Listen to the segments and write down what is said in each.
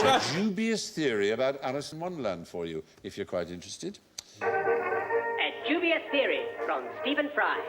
a dubious theory about Alice in Wonderland for you, if you're quite interested. A dubious theory from Stephen Fry.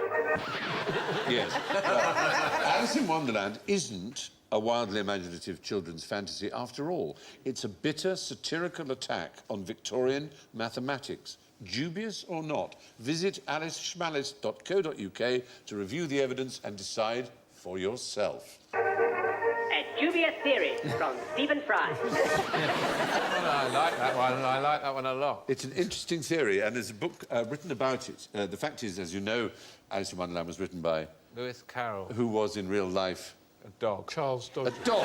Yes. Alice in Wonderland isn't a wildly imaginative children's fantasy after all. It's a bitter, satirical attack on Victorian mathematics. Dubious or not, visit aliceschmalice.co.uk to review the evidence and decide for yourself. A dubious theory from Stephen Fry. I like that one. I like that one a lot. It's an interesting theory, and there's a book written about it. The fact is, as you know, Alice in Wonderland was written by... Lewis Carroll. Who was, in real life... A dog. Charles Dodge. A dog?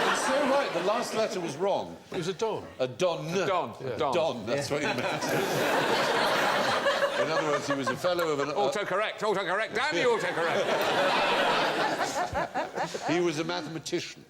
It's so right, the last letter was wrong. It was a don. A don. A don. Yeah. A don. Don, that's what you meant. In other words, he was a fellow of an... Autocorrect, autocorrect, damn you, autocorrect. He was a mathematician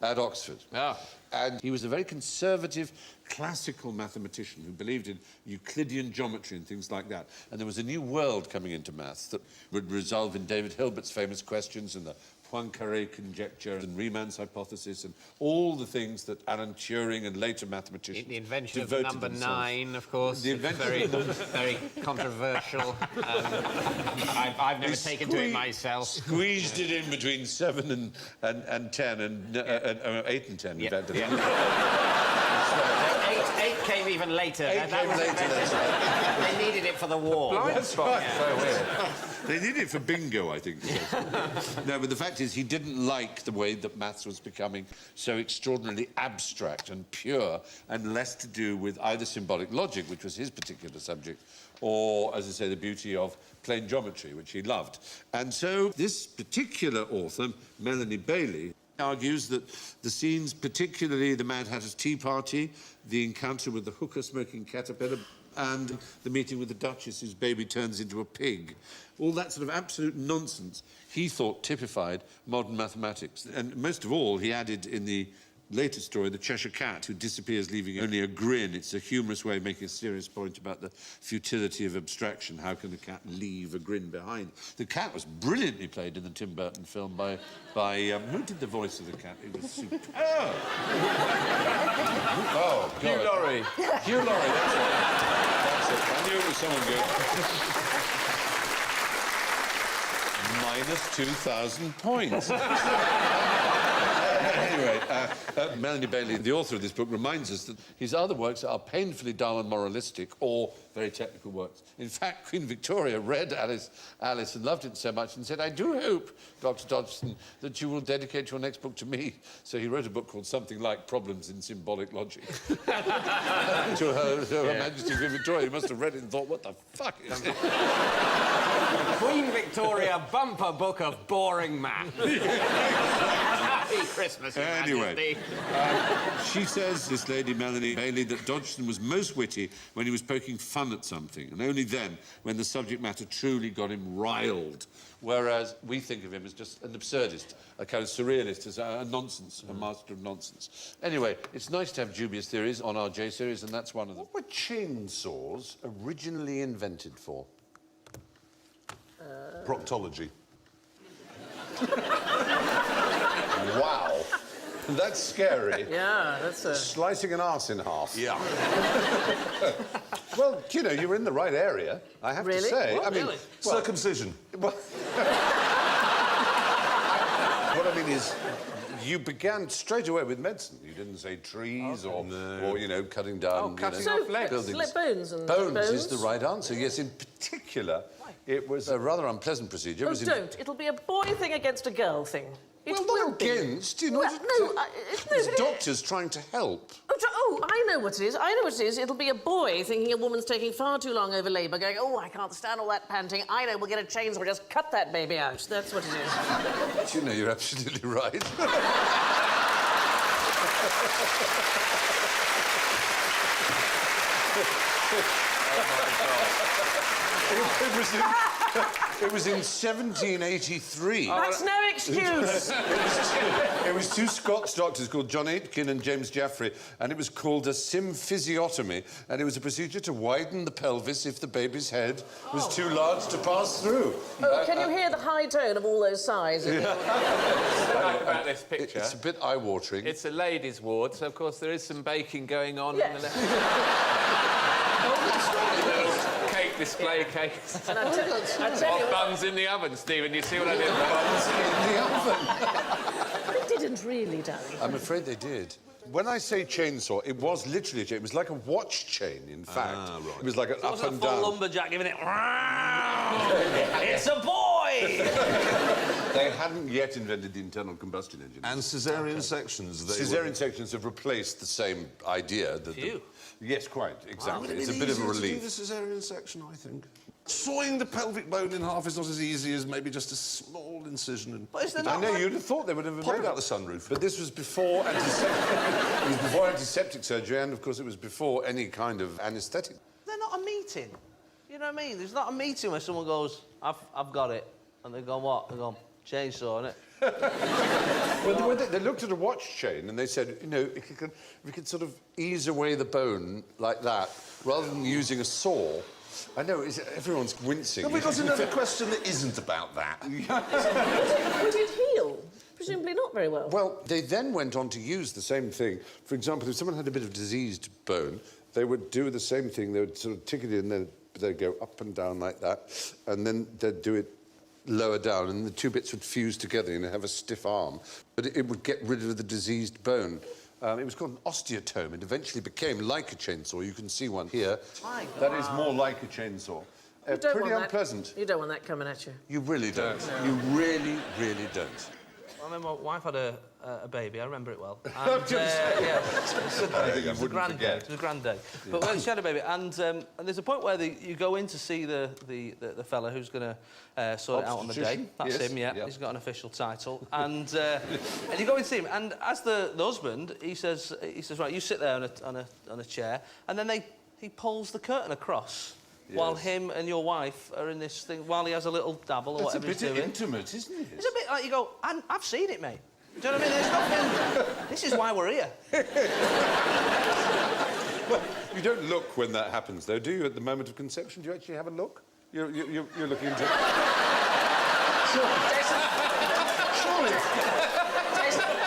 at Oxford. Yeah. And he was a very conservative, classical mathematician who believed in Euclidean geometry and things like that. And there was a new world coming into maths that would resolve in David Hilbert's famous questions and the Poincaré conjecture and Riemann's hypothesis and all the things that Alan Turing and later mathematicians The invention of devoted number themselves. 9, of course. The invention very, of number... very controversial. I've never taken to it myself. Squeezed it in between 7 and 10 and 8 and 10, in fact. Yeah. 8 came even later. 8 came later, that's right. They needed it for the war. Blind spot. Yeah. So weird. They did it for bingo, I think. No, but the fact is, he didn't like the way that maths was becoming so extraordinarily abstract and pure and less to do with either symbolic logic, which was his particular subject, or, as I say, the beauty of plain geometry, which he loved. And so this particular author, Melanie Bailey, argues that the scenes, particularly the Mad Hatter's Tea Party, the encounter with the hooker smoking caterpillar, and the meeting with the Duchess whose baby turns into a pig, all that sort of absolute nonsense, he thought typified modern mathematics. And most of all, he added in the later story, the Cheshire Cat, who disappears leaving only a grin. It's a humorous way of making a serious point about the futility of abstraction. How can the cat leave a grin behind? The cat was brilliantly played in the Tim Burton film by who did the voice of the cat? It was superb. Oh, God. Hugh Laurie. Hugh Laurie, that's it. That's it. I knew it was someone good. Minus 2,000 points. Anyway, Melanie Bailey, the author of this book, reminds us that his other works are painfully dull and moralistic or very technical works. In fact, Queen Victoria read Alice and loved it so much and said, I do hope, Dr. Dodgson, that you will dedicate your next book to me. So he wrote a book called something like Problems in Symbolic Logic. to her Majesty Queen Victoria. You must have read it and thought, what the fuck is this? Queen Victoria bumper book of boring math. Happy Christmas, Your Anyway, Majesty. she says, this lady, Melanie Bailey, that Dodgson was most witty when he was poking fun at something, and only then when the subject matter truly got him riled. Whereas we think of him as just an absurdist, a kind of surrealist, as a nonsense, a master of nonsense. Anyway, it's nice to have dubious theories on our J series, and that's one of them. What were chainsaws originally invented for? Proctology. Wow. That's scary. Yeah, that's a... Slicing an arse in half. Yeah. Well, you know, you were in the right area, I have to say. What? I mean, Really? Circumcision. What I mean is, you began straight away with medicine. You didn't say trees or, you know, cutting down... cutting So, off legs. like bones and... Bones is the right answer, yes. In particular, it was a rather unpleasant procedure. It Oh, was don't. It'll be a boy thing against a girl thing. It Well, will not be. against, you know. Well, no, It's doctors trying to help. Oh, I know what it is. I know what it is. It'll be a boy thinking a woman's taking far too long over labour, going, oh, I can't stand all that panting. I know, we'll get a chainsaw, just cut that baby out. That's what it is. But you know, you're absolutely right. It was in 1783. That's no excuse. It was two Scots doctors called John Aitken and James Jaffrey, and it was called a symphysiotomy, and it was a procedure to widen the pelvis if the baby's head was too large to pass through. Oh, can you hear the high tone of all those sighs? What I like about this picture. It's a bit eye-watering. It's a ladies' ward, so of course there is some baking going on. Yes. On the cake display cakes. And I tell you what, Buns in the oven, Stephen. You see what I did there? Buns in the oven. they didn't really, darling. I'm afraid they did. When I say chainsaw, it was literally a chain. It was like a watch chain, in fact. Right. It was like an up and down. lumberjack giving it... It's a boy! They hadn't yet invented the internal combustion engine. And caesarean sections. Caesarean sections have replaced the same idea. That Phew. Yes, quite, exactly. Would it It's a be bit of a easier to do relief. the caesarean section, I think. Sawing the pelvic bone in half is not as easy as maybe just a small incision and... But is there I not... know, you'd have thought they would have Pop made it out the sunroof. But this was before antiseptic. It was before antiseptic surgery, and of course it was before any kind of anaesthetic. They're not a meeting. You know what I mean? There's not a meeting where someone goes, I've got it. And they go, what? They go, chainsaw, innit? Well, they looked at a watch chain and they said, you know, if we could sort of ease away the bone like that, rather than using a saw. I know, everyone's wincing. Have we got another question that isn't about that? Would it heal? Presumably not very well. Well, they then went on to use the same thing. For example, if someone had a bit of diseased bone, they would do the same thing. They would sort of tick it in, then they'd go up and down like that, and then they'd do it lower down, and the two bits would fuse together and have a stiff arm. But it would get rid of the diseased bone. It was called an osteotome. It eventually became like a chainsaw. You can see one here. That is more like a chainsaw. You don't Pretty want unpleasant. That, you don't want that coming at you. You really don't. You really, really don't. I remember my wife had a baby, I remember it well. And, yeah, it was a grand day. It was a grand day. But when she had a baby, and there's a point where you go in to see the fella who's going to sort it out on the day. That's Yes. him, yeah. He's got an official title. And you go in to see him, and as the husband, he says, right, you sit there on a chair, and then he pulls the curtain across. Yes. While him and your wife are in this thing, while he has a little dabble or whatever he's doing. It's a bit intimate, isn't it? It's a bit like you go, I've seen it, mate. Do you know what I mean? There's nothing... This is why we're here. Well, you don't look when that happens, though, do you, at the moment of conception? Do you actually have a look? You're looking into... Surely.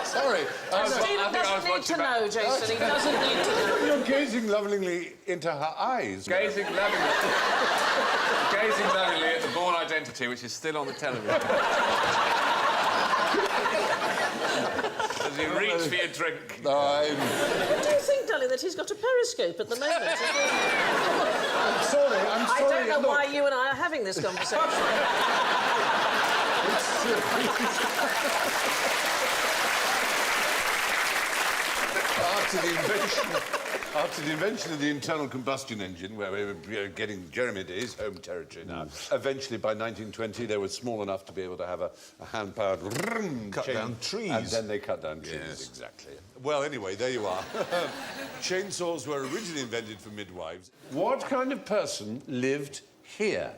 Sorry. Stephen doesn't need to know, Jason. He doesn't need to know. You're gazing lovingly into her eyes. Gazing lovingly at the Born Identity, which is still on the television. As you reach for your drink. What do you think, darling, that he's got a periscope at the moment? I'm sorry. I don't know why you and I are having this conversation. After the invention of the internal combustion engine, where we were getting Jeremy to his home territory now, eventually by 1920 they were small enough to be able to have a hand-powered Cut chain, down trees. and then they cut down trees. Yes. Exactly. Well, anyway, there you are. Chainsaws were originally invented for midwives. What kind of person lived here?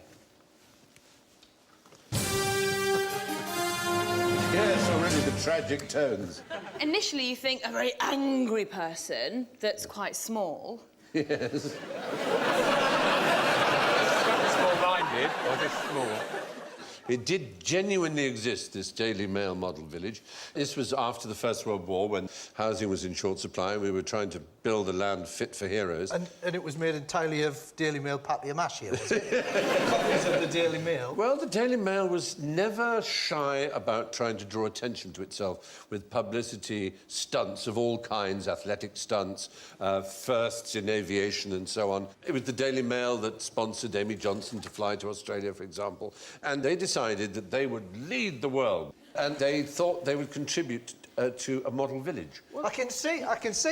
Yes, already the tragic tones. Initially, you think a very angry person that's quite small. Yes. Small-minded or just small? It did genuinely exist, this Daily Mail model village. This was after the First World War, when housing was in short supply and we were trying to build a land fit for heroes. And it was made entirely of Daily Mail papier-mâché, was it? Copies of the Daily Mail. Well, the Daily Mail was never shy about trying to draw attention to itself with publicity stunts of all kinds, athletic stunts, firsts in aviation and so on. It was the Daily Mail that sponsored Amy Johnson to fly to Australia, for example, and they decided that they would lead the world, and they thought they would contribute to a model village. I can see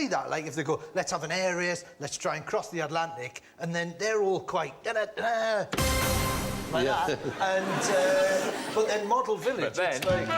that, like, if they go, let's have an air race, let's try and cross the Atlantic, and then they're all quite... like that. And, but then model village, But then- it's like...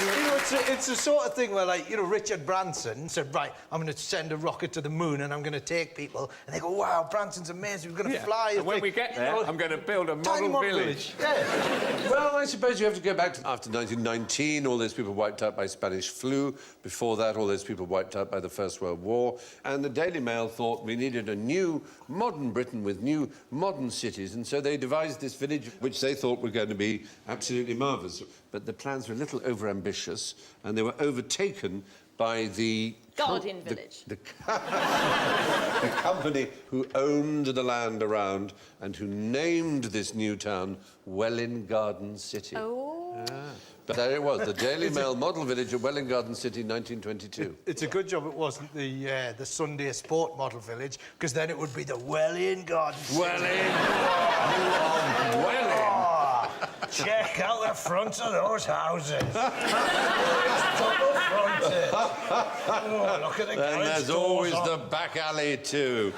You know, it's the sort of thing where, like, you know, Richard Branson said, right, I'm going to send a rocket to the moon and I'm going to take people. And they go, wow, Branson's amazing, we're going to fly. And when we get there, I'm going to build a model village. Yeah. Well, I suppose you have to go back to after 1919, all those people wiped out by Spanish flu. Before that, all those people wiped out by the First World War. And the Daily Mail thought we needed a new, modern Britain with new, modern cities. And so they devised this village, which they thought were going to be absolutely marvellous. But the plans were a little over-ambitious, and they were overtaken by the... Guardian Village. The company who owned the land around and who named this new town Welwyn Garden City. Oh. But there it was, the Daily Mail model village of Welwyn Garden City, 1922. It's a good job it wasn't the Sunday Sport model village, because then it would be the Welwyn Garden City. Check out the fronts of those houses. It's double fronted. Oh, look at the garage And there's doors always on. the back alley, too.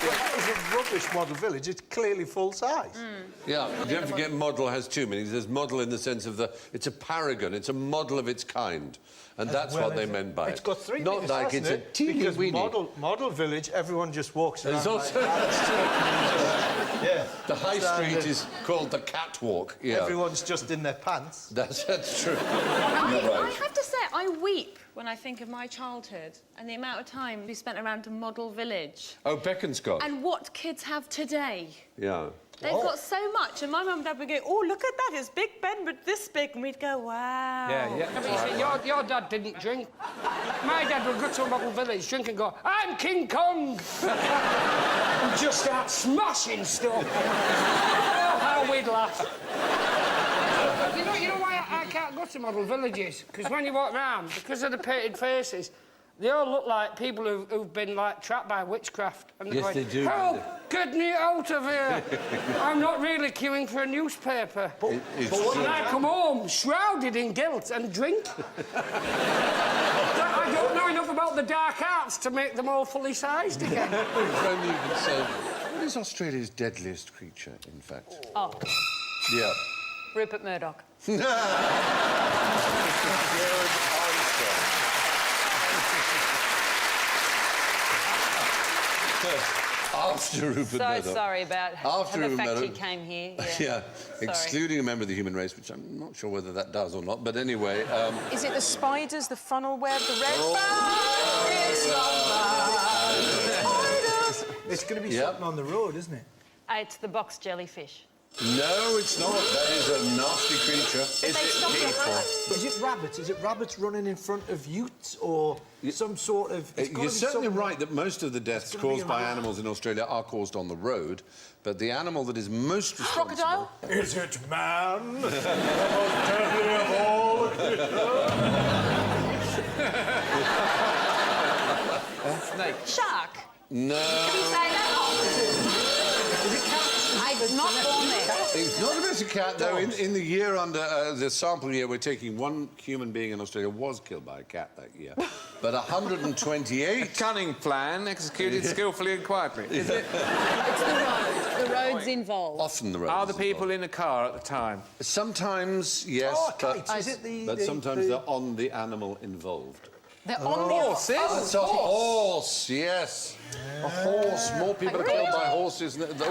That was a rubbish model village. It's clearly full size. Yeah, don't forget model has two meanings. There's model in the sense of it's a paragon, it's a model of its kind. And that's what they meant by it. It's got three Not meanings, like hasn't it's a it? teeny Because weeny. model village, everyone just walks around. There's also... Yeah. The high street is called the catwalk. Yeah. Everyone's just in their pants. That's true. I have to say, I weep when I think of my childhood and the amount of time we spent around a model village. Oh, Beaconscott. And what kids have today. Yeah. They've got so much, and my mum and dad would go, oh, look at that, it's Big Ben, but this big, and we'd go, wow. Yeah. I mean, your dad didn't drink. My dad would go to a model village, drink and go, I'm King Kong! And just start smashing stuff. Oh, how we'd laugh. You know why I can't go to model villages? Because when you walk round, because of the painted faces, they all look like people who've been, like, trapped by witchcraft. And Yes, they do. Help! Get me out of here! I'm not really queuing for a newspaper. But when I come home, shrouded in guilt and drink. I don't know enough about the dark arts to make them all fully sized again. Only you can say, what is Australia's deadliest creature, in fact? Oh, Yeah. Rupert Murdoch. After Rupert Murdoch. So sorry about After the Rupert fact he Murdoch. came here. Yeah, Sorry. excluding a member of the human race, which I'm not sure whether that does or not, but anyway... Is it the spiders, the funnel web, the red It's going to be Yep. something on the road, isn't it? It's the box jellyfish. No, it's not. That is a nasty creature. Is it people? Is it rabbits? Is it rabbits running in front of utes or some sort of... it's gotta You're be certainly something- right that most of the deaths gonna be caused by a- animals in Australia are caused on the road, but the animal that is most responsible... Crocodile? Is it man? The most deadly of all Snake. Shark. No, Can you say that? I'm not born there. it's not about a cat, though. In the year under the sample year, we're taking one human being in Australia was killed by a cat that year. But 128... Cunning plan, executed skillfully and quietly. Is it? It's the road. The road's involved. Often the road. Are the people in the car at the time? Sometimes, yes, Oh, but, kites. Is it the... but sometimes they're on the animal involved. They're on the Horses? It's a horse, yes. A horse. More people are killed by horses than... It's a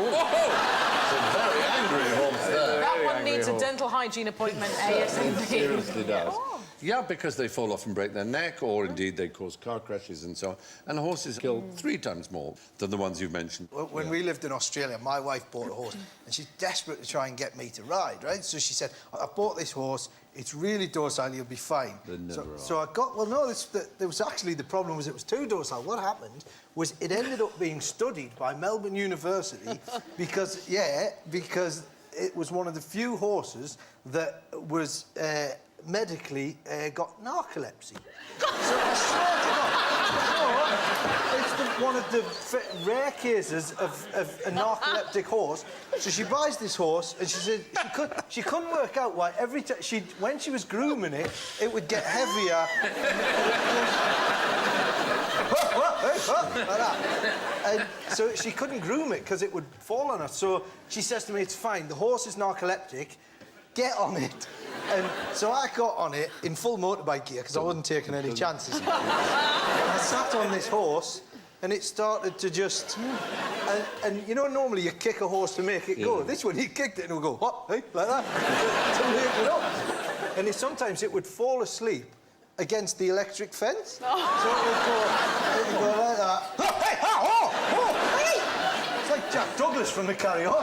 very angry horse there. That one needs a dental hygiene appointment ASAP. Seriously does. Yeah, because they fall off and break their neck, or indeed they cause car crashes and so on. And horses kill 3 times more than the ones you've mentioned. When we lived in Australia, my wife bought a horse, and she's desperate to try and get me to ride, right? So she said, I bought this horse, it's really docile, you'll be fine. They never are. So I got... Well, no, there was actually... The problem was it was too docile. What happened was it ended up being studied by Melbourne University because it was one of the few horses that was... medically got narcolepsy. So I swear to God, it's one of the rare cases of a narcoleptic horse. So she buys this horse, and she said she couldn't work out why every time when she was grooming it, it would get heavier. Like that. And so she couldn't groom it because it would fall on her. So she says to me, it's fine, the horse is narcoleptic, get on it. And so I got on it in full motorbike gear because I wasn't taking any chances. I sat on this horse and it started to just... And you know, normally you kick a horse to make it go. This one, he kicked it and it would go, what, hey, like that, to make it up. And sometimes it would fall asleep against the electric fence. So it would go like that. Hey, hey! It's like Jack Douglas from the Carry On.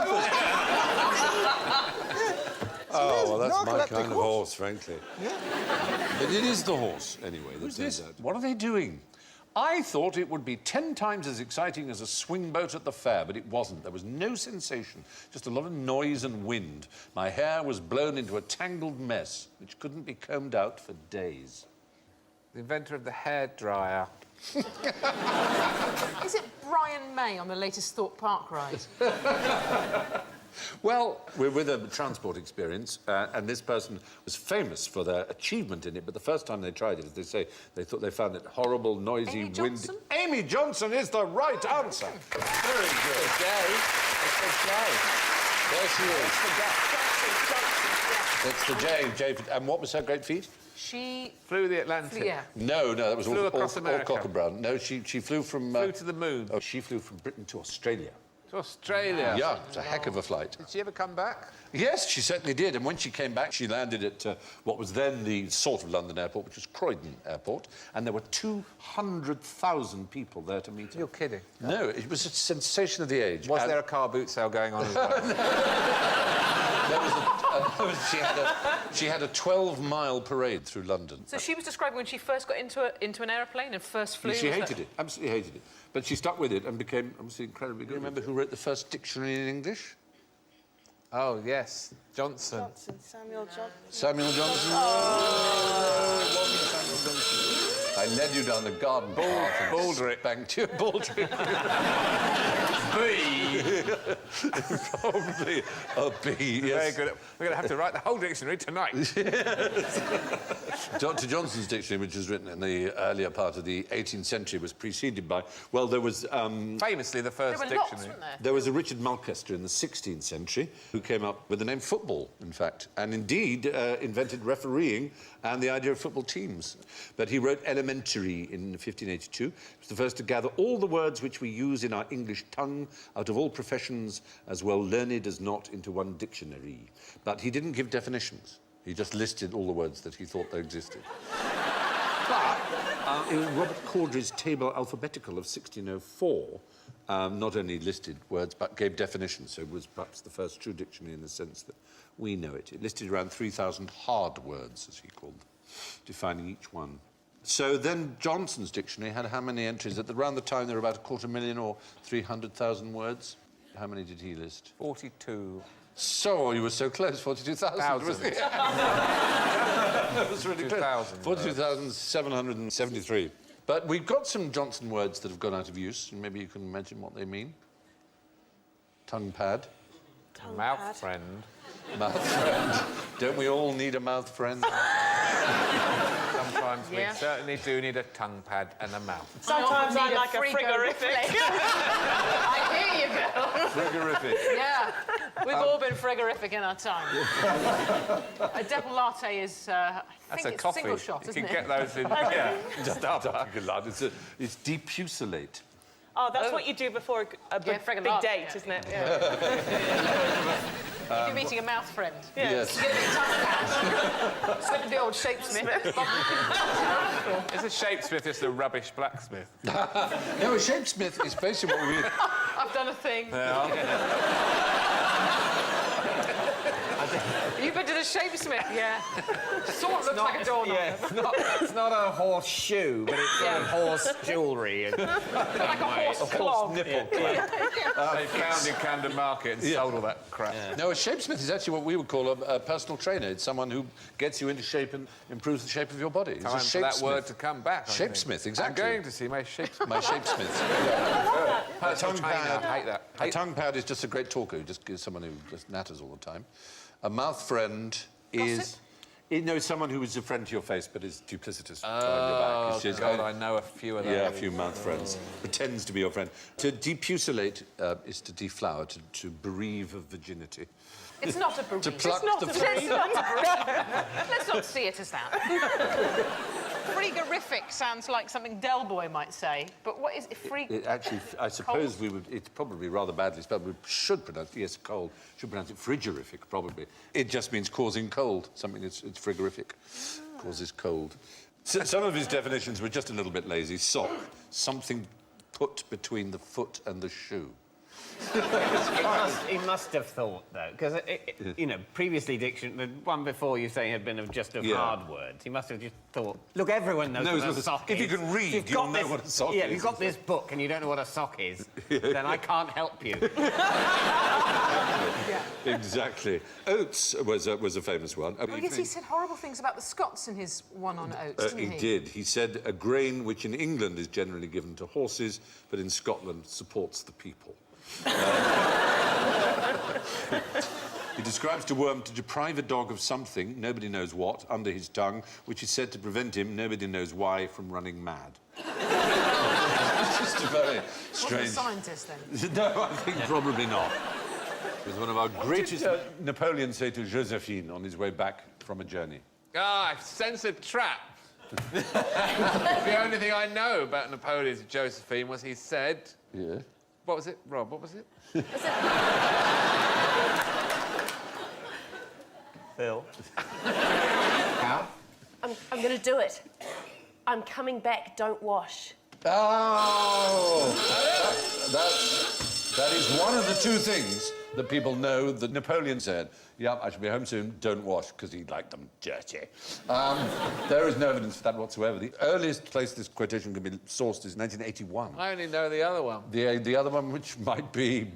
Oh, well, that's my Narcoleptic kind of horse, frankly. Yeah. But it is the horse, anyway, that Who's turns this? out. What are they doing? I thought it would be 10 times as exciting as a swing boat at the fair, but it wasn't. There was no sensation, just a lot of noise and wind. My hair was blown into a tangled mess, which couldn't be combed out for days. The inventor of the hairdryer. Is it Brian May on the latest Thorpe Park ride? Well, we're with a transport experience, and this person was famous for their achievement in it, but the first time they tried it, as they say, they thought they found it horrible, noisy, Amy windy... Johnson? Amy Johnson is the right answer. Very good. There she is. It's the J. And what was her great feat? She... Flew the Atlantic. Yeah. No, that was Flew all across America. cock and brown. No, she flew from... Flew to the moon. Oh, she flew from Britain to Australia. To Australia. Yeah, it's a heck of a flight. Did she ever come back? Yes, she certainly did. And when she came back, she landed at what was then the sort of London airport, which was Croydon Airport, and there were 200,000 people there to meet her. You're kidding. No, it was a sensation of the age. Was there a car boot sale going on as well? She had a 12-mile parade through London. So she was describing when she first got into an aeroplane and first flew. She hated it, absolutely hated it. But she stuck with it and became obviously incredibly good. Remember who wrote the first dictionary in English? Oh, yes. Johnson. Samuel Johnson. Samuel Johnson. Oh. It wasn't Samuel Johnson. I led you down the garden path. Baldrick. Banked you, Baldrick. B. Probably a B, yes. Very good. We're going to have to write the whole dictionary tonight. Dr. Johnson's dictionary, which was written in the earlier part of the 18th century, was preceded by... Well, there was... Famously, the first There were dictionary. lots, weren't there? There was a Richard Mulcaster in the 16th century who came up with the name football, in fact, and indeed invented refereeing and the idea of football teams. But he wrote Elementary in 1582. He was the first to gather all the words which we use in our English tongue out of all professions, as well learned as not, into one dictionary. But he didn't give definitions. He just listed all the words that he thought they existed. But in Robert Corddry's Table Alphabetical of 1604, not only listed words, but gave definitions, so it was perhaps the first true dictionary in the sense that we know it. It listed around 3,000 hard words, as he called them, defining each one. So then Johnson's dictionary had how many entries? Around the time there were about 250,000 or 300,000 words. How many did he list? 42. So, you were so close, 42,000. Was it? That was really close. 42,773. But we've got some Johnson words that have gone out of use, and maybe you can mention what they mean. Tongue pad. Mouth friend. Mouth friend. Don't we all need a mouth friend? Sometimes we certainly do need a tongue pad and a mouth. Sometimes I like a frigorific. I hear you, girl. Frigorific. Yeah. We've all been frigorific in our time. A double latte is, I That's think a it's coffee. single shot, You isn't can it? get those in... yeah, just after. It's depucillate. Oh, that's what you do before a big date, isn't it? You're meeting a mouth friend. Yes. You're going to be tongue pad. Slip into the old shapesmith. Is a shapesmith just a rubbish blacksmith? No, a shapesmith is basically what we... I've done a thing. You've been to the shapesmith, yeah. Sort of looks like a doorknob. Yeah, it's not a horse shoe, but it's sort of horse jewellery. And like a horse clog. nipple clamp. They found in Camden Market and sold all that crap. No, a shapesmith is actually what we would call a personal trainer. It's someone who gets you into shape and improves the shape of your body. It's Time a for that word to come back. I think. Shapesmith, exactly. I'm going to see my shapesmith. My shapesmith. A tongue pad. I hate that. A tongue pad is just a great talker who just gives someone who just natters all the time. A mouth friend is You know, someone who is a friend to your face but is duplicitous behind your back. Oh, God, I know a few of those. Yeah, a few mouth friends. Pretends to be your friend. To depucillate is to deflower, to bereave of virginity. It's not a bereave. To pluck the Let's not see it as that. Frigorific sounds like something Del Boy might say, but what is frig? It actually, I suppose we would. It's probably rather badly spelled. We should pronounce it. Yes, cold. Should pronounce it frigorific, probably. It just means causing cold. Something it's frigorific, causes cold. So, some of his definitions were just a little bit lazy. Sock, something put between the foot and the shoe. He must have thought, though, because, you know, previously the one before you say had been just of hard words. He must have just thought, look, everyone knows what a sock is. If you can read, you'll know what a sock is. Yeah, if you've got this book and you don't know what a sock is, then I can't help you. Exactly. Oates was a famous one. I guess he said horrible things about the Scots in his one on Oates, didn't he? He did. He said a grain which in England is generally given to horses, but in Scotland supports the people. He describes to Worm to deprive a dog of something, nobody knows what, under his tongue, which is said to prevent him, nobody knows why, from running mad. It's just a very strange... Wasn't a scientist, then? No, I think probably not. It was one of our greatest... Napoleon say to Josephine on his way back from a journey. Ah, I sense a trap. The only thing I know about Napoleon to Josephine was he said... Yeah? What was it, Rob? What was it? Phil. How? I'm going to do it. I'm coming back, don't wash. Oh! That is one of the two things that people know that Napoleon said. Yep, I shall be home soon, don't wash, because he liked them dirty. There is no evidence for that whatsoever. The earliest place this quotation can be sourced is 1981. I only know the other one. The other one, which might be...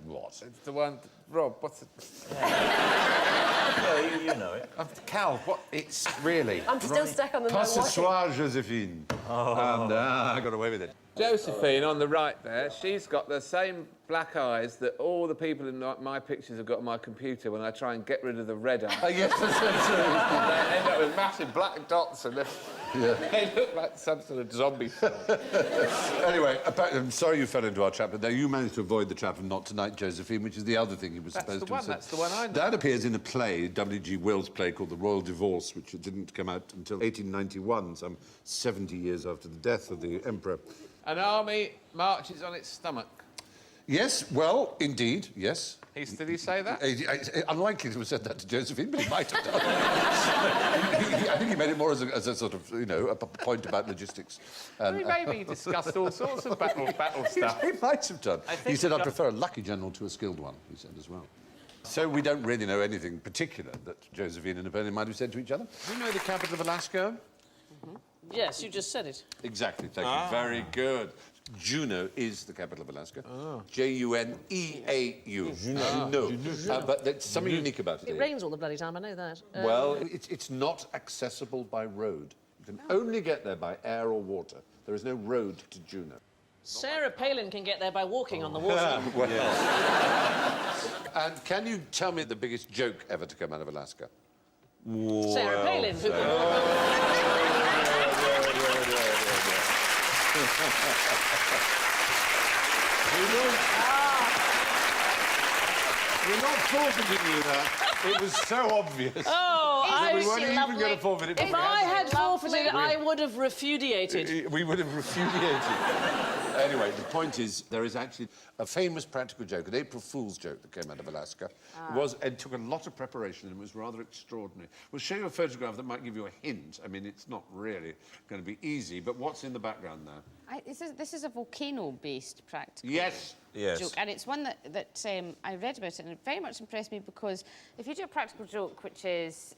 what? It's the one... Rob, what's it? Yeah, you know it. Cal, what? It's really... I'm still stuck on the no Pas ce washing. soir, Josephine. And I got away with it. Josephine, on the right there, she's got the same black eyes that all the people in my pictures have got on my computer when I try and get rid of the red eye. Yes, that's true. They end up with massive black dots and they look like some sort of zombie film. Anyway, I'm sorry you fell into our trap, but you managed to avoid the trap of Not Tonight, Josephine, which is the other thing he was supposed to have said. That's the one I know. That appears in a play, W.G. Wells' play called The Royal Divorce, which didn't come out until 1891, some 70 years after the death of the Emperor. An army marches on its stomach. Yes, well, indeed, yes. Did he say that? Unlikely to have said that to Josephine, but he might have done. I think he made it more as a sort of, you know, a point about logistics. Maybe he discussed all sorts of battle stuff. He might have done. He said, I prefer a lucky general to a skilled one, he said as well. So we don't really know anything particular that Josephine and Napoleon might have said to each other. Do you know the capital of Alaska? Yes, you just said it. Exactly, thank you. Very good. Juneau is the capital of Alaska. Juneau. Juneau. But there's something unique about it. It rains all the bloody time, I know that. Well, it's not accessible by road. You can only get there by air or water. There is no road to Juneau. Sarah Palin can get there by walking on the water. And can you tell me the biggest joke ever to come out of Alaska? Sarah Palin. We're not forfeiting you that. It was so obvious. Oh, we weren't even going to forfeit it. If I had forfeited, I would have refudiated. We would have refudiated. Anyway, the point is, there is actually a famous practical joke, an April Fool's joke that came out of Alaska. It took a lot of preparation and was rather extraordinary. We'll show you a photograph that might give you a hint. I mean, it's not really going to be easy, but what's in the background now? This is a volcano-based practical joke, and it's one that I read about it, and it very much impressed me because if you do a practical joke, which is,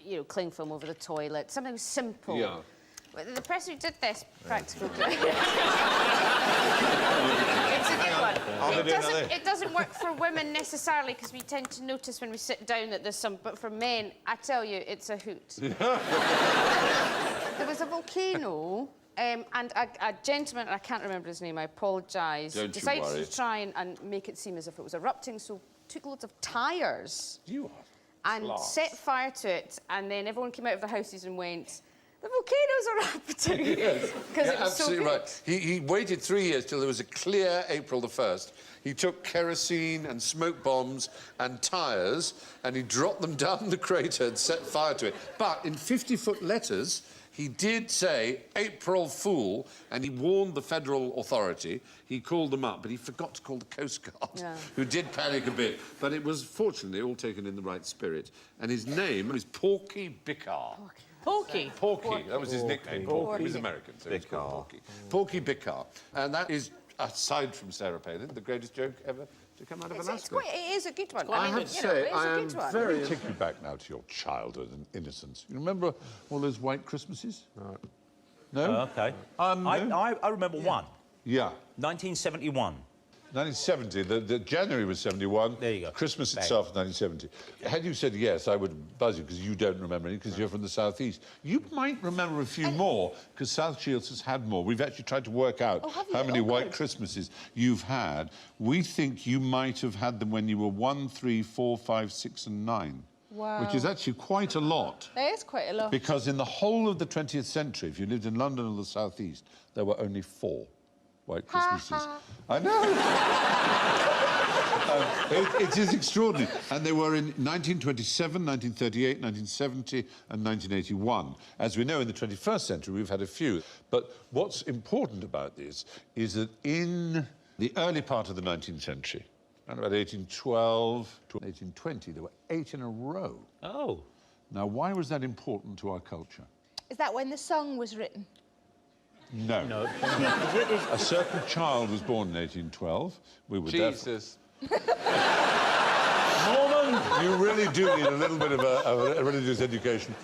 you know, cling film over the toilet, something simple. Yeah. The person who did this practical joke... It's a good one. It doesn't work for women necessarily because we tend to notice when we sit down that there's some... But for men, I tell you, it's a hoot. There was a volcano... and a gentleman, I can't remember his name, I apologise, decided to try and make it seem as if it was erupting, so took loads of tyres and Glass. set fire to it, and then everyone came out of their houses and went, the volcanoes are erupting. Yes. Because it was absolutely so good. right. He waited 3 years till there was a clear April the 1st. He took kerosene and smoke bombs and tyres and he dropped them down the crater and set fire to it. But in 50-foot letters, he did say April Fool, and he warned the federal authority. He called them up, but he forgot to call the Coast Guard, who did panic a bit. But it was fortunately all taken in the right spirit. And his name is Porky Bicar. Porky. Porky. That was his nickname. Porky. He was American, so he was called Porky. Porky Bicar. And that is, aside from Sarah Palin, the greatest joke ever to come out of Alaska. It is a good one. I mean, have to you know, say, it is I a am good one. very... Take you back now to your childhood and innocence. You remember all those white Christmases? No? OK. No? I remember one. Yeah. 1971. 1970, the January was 71. There you go. Christmas Bang. itself, 1970. Had you said yes, I would buzz you, because you don't remember any, because you're from the southeast. You might remember a few more, because South Shields has had more. We've actually tried to work out how many white Christmases you've had. We think you might have had them when you were 1, 3, 4, 5, 6 and 9. Wow. Which is actually quite a lot. That is quite a lot. Because in the whole of the 20th century, if you lived in London or the southeast, there were only 4 white Christmases. I know. It is extraordinary. And they were in 1927, 1938, 1970 and 1981. As we know, in the 21st century, we've had a few. But what's important about this is that in the early part of the 19th century, around about 1812 to 1820, there were 8 in a row. Oh. Now, why was that important to our culture? Is that when the song was written? No. No. A certain child was born in 1812. We were Jesus. Norman, you really do need a little bit of a religious education.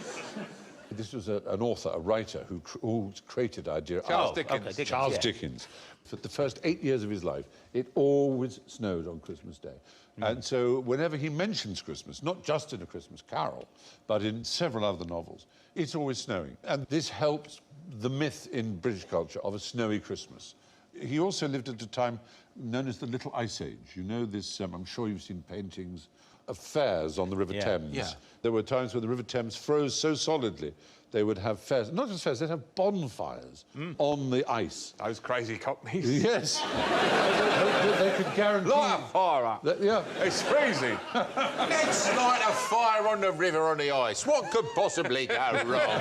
This was an author, a writer, who created the idea. Charles Dickens. Okay, Charles Dickens. For the first 8 years of his life, it always snowed on Christmas Day. And so whenever he mentions Christmas, not just in A Christmas Carol, but in several other novels, it's always snowing. And this helped the myth in British culture of a snowy Christmas. He also lived at a time known as the Little Ice Age. You know this, I'm sure you've seen paintings of fairs on the River Thames. Yeah. There were times where the River Thames froze so solidly they would have fairs, not just fairs, they'd have bonfires on the ice. Those crazy cockneys. Yes. they could guarantee... Light a fire up. Yeah. It's freezing. Let's light a fire on the river on the ice. What could possibly go wrong?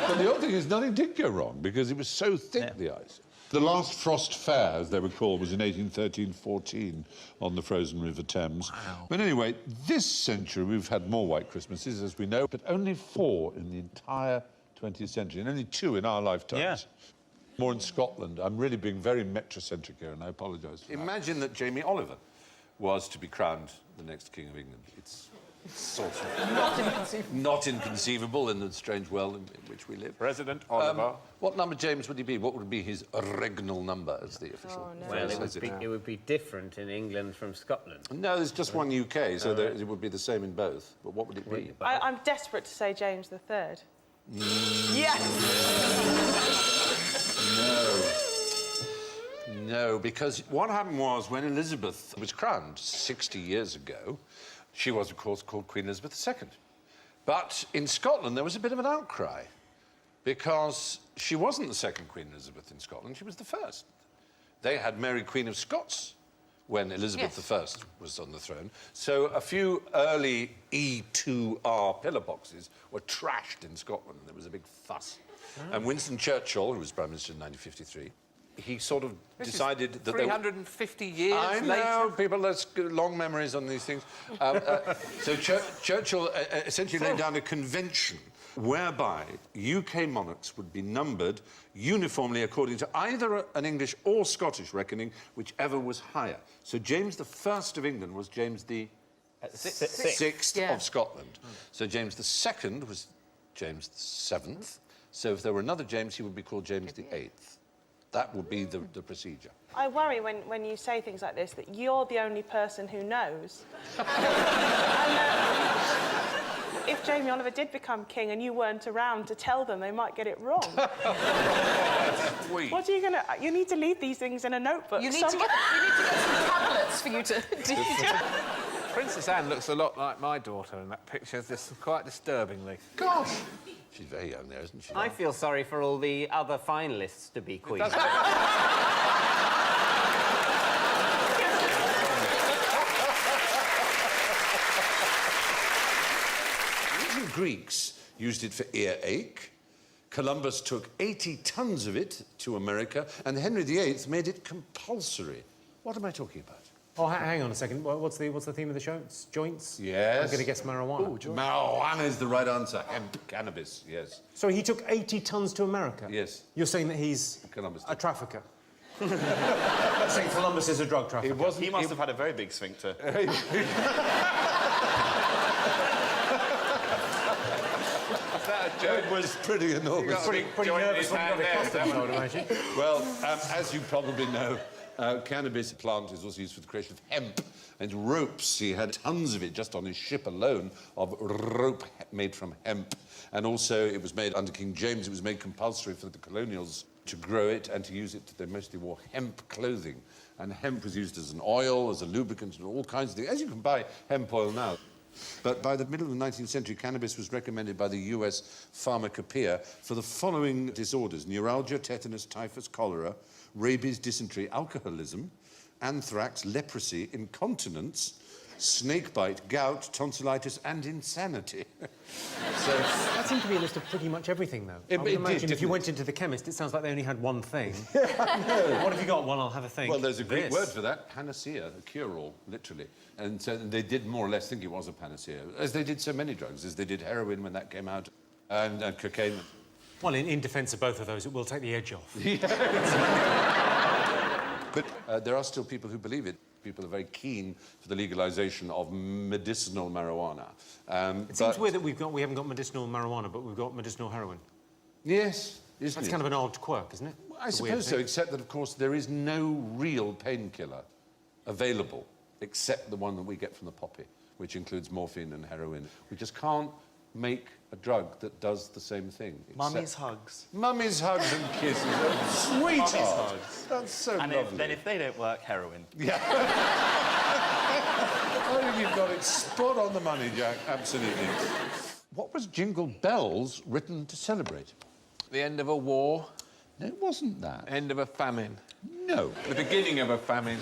But the odd thing is, nothing did go wrong, because it was so thick, the ice. The last Frost Fair, as they were called, was in 1813-14 on the frozen River Thames. Wow. But anyway, this century we've had more white Christmases, as we know, but only 4 in the entire 20th century, and only 2 in our lifetimes. Yeah. More in Scotland. I'm really being very metrocentric here, and I apologise for that. Imagine that Jamie Oliver was to be crowned the next King of England. It's sort of... Not inconceivable in the strange world in which we live. President Oliver. What number, James, would he be? What would be his regnal number, as the official Well, phrase says it would be different in England from Scotland. No, there's just one UK, so it would be the same in both. But what would it be? I'm desperate to say James III. Yes! No, because what happened was when Elizabeth was crowned 60 years ago, she was, of course, called Queen Elizabeth II. But in Scotland, there was a bit of an outcry because she wasn't the second Queen Elizabeth in Scotland, she was the first. They had Mary, Queen of Scots, when Elizabeth I was on the throne. So a few early E2R pillar boxes were trashed in Scotland, and there was a big fuss. And Winston Churchill, who was Prime Minister in 1953, he sort of decided that 350 years I later. know, people, there's long memories on these things. So Churchill essentially laid down a convention whereby UK monarchs would be numbered uniformly according to either an English or Scottish reckoning, whichever was higher. So James I of England was James the Sixth of Scotland. So James II was James VII. So if there were another James, he would be called James VIII. That would be the procedure. I worry when you say things like this that you're the only person who knows. If Jamie Oliver did become king and you weren't around to tell them, they might get it wrong. Sweet. What are you going to... You need to leave these things in a notebook. You need to get some tablets for you to... Princess Anne looks a lot like my daughter in that picture, just quite disturbingly. Gosh! She's very young there, isn't she? I feel sorry for all the other finalists to be queen. Ancient Greeks used it for earache. Columbus took 80 tons of it to America, and Henry VIII made it compulsory. What am I talking about? Oh, hang on a second. What's the theme of the show? It's joints? Yes. I'm going to guess marijuana. Ooh, marijuana is the right answer. Cannabis, yes. So he took 80 tons to America? Yes. You're saying that he's Columbus a trafficker? Saying Columbus is a drug trafficker? He must have had a very big sphincter. It was pretty enormous. Pretty nervous when you got a custom, I would imagine. Well, as you probably know, cannabis plant is also used for the creation of hemp and ropes. He had tons of it just on his ship alone of rope made from hemp. And also it was made under King James, it was made compulsory for the colonials to grow it and to use it. They mostly wore hemp clothing. And hemp was used as an oil, as a lubricant, and all kinds of things. As you can buy hemp oil now. But by the middle of the 19th century, cannabis was recommended by the US Pharmacopoeia for the following disorders: neuralgia, tetanus, typhus, cholera, rabies, dysentery, alcoholism, anthrax, leprosy, incontinence, snakebite, gout, tonsillitis, and insanity. So that seemed to be a list of pretty much everything, though. I would imagine if you went into the chemist, it sounds like they only had one thing. What have you got? One, I'll have a think. Well, there's a Greek word for that, panacea, a cure-all, literally. And so they did more or less think it was a panacea, as they did so many drugs, as they did heroin when that came out, and cocaine. Well, in defence of both of those, it will take the edge off. But there are still people who believe it. People are very keen for the legalisation of medicinal marijuana. It seems weird that we haven't got medicinal marijuana, but we've got medicinal heroin. Yes, isn't That's it? kind of an odd quirk, isn't it? I suppose so, except that, of course, there is no real painkiller available except the one that we get from the poppy, which includes morphine and heroin. We just can't make a drug that does the same thing. Mummy's hugs. Mummy's hugs and kisses. Oh, sweetheart. Mummy's hugs. That's so and lovely. then if they don't work, heroin. Yeah. I think you've got it spot on the money, Jack. Absolutely. What was Jingle Bells written to celebrate? The end of a war. No, it wasn't that. End of a famine. No. The beginning of a famine.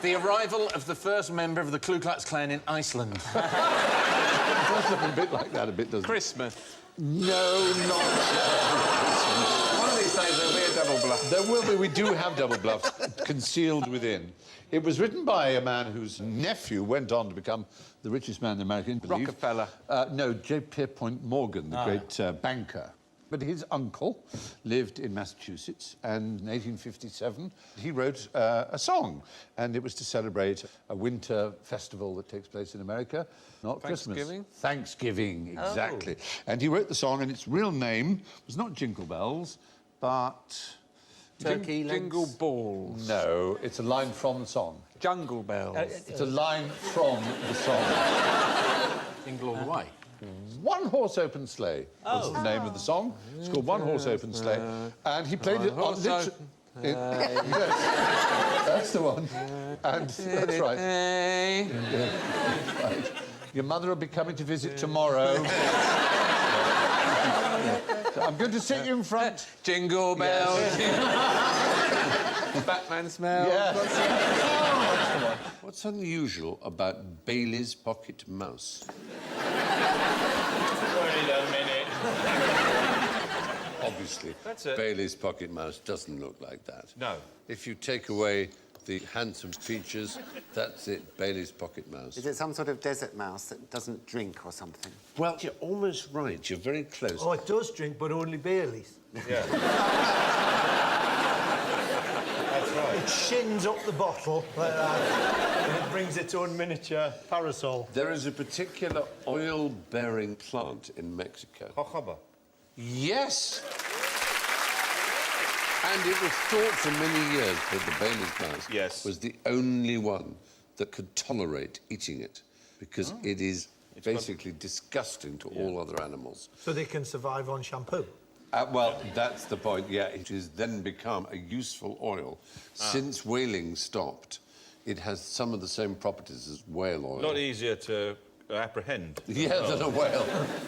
The arrival of the first member of the Ku Klux Klan in Iceland. It does look a bit like that, doesn't it? Christmas. No, not Christmas. One of these days there'll be a double bluff. There will be. We do have double bluffs concealed within. It was written by a man whose nephew went on to become the richest man in America, I believe. Rockefeller. No, J. Pierpont Morgan, the great banker. But his uncle lived in Massachusetts, and in 1857 he wrote a song, and it was to celebrate a winter festival that takes place in America, not Thanksgiving? Christmas. Thanksgiving, exactly. Oh. And he wrote the song, and its real name was not Jingle Bells, but... Turkey Jingle Balls. No, it's a line from the song. Jungle Bells. It's a line from the song. Jingle all the way. One Horse Open Sleigh was the name of the song. It's called One Horse Open Sleigh. And he played it on... Yes, that's the one. And that's right. Yeah, right. Your mother will be coming to visit tomorrow. So I'm going to sit you in front. Jingle bells. Batman smell. Yeah. What's unusual about Bailey's pocket mouse? Wait a minute. Obviously, That's it. Bailey's pocket mouse doesn't look like that. No. If you take away the handsome features, that's it, Bailey's pocket mouse. Is it some sort of desert mouse that doesn't drink or something? Well, you're almost right. You're very close. Oh, it does drink, but only Bailey's. Yeah. That's right. It shins up the bottle like that, and it brings its own miniature parasol. There is a particular oil-bearing plant in Mexico. Jojoba. Yes! And it was thought for many years that the Bailey's mouse was the only one that could tolerate eating it, because it is basically disgusting to all other animals. So they can survive on shampoo? Well, that's the point, yeah. It has then become a useful oil. Since whaling stopped, it has some of the same properties as whale oil. A lot easier to apprehend. Yeah, than a whale.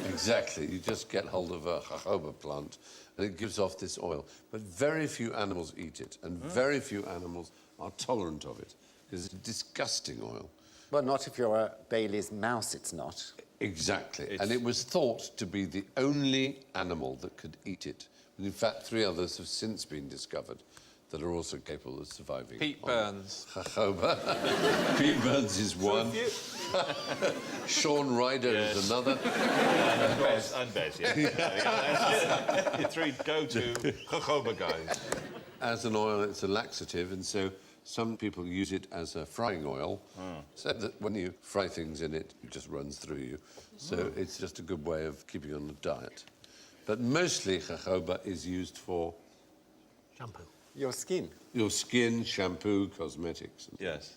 Exactly. You just get hold of a jojoba plant and it gives off this oil. But very few animals eat it, and very few animals are tolerant of it, because it's a disgusting oil. Well, not if you're a Bailey's mouse, it's not. Exactly. And it was thought to be the only animal that could eat it. And in fact, 3 others have since been discovered that are also capable of surviving. Pete Burns. Jojoba. Pete Burns is one. Sean Ryder is another. And Bez, yeah. Your 3 go-to jojoba guys. As an oil, it's a laxative, and so some people use it as a frying oil, so that when you fry things in it, it just runs through you. So it's just a good way of keeping on the diet. But mostly jojoba is used for... Shampoo. Your skin. Your skin, shampoo, cosmetics. Yes.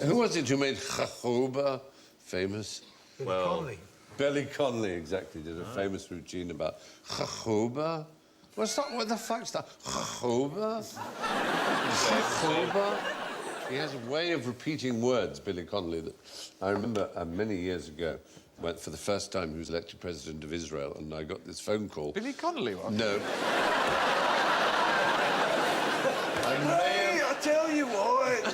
Who was it who made jojoba famous? Billy Connolly. Billy Connolly, exactly, did a famous routine about jojoba. What's that? What the fuck's that? Jojoba? Jojoba? He has a way of repeating words, Billy Connolly, that I remember many years ago, when for the first time he was elected president of Israel, and I got this phone call. Billy Connolly was? No. Hey, I tell you what.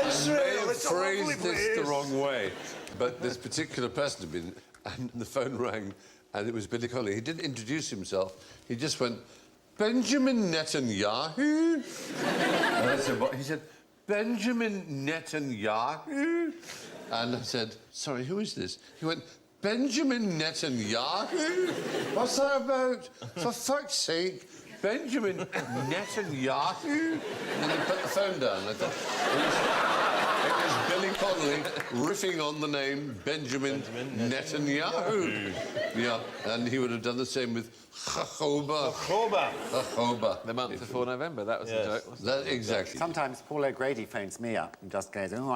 Israel, it's a lovely phrased this place. the wrong way, but this particular person had been, and the phone rang, and it was Billy Connolly. He didn't introduce himself. He just went, Benjamin Netanyahu. And I said, what? He said, Benjamin Netanyahu. And I said, sorry, who is this? He went, Benjamin Netanyahu? What's that about? For fuck's sake, Benjamin Netanyahu? And then he put the phone down. I thought, it was Billy Connolly riffing on the name Benjamin Netanyahu. Yeah, and he would have done the same with jojoba. Jojoba. The month before November, that was the joke, wasn't That, exactly. Sometimes Paul O'Grady phones me up and just goes, oh, then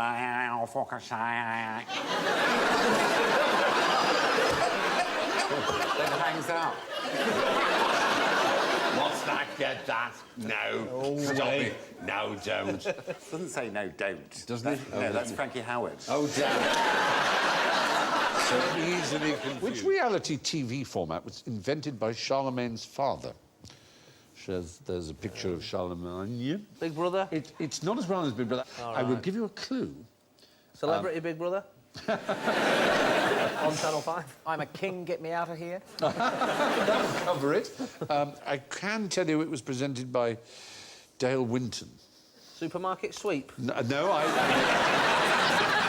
hangs up. What's that? Get that? No. Stop it. No, don't. Doesn't say no, don't. Doesn't it? No, that's Frankie Howard. Oh, damn. So easily confused. Which reality TV format was invented by Charlemagne's father? There's a picture of Charlemagne. Big Brother? It's not as well as Big Brother. All I will right. give you a clue. Celebrity Big Brother? On Channel 5. I'm a king, get me out of here. That will cover it. I can tell you it was presented by Dale Winton. Supermarket Sweep? No,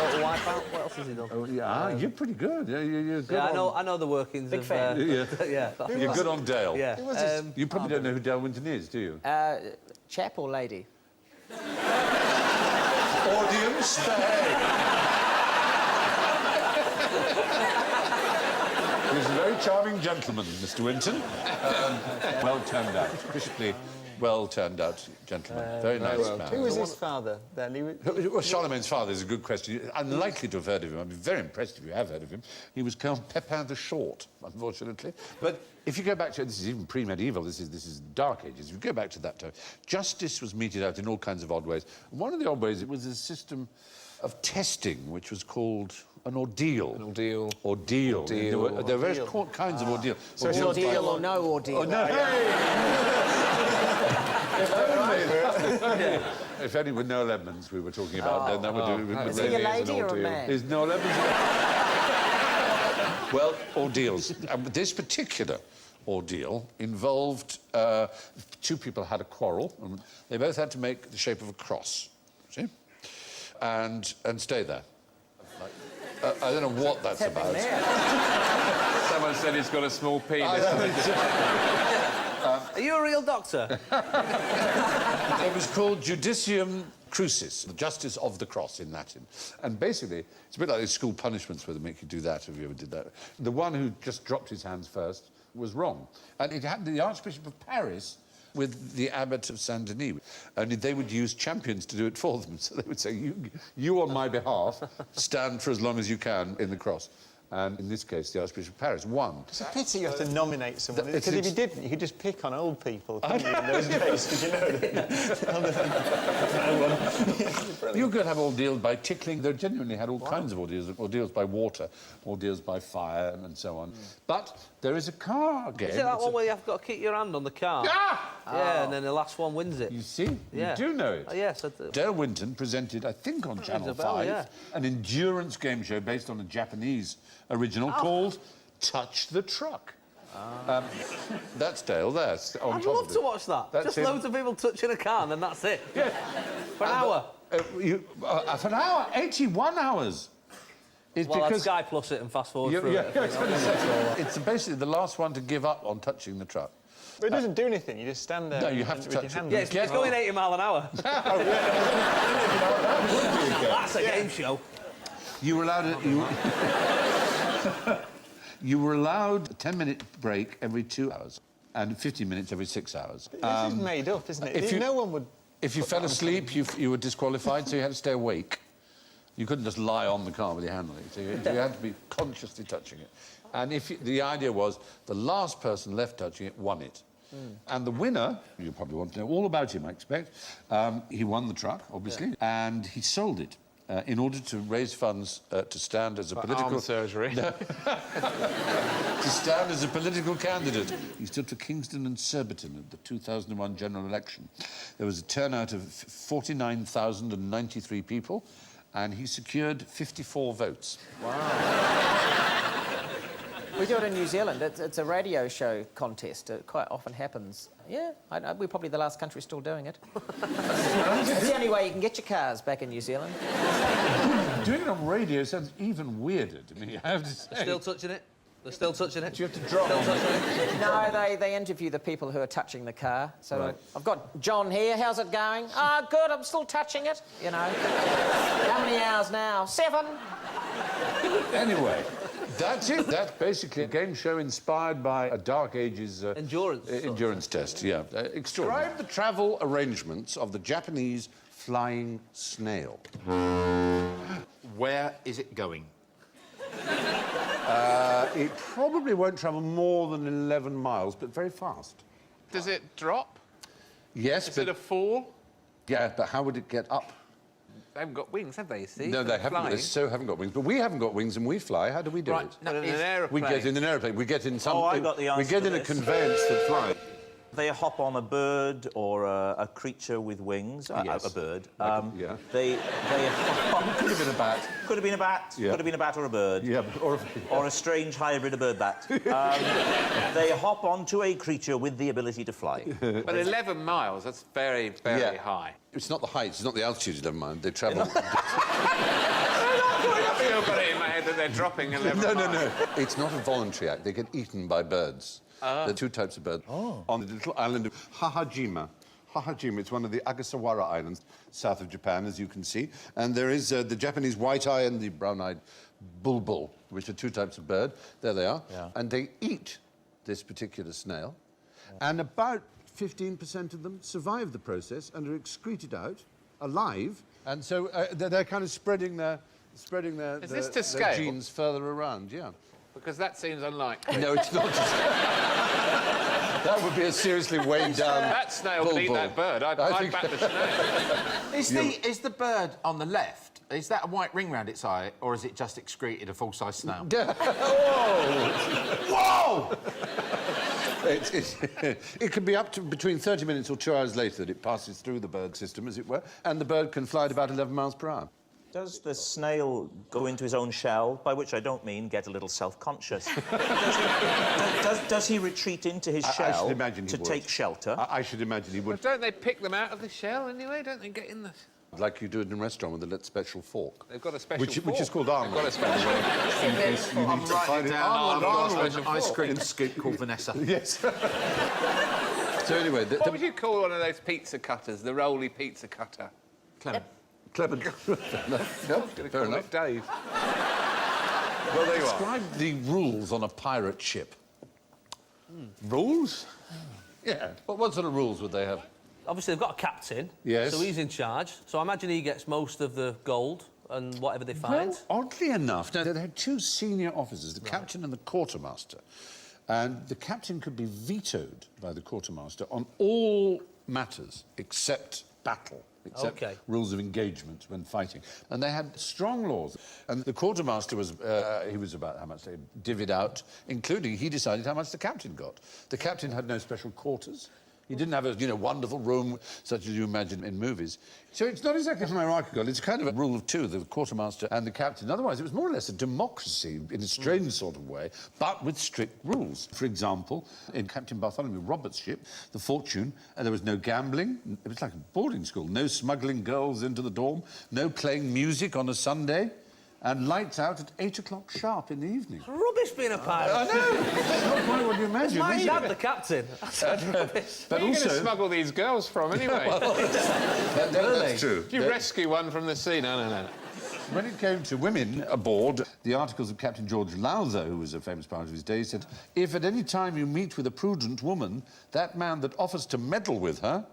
Total Wipeout? What else has he done? Oh, yeah, you're pretty good. Yeah, you're good. Yeah, I know the workings Big of... fan. Yeah. You're good on Dale. Yeah. You probably don't know who Dale Winton is, do you? Chap or lady? Audience, behave. He's a very charming gentleman, Mr. Winton. Well turned out, crisply well turned out gentleman. Very nice man. Who was his father then? Well, Charlemagne's father is a good question. You're unlikely to have heard of him. I'd be very impressed if you have heard of him. He was Count Pepin the Short, unfortunately. But if you go back to... This is even pre-medieval. This is Dark Ages. If you go back to that time, justice was meted out in all kinds of odd ways. And one of the odd ways, it was a system of testing, which was called an ordeal. An ordeal. Ordeal. There were various kinds of ordeal. So it's ordeal or no ordeal? Oh, no. If only with Noel Edmonds we were talking about, then that would do it. Is he a lady or a man? Is Noel Edmonds... Well, ordeals. This particular ordeal involved... 2 people had a quarrel, and they both had to make the shape of a cross, see? And stay there. I don't know what that's about. Someone said he's got a small penis. Are you a real doctor? It was called Judicium Crucis, the justice of the cross in Latin. And basically, it's a bit like those school punishments where they make you do that, if you ever did that. The one who just dropped his hands first was wrong. And it happened to the Archbishop of Paris with the abbot of Saint-Denis. Only they would use champions to do it for them. So they would say, you on my behalf, stand for as long as you can in the cross. And in this case, the Archbishop of Paris won. It's a pity you have to nominate someone, It's- because if you didn't, you could just pick on old people, couldn't you, in those days, because you know that. You could have ordeals by tickling. They genuinely had all kinds of ordeals. Ordeals by water, ordeals by fire, and so on. But there is a car game. Is it that one where you've got to keep your hand on the car? Yeah, and then the last one wins it. You see? Yeah. You do know it. Yes. Dale Winton presented, I think, on Channel 5, an endurance game show based on a Japanese original called Touch the Truck. That's Dale there. I'd love to watch that. That's Just him. loads of people touching a car and then that's it. Yeah. For an hour. For an hour? 81 hours. It's Well, I'd because Sky Plus it and fast forward through it. It's basically the last one to give up on touching the truck. But it doesn't do anything, you just stand there. No, you have to with your touch hand it. on Yeah, it's going 80 mile an hour. That's a game show. You were allowed you were allowed a 10-minute break every 2 hours and 15 minutes every 6 hours. This is made up, isn't it? No one would... If you fell asleep, you were disqualified, so you had to stay awake. You couldn't just lie on the car with your hand on it, so you had to be consciously touching it. And the idea was the last person left touching it won it. And the winner, you probably want to know all about him, I expect, he won the truck, obviously, and he sold it. In order to raise funds to stand as a political... arm surgery. No. To stand as a political candidate. He stood for Kingston and Surbiton at the 2001 general election. There was a turnout of 49,093 people, and he secured 54 votes. Wow. We do it in New Zealand. It's a radio show contest. It quite often happens. Yeah, we're probably the last country still doing it. It's the only way you can get your cars back in New Zealand. Doing it on radio sounds even weirder to me, I have to say. They're still touching it? They're still touching it? Do you have to drop Still touching it? No, they interview the people who are touching the car. So Right. I've got John here. How's it going? Ah, good. I'm still touching it. You know. How many hours now? 7. Anyway, that's it. That's basically a game show inspired by a Dark Ages... endurance test, yeah. Extraordinary. Describe the travel arrangements of the Japanese flying snail. Where is it going? It probably won't travel more than 11 miles, but very fast. Does it drop? Yes, Is it a fall? Yeah, but how would it get up? They haven't got wings, have they, you see? No, they haven't. They so haven't got wings. But we haven't got wings and we fly. How do we do it? No, in an aeroplane. We get in an aeroplane. We get in some... Oh, I got the answer We get to in a this. conveyance that flies. They hop on a bird or a creature with wings. Yes. A bird. Yeah. They Could have been a bat. Could have been a bat. Yeah. Could have been a bat or a bird. Yeah, or a strange hybrid of bird bat. They hop onto a creature with the ability to fly. But 11 miles, that's very, very high. It's not the height, it's not the altitude, never mind. They travel... I've still got it in my head that they're dropping 11 miles. No. It's not a voluntary act. They get eaten by birds. There are 2 types of birds. On the little island of Hahajima. Hahajima, it's one of the Agasawara Islands, south of Japan, as you can see. And there is the Japanese white-eye and the brown-eyed bulbul, which are 2 types of bird. There they are. Yeah. And they eat this particular snail. Yeah. And about 15% of them survive the process and are excreted out alive. And so they're kind of spreading their Is this to their scale? genes further around, yeah. Because that seems unlikely. No, it's not. That would be a seriously weighed down. That snail could eat that bird. I'd back the snail. Is the bird on the left, is that a white ring round its eye, or is it just excreted a full-size snail? Whoa! It can be up to between 30 minutes or 2 hours later that it passes through the bird system, as it were, and the bird can fly at about 11 miles per hour. Does the snail go into his own shell, by which I don't mean get a little self-conscious? does he retreat into his shell I should imagine he to would. take shelter? I should imagine he would. But don't they pick them out of the shell anyway? Don't they get in the... Like you do in a restaurant with a special fork. They've got a special fork. Which is called armour. They've got a special fork. I'm writing it down. I've got an special ice cream scoop called Vanessa. Yes. So anyway... What would you call one of those pizza cutters, the roly pizza cutter? Clement. Clement. No, fair enough. Dave. Well, they describe the rules on a pirate ship. Rules? Yeah. What sort of rules would they have? Obviously, they've got a captain. Yes. So he's in charge. So I imagine he gets most of the gold and whatever they find? Well, oddly enough, now, they had two senior officers, the captain and the quartermaster. And the captain could be vetoed by the quartermaster on all matters except battle, except rules of engagement when fighting. And they had strong laws. And the quartermaster was, he was about how much they divvied out, including he decided how much the captain got. The captain had no special quarters. He didn't have a, wonderful room such as you imagine in movies. So it's not exactly hierarchical. It's kind of a rule of two, the quartermaster and the captain. Otherwise, it was more or less a democracy in a strange sort of way, but with strict rules. For example, in Captain Bartholomew Roberts' ship, the Fortune, there was no gambling. It was like a boarding school. No smuggling girls into the dorm. No playing music on a Sunday. And lights out at 8 o'clock sharp in the evening. It's rubbish being a pirate. I know. That's not quite what you imagine. My dad, the captain. That's rubbish. Where are you going to smuggle these girls from, anyway? That's true. You rescue one from the sea? No. When it came to women aboard, the articles of Captain George Lowther, who was a famous pirate of his day, said, if at any time you meet with a prudent woman, that man that offers to meddle with her,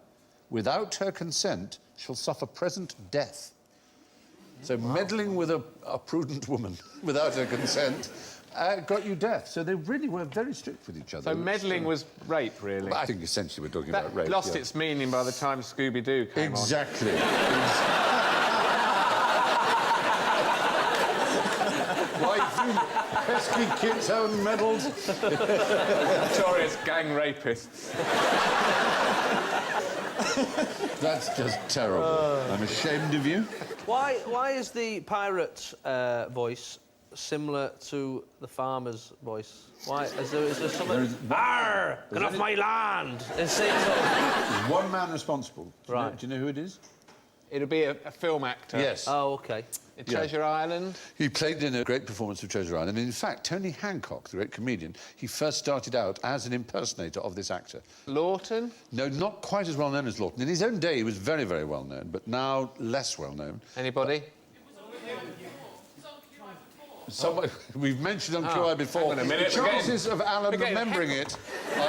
without her consent, shall suffer present death. So meddling with a prudent woman without her consent got you death. So they really were very strict with each other. So meddling was rape, really? I think essentially we're talking about rape. Lost its meaning by the time Scooby-Doo came on. Exactly. Why you pesky kids haven't meddled? Notorious gang rapists. That's just terrible. I'm ashamed of you. Why is the pirate voice similar to the farmer's voice? Why? Is there something... Arr! Get off my land! There's one man responsible. Right. Do you know who it is? It'll be a film actor. Yes. Oh, OK. In Treasure Island? He played in a great performance of Treasure Island. And in fact, Tony Hancock, the great comedian, he first started out as an impersonator of this actor. Lawton? No, not quite as well known as Lawton. In his own day, he was very, very well known, but now less well known. Anybody? Someone we've mentioned on QI before. Hang on a minute. The chances of Alan remembering it are...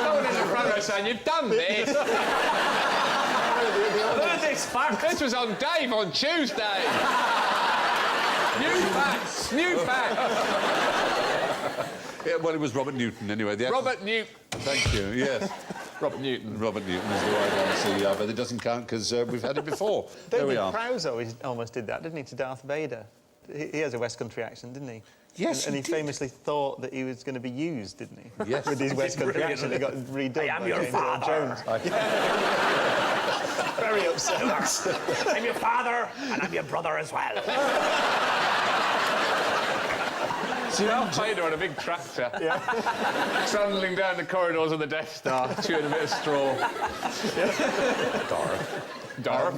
Someone in the front row saying, you've done this! This was on Dave on Tuesday. New facts. Yeah, well, it was Robert Newton, anyway. Robert Newton. Thank you, yes. Robert Newton. Robert Newton is the right answer, but it doesn't count because we've had it before. There we are. Prowse almost did that, didn't he, to Darth Vader? He has a West Country accent, didn't he? Yes, and he famously thought that he was going to be used, didn't he? Yes. With his West Country accent, he got redone. I am your father. Very upset. I'm your father, and I'm your brother as well. Darth Vader on a big tractor. Trundling down the corridors of the Death Star, chewing a bit of straw. Darth.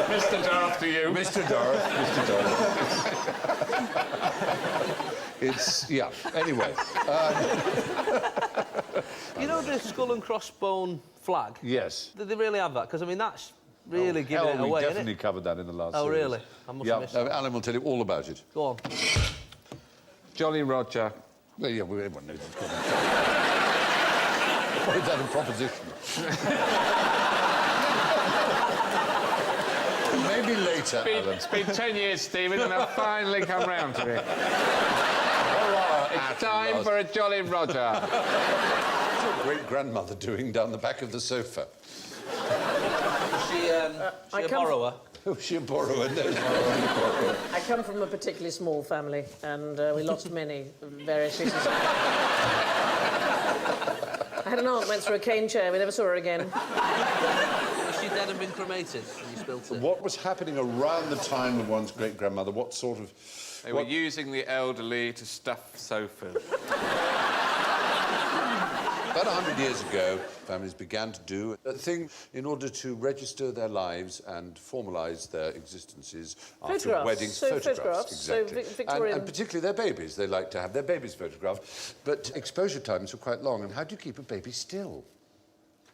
Mr. Darth to you. Mr. Darth. It's, yeah, anyway. You know the skull and crossbone flag? Yes. Did they really have that? Because, I mean, that's really giving it away, we definitely covered that in the last series. Really? I must have missed it. Alan will tell you all about it. Go on. Jolly Roger. Well, yeah, everyone knows it's called that. Why is that a proposition? Maybe later, Alan. It's been 10 years, Stephen, and I've finally come round to it. It's time for a Jolly Roger. What's your great-grandmother doing down the back of the sofa? Was she a borrower? Oh, she a borrower? No, I come from a particularly small family, and we lost many various reasons. I had an aunt went through a cane chair. We never saw her again. Was she dead and been cremated when you spilt it? What was happening around the time of one's great-grandmother? What sort of... They were using the elderly to stuff sofas. About 100 years ago, families began to do a thing in order to register their lives and formalise their existences after weddings. Photographs. Exactly. So Victorian... and particularly their babies. They like to have their babies photographed. But exposure times were quite long. And how do you keep a baby still?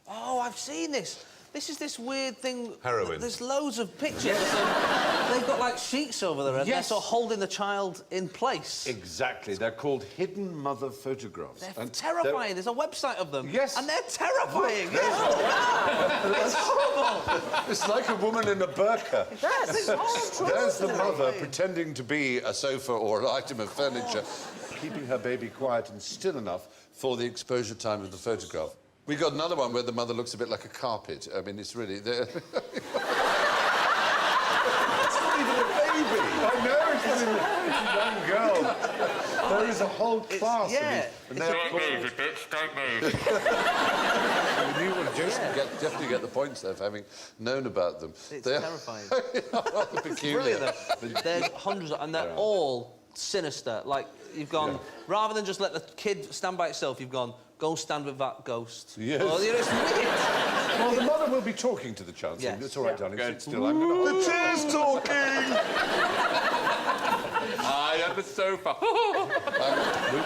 Oh, I've seen this. This is this weird thing... Heroin. There's loads of pictures. They've got, like, sheets over their head. Yes. They're sort of holding the child in place. Exactly. They're called hidden mother photographs. They're terrifying. There's a website of them. Yes. And they're terrifying. Yes. Oh, wow. It's horrible. It's like a woman in a burqa. That's There's the mother pretending to be a sofa or an item of furniture, keeping her baby quiet and still enough for the exposure time of the photograph. We got another one where the mother looks a bit like a carpet. I mean, it's really... It's not even a baby. I know, it's not even a young girl. There is a whole class of these. And Don't move, bitch, don't move. You will definitely get the points there for having known about them. It's They're terrifying. rather peculiar. It's brilliant. There's hundreds, and they're all sinister. Like, you've gone, rather than just let the kid stand by itself, you've gone, go stand with that ghost. Yes. Well, you know, it's weird. Well, the mother will be talking to the child, saying, it's all right, darling, sit still. I'm going to... The chair's talking! I am the sofa.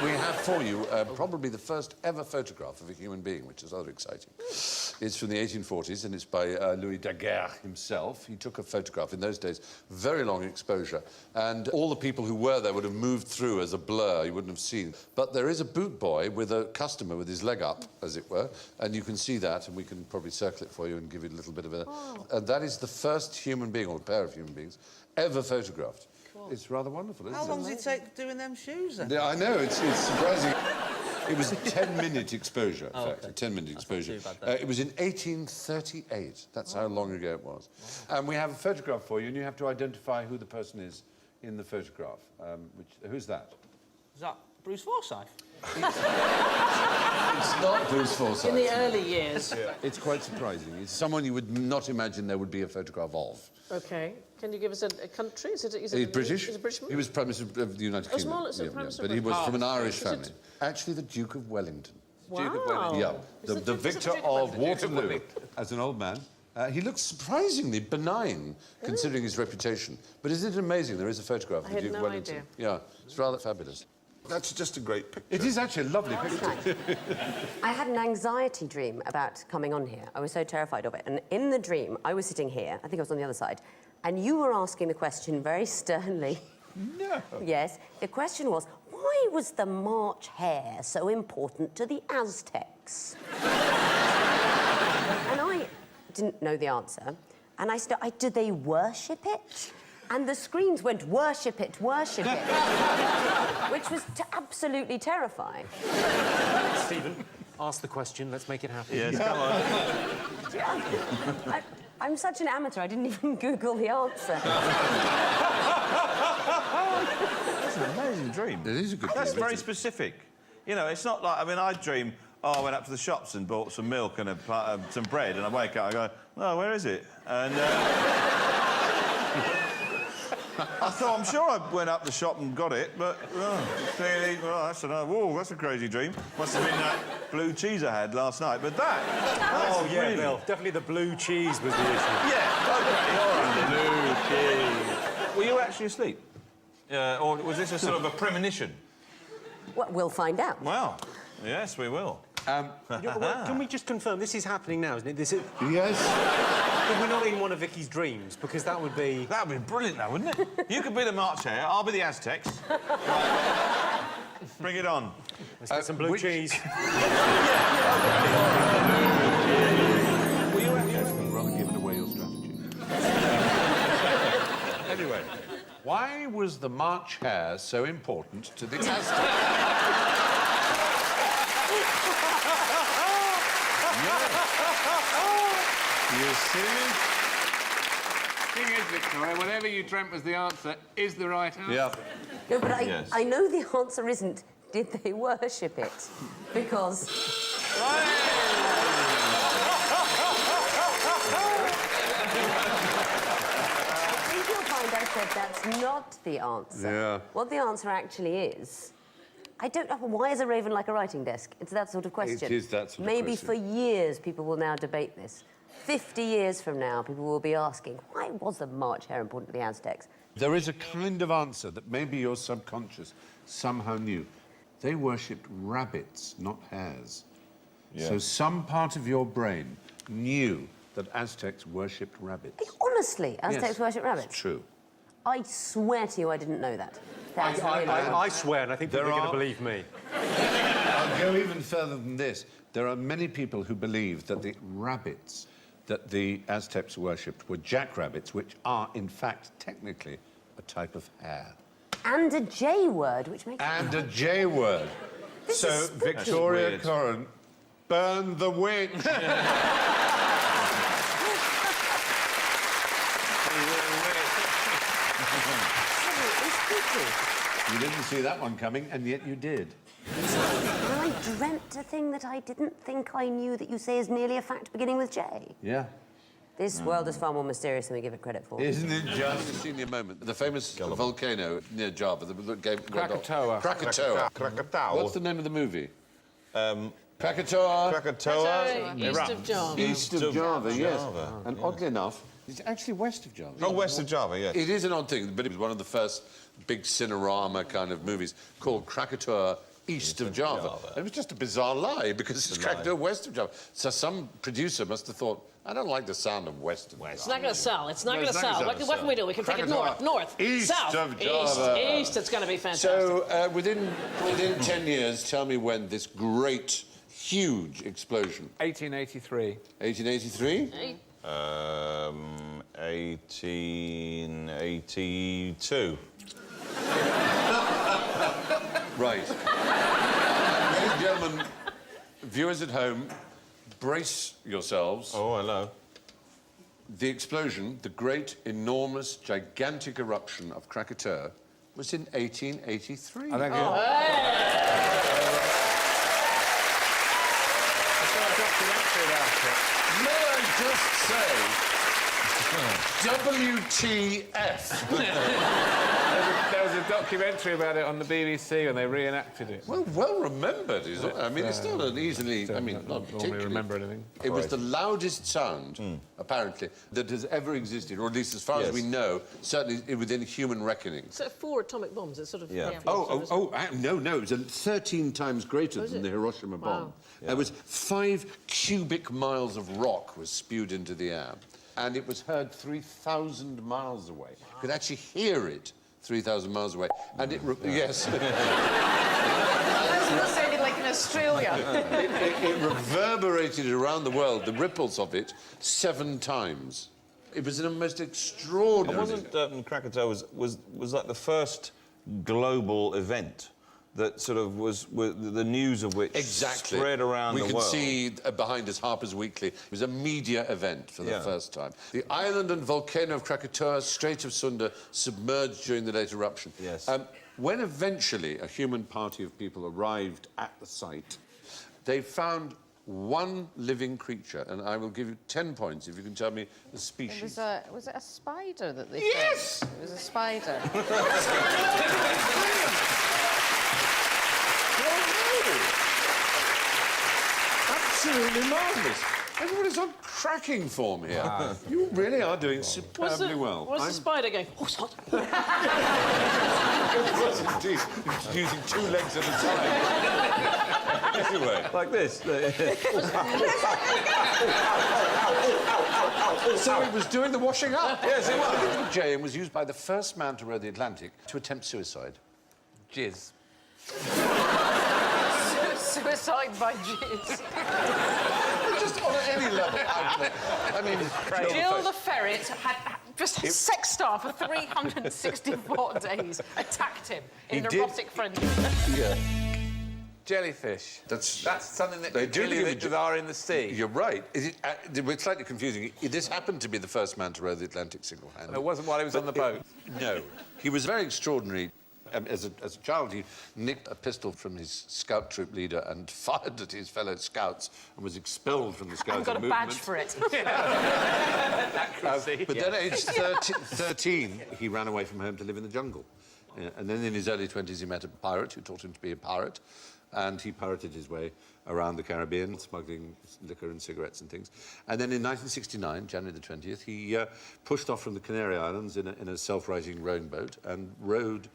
we have for you probably the first ever photograph of a human being, which is rather exciting. It's from the 1840s, and it's by Louis Daguerre himself. He took a photograph. In those days, very long exposure, and all the people who were there would have moved through as a blur. You wouldn't have seen. But there is a boot boy with a customer with his leg up, as it were, and you can see that, and we can probably circle it for you and give you a little bit of a... And that is the first human being, or pair of human beings, ever photographed. It's rather wonderful, isn't it? How long does it take doing them shoes, then? Yeah, I know, it's surprising. It was a 10-minute exposure, in fact, a 10-minute exposure. It was in 1838. That's how long ago it was. And we have a photograph for you, and you have to identify who the person is in the photograph. Who's that? Is that Bruce Forsyth? It's not Bruce Forsyth. In the early years. It's quite surprising. It's someone you would not imagine there would be a photograph of. OK. Can you give us a country? Is it He's British. Is it British? He was Prime Minister of the United Kingdom. Small, it's a Prime Minister but he was from an Irish Is family. it- Actually, the Duke of Wellington. Wow. Duke of Wellington. Yeah, Is the victor of Waterloo as an old man. He looks surprisingly benign, considering his reputation. But isn't it amazing? There is a photograph of the had Duke of no Wellington. idea. Yeah, it's rather fabulous. That's just a great picture. It is actually a lovely picture. I had an anxiety dream about coming on here. I was so terrified of it. And in the dream, I was sitting here, I think I was on the other side, and you were asking the question very sternly. No. Yes. The question was, why was the March Hare so important to the Aztecs? And I didn't know the answer. And I said, did they worship it? And the screens went, worship it, worship it. Which was absolutely terrifying. Stephen, ask the question. Let's make it happen. Yes, come on. I'm such an amateur, I didn't even Google the answer. That's an amazing dream. It is a good dream. That's very specific. You know, it's not like... I mean, I dream, I went up to the shops and bought some milk and some bread, and I wake up, I go, oh, where is it? And... I thought, I'm sure I went up the shop and got it, but clearly, that's a crazy dream. Must have been that blue cheese I had last night, but that... Oh, yeah, really... Bill. Definitely the blue cheese was the issue. Yeah, OK, all right. Blue cheese. Were you actually asleep? Or was this a sort of a premonition? Well, we'll find out. Well, yes, we will. Can we just confirm this is happening now, isn't it? Yes. But we're not in one of Vicky's dreams, because that would be... That would be brilliant, though, wouldn't it? You could be the March Hare, I'll be the Aztecs. Bring it on. Let's get some blue cheese. Were you actually rather giving away your strategy? Anyway, why was the March Hare so important to the Aztecs? You see? Thing is, Victoria, whatever you dreamt was the answer is the right answer. Yeah. No, but I know the answer isn't, did they worship it? Because... I think you'll find I said that's not the answer. Yeah. What the answer actually is... I don't know, why is a raven like a writing desk? It's that sort of question. It is that sort of Maybe question. for years people will now debate this. 50 years from now, people will be asking, why was the March Hare important to the Aztecs? There is a kind of answer that maybe your subconscious somehow knew. They worshipped rabbits, not hares. Yeah. So some part of your brain knew that Aztecs worshipped rabbits. Honestly, Aztecs Yes, worship rabbits? It's true. I swear to you I didn't know that. That's really I swear, and I think people are going to are- believe me. I'll go even further than this. There are many people who believe that the rabbits that the Aztecs worshipped were jackrabbits, which are, in fact, technically a type of hare. And a J word, which makes... And a J word. This So is spooky. Victoria Coren, burn the witch. You didn't see that one coming, and yet you did. And I dreamt a thing that I didn't think I knew that you say is merely a fact beginning with J. Yeah. This world is far more mysterious than we give it credit for. Isn't it just a senior moment? The famous volcano near Java, the game... Krakatoa. Krakatoa. What's the name of the movie? Krakatoa. Krakatoa, east of Java. East of Java, yes. And oddly enough, it's actually west of Java. Oh, west of Java, yes. It is an odd thing, but it was one of the first big cinerama kind of movies called Krakatoa East of Java. And it was just a bizarre lie, because it's Krakatoa west of Java. So some producer must have thought, I don't like the sound of west of Java. It's not going to sell. It's not going to sell. What can we do? We can take it north, East south, of Java. east. It's going to be fantastic. So within 10 years, tell me when this great, huge explosion. 1883. 1883? 1882. Right. Ladies and gentlemen, viewers at home, brace yourselves. Oh, hello. The explosion, the great, enormous, gigantic eruption of Krakatoa, was in 1883. I think May I just say, WTF? There was a documentary about it on the BBC and they reenacted it. Well remembered, is it? I mean, it's not an easily... I mean, not particularly... remember anything. It was the loudest sound, apparently, that has ever existed, or at least as far as we know, certainly within human reckoning. So 4 atomic bombs. It's sort of... No, it was 13 times greater than the Hiroshima bomb. There was 5 cubic miles of rock was spewed into the air, and it was heard 3,000 miles away. You could actually hear it 3,000 miles away, and it... yes. That's sounded like in Australia. it reverberated around the world, the ripples of it, 7 times. It was a most extraordinary... And wasn't Krakatoa was like the first global event that sort of was the news of which spread around the world. We can see behind us Harper's Weekly. It was a media event for the first time. The island and volcano of Krakatoa, Strait of Sunda, submerged during the late eruption. Yes. When eventually a human party of people arrived at the site, they found one living creature, and I will give you 10 points if you can tell me the species. Was it a spider that they Yes! found? It was a spider. Absolutely marvellous. Everybody's on cracking form here. You really are doing superbly well. What's the spider going? Oh, it's hot. It was indeed. Using 2 legs at a time. Anyway. Like this. So it was doing the washing up. Yes, it was. The J was used by the first man to row the Atlantic to attempt suicide. Jizz. Suicide by jizz. Just on any level. I mean, Jill the ferret had just sex star for 364 days. Attacked him in an erotic frenzy. Yeah. Jellyfish. That's something that they do that are in the sea. You're right. We're slightly confusing. This happened to be the first man to row the Atlantic single-handed. It wasn't while he was on the boat. No. He was very extraordinary. As a child, he nicked a pistol from his scout troop leader and fired at his fellow scouts and was expelled from the scouting I've got a movement. badge for it. But then at age 13, he ran away from home to live in the jungle. And then in his early 20s, he met a pirate who taught him to be a pirate. And he pirated his way around the Caribbean, smuggling liquor and cigarettes and things. And then in 1969, January the 20th, he pushed off from the Canary Islands in a self-righting rowing boat and rowed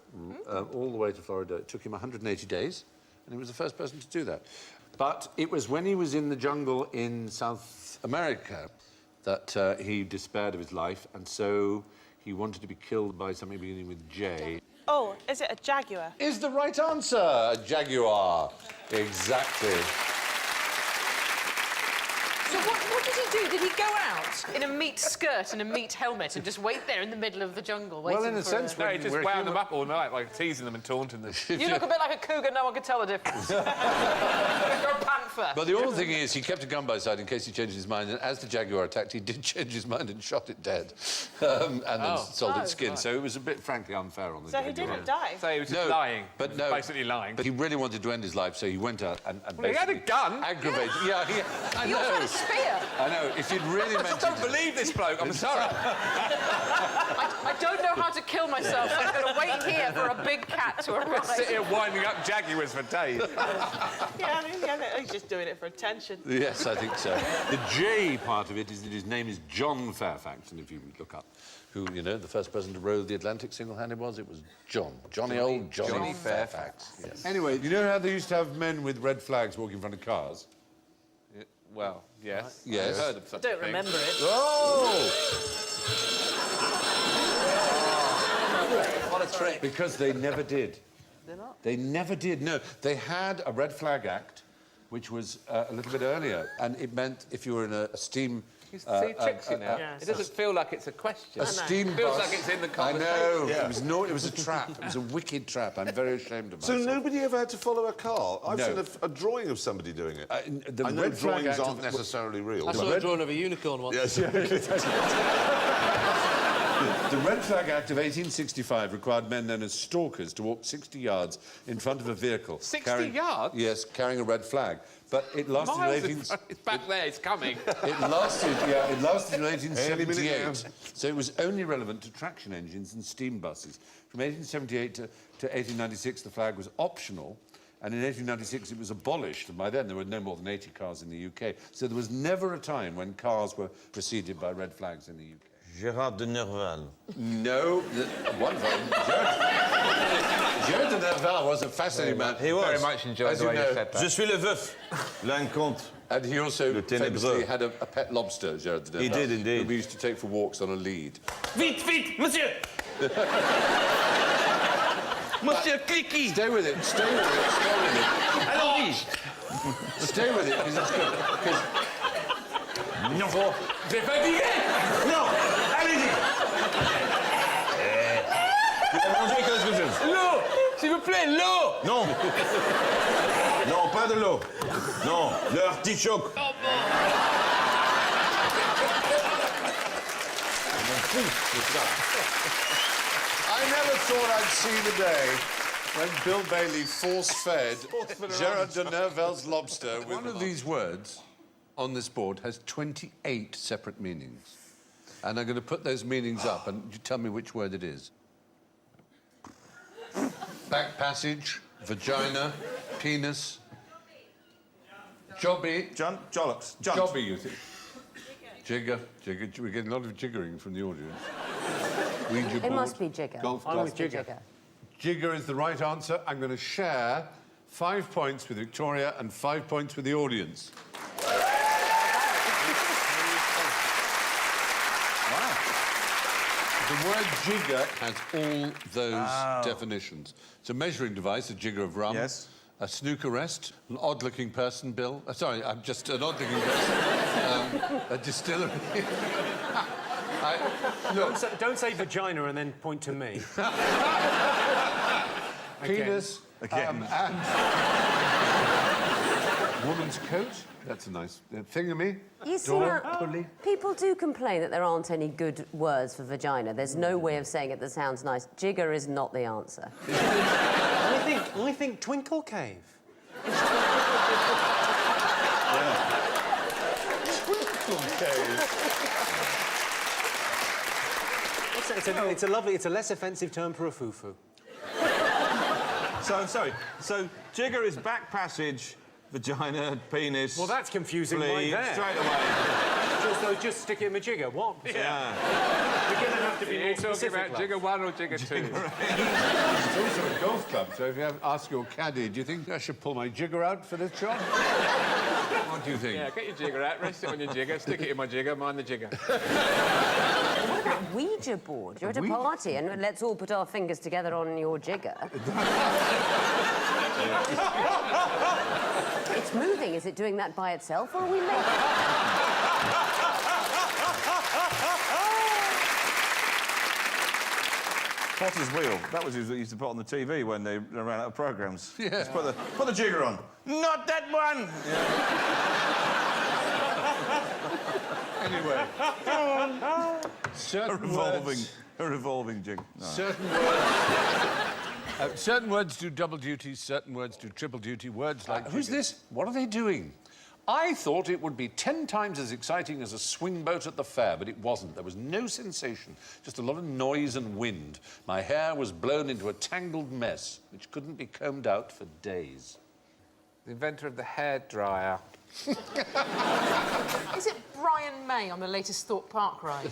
all the way to Florida. It took him 180 days, and he was the first person to do that. But it was when he was in the jungle in South America that he despaired of his life, and so he wanted to be killed by something beginning with J. Oh, is it a jaguar? Is the right answer. A jaguar. Exactly. So what did he do? Did he go out in a meat skirt and a meat helmet and just wait there in the middle of the jungle waiting Well, in a for sense, a... no, he just wound them up all night, like teasing them and taunting them. You look a bit like a cougar, no one can tell the difference. You're a panther. But the awful thing is, he kept a gun by his side in case he changed his mind, and as the jaguar attacked, he did change his mind and shot it dead, and then sold its skin. Right. So it was a bit, frankly, unfair on the So he jaguar. didn't die? So he was just lying. But no, basically lying. But he really wanted to end his life, so he went out and Well, he had a gun. Aggravated. Yeah, I You know. also had a spear. I know. If you'd really I meant just don't believe this bloke. I'm sorry. I don't know how to kill myself, so I'm going to wait here for a big cat to arrive. Sit here winding up jaguars for days. Yeah, I mean, yeah, he's just doing it for attention. Yes, I think so. The J part of it is that his name is John Fairfax, and if you look up who, you know, the first person to row the Atlantic single-handed was, it was John. Johnny Fairfax. Yes. Anyway, you know how they used to have men with red flags walking in front of cars? Yeah, well, yes. Yes. I've heard of such I don't a thing. remember it. Oh! What a trick. Because they never did. They're not? They never did, no. They had a Red Flag Act, which was a little bit earlier, and it meant if you were in a steam... See, tricks you now. It doesn't feel like it's a question. A steam It feels bus. like it's in the I conversation. know. Yeah. It was a trap. It was a wicked trap. I'm very ashamed of So myself. nobody ever had to follow a car? I've No. seen a drawing of somebody doing it. The I know Red Flag drawings Act aren't necessarily real. I but- saw a drawing of a unicorn once. Yes, The Red Flag Act of 1865 required men known as stalkers to walk 60 yards in front of a vehicle. 60 yards? Yes, carrying a red flag. But it lasted Miles till in front. It's back there, it's coming. It lasted till Any minute 1878. So it was only relevant to traction engines and steam buses. From 1878 to 1896, the flag was optional. And in 1896, it was abolished. And by then, there were no more than 80 cars in the UK. So there was never a time when cars were preceded by red flags in the UK. Gérard de Nerval. No, one vote. Gérard de Nerval was a fascinating man. He was. Very much enjoyed the way you said that. Je suis le veuf. L'un compte. And he also Le ténébreux. famously had a pet lobster, Gérard de Nerval. He did, indeed. Who we used to take for walks on a lead. Vite, vite, monsieur! Monsieur Clicky! Stay with it, stay with it, stay with it. Allons-y! Stay with it, because it's good. Non! J'ai fatigué! Non! Allez-y! Tu vas manger quelque chose? L'eau! S'il vous plaît, l'eau! Non! Non, pas de l'eau. Non, le artichoke. I never thought I'd see the day when Bill Bailey force-fed Gérard de Nerval's lobster with... One of these words on this board has 28 separate meanings. And I'm going to put those meanings up, and you tell me which word it is. Back passage, vagina, penis, jobby... Jollops. Jobby, you think? Jigger. We're getting a lot of jiggering from the audience. Ouija It board, must be Jigger. Golf I'm club. with Jigger. Jigger is the right answer. I'm going to share 5 points with Victoria and 5 points with the audience. The word jigger has all those definitions. It's a measuring device, a jigger of rum. Yes. A snooker rest, an odd-looking person, Bill. Sorry, I'm just an odd-looking person. A distillery. Don't say vagina and then point to me. Penis. And woman's coat. That's a nice thingamy. You see, Door, now, pulley. people do complain that there aren't any good words for vagina. There's no way of saying it that sounds nice. Jigger is not the answer. I think Twinkle Cave. It's a less offensive term for a foo-foo. So, sorry. So, Jigger is back passage, vagina, penis... Well, that's confusing flea, right there. straight away. Just stick it in a jigger. What? Yeah. You're going to have to be Are more you talking specific, about love. Jigger 1 or Jigger 2? It's also a golf club, so if you ask your caddy, do you think I should pull my jigger out for this shot? What do you think? Yeah, get your jigger out, rest it on your jigger, stick it in my jigger, mind the jigger. What about Ouija board? You're at a party and let's all put our fingers together on your jigger. It's moving. Is it doing that by itself, or are we making... Potter's wheel. That was what they used to put on the TV when they ran out of programmes. Yeah. Just put the jigger on. Not that one! Anyway. A revolving jig. No. Certain words do double duty, certain words do triple duty. Words like... who's this? What are they doing? I thought it would be 10 times as exciting as a swing boat at the fair, but it wasn't. There was no sensation, just a lot of noise and wind. My hair was blown into a tangled mess, which couldn't be combed out for days. The inventor of the hairdryer. Is it Brian May on the latest Thorpe Park ride?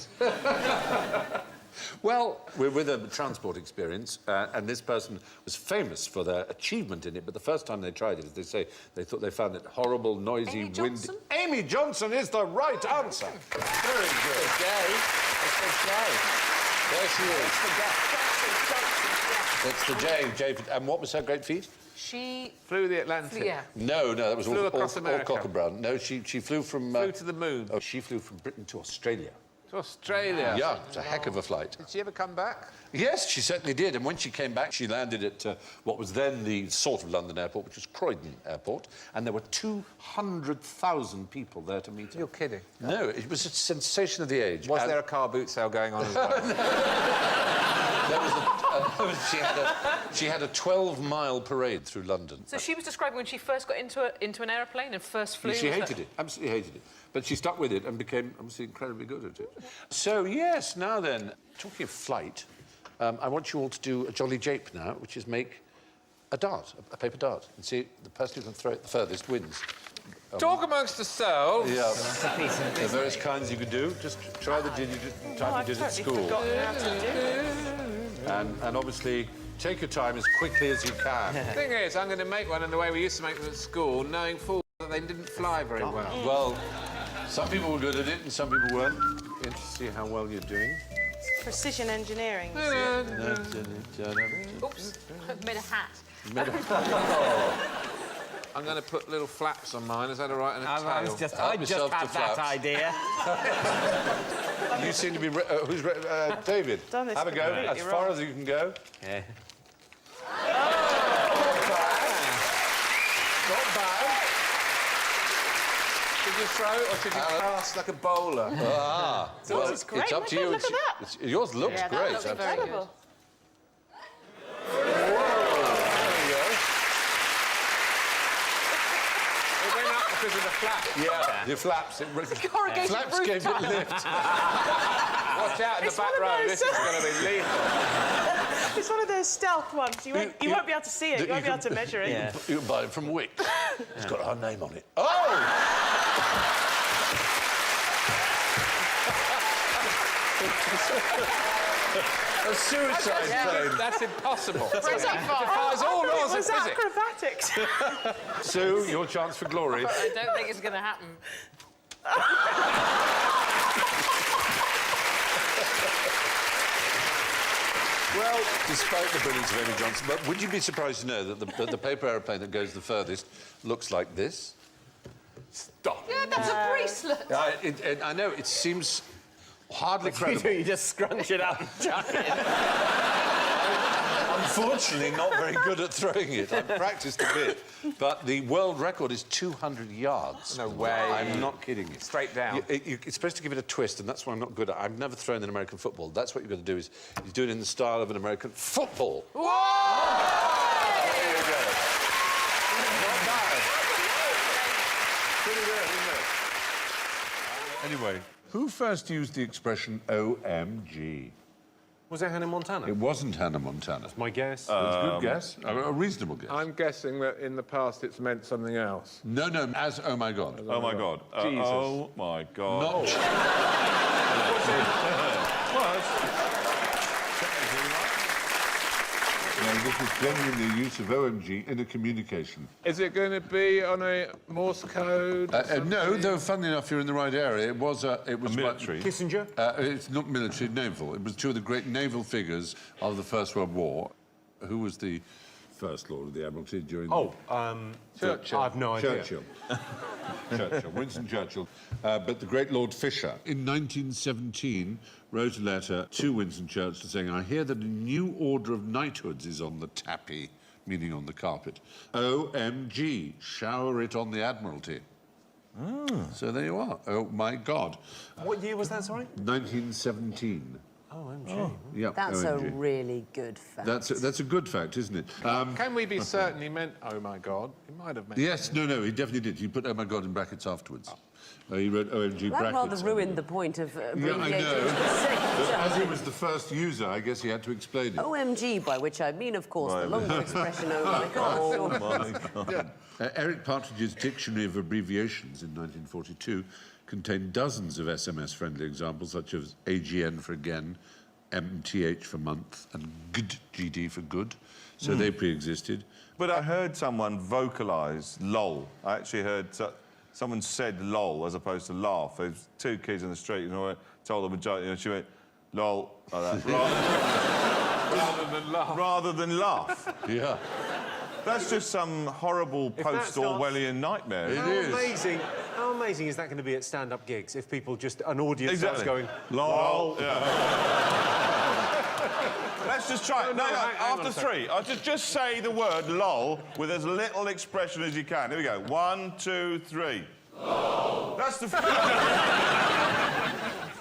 Well, we're with a transport experience, and this person was famous for their achievement in it, but the first time they tried it, as they say, they thought they found it horrible, noisy, windy... Amy Johnson is the right answer. Very good. There she is. It's the J. And what was her great feat? She... Flew the Atlantic. Yeah. No, that was Flew across all America. Cocker Brown. No, she flew from... Flew to the moon. Oh, she flew from Britain to Australia. To Australia? Yeah, it's a heck of a flight. Did she ever come back? Yes, she certainly did. And when she came back, she landed at what was then the sort of London airport, which was Croydon Airport, and there were 200,000 people there to meet her. You're kidding? No, it was a sensation of the age. Was there a car boot sale going on as well? She had a 12-mile parade through London. So she was describing when she first got into an aeroplane and first flew... She hated it, absolutely hated it. But she stuck with it and became, obviously, incredibly good at it. So, yes, now then, talking of flight, I want you all to do a jolly jape now, which is make a dart, a paper dart, and see the person who can throw it the furthest wins. Talk amongst yourselves. Yeah. There are various kinds you could do. Just try the type you did at school. And obviously, take your time as quickly as you can. The thing is, I'm going to make one in the way we used to make them at school, knowing full that they didn't fly very well. Well, some people were good at it and some people weren't. Interesting to see how well you're doing. Precision engineering. Oops, I've made a hat. I'm going to put little flaps on mine. Is that all right? And a tail. I just had that idea. You seem to be... who's... David, have a go. As far as you can go. Yeah. Not bad. Should you throw or should you pass like a bowler? Well, it's great. It's up to you. Look at that. Yours looks Yeah, that great. looks very good. It went up because of the flap. Yeah, the flaps. Flaps gave it lift. Watch out in the back row. This is going to be lethal. It's one of those stealth ones. You won't be able to see it. You won't be able to measure it. Yeah. You can buy it from Wick. It's got her name on it. Oh! A suicide plane. That's impossible. It defies all laws of Was physics. acrobatics? Sue, your chance for glory. I don't think it's going to happen. Well, despite the brilliance of Amy Johnson, but would you be surprised to know that the paper aeroplane that goes the furthest looks like this? Stop. Yeah, that's a bracelet. I know, it seems hardly credible. You just scrunch it up and chuck it. Unfortunately, not very good at throwing it. I've practiced a bit. But the world record is 200 yards. No way. I'm not kidding you. Straight down. It's supposed to give it a twist, and that's what I'm not good at. I've never thrown in American football. That's what you've got to do, is you do it in the style of an American football. Whoa! There you go. Not bad. Pretty good, isn't it? Anyway, who first used the expression OMG? Was it Hannah Montana? It wasn't Hannah Montana. That's my guess. It's a good guess. A reasonable guess. I'm guessing that in the past it's meant something else. No, as oh my God. Oh my God. Jesus. Oh my God. Not... No, this is genuinely the use of OMG in a communication. Is it going to be on a Morse code? No, though, funnily enough, you're in the right area. It was military. Kissinger? It's not military, naval. It was two of the great naval figures of the First World War. Who was the First Lord of the Admiralty during... Churchill. I have no idea. Churchill. Churchill, Winston Churchill. But the great Lord Fisher, in 1917, wrote a letter to Winston Churchill saying, I hear that a new order of knighthoods is on the tapis, meaning on the carpet. OMG, shower it on the Admiralty. So there you are. Oh, my God. What year was that, sorry? 1917. OMG. Yeah, That's OMG. a really good fact. That's a good fact, isn't it? Can we be certain he meant, oh, my God? He might have meant... Yes, no, he definitely did. He put, oh, my God, in brackets afterwards. He wrote OMG that brackets. rather ruined the point of abbreviating I know. the As he was the first user, I guess he had to explain it. OMG, by which I mean, of course, the longer expression, oh my God. Oh, my God. Eric Partridge's Dictionary of Abbreviations in 1942 contained dozens of SMS-friendly examples, such as AGN for again, MTH for month, and GD for good. So they pre-existed. But I heard someone vocalise LOL. I actually heard someone said LOL as opposed to laugh. There was two kids in the street, and I told them a joke, and she went, LOL, like that. Rather than laugh. Rather than laugh. Yeah. That's just some horrible post-Orwellian nightmare. How amazing is that going to be at stand-up gigs if people just, an audience starts Exactly. going, LOL. Let's just try it. No, after three. I'll just say the word LOL with as little expression as you can. Here we go. 1, 2, 3. LOL. That's the...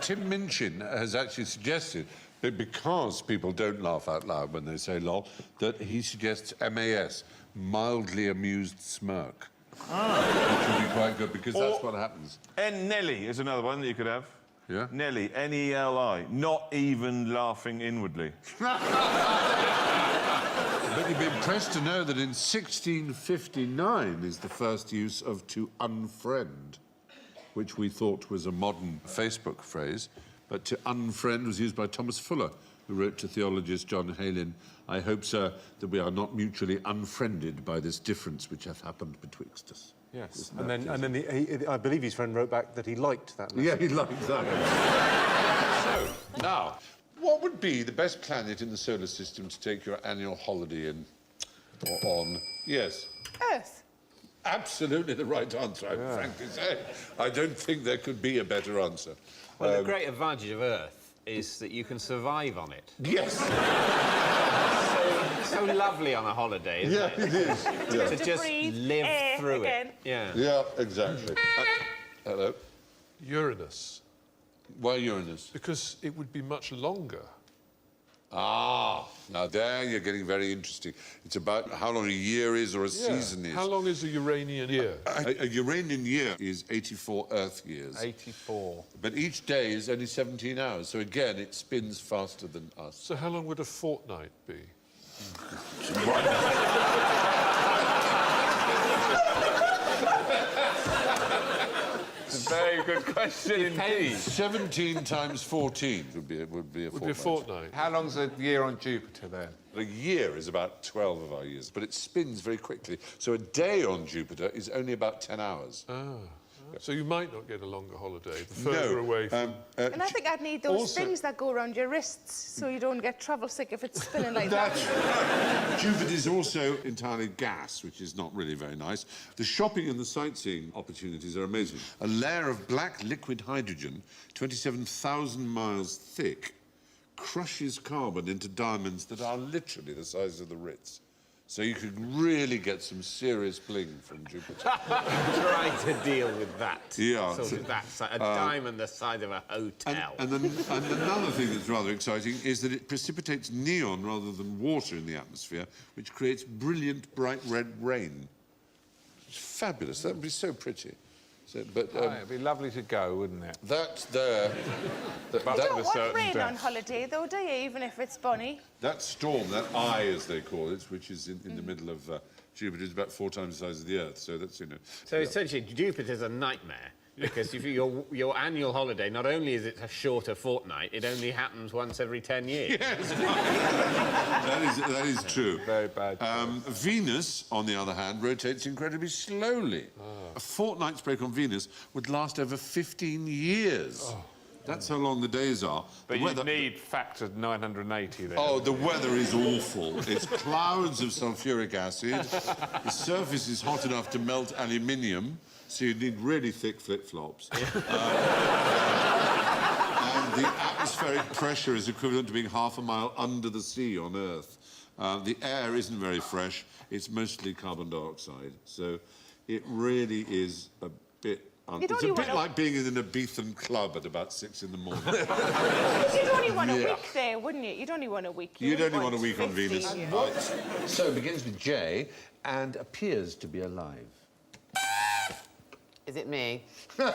Tim Minchin has actually suggested that because people don't laugh out loud when they say lol, that he suggests MAS, mildly amused smirk. Which would be quite good, because that's what happens. Nelly is another one that you could have. Yeah? Nelly, N-E-L-I, not even laughing inwardly. But you'd be impressed to know that in 1659 is the first use of to unfriend, which we thought was a modern Facebook phrase. But to unfriend was used by Thomas Fuller, who wrote to theologist John Heylin, I hope, sir, that we are not mutually unfriended by this difference which hath happened betwixt us. Yes, and then I believe his friend wrote back that he liked that message. Yeah, he liked that. So, now, what would be the best planet in the solar system to take your annual holiday in or on? Yes. Earth. Absolutely the right answer, I frankly say. I don't think there could be a better answer. Well, the great advantage of Earth is that you can survive on it. Yes. so lovely on a holiday, isn't it? Yeah, it is. To just live through it. Yeah, exactly. Hello. Uranus. Why Uranus? Because it would be much longer. Ah, now there you're getting very interesting. It's about how long a year is or a season is. How long is a Uranian year? A Uranian year is 84 Earth years. 84. But each day is only 17 hours, so again, it spins faster than us. So how long would a fortnight be? It's a very good question indeed. 17 times 14 would be a fortnight. How long's a year on Jupiter, then? A year is about 12 of our years, but it spins very quickly. So a day on Jupiter is only about 10 hours. So you might not get a longer holiday the further away from... And I think I'd need those things that go around your wrists so you don't get travel sick if it's spinning like that. Jupiter is also entirely gas, which is not really very nice. The shopping and the sightseeing opportunities are amazing. A layer of black liquid hydrogen, 27,000 miles thick, crushes carbon into diamonds that are literally the size of the Ritz. So you could really get some serious bling from Jupiter. Try to deal with that. Yeah. Sort of that size, a diamond the size of a hotel. And another thing that's rather exciting is that it precipitates neon rather than water in the atmosphere, which creates brilliant, bright red rain. It's fabulous. That would be so pretty. So, but it'd be lovely to go, wouldn't it? That's there. You don't want rain on holiday, though, do you? Even if it's bunny. That storm, that eye, as they call it, which is in the middle of Jupiter, is about 4 times the size of the Earth. So that's, So essentially, Jupiter's a nightmare. Because if your annual holiday, not only is it a shorter fortnight, it only happens once every 10 years. Yes, that is true. Very bad. Venus, on the other hand, rotates incredibly slowly. A fortnight's break on Venus would last over 15 years. That's how long the days are. But you need factor 980 there. Oh, the weather is awful. It's clouds of sulfuric acid. The surface is hot enough to melt aluminium, so you need really thick flip-flops. And the atmospheric pressure is equivalent to being half a mile under the sea on Earth. The air isn't very fresh. It's mostly carbon dioxide. So it really is a bit... it's a bit like being in an Ibethan club at about 6 in the morning. You'd only want a week there, wouldn't you? You'd only want a week. You'd only want a week on Venus. So it begins with J and appears to be alive. Is it me? You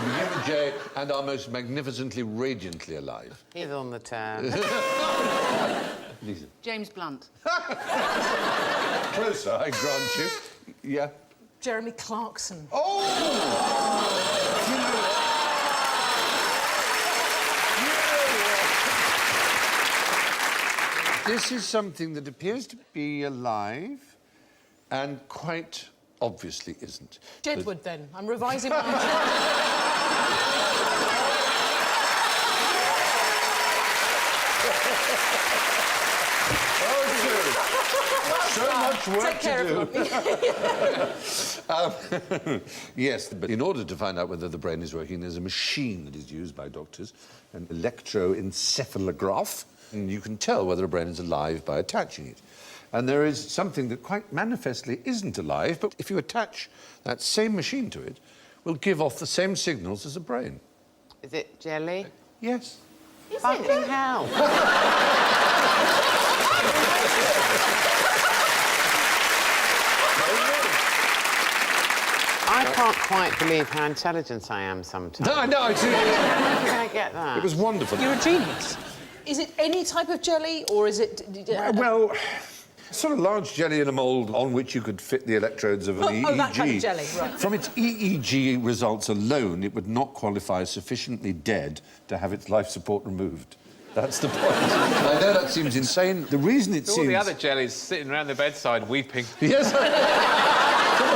begin with J and are most magnificently, radiantly alive. He's on the turn. Lisa. James Blunt. Closer, I grant you. Yeah. Jeremy Clarkson. Oh! This is something that appears to be alive and quite obviously isn't. Jedward, then. I'm revising my... So much work Take care to do. of me. Yes, but in order to find out whether the brain is working, there's a machine that is used by doctors, an electroencephalograph, and you can tell whether a brain is alive by attaching it. And there is something that quite manifestly isn't alive, but if you attach that same machine to it, will give off the same signals as a brain. Is it jelly? Yes. Fucking hell. I can't quite believe how intelligent I am sometimes. No, How did I get that? It was wonderful. You're a genius. Is it any type of jelly, or is it... Well, sort of large jelly in a mould on which you could fit the electrodes of an EEG. Oh, that kind of jelly, right. From its EEG results alone, it would not qualify as sufficiently dead to have its life support removed. That's the point. I know that seems insane. The reason it seems... All the other jellies sitting around the bedside weeping. Yes.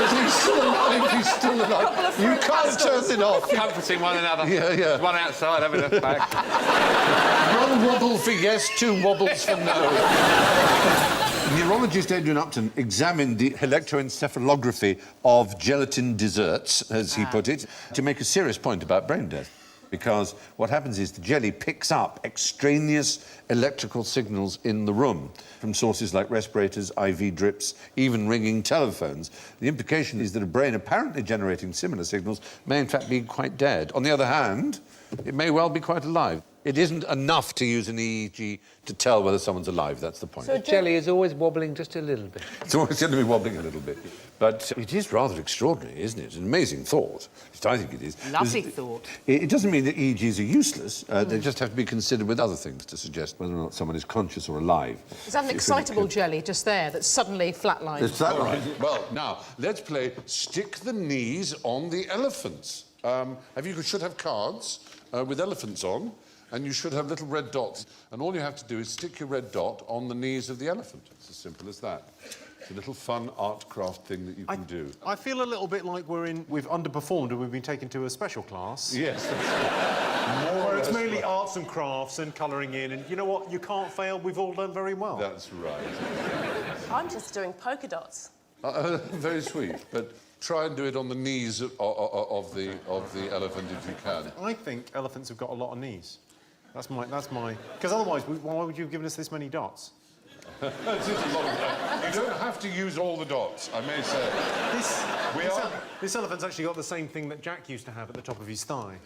He's still alive, he's still alive. You can't turn it off. Comforting one another. Yeah, yeah. One outside having a fag. One wobble for yes, 2 wobbles for no. Neurologist Adrian Upton examined the electroencephalography of gelatin desserts, as he put it, to make a serious point about brain death. Because what happens is the jelly picks up extraneous electrical signals in the room from sources like respirators, IV drips, even ringing telephones. The implication is that a brain apparently generating similar signals may in fact be quite dead. On the other hand, it may well be quite alive. It isn't enough to use an EEG to tell whether someone's alive, that's the point. So jelly is always wobbling just a little bit. It's always going to be wobbling a little bit. But it is rather extraordinary, isn't it? It's an amazing thought. At least I think it is. Lovely thought. It doesn't mean that EEGs are useless. They just have to be considered with other things to suggest whether or not someone is conscious or alive. Is that an excitable jelly just there that's suddenly flatlined? Is that right? Well, now, let's play Stick the Knees on the Elephants. You should have cards with elephants on, and you should have little red dots. And all you have to do is stick your red dot on the knees of the elephant. It's as simple as that. It's a little fun art craft thing that you can do. I feel a little bit like we've underperformed and we've been taken to a special class. Yes. Where it's mainly arts and crafts and colouring in, and you know what? You can't fail. We've all done very well. That's right. I'm just doing polka dots. Very sweet, but try and do it on the knees of the elephant if you can. I think elephants have got a lot of knees. That's my... Because otherwise, why would you have given us this many dots? You don't have to use all the dots, I may say. This elephant's actually got the same thing that Jack used to have at the top of his thigh.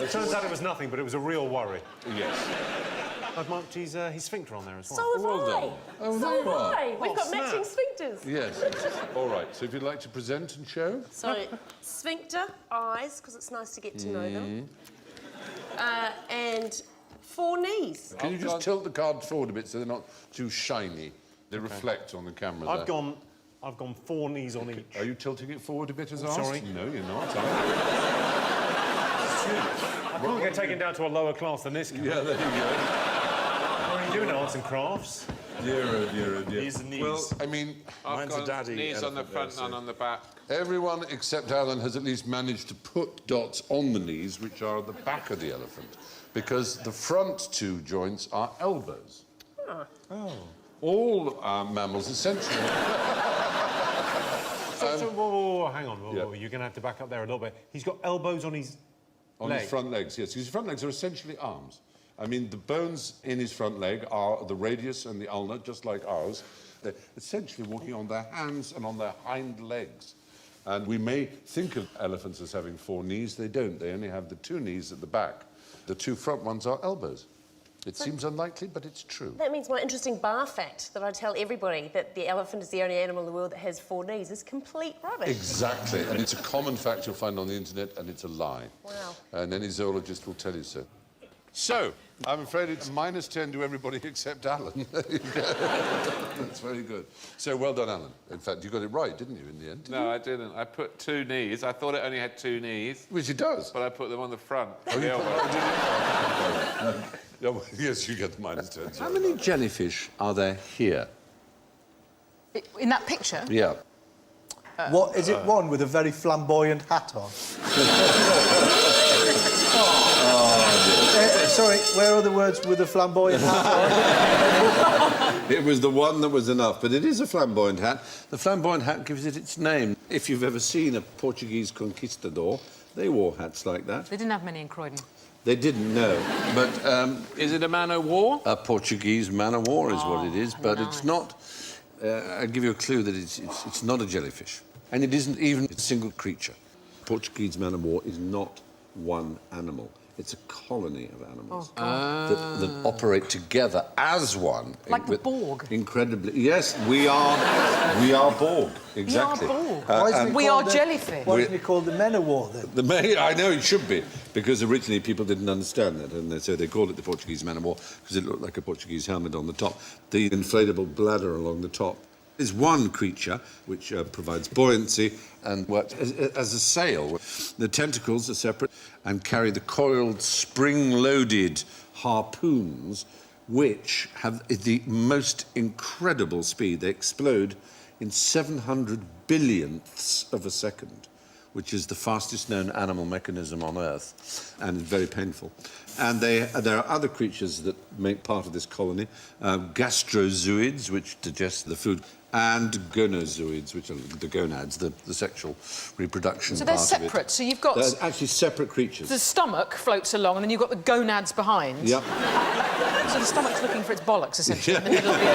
It turns out it was nothing, but it was a real worry. Yes. I've marked his sphincter on there as well. So have Well I. done. Oh, So there have you are. I. We've got snap. matching sphincters. Yes. All right, so if you'd like to present and show. So, sphincter, eyes, because it's nice to get to know them. And 4 knees. Can you just tilt the cards forward a bit so they're not too shiny? They reflect on the camera I've gone 4 knees on each. Are you tilting it forward a bit as asked? Sorry. No, you're not. I can't get taken down to a lower class than this. Yeah, there you go. What are you doing, arts and crafts? Dear, oh dear, oh dear. Knees and knees. Well, I mean... Mine's a daddy Knees on the elephant front, there, none on the back. Everyone except Alan has at least managed to put dots on the knees, which are at the back of the elephant, because the front two joints are elbows. Oh. All mammals, essentially. Whoa, hang on. Whoa, you're going to have to back up there a little bit. He's got elbows on his his front legs, yes. His front legs are essentially arms. I mean, the bones in his front leg are the radius and the ulna, just like ours. They're essentially walking on their hands and on their hind legs. And we may think of elephants as having 4 knees. They don't. They only have the 2 knees at the back. The 2 front ones are elbows. It seems unlikely, but it's true. That means my interesting bar fact that I tell everybody, that the elephant is the only animal in the world that has 4 knees, is complete rubbish. Exactly. And it's a common fact you'll find on the internet, and it's a lie. Wow. And any zoologist will tell you so. So, I'm afraid it's -10 to everybody except Alan. There you go. That's very good. So, well done, Alan. In fact, you got it right, didn't you, in the end? No, I didn't. I put 2 knees. I thought it only had 2 knees. Which it does. But I put them on the front. Oh, you yes, you get the -10. How many jellyfish are there here? In that picture? Yeah. What is it? One with a very flamboyant hat on. Sorry, where are the words with a flamboyant hat on? It was the one that was enough, but it is a flamboyant hat. The flamboyant hat gives it its name. If you've ever seen a Portuguese conquistador, they wore hats like that. They didn't have many in Croydon. They didn't know, but... is it a man o' war? A Portuguese man o' war is what it is, but it's not... I'll give you a clue that it's not a jellyfish. And it isn't even a single creature. Portuguese man o' war is not one animal. It's a colony of animals that operate together as one. Like the Borg. Incredibly, yes, we are Borg. Exactly. We are Borg. We are jellyfish. Why isn't it called the men of war then? I know it should be, because originally people didn't understand that, and so they called it the Portuguese man of war because it looked like a Portuguese helmet on the top. The inflatable bladder along the top is one creature which provides buoyancy and works as a sail. The tentacles are separate and carry the coiled, spring-loaded harpoons, which have the most incredible speed. They explode in 700 billionths of a second, which is the fastest known animal mechanism on Earth, and it's very painful. And there are other creatures that make part of this colony, gastrozoids, which digest the food, and gonozoids, which are the gonads, the sexual reproduction So part they're of it. separate, so you've got... They're actually separate creatures. The stomach floats along, and then you've got the gonads behind. Yep. So the stomach's looking for its bollocks, essentially, in the middle of the...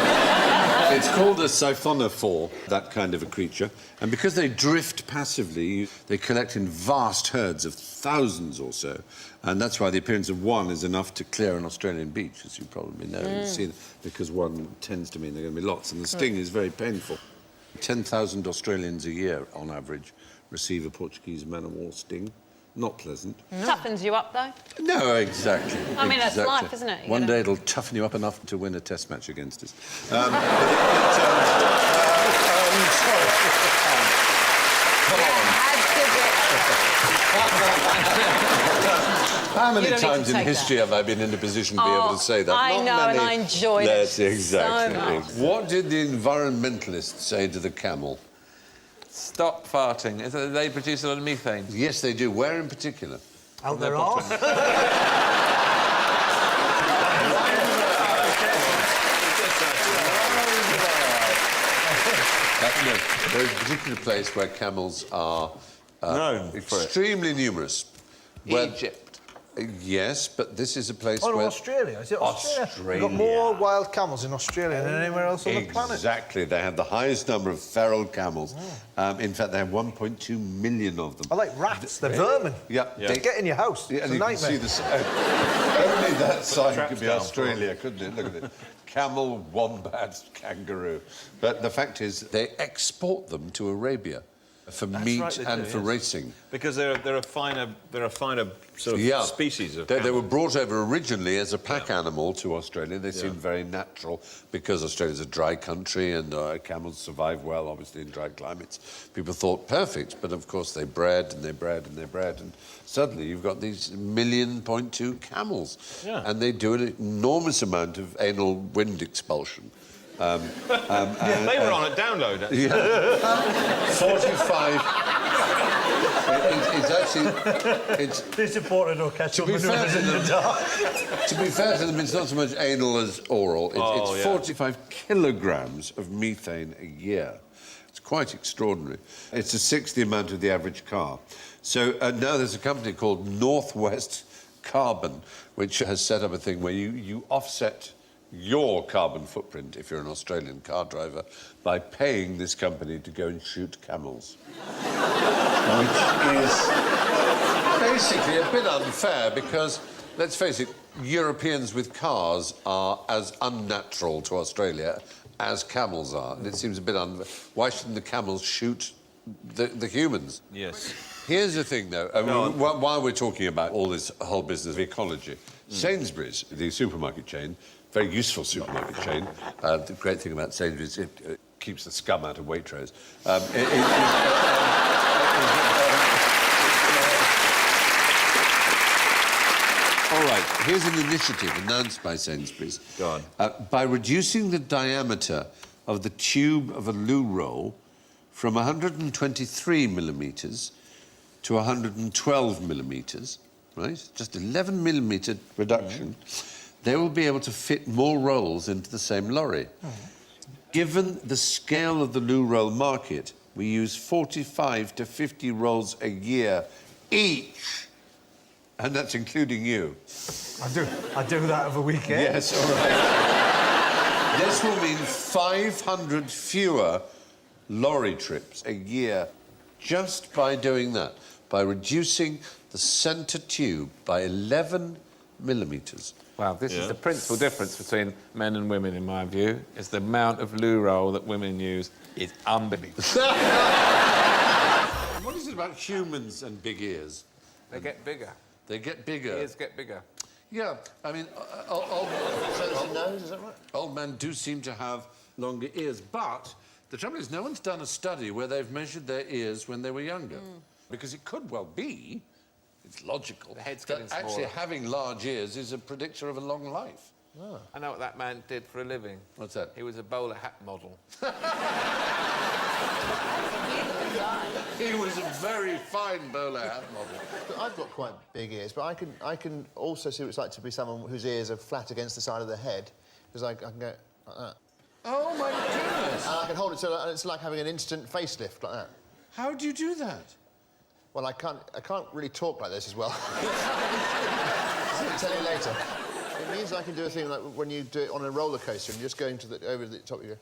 It's called a siphonophore, that kind of a creature. And because they drift passively, they collect in vast herds of thousands or so. And that's why the appearance of one is enough to clear an Australian beach, as you probably know. You've seen, because one tends to mean there are going to be lots. And the sting is very painful. 10,000 Australians a year, on average, receive a Portuguese man-o'-war sting. Not pleasant. Toughens you up, though. No, exactly. I mean, that's exactly. life, isn't it? One day it'll toughen you up enough to win a test match against us. How many times in history have I been in a position to be able to say that? I Not know, many. and I enjoyed it That's exactly so much. What did the environmentalists say to the camel? Stop farting. They produce a lot of methane. Yes, they do. Where in particular? Out their arse. There's a particular place where camels are extremely numerous. Egypt. Yes, but this is a place Oh, no, where... Australia. Is it Australia? We've got more wild camels in Australia than anywhere else on the planet. Exactly. They have the highest number of feral camels. In fact, they have 1.2 million of them. I like rats. They're vermin. Yeah. They get in your house. Yeah, It's and a you nightmare. can see only that sign traps could be down Australia, couldn't it? Look at it. Camel, wombat, kangaroo. But the fact is, they export them to Arabia for meat and for racing. Because they're a finer sort of species of They were brought over originally as a pack animal to Australia. They seemed very natural because Australia's a dry country and camels survive well, obviously, in dry climates. People thought perfect, but of course they bred and they bred and they bred, and suddenly you've got these 1.2 million camels. Yeah. And they do an enormous amount of anal wind expulsion. They were on at download. Yeah. 45. It's actually... They supported or catch to be fair to them, it's not so much anal as oral. It's 45 kilograms of methane a year. It's quite extraordinary. It's a sixth the amount of the average car. So now there's a company called Northwest Carbon, which has set up a thing where you offset your carbon footprint, if you're an Australian car driver, by paying this company to go and shoot camels. Which is basically a bit unfair because, let's face it, Europeans with cars are as unnatural to Australia as camels are. And it seems a bit unfair. Why shouldn't the camels shoot the humans? Yes. Here's the thing, though. While we're talking about all this whole business of ecology, Sainsbury's, the supermarket chain, very useful supermarket chain. The great thing about Sainsbury's, it keeps the scum out of Waitrose. All right, here's an initiative announced by Sainsbury's. Go on. By reducing the diameter of the tube of a loo roll from 123 millimetres to 112 millimetres, right? Just 11 millimetre reduction. They will be able to fit more rolls into the same lorry. Given the scale of the loo roll market, we use 45 to 50 rolls a year each. And that's including you. I do that over weekend. Yes, all right. This will mean 500 fewer lorry trips a year just by doing that, by reducing the centre tube by 11 millimetres. Wow, this is the principal difference between men and women, in my view, is the amount of loo roll that women use is unbelievable. What is it about humans and big ears? They get bigger. They get bigger. Ears get bigger. Yeah, I mean, old men do seem to have longer ears, but the trouble is no one's done a study where they've measured their ears when they were younger. Because it could well be, it's logical, the head's that getting smaller. actually having large ears is a predictor of a long life. Oh. I know what that man did for a living. What's that? He was a bowler hat model. He was a very fine bowler hat model. I've got quite big ears, but I can also see what it's like to be someone whose ears are flat against the side of their head, because I can go like that. Oh, my goodness! And I can hold it so it's like having an instant facelift, like that. How do you do that? Well, I can't really talk like this as well. I'll tell you later. It means I can do a thing like when you do it on a roller coaster and you just go over the top of your...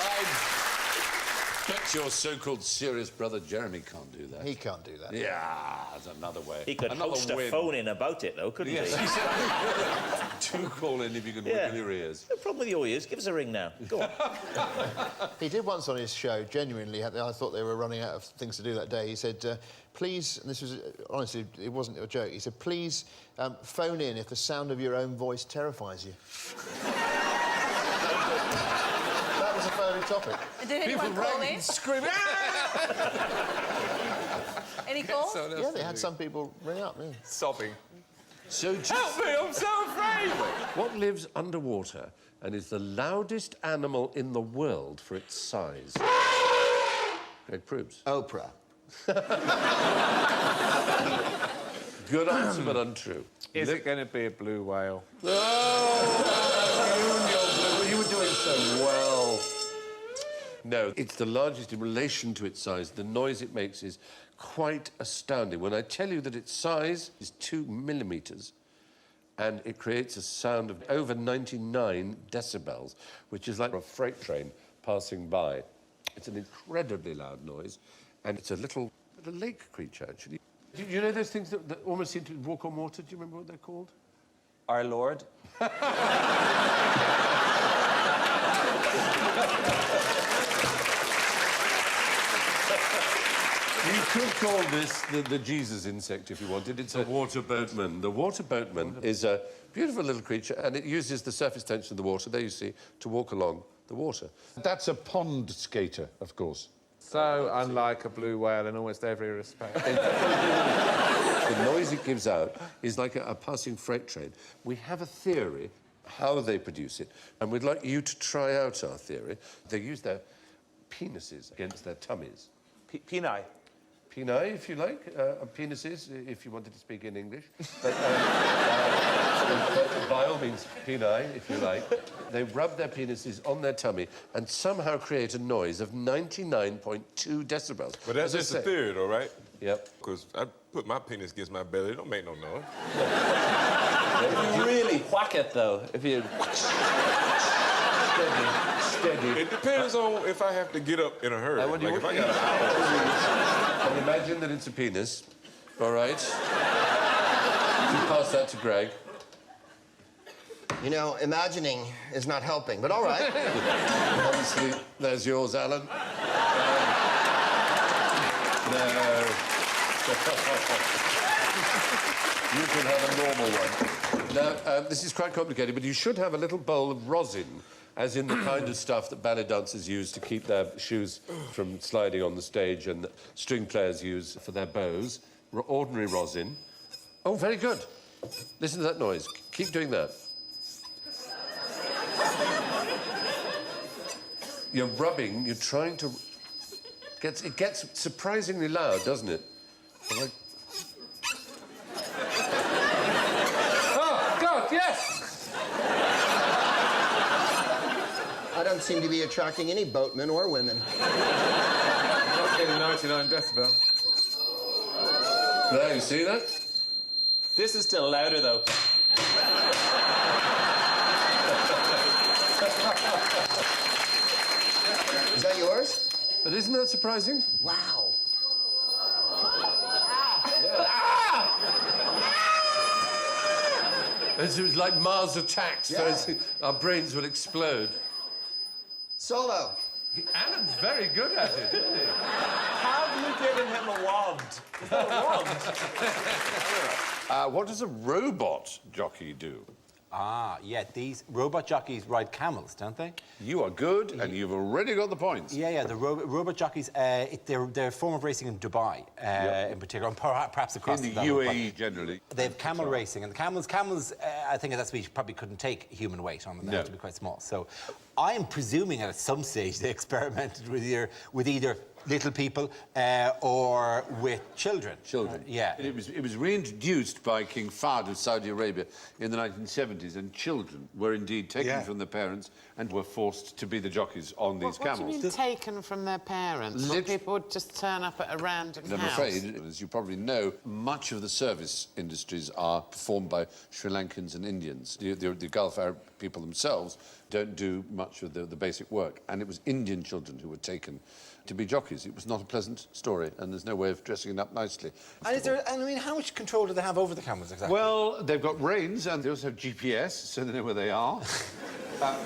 I bet your so-called serious brother Jeremy can't do that. He can't do that. Yeah, that's another way. He could host a phone-in about it, though, couldn't he? Do call in if you can wiggle your ears. No problem with your ears. Give us a ring now. Go on. He did once on his show, genuinely, I thought they were running out of things to do that day. He said, please, and this was, honestly, it wasn't a joke, he said, please phone in if the sound of your own voice terrifies you. That was a phony topic. Did anyone call in? Screaming. Any calls? Yeah, they had some people ring up, yeah. Sobbing. So help me, I'm so afraid! What lives underwater and is the loudest animal in the world for its size? Greg Proops. Oprah. Good answer, but untrue. Is it going to be a blue whale? Oh, you were doing so well. No, it's the largest in relation to its size. The noise it makes is quite astounding. When I tell you that its size is 2 millimetres and it creates a sound of over 99 decibels, which is like a freight train passing by. It's an incredibly loud noise, and it's a little lake creature, actually. Do you know those things that almost seem to walk on water? Do you remember what they're called? Our Lord. You could call this the Jesus insect if you wanted. It's a water boatman. The water boatman is a beautiful little creature, and it uses the surface tension of the water, there you see, to walk along the water. That's a pond skater, of course. So unlike a blue whale in almost every respect. The noise it gives out is like a passing freight train. We have a theory how they produce it, and we'd like you to try out our theory. They use their penises against their tummies. Peni. Peni, if you like, penises, if you wanted to speak in English. But, by all means, peni, if you like. They rub their penises on their tummy and somehow create a noise of 99.2 decibels. But that's just a theory, though, right? Yep. Because I put my penis against my belly, it don't make no noise. If you really whack it, though, if you... Steady. It depends on if I have to get up in a hurry. Like if I got and imagine that it's a penis, all right? You pass that to Greg. You know, imagining is not helping, but all right. Obviously, there's yours, Alan. No. You can have a normal one. Now, this is quite complicated, but you should have a little bowl of rosin, as in the kind of stuff that ballet dancers use to keep their shoes from sliding on the stage and string players use for their bows. Ordinary rosin. Oh, very good. Listen to that noise. Keep doing that. You're rubbing, you're trying to... It gets surprisingly loud, doesn't it? Like... Oh, God, yes! I don't seem to be attracting any boatmen or women. Not getting 99 decibel. There, you see that? This is still louder, though. Is that yours? But isn't that surprising? Wow. It was like Mars attacks. Yeah. Our brains will explode. Solo. Alan's very good at it, isn't he? How have you given him a wand? Is that a wand? What does a robot jockey do? Ah, yeah, these robot jockeys ride camels, don't they? You are good, and you've already got the points. Yeah, the robot jockeys, they're a form of racing in Dubai, in particular, and perhaps across in the UAE generally. They have camel racing, and the camels, I think at that speed probably couldn't take human weight on them. They have to be quite small. So I am presuming at some stage they experimented with either little people or with children. Yeah. It was reintroduced by King Fahd of Saudi Arabia in the 1970s, and children were indeed taken from their parents and were forced to be the jockeys on these camels. What do you mean taken from their parents? People would just turn up at a random house? I'm afraid, as you probably know, much of the service industries are performed by Sri Lankans and Indians. The Gulf Arab people themselves don't do much of the basic work, and it was Indian children who were taken to be jockeys. It was not a pleasant story, and there's no way of dressing it up nicely. And how much control do they have over the camels exactly? Well, they've got reins, and they also have GPS, so they know where they are.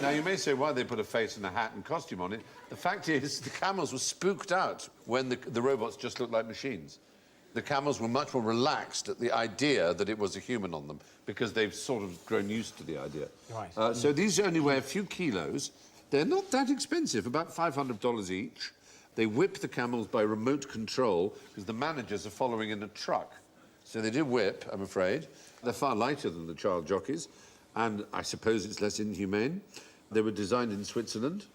Now, you may say, why they put a face and a hat and costume on it. The fact is, the camels were spooked out when the robots just looked like machines. The camels were much more relaxed at the idea that it was a human on them, because they've sort of grown used to the idea. Right. So these only weigh a few kilos. They're not that expensive, about $500 each. They whip the camels by remote control because the managers are following in a truck. So they do whip, I'm afraid. They're far lighter than the child jockeys, and I suppose it's less inhumane. They were designed in Switzerland.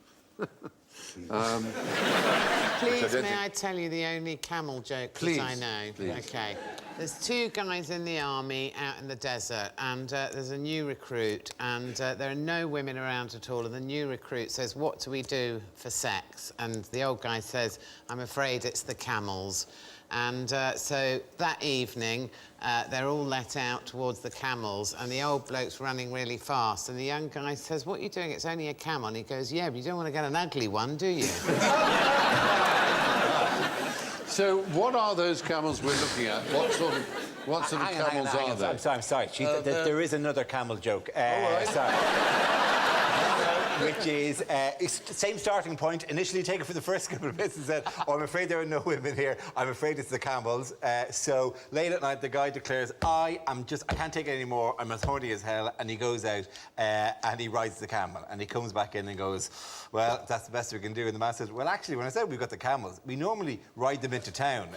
Please, may I tell you the only camel joke that I know? Please. OK. There's two guys in the army out in the desert, and there's a new recruit, and there are no women around at all, and the new recruit says, what do we do for sex? And the old guy says, I'm afraid it's the camels. And so that evening, they're all let out towards the camels, and the old bloke's running really fast, and the young guy says, what are you doing? It's only a camel. And he goes, yeah, but you don't want to get an ugly one, do you? So what are those camels we're looking at? What sort of camels are they? I'm sorry. There is another camel joke. Sorry. which is same starting point. Initially taken for the first couple of bits and said, "Oh, I'm afraid there are no women here. I'm afraid it's the camels." So late at night, the guy declares, I can't take it anymore. I'm as horny as hell." And he goes out and he rides the camel. And he comes back in and goes, "Well, that's the best we can do." And the man says, "Well, actually, when I said we've got the camels, we normally ride them into town."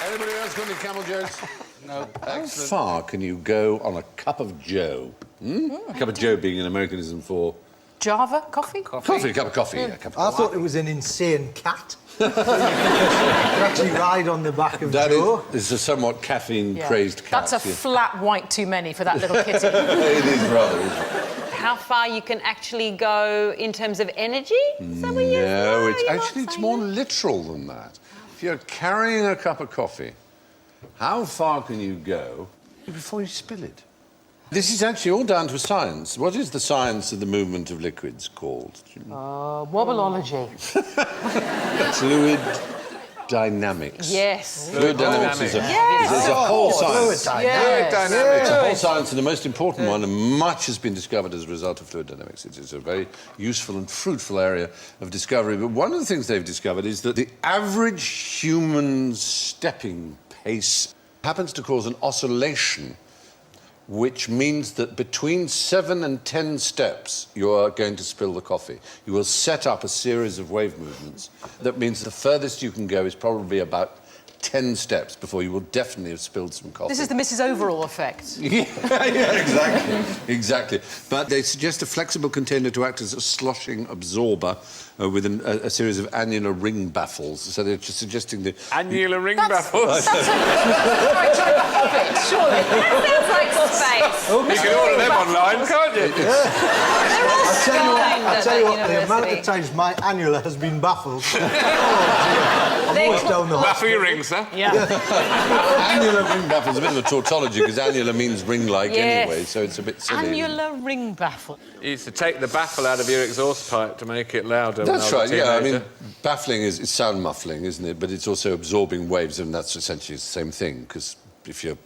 Anybody else got any camel jokes? No. How far can you go on a cup of joe? A cup of joe being an Americanism for... Java? Coffee? Coffee, a cup of coffee. Yeah, a cup of I thought it was an insane cat. You actually ride on the back of Joe. Is a somewhat caffeine-crazed cat. That's a flat white too many for that little kitty. It is rather, isn't it? How far you can actually go in terms of energy? No, it's more literal than that. If you're carrying a cup of coffee, how far can you go before you spill it? This is actually all down to science. What is the science of the movement of liquids called? Wobbleology. Fluid dynamics. Yes. Fluid dynamics is a whole science. Fluid dynamics. It's a whole science, and the most important one, and much has been discovered as a result of fluid dynamics. It is a very useful and fruitful area of discovery. But one of the things they've discovered is that the average human stepping pace happens to cause an oscillation, which means that between 7 and 10 steps, you are going to spill the coffee. You will set up a series of wave movements. That means the furthest you can go is probably about 10 steps before you will definitely have spilled some coffee. This is the Mrs. Overall effect. Yeah, exactly. But they suggest a flexible container to act as a sloshing absorber with a series of annular ring baffles. So they're just suggesting the... Annular ring baffles? That's a hobbit, surely. That sounds like space. You can order them online, can't you? I'll tell you what, the amount of times my annular has been baffled. I'm always down the Baffle your ring, sir. Yeah. Annular ring baffle is a bit of a tautology because annular means ring-like anyway, so it's a bit silly. Annular ring baffle. You used to take the baffle out of your exhaust pipe to make it louder. That's right, yeah. I mean, baffling is sound muffling, isn't it? But it's also absorbing waves, and that's essentially the same thing, because if you're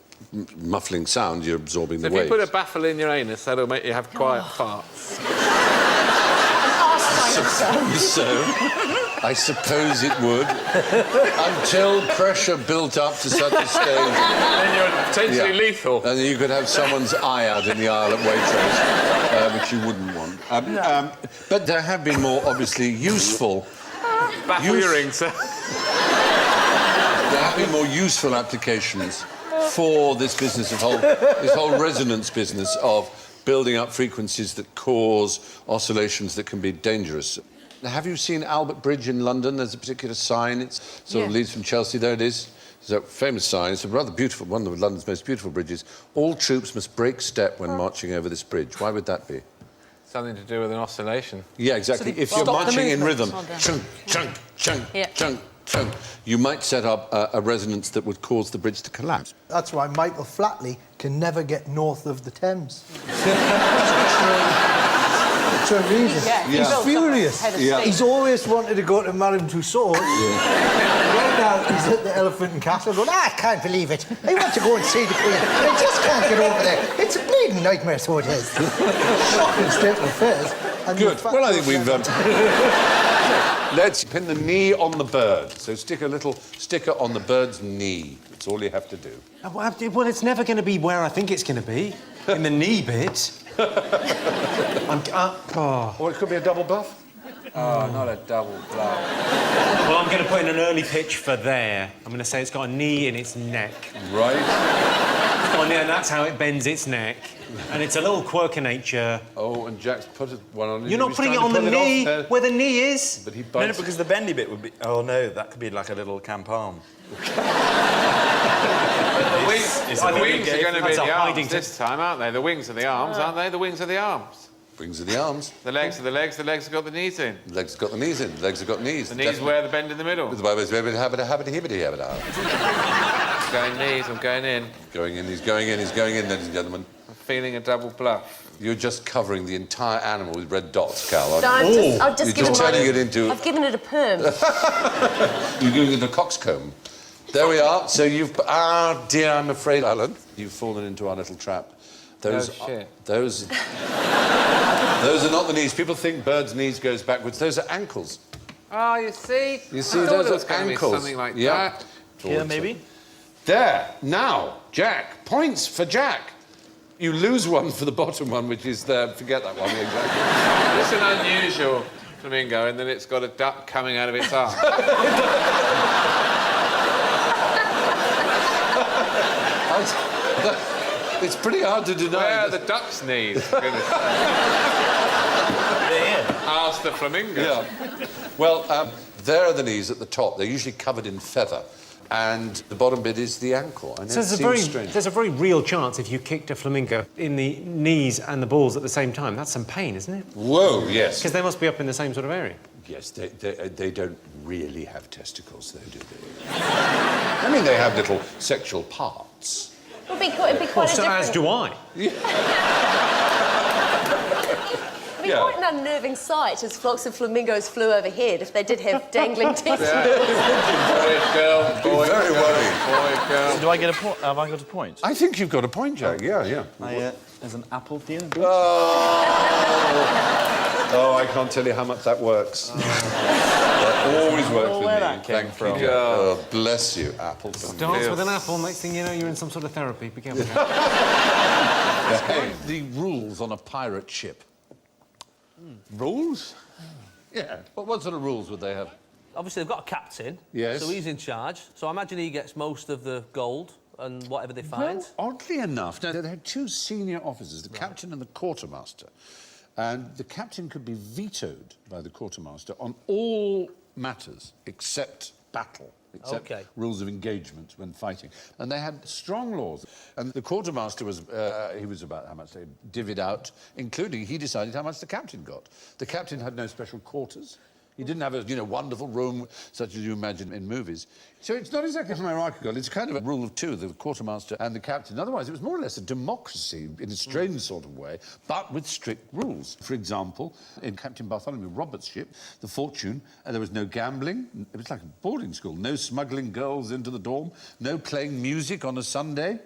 muffling sound, you're absorbing the waves. If you put a baffle in your anus, that'll make you have quiet farts. I suppose it would. Until pressure built up to such a stage. Then you're potentially lethal. And you could have someone's eye out in the aisle at Waitrose, which you wouldn't want. But there have been more obviously useful... Baffle your ring, sir. There have been more useful applications for this business of this whole resonance business of building up frequencies that cause oscillations that can be dangerous. Have you seen Albert Bridge in London? There's a particular sign. It sort of leads from Chelsea. There it is. It's a famous sign. It's a rather beautiful, one of London's most beautiful bridges. All troops must break step when marching over this bridge. Why would that be? Something to do with an oscillation. Yeah, exactly. If you're marching in rhythm, chunk, chunk, chunk, chunk, chunk, you might set up a resonance that would cause the bridge to collapse. That's why Michael Flatley can never get north of the Thames. That's a reason. He's furious. He's always wanted to go to Madame Tussauds. Right now, he's at the Elephant and Castle going, I can't believe it. I want to go and see the Queen, but I just can't get over there. It's a bleeding nightmare, so it is. Shocking state of affairs. Good. Well, I think we've... Let's pin the knee on the bird. So stick a little sticker on the bird's knee. That's all you have to do. Well, it's never going to be where I think it's going to be. In the knee bit. Or it could be a double bluff. Oh, not a double bluff. Well, I'm going to put in an early pitch for there. I'm going to say it's got a knee in its neck. Right. It's got a knee, and that's how it bends its neck. And it's a little quirk of nature. Oh, and Jack's put one on... You're not putting it on the knee, where the knee is. But he bites. No, because the bendy bit would be... Oh, no, that could be like a little camp arm. The wings are going to be the arms this time, aren't they? The wings are the arms, aren't they? The wings are the arms. Wings are the arms. The legs are the legs. The legs have got the knees in. The legs have got the knees in. The legs have got knees. The knees where the bend in the middle. Going knees, I'm going in. Going in, he's going in, he's going in, ladies and gentlemen. I'm feeling a double bluff. You're just covering the entire animal with red dots, Cal. I've just turning it into... I've given it a perm. You're giving it a coxcomb. There we are. So you've... Ah, dear, I'm afraid, Alan, you've fallen into our little trap. Those are not the knees. People think birds' knees goes backwards. Those are ankles. Oh, you see? You see, those are ankles. Something like that. Here, maybe? There. Now, Jack. Points for Jack. You lose one for the bottom one, which is there. Forget that one, exactly. It's an unusual flamingo, and then it's got a duck coming out of its arm. It's pretty hard to deny. Where are the duck's knees? Ask the flamingo. Yeah. Well, there are the knees at the top. They're usually covered in feather. And the bottom bit is the ankle. I know So there's a very real chance if you kicked a flamingo in the knees and the balls at the same time. That's some pain, isn't it? Whoa, yes. Because they must be up in the same sort of area. Yes, they don't really have testicles, though, do they? I mean, they have little sexual parts. It'd be quite a different... as do I. It'd be quite an unnerving sight as flocks of flamingos flew overhead if they did have dangling testicles. Boy, girl, boy, very worrying. Boy, girl. So do I get a point? Have I got a point? I think you've got a point, Jack. Yeah. There's an apple for you. Oh, I can't tell you how much that works. That always works with me. That came Thank from. you, Jack. Oh, bless you, apple. Dance with an apple, next thing you know, you're in some sort of therapy. Be careful. Describe the rules on a pirate ship. Rules? Yeah. What sort of rules would they have? Obviously, they've got a captain. Yes. So he's in charge. So I imagine he gets most of the gold and whatever they find. Well, oddly enough, now, they had two senior officers, the captain and the quartermaster. And the captain could be vetoed by the quartermaster on all matters except battle, except rules of engagement when fighting. And they had strong laws. And the quartermaster was, he was about how much they divvied out, including he decided how much the captain got. The captain had no special quarters. He didn't have a, wonderful room such as you imagine in movies. So it's not exactly hierarchical. It's kind of a rule of two, the quartermaster and the captain. Otherwise, it was more or less a democracy in a strange sort of way, but with strict rules. For example, in Captain Bartholomew Roberts' ship, the Fortune, there was no gambling. It was like a boarding school. No smuggling girls into the dorm. No playing music on a Sunday.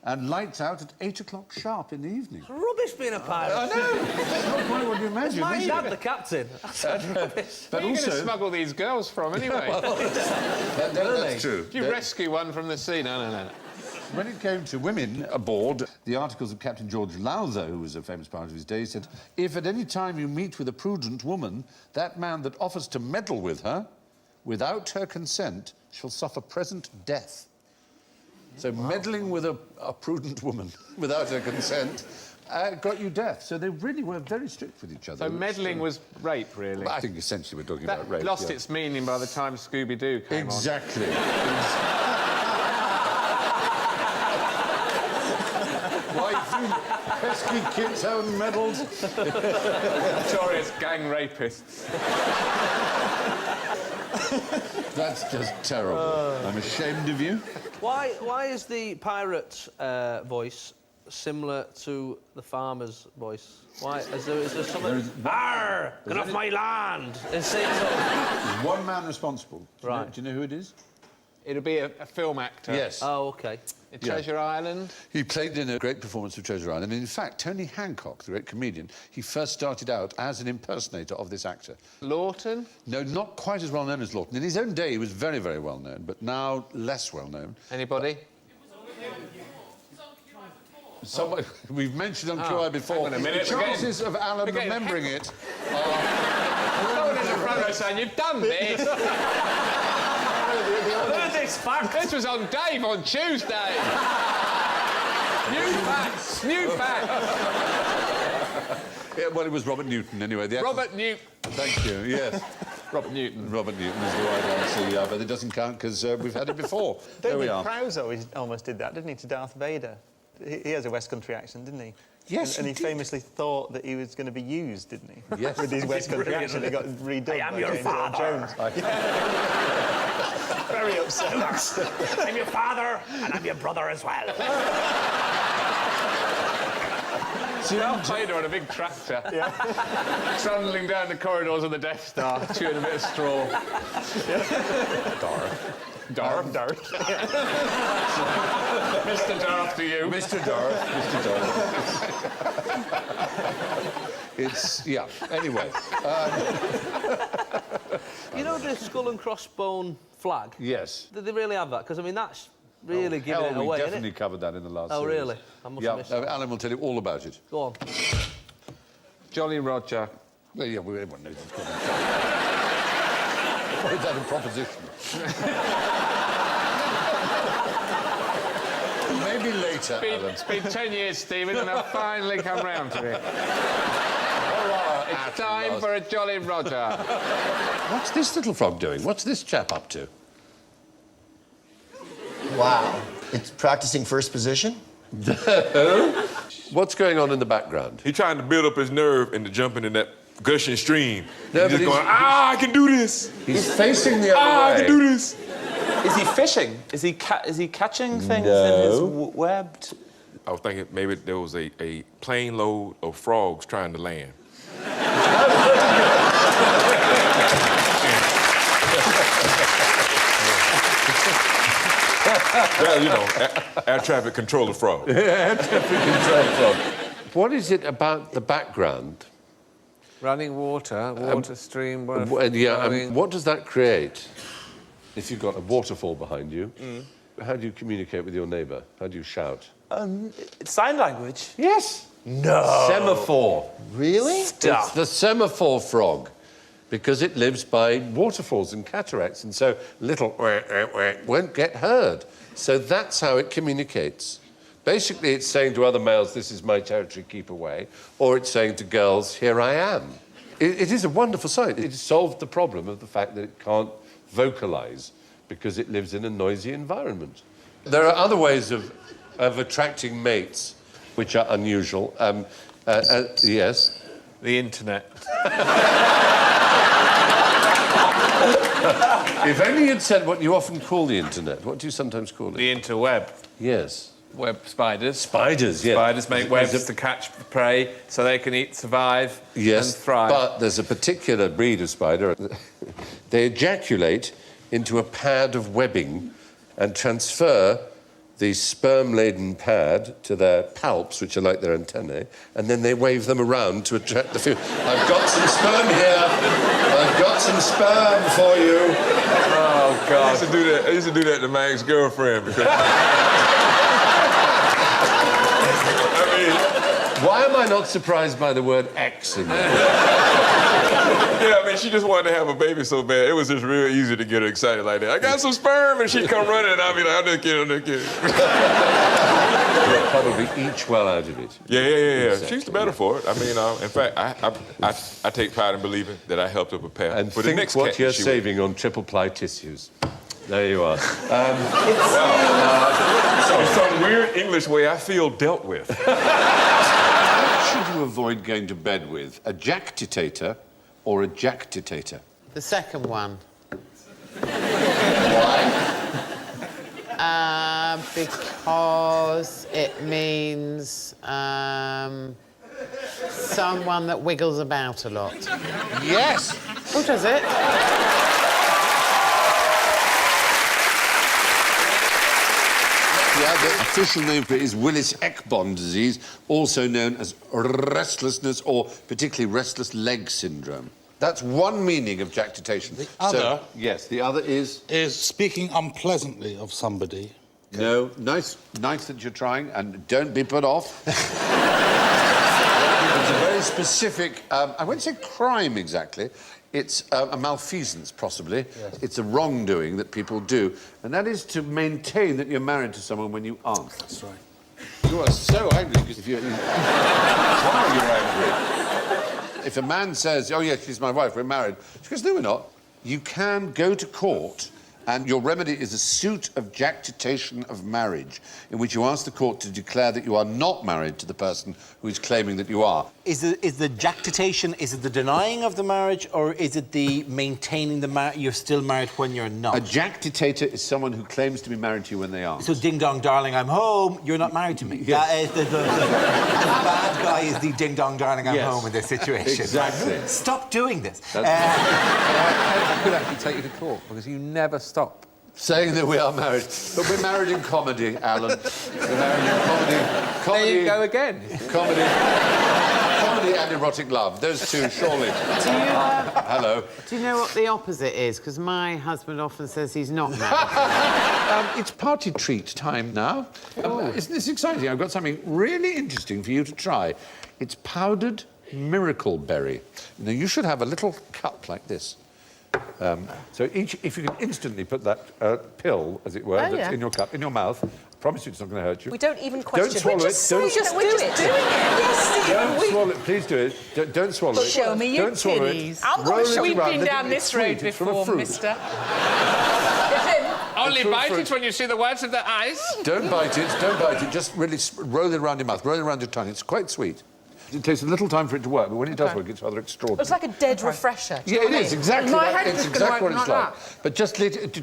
And lights out at 8 o'clock sharp in the evening. It's rubbish being a pirate. I know. That's not quite what you imagine. My dad, the captain. That's rubbish. Where are you going to smuggle these girls from, anyway? That's true. Do you rescue one from the sea? No. When it came to women aboard, the articles of Captain George Lowther, who was a famous pirate of his day, said, if at any time you meet with a prudent woman, that man that offers to meddle with her, without her consent, shall suffer present death. So meddling with a prudent woman without her consent got you death. So they really were very strict with each other. So meddling was rape, really? I think essentially we're talking about rape. That lost its meaning by the time Scooby-Doo came on. Exactly. Why you pesky kids haven't meddled? Notorious gang rapists. That's just terrible. I'm ashamed of you. Why is the pirate voice similar to the farmer's voice? Why is there something? Arr! Get off my land! There's one man responsible. Right. Do you know who it is? It'll be a film actor. Yes. Oh, OK. Treasure Island? He played in a great performance of Treasure Island. And in fact, Tony Hancock, the great comedian, he first started out as an impersonator of this actor. Lawton? No, not quite as well known as Lawton. In his own day, he was very, very well known, but now less well known. Anybody? Someone we've mentioned on QI before. Hang on a minute. The chances of Alan remembering it are... Someone in the front row saying, you've done this! This was on Dave on Tuesday. New facts. Yeah, well, it was Robert Newton, anyway. Robert Newton. Thank you, yes. Robert Newton. Robert Newton is the right answer, yeah, but it doesn't count because we've had it before. There we are. Prowse almost did that, didn't he, to Darth Vader? He has a West Country accent, didn't he? Yes, and he famously thought that he was going to be used, didn't he? Yes. With his West Country accent, he got redubbed. I am your father. Very upset. I'm your father, and I'm your brother as well. Darth Vader on a big tractor. Yeah. Trundling down the corridors of the Death Star, chewing a bit of straw. Darth. Mr. Darth to you. Mr. Darth. It's, yeah, anyway. You know the skull and crossbone flag? Yes. Do they really have that? Because, I mean, that's really giving it away, we isn't definitely it? covered that in the last Oh, series. really? I must have missed that. Alan will tell you all about it. Go on. Jolly Roger. Well, yeah, everyone knows it's called. Why is that a proposition? Maybe later, Alan. It's been 10 years, Stephen, and I've finally come round to it. It's time for a Jolly Roger. What's this little frog doing? What's this chap up to? Wow. It's practicing first position? What's going on in the background? He's trying to build up his nerve into jumping in that gushing stream. No, he's just going, I can do this. He's facing the other way. I can do this. Is he fishing? Is he catching things No. in his webbed... I was thinking maybe there was a plane load of frogs trying to land. Well, you know, air traffic controller frog. Air traffic controller frog. What is it about the background? Running water, water stream. What does that create? If you've got a waterfall behind you, how do you communicate with your neighbour? How do you shout? It's sign language. Yes. No. Semaphore. Really? It's the semaphore frog, because it lives by waterfalls and cataracts, and so little won't get heard. So that's how it communicates. Basically, it's saying to other males, this is my territory, keep away, or it's saying to girls, here I am. It is a wonderful sight. It solved the problem of the fact that it can't vocalise because it lives in a noisy environment. There are other ways of attracting mates which are unusual. Yes? The internet. If only you'd said what you often call the internet. What do you sometimes call it? The interweb. Yes. Web spiders. Spiders, yes. Spiders make webs to catch prey so they can eat, survive, yes, and thrive. But there's a particular breed of spider. They ejaculate into a pad of webbing and transfer the sperm-laden pad to their palps, which are like their antennae, and then they wave them around to attract the female. I've got some sperm here. I've got some sperm for you. Oh, God. I used to do that to my ex-girlfriend because... Why am I not surprised by the word X in there? Yeah, I mean, she just wanted to have a baby so bad. It was just real easy to get her excited like that. I got some sperm, and she'd come running, and I'd be like, I'm just kidding. You'll probably each well out of it. Yeah. Exactly. She's the better for it. I mean, in fact, I take pride in believing that I helped her prepare And for the think next what cat you're she saving on triple-ply tissues. There you are. In some weird English way, I feel dealt with. What should you avoid going to bed with? A jactitator or a jactitator? The second one. Why? Because it means someone that wiggles about a lot. Yes. Who does it? Yeah, the official name for it is Willis-Ekbom disease, also known as restlessness or particularly restless leg syndrome. That's one meaning of jactitation. The other... yes, the other is... Is speaking unpleasantly of somebody. No, nice that you're trying, and don't be put off. It's a very specific, I won't say crime exactly, it's a malfeasance, possibly. Yes. It's a wrongdoing that people do, and that is to maintain that you're married to someone when you aren't. That's right. You are so angry, because if you're... Why are you angry? If a man says, oh, yes, she's my wife, we're married, she goes, no, we're not. You can go to court, and your remedy is a suit of jactitation of marriage, in which you ask the court to declare that you are not married to the person who is claiming that you are. Is the jactitation, is it the denying of the marriage, or is it the maintaining the marriage, you're still married when you're not? A jactitator is someone who claims to be married to you when they aren't. So, ding-dong, darling, I'm home, you're not married to me. Yes. That is the bad guy is the ding-dong, darling, I'm home in this situation. Exactly. Stop doing this. I could actually take you to court, because you never stop saying that we are married. But we're married in comedy, Alan. We're married in comedy. There you go again. Comedy and erotic love. Those two, surely. Hello. Do you know what the opposite is? Because my husband often says he's not married. It's party treat time now. Isn't this exciting? I've got something really interesting for you to try. It's powdered miracle berry. Now, you should have a little cup like this. So if you can instantly put that pill, as it were, that's in your cup, in your mouth, I promise you it's not going to hurt you. We don't even question. Don't swallow it. We're just doing it. Yes, don't swallow it. Please do it. Don't swallow it. Show me your titties. I'm not sure we've been down this road before, mister. Only bite it when you see the whites of the eyes. Don't bite it. Don't bite it. Just really roll it around your mouth. Roll it around your tongue. It's quite sweet. It takes a little time for it to work, but when it does work, it's rather extraordinary. It's like a dead refresher. Yeah, it is, exactly. It's exactly what it's like. But just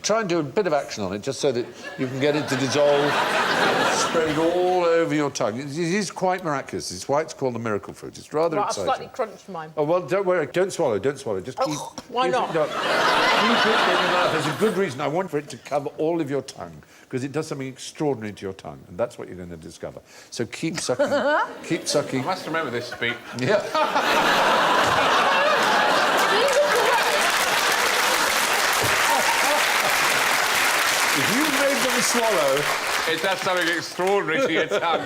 try and do a bit of action on it, just so that you can get it to dissolve, spread it all over your tongue. It is quite miraculous. It's why it's called the miracle fruit. It's rather exciting. I've slightly crunched mine. Oh, well, don't worry. Don't swallow. Don't swallow. Just keep... why not? Keep it in your mouth. There's a good reason. I want for it to cover all of your tongue, because it does something extraordinary to your tongue, and that's what you're going to discover. So keep sucking. Keep sucking. I must remember this speech. Yeah. If you made them swallow, it does something extraordinary to your tongue.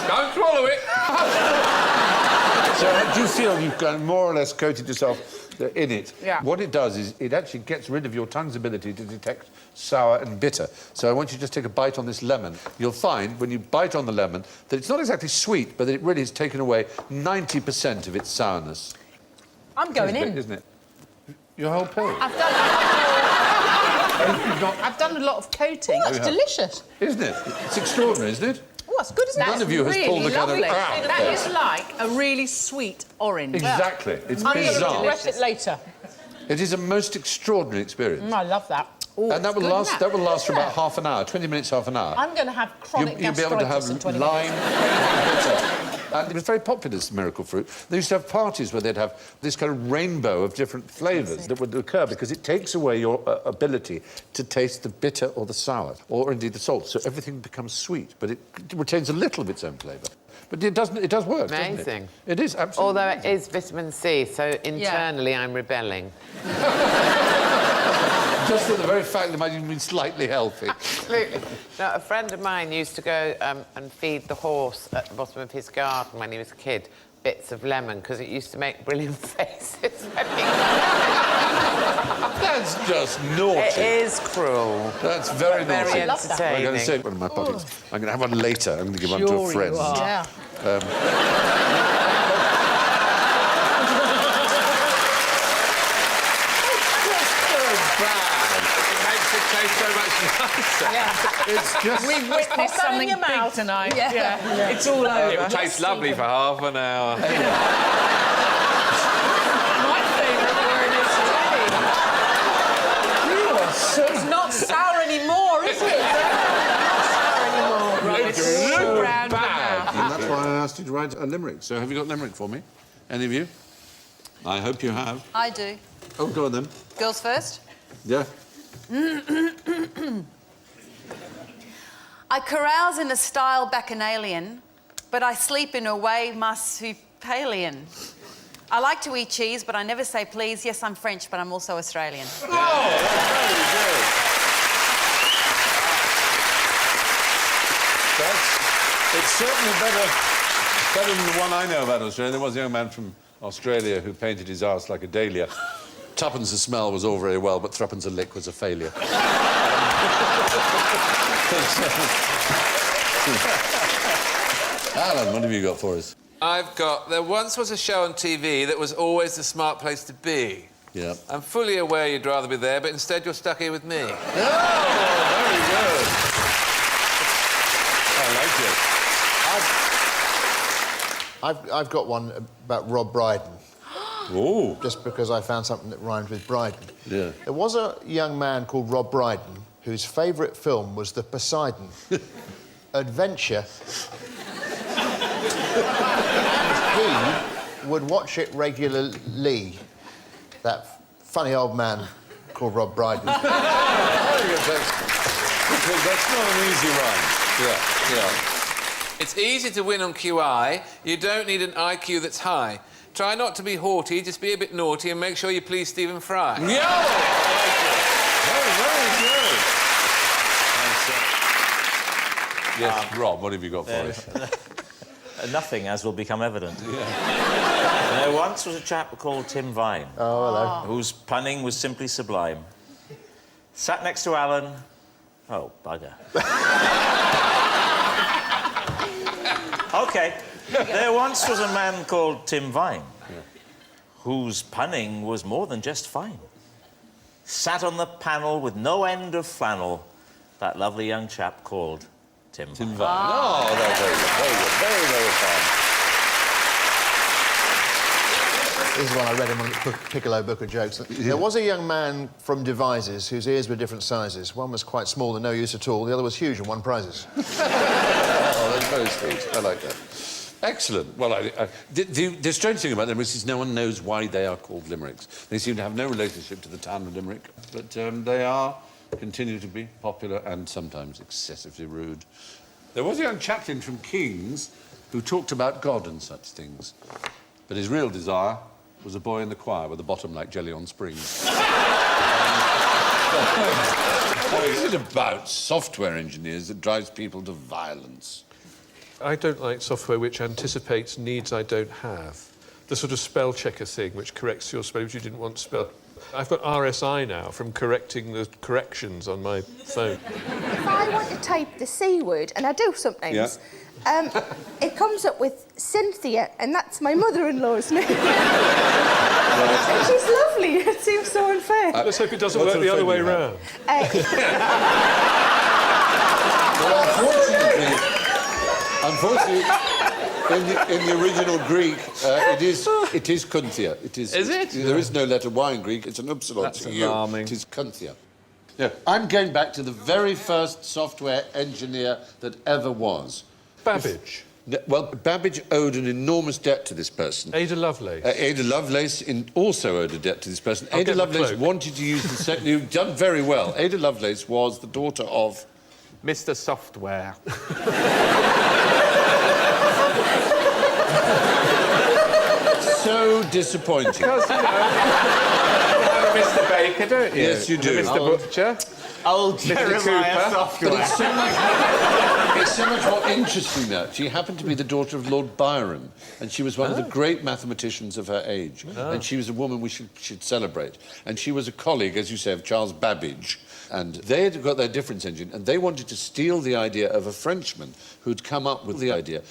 Don't swallow it. So do you feel you've got more or less coated yourself in it? Yeah. What it does is it actually gets rid of your tongue's ability to detect sour and bitter. So I want you to just take a bite on this lemon. You'll find, when you bite on the lemon, that it's not exactly sweet, but that it really has taken away 90% of its sourness. I'm going in. Isn't it? Your whole pill. I've done a lot of coating. That's delicious. Isn't it? It's extraordinary, isn't it? Oh, that's good, isn't it? None of you has pulled the kind of... That is like a really sweet orange. Exactly. It's I'm bizarre. going to regret it later. It is a most extraordinary experience. I love that. Ooh, and that will last. That will last for about half an hour, 20 minutes, half an hour. I'm going to have chronic You'll be able to have gastritis in 20 lime. minutes. And it was very popular, this miracle fruit. They used to have parties where they'd have this kind of rainbow of different flavours that would occur, because it takes away your ability to taste the bitter or the sour, or indeed the salt. So everything becomes sweet, but it retains a little of its own flavour. But it doesn't. It does work. Amazing. Doesn't it? It is absolutely. Although it is vitamin C, so internally I'm rebelling. Just for the very fact that might even be slightly healthy. Absolutely. No, a friend of mine used to go and feed the horse at the bottom of his garden when he was a kid bits of lemon, because it used to make brilliant faces. That's just naughty. It is cruel. That's very naughty. Very entertaining. I'm going to save one of my pockets. I'm going to have one later. I'm going to give one to a friend. You are. Yeah. It's just... We've witnessed something big tonight. Yeah. It's all over. It will taste lovely for half an hour. My favourite word is today. It's not sour anymore, is it? Not sour anymore. Right, it's so round now. And that's why I asked you to write a limerick. So have you got limerick for me? Any of you? I hope you have. I do. Oh, go on then. Girls first? Yeah. I carouse in a style bacchanalian, but I sleep in a way marsupilian. I like to eat cheese, but I never say please. Yes, I'm French, but I'm also Australian. Oh, very good. It's certainly better than the one I know about Australia. There was a young man from Australia who painted his arse like a dahlia. Tuppence a smell was all very well, but threepence a lick was a failure. Alan, what have you got for us? I've got... There once was a show on TV that was always the smart place to be. Yeah. I'm fully aware you'd rather be there, but instead you're stuck here with me. Oh, very good. I like it. I've got one about Rob Brydon. Oh. Just because I found something that rhymed with Brydon. Yeah. There was a young man called Rob Brydon whose favourite film was The Poseidon Adventure. He would watch it regularly. That funny old man called Rob Brydon. That's not an easy rhyme. Yeah. It's easy to win on QI. You don't need an IQ that's high. Try not to be haughty, just be a bit naughty and make sure you please Stephen Fry. Very good. Yes, Rob, what have you got for us? Nothing, as will become evident. There once was a chap called Tim Vine. Oh, hello. Whose punning was simply sublime. Sat next to Alan. Oh, bugger. OK. There once was a man called Tim Vine, whose punning was more than just fine. Sat on the panel with no end of flannel, that lovely young chap called Tim Vine. Oh, that's very good. Very, very fine. This is one I read in one Piccolo book of jokes. There was a young man from Devizes whose ears were different sizes. One was quite small and no use at all. The other was huge and won prizes. Oh, that's very sweet. I like that. Excellent. Well, the strange thing about limericks is no one knows why they are called limericks. They seem to have no relationship to the town of Limerick, but they continue to be popular and sometimes excessively rude. There was a young chaplain from King's who talked about God and such things, but his real desire was a boy in the choir with a bottom like jelly on springs. What is it about software engineers that drives people to violence? I don't like software which anticipates needs I don't have. The sort of spell checker thing which corrects your spelling which you didn't want to spell. I've got RSI now from correcting the corrections on my phone. If I want to type the C word, and I do sometimes, it comes up with Cynthia, and that's my mother-in-law's name. And she's lovely. It seems so unfair. Let's hope it doesn't work the other way around. Unfortunately, in the original Greek, it is Kunthia. Is it? There is no letter Y in Greek. It's an upsilon. That's alarming. It is Kunthia. Yeah. I'm going back to the very first software engineer that ever was. Babbage. Well, Babbage owed an enormous debt to this person. Ada Lovelace. Ada Lovelace also owed a debt to this person. Ada Lovelace wanted to use the second... You've done very well. Ada Lovelace was the daughter of... Mr. Software. So disappointing. Because, you have a Mr. Baker, don't you? Yes, you do. And a Mr. Butcher. Old Mr. Jeremiah Cooper. Software. But it's so much more interesting that she happened to be the daughter of Lord Byron, and she was one of the great mathematicians of her age. And she was a woman we should celebrate. And she was a colleague, as you say, of Charles Babbage. And they had got their difference engine, and they wanted to steal the idea of a Frenchman who'd come up with the idea.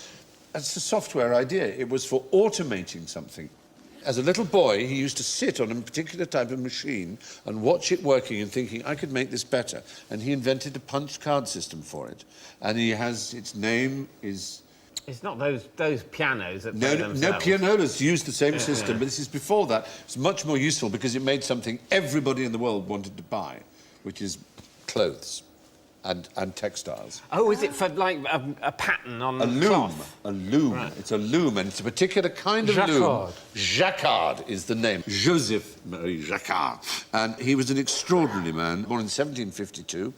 It's a software idea. It was for automating something. As a little boy, he used to sit on a particular type of machine and watch it working and thinking, I could make this better. And he invented a punch card system for it. And he has... its name is... It's not those pianos that No, play themselves. pianolas used the same system, but this is before that. It's much more useful because it made something everybody in the world wanted to buy, which is clothes and textiles. Oh, is it for, like, a pattern on a loom. cloth? A loom. Right. It's a loom, and it's a particular kind of loom. Jacquard is the name. Joseph Marie Jacquard. And he was an extraordinary man, born in 1752.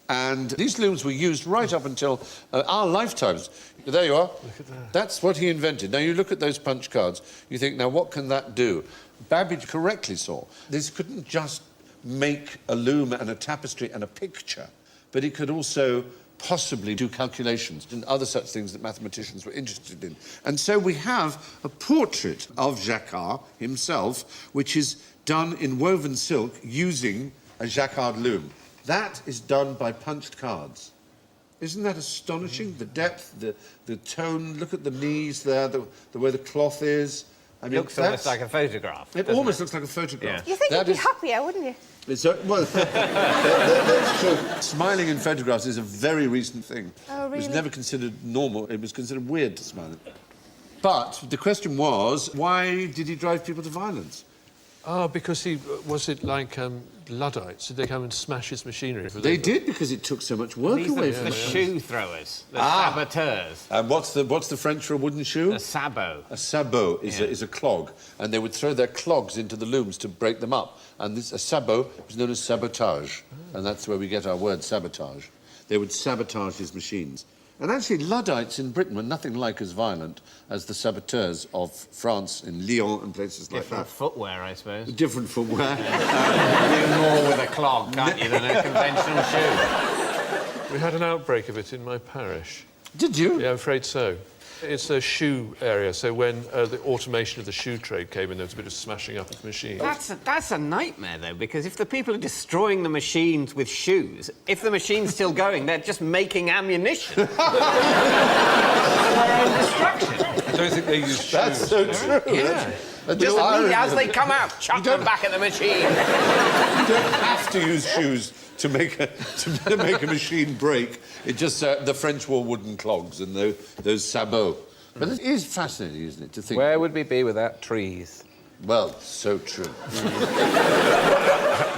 And these looms were used right up until our lifetimes. There you are. Look at that. That's what he invented. Now, you look at those punch cards, you think, now, what can that do? Babbage correctly saw this couldn't just make a loom and a tapestry and a picture, but it could also possibly do calculations and other such things that mathematicians were interested in. And so we have a portrait of Jacquard himself, which is done in woven silk using a Jacquard loom. That is done by punched cards. Isn't that astonishing? The depth, the tone, look at the knees there, the way the cloth is. I mean, Looks almost like a photograph. It almost looks like a photograph. You think you'd be happier, wouldn't you? Well, that's true. Smiling in photographs is a very recent thing. Oh, really? It was never considered normal. It was considered weird to smile. But the question was, why did he drive people to violence? Oh, because was it like Luddites? Did they come and smash his machinery? They did, because it took so much work away from The them. shoe throwers, the saboteurs. And what's the French for a wooden shoe? A sabot. A sabot is a clog, and they would throw their clogs into the looms to break them up. And a sabot was known as sabotage, and that's where we get our word sabotage. They would sabotage his machines. And actually, Luddites in Britain were nothing like as violent as the saboteurs of France in Lyon and places like that. Different footwear, I suppose. Different footwear. Do more with a clog, can't you, than a conventional shoe? We had an outbreak of it in my parish. Did you? Yeah, I'm afraid so. It's a shoe area, so when the automation of the shoe trade came in, there was a bit of smashing up of machines. That's a nightmare, though, because if the people are destroying the machines with shoes, if the machine's still going, they're just making ammunition. For their own destruction. I don't think they use shoes. That's so true. Yeah. Just as they come out, chuck them back at the machine. You don't have to use shoes to make a machine break. It just the French wore wooden clogs and those sabots. But it is fascinating, isn't it, to think... Where would we be without trees? Well, so true.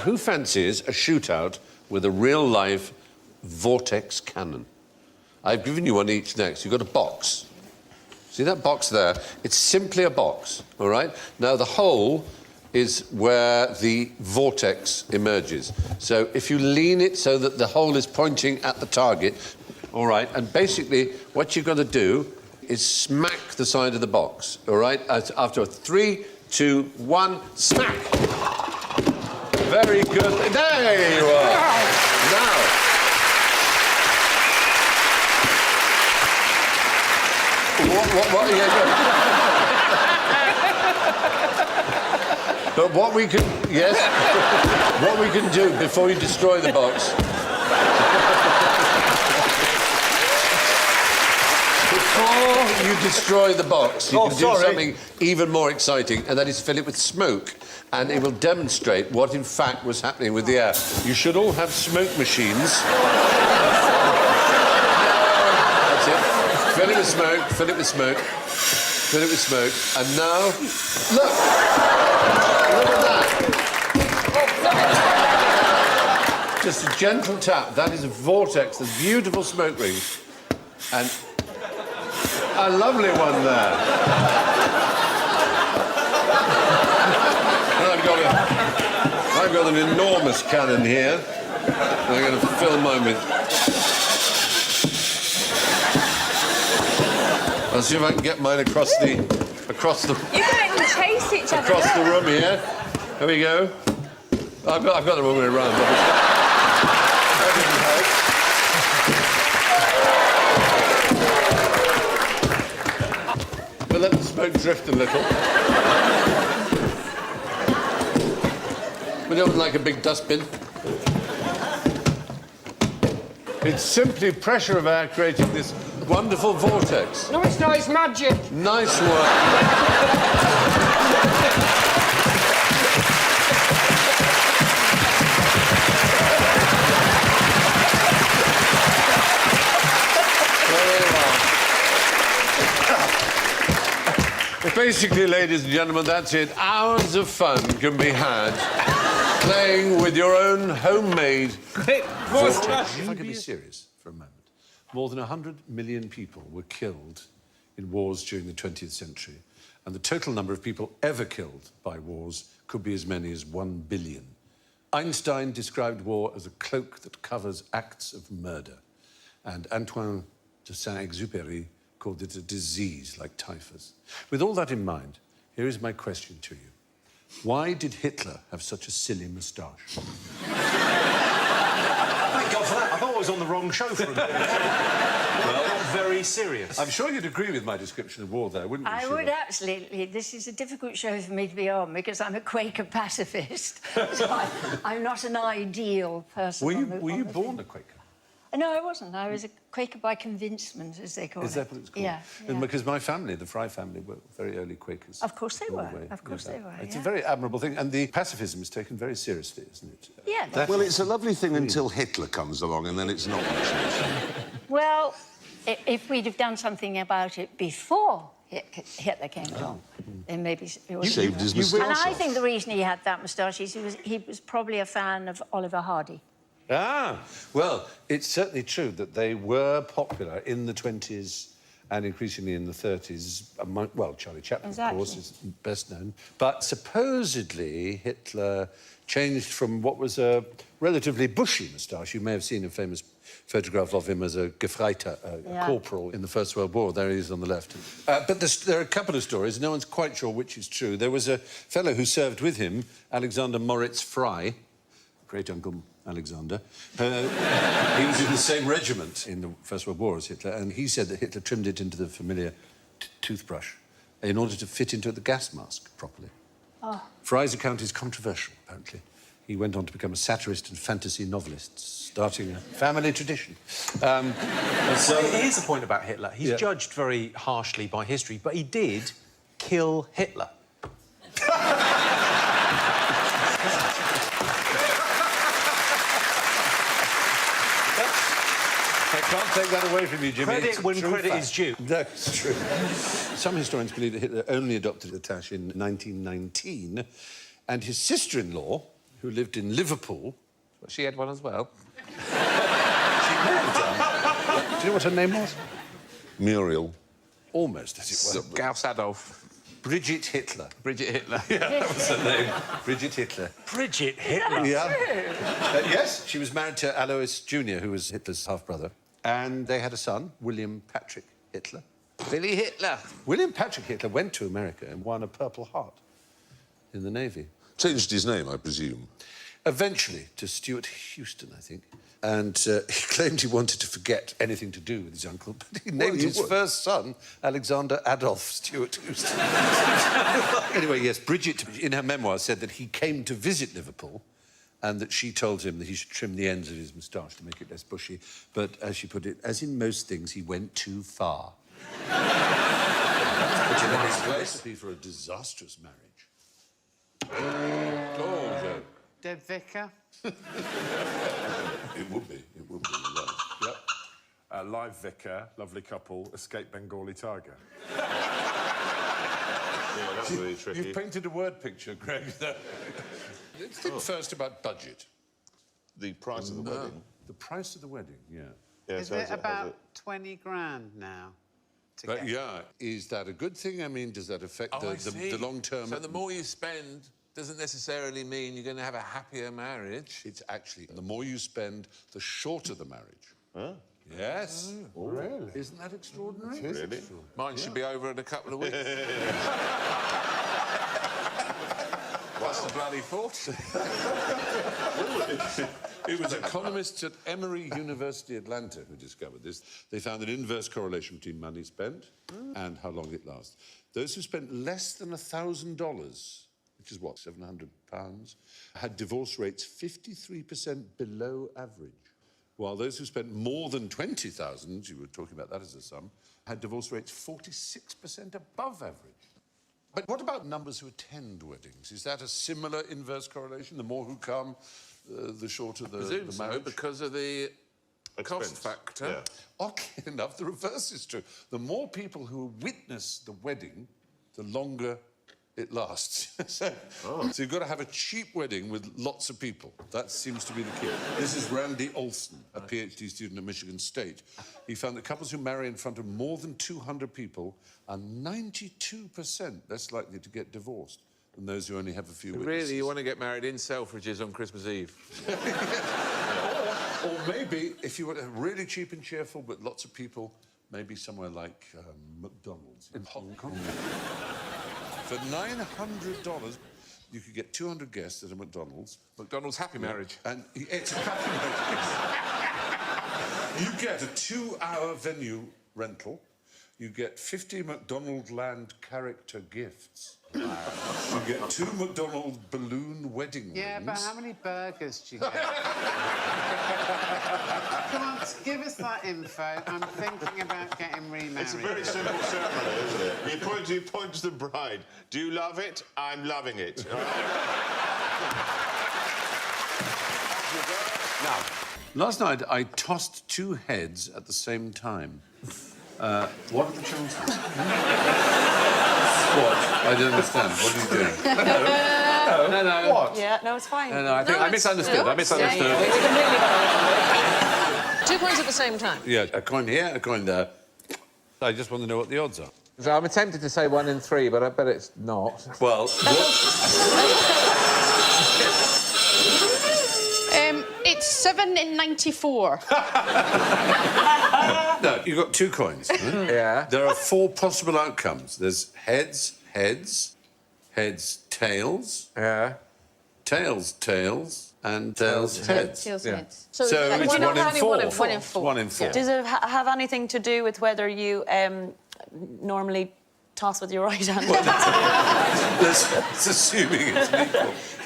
Who fancies a shootout with a real live Vortex cannon? I've given you one each next. You've got a box. See that box there? It's simply a box, all right? Now, the hole is where the vortex emerges. So if you lean it so that the hole is pointing at the target, all right, and basically what you've got to do is smack the side of the box, all right? After 3, 2, 1, smack! Very good. There you are. Now... What, yeah, but what we can, yes, what we can do before you destroy the box, before you destroy the box, you can do something even more exciting, and that is fill it with smoke, and it will demonstrate what, in fact, was happening with the air. You should all have smoke machines. That's it. Fill it with smoke, fill it with smoke, fill it with smoke, and now, look! Look at that! Just a gentle tap. That is a vortex, there's beautiful smoke rings, and a lovely one there. I've got an enormous cannon here. I'm going to fill mine with... I'll see if I can get mine across the... You can chase each other. Across the room here. Here we go. I've got the wrong way around. That didn't help. We'll let the smoke drift a little. We don't like a big dustbin. It's simply pressure of air creating this wonderful vortex. No, it's not. It's magic. Nice work. Basically, ladies and gentlemen, that's it. Hours of fun can be had playing with your own homemade vortex. If I can be serious for a moment. More than 100 million people were killed in wars during the 20th century, and the total number of people ever killed by wars could be as many as 1 billion. Einstein described war as a cloak that covers acts of murder, and Antoine de Saint-Exupéry called it a disease like typhus. With all that in mind, here is my question to you. Why did Hitler have such a silly moustache? Thank God for that. I thought I was on the wrong show for a minute. Well, very serious. I'm sure you'd agree with my description of war there, wouldn't you? I would absolutely. This is a difficult show for me to be on because I'm a Quaker pacifist. So I'm not an ideal person. Were you born a Quaker? No, I wasn't. I was a Quaker by convincement, as they call it. Is that what it's called? Yeah. And because my family, the Fry family, were very early Quakers. Of course they were. Of course they were. It's a very admirable thing, and the pacifism is taken very seriously, isn't it? Yeah. Well, it's a lovely thing until Hitler comes along, and then it's not much use. Well, if we'd have done something about it before Hitler came along, It maybe it was. Shaved his moustache And I off. think the reason he had that moustache is he was probably a fan of Oliver Hardy. Ah, well, it's certainly true that they were popular in the 20s and increasingly in the 30s. Among, well, Charlie Chaplin, Exactly. of course, is best known. But supposedly Hitler changed from what was a relatively bushy moustache. You may have seen a famous photograph of him as a Gefreiter, a corporal in the First World War. There he is on the left. But there are a couple of stories. No one's quite sure which is true. There was a fellow who served with him, Alexander Moritz Frey, great-uncle Alexander. He was in the same regiment in the First World War as Hitler, and he said that Hitler trimmed it into the familiar toothbrush in order to fit into the gas mask properly. Oh. Frey's account is controversial, apparently. He went on to become a satirist and fantasy novelist, starting a family tradition. So here's the point about Hitler. He's judged very harshly by history, but he did kill Hitler. I can't take that away from you, Jimmy. Credit It's a when true credit fact. is due. No, it's true. Some historians believe that Hitler only adopted the tash in 1919, and his sister-in-law, who lived in Liverpool... Well, she had one as well. Do you know what her name was? Muriel. Almost, as it were. Gauss Adolf. Bridget Hitler. Bridget Hitler. Yeah, that was her name. Bridget Hitler. Bridget Hitler? Yeah. Yes, she was married to Alois Jr., who was Hitler's half-brother. And they had a son, William Patrick Hitler. Billy Hitler. William Patrick Hitler went to America and won a Purple Heart in the Navy. Changed his name, I presume. Eventually to Stuart Houston, I think. And he claimed he wanted to forget anything to do with his uncle, but he named his first son Alexander Adolf Stuart Houston. Anyway, yes, Bridget, in her memoir, said that he came to visit Liverpool and that she told him that he should trim the ends of his moustache to make it less bushy. But, as she put it, as in most things, he went too far. But you know, it's a recipe for a disastrous marriage. Oh, Joe. Dead vicar? It would be. It would be. Yep. Live vicar, lovely couple, escaped Bengali tiger. Yeah, that's really tricky. You've painted a word picture, Greg. Let's think first about budget. The price of the wedding. The price of the wedding, yeah. Is it about 20 grand now? But yeah, is that a good thing? I mean, does that affect the long term? So the more you spend doesn't necessarily mean you're going to have a happier marriage. It's actually, the more you spend, the shorter the marriage. Huh? Yes. Oh, really? Isn't that extraordinary? Really? Mine should be over in a couple of weeks. What's the bloody thought? It was economists at Emory University, Atlanta, who discovered this. They found an inverse correlation between money spent and how long it lasts. Those who spent less than $1,000, which is what, £700, had divorce rates 53% below average, while those who spent more than 20,000, you were talking about that as a sum, had divorce rates 46% above average. But what about numbers who attend weddings? Is that a similar inverse correlation? The more who come, the shorter the Presume marriage? so, because of the cost factor. Yeah. Oddly enough, the reverse is true. The more people who witness the wedding, the longer it lasts. So you've got to have a cheap wedding with lots of people. That seems to be the key. This is Randy Olson, a PhD student at Michigan State. He found that couples who marry in front of more than 200 people are 92% less likely to get divorced than those who only have a few So witnesses. really, you want to get married in Selfridges on Christmas Eve? Or maybe, if you want really cheap and cheerful but lots of people, maybe somewhere like McDonald's in Hong Kong. For $900, you could get 200 guests at a McDonald's. McDonald's Happy Marriage. And it's a happy marriage. You get a 2-hour venue rental. You get 50 McDonald Land character gifts. Wow. You get 2 McDonald balloon wedding Yeah, rings. but how many burgers do you get? Come on, give us that info. I'm thinking about getting remarried. It's a very simple ceremony, isn't it? You point to the bride. Do you love it? I'm loving it. Now, last night I tossed 2 heads at the same time. What are the chances? What? I don't understand. What are you doing? No. What? Yeah, no, it's fine. No, I think I misunderstood. I misunderstood. Yeah. 2 points at the same time. Yeah, a coin here, a coin there. I just want to know what the odds are. So I'm tempted to say 1 in 3, but I bet it's not. Well, It's 7 in 94. no, you've got 2 coins. Right? Yeah. There are 4 possible outcomes. There's heads, tails. Yeah. Tails, and tails, heads. Tails, Yeah. heads. So it's 1 in 4. 1 in 4. 1 in 4. 1 in 4. Does it have anything to do with whether you normally toss with your right hand? Let's assuming it's an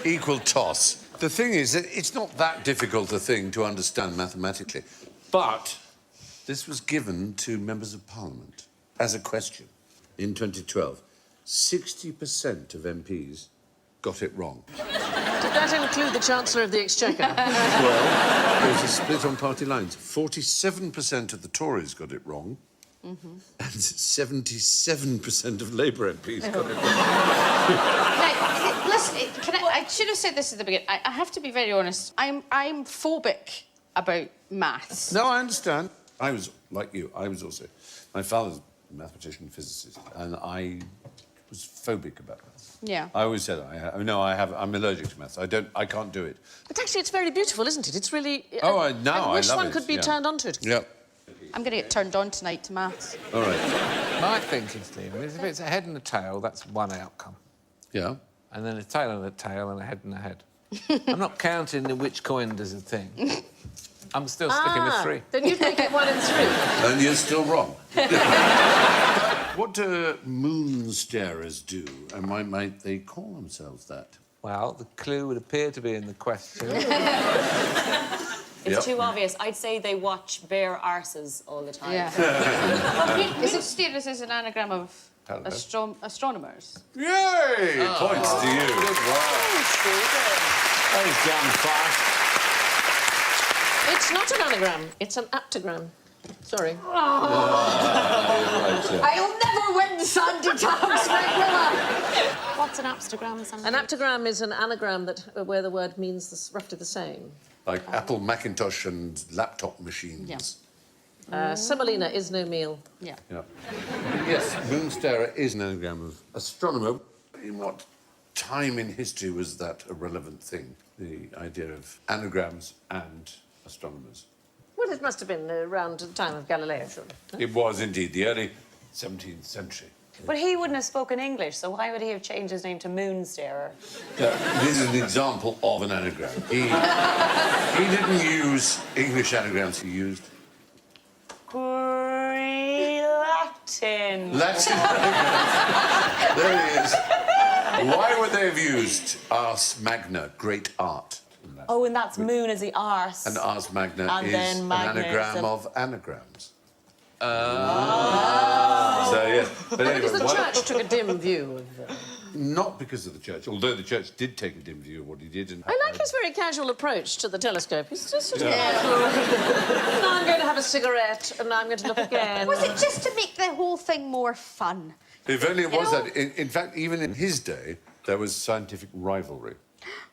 equal toss. The thing is that it's not that difficult a thing to understand mathematically. But this was given to members of Parliament as a question in 2012. 60% of MPs got it wrong. Did that include the Chancellor of the Exchequer? Well, there's a split on party lines. 47% of the Tories got it wrong. Mm-hmm. And 77% of Labour MPs got it wrong. Now, listen, I should have said this at the beginning. I have to be very honest. I'm phobic about maths. No, I understand. I was like you. I was also. My father's a mathematician and physicist, and I was phobic about maths. Yeah. I always said I'm allergic to maths. I can't do it. But actually, it's very beautiful, isn't it? It's really. Oh, I wish love one it. could be turned on to it. Yeah. I'm going to get turned on tonight to maths. All right. My thinking, Stephen, is if it's a head and a tail, that's one outcome. Yeah. And then a tail and a tail and a head and a head. I'm not counting in which coin does a thing. I'm still sticking with 3. Then you'd make it 1 in 3. And you're still wrong. What do moon starers do? And why might they call themselves that? Well, the clue would appear to be in the question. It's too obvious. I'd say they watch bare arses all the time. Yeah. Moon starers is an anagram of astronomers. Yay! Points to you. Good work. That was damn fast. It's not an anagram. It's an aptogram. Sorry. I'll never win Sandy Times, What's an aptogram? An aptogram is an anagram where the word means roughly the same. Like Apple Macintosh and laptop machines. Yeah. Semolina is no meal. Yeah. Yes, moonstarer is an anagram of astronomer. In what time in history was that a relevant thing? The idea of anagrams and astronomers. Well, it must have been around the time of Galileo, surely. It was indeed the early 17th century. But he wouldn't have spoken English, so why would he have changed his name to Moonstarer? This is an example of an anagram. He didn't use English anagrams, he used Latin. Latin anagrams. There he is. Why would they have used Ars Magna, great art? Oh, and that's moon as the arse. And Ars Magna And is then an Magna anagram is of anagrams. So, yeah. But anyway, Because the church took a dim view of... Not because of the church, although the church did take a dim view of what he did. And I like his very casual approach to the telescope. He's just sort of... Now I'm going to have a cigarette, and now I'm going to look again. Was it just to make the whole thing more fun? If only it was that. In fact, even in his day, there was scientific rivalry.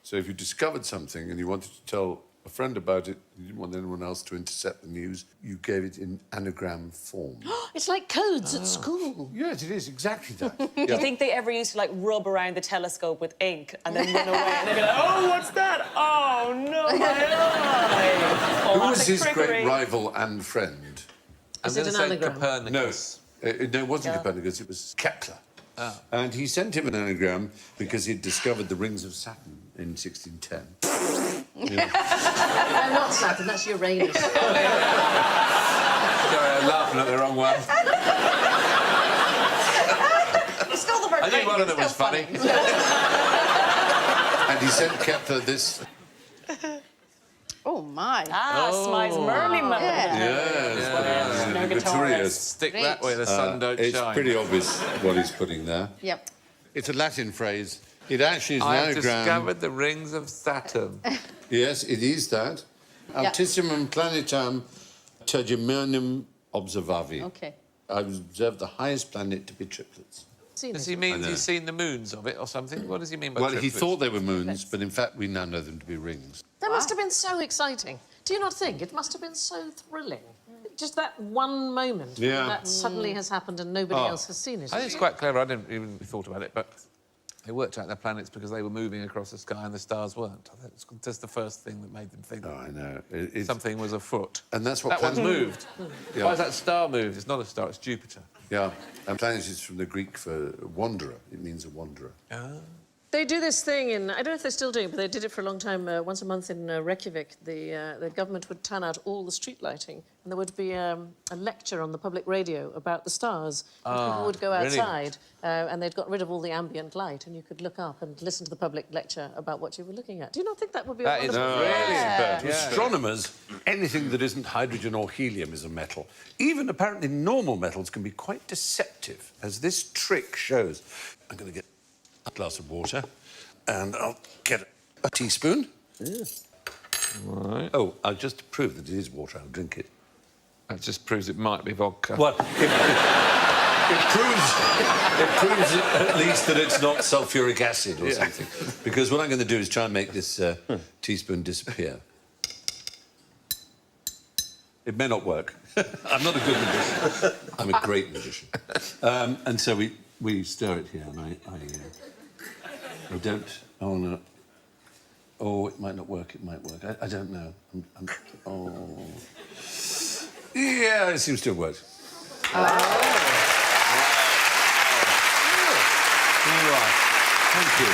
So if you discovered something and you wanted to tell a friend about it, you didn't want anyone else to intercept the news, you gave it in anagram form. It's like codes at school. Yes, it is exactly that. Do you think they ever used to, like, rub around the telescope with ink and then run away and they'd be like, oh, what's that? Oh, no, my eye! Who was his great rival and friend? Is it an anagram? Copernicus. No, it wasn't Copernicus, it was Kepler. Oh. And he sent him an anagram because he'd discovered the rings of Saturn in 1610. No, not Saturn, that's Uranus. Sorry, I'm laughing at the wrong one. It's still the birthday. I think one of them was funny. And he sent Kepler this. Oh, my. Ah, Smythe's Merlin man. Yes. Stick that way, the sun don't it's shine. pretty obvious what he's putting there. Yep. It's a Latin phrase. It actually is an I've anagram. discovered the rings of Saturn. Yes, it is that. Altissimum planetam tergeminum observavi. OK. I've observed the highest planet to be triplets. seen Does it. he mean he's seen the moons of it or something? What does he mean by Well, he triplets? thought they were moons, but in fact we now know them to be rings. That must have been so exciting. Do you not think? It must have been so thrilling. Just that one moment Yeah. when that suddenly has happened and nobody else has seen it. I think it's quite clever. I didn't even thought about it, but they worked out their planets because they were moving across the sky and the stars weren't. I think it's just the first thing that made them think I know. something was afoot. And that's what that one's moved. Yeah. Why is that star moved? It's not a star, it's Jupiter. Yeah, and planet is from the Greek for wanderer. It means a wanderer. They do this thing in, I don't know if they're still doing it, but they did it for a long time, once a month in Reykjavik. The government would turn out all the street lighting and there would be a lecture on the public radio about the stars. And people would go outside and they'd got rid of all the ambient light and you could look up and listen to the public lecture about what you were looking at. Do you not think that would be a wonderful To astronomers, anything that isn't hydrogen or helium is a metal. Even apparently normal metals can be quite deceptive, as this trick shows. I'm going to get a glass of water, and I'll get a teaspoon. Right. Oh, I'll just prove that it is water. I'll drink it. That just proves it might be vodka. Well, it proves at least that it's not sulfuric acid or something. Because what I'm going to do is try and make this teaspoon disappear. It may not work. I'm not a good magician. I'm a great magician. And so we stir it here, and I don't... Oh, no. Oh, it might not work. It might work. I don't know. Oh... Yeah, it seems to have worked. Right. Thank you.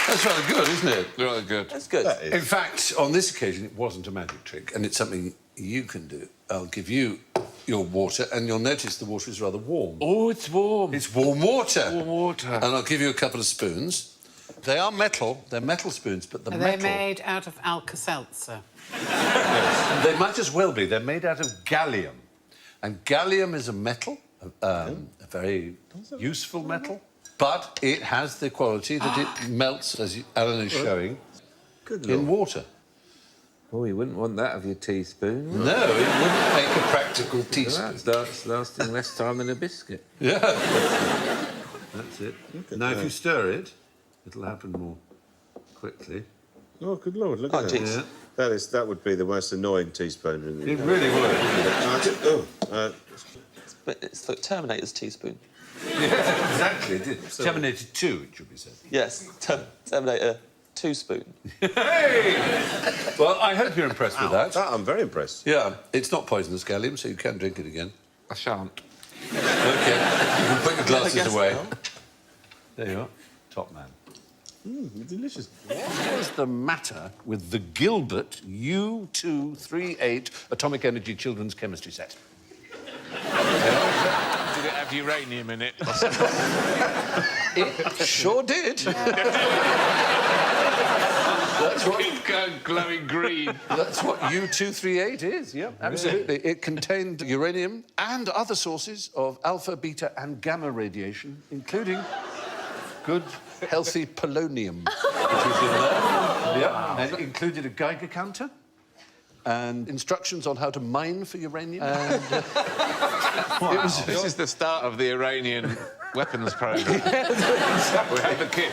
That's rather good, isn't it? Rather good. That's good. In fact, on this occasion, it wasn't a magic trick, and it's something you can do. I'll give you your water, and you'll notice the water is rather warm. Oh, it's warm. It's warm water. Warm water. And I'll give you a couple of spoons. They are metal. They're metal spoons, but the Are metal... they made out of Alka-Seltzer? Yes. They might as well be. They're made out of gallium. And gallium is a metal, a very useful metal, but it has the quality that it melts, as Alan is showing, in water. Oh, you wouldn't want that of your teaspoon. No, it wouldn't make a practical teaspoon. That's lasting less time than a biscuit. Yeah. That's it. Now, if you stir it, it'll happen more quickly. Oh, good Lord, look at that. Yeah. That would be the most annoying teaspoon in the... It really would. It's like Terminator's teaspoon. Yeah, exactly. It did. Terminator 2, it should be said. Yes, Terminator 2-spoon. Hey! Well, I hope you're impressed with that. I'm very impressed. Yeah, it's not poisonous gallium, so you can drink it again. I shan't. OK, you can put your glasses away. There you are. Top man. Delicious. What was the matter with the Gilbert U238 Atomic Energy Children's Chemistry Set? Did it have uranium in it? It sure did. That's what... glowing green. That's what U238 is, yeah, absolutely. It contained uranium and other sources of alpha, beta and gamma radiation, including good, healthy polonium, which was in there. Yeah. And it included a Geiger counter and instructions on how to mine for uranium. And, This is the start of the Iranian weapons program. We have the kit.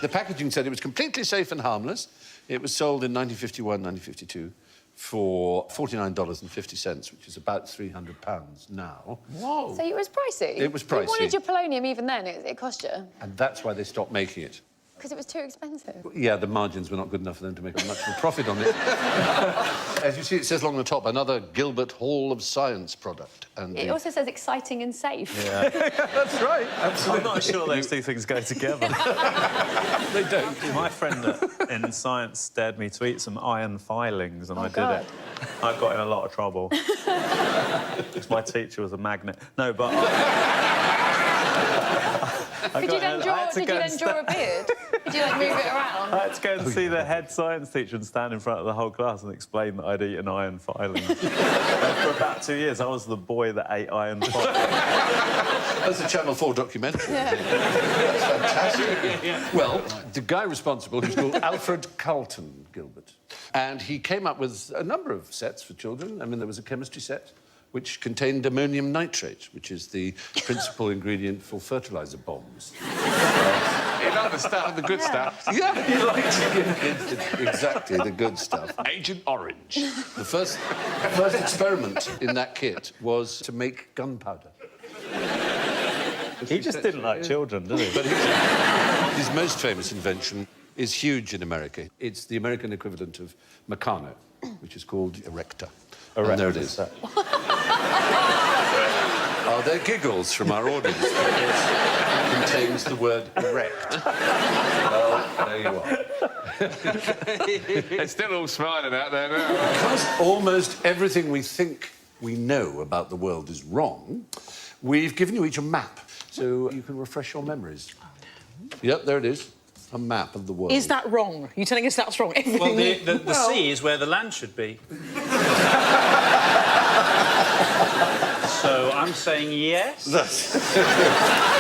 The packaging said it was completely safe and harmless. It was sold in 1951, 1952 for $49.50, which is about £300 now. Whoa. So it was pricey? It was pricey. You wanted your polonium even then, it cost you? And that's why they stopped making it. Because it was too expensive. Yeah, the margins were not good enough for them to make much of a profit on it. As you see, it says along the top, another Gilbert Hall of Science product. And It also says exciting and safe. Yeah. That's right, absolutely. I'm not sure those two things go together. They don't. My friend in science dared me to eat some iron filings, and I did it. I got in a lot of trouble. Because my teacher was a magnet. No, but... Did you then draw a beard? Did you, like, move it around? I had to go and see the head science teacher and stand in front of the whole class and explain that I'd eaten iron filings. And for about 2 years, I was the boy that ate iron filings. That's a Channel 4 documentary. Yeah. That's fantastic. Well, the guy responsible, who's called Alfred Carlton Gilbert, and he came up with a number of sets for children. I mean, there was a chemistry set, which contained ammonium nitrate, which is the principal ingredient for fertiliser bombs. You like the stuff, the good stuff. Yeah, you like to give kids exactly the good stuff. Agent Orange. The first experiment in that kit was to make gunpowder. He just didn't like children, did he? But his most famous invention is huge in America. It's the American equivalent of Meccano, which is called erector. And there it is. Oh, they're giggles from our audience because it contains the word erect. Well, there you are. They're still all smiling out there now. Because almost everything we think we know about the world is wrong, we've given you each a map so you can refresh your memories. Yep, there it is. A map of the world. Is that wrong? You're telling us that's wrong? Well, the sea is where the land should be. So I'm saying yes. I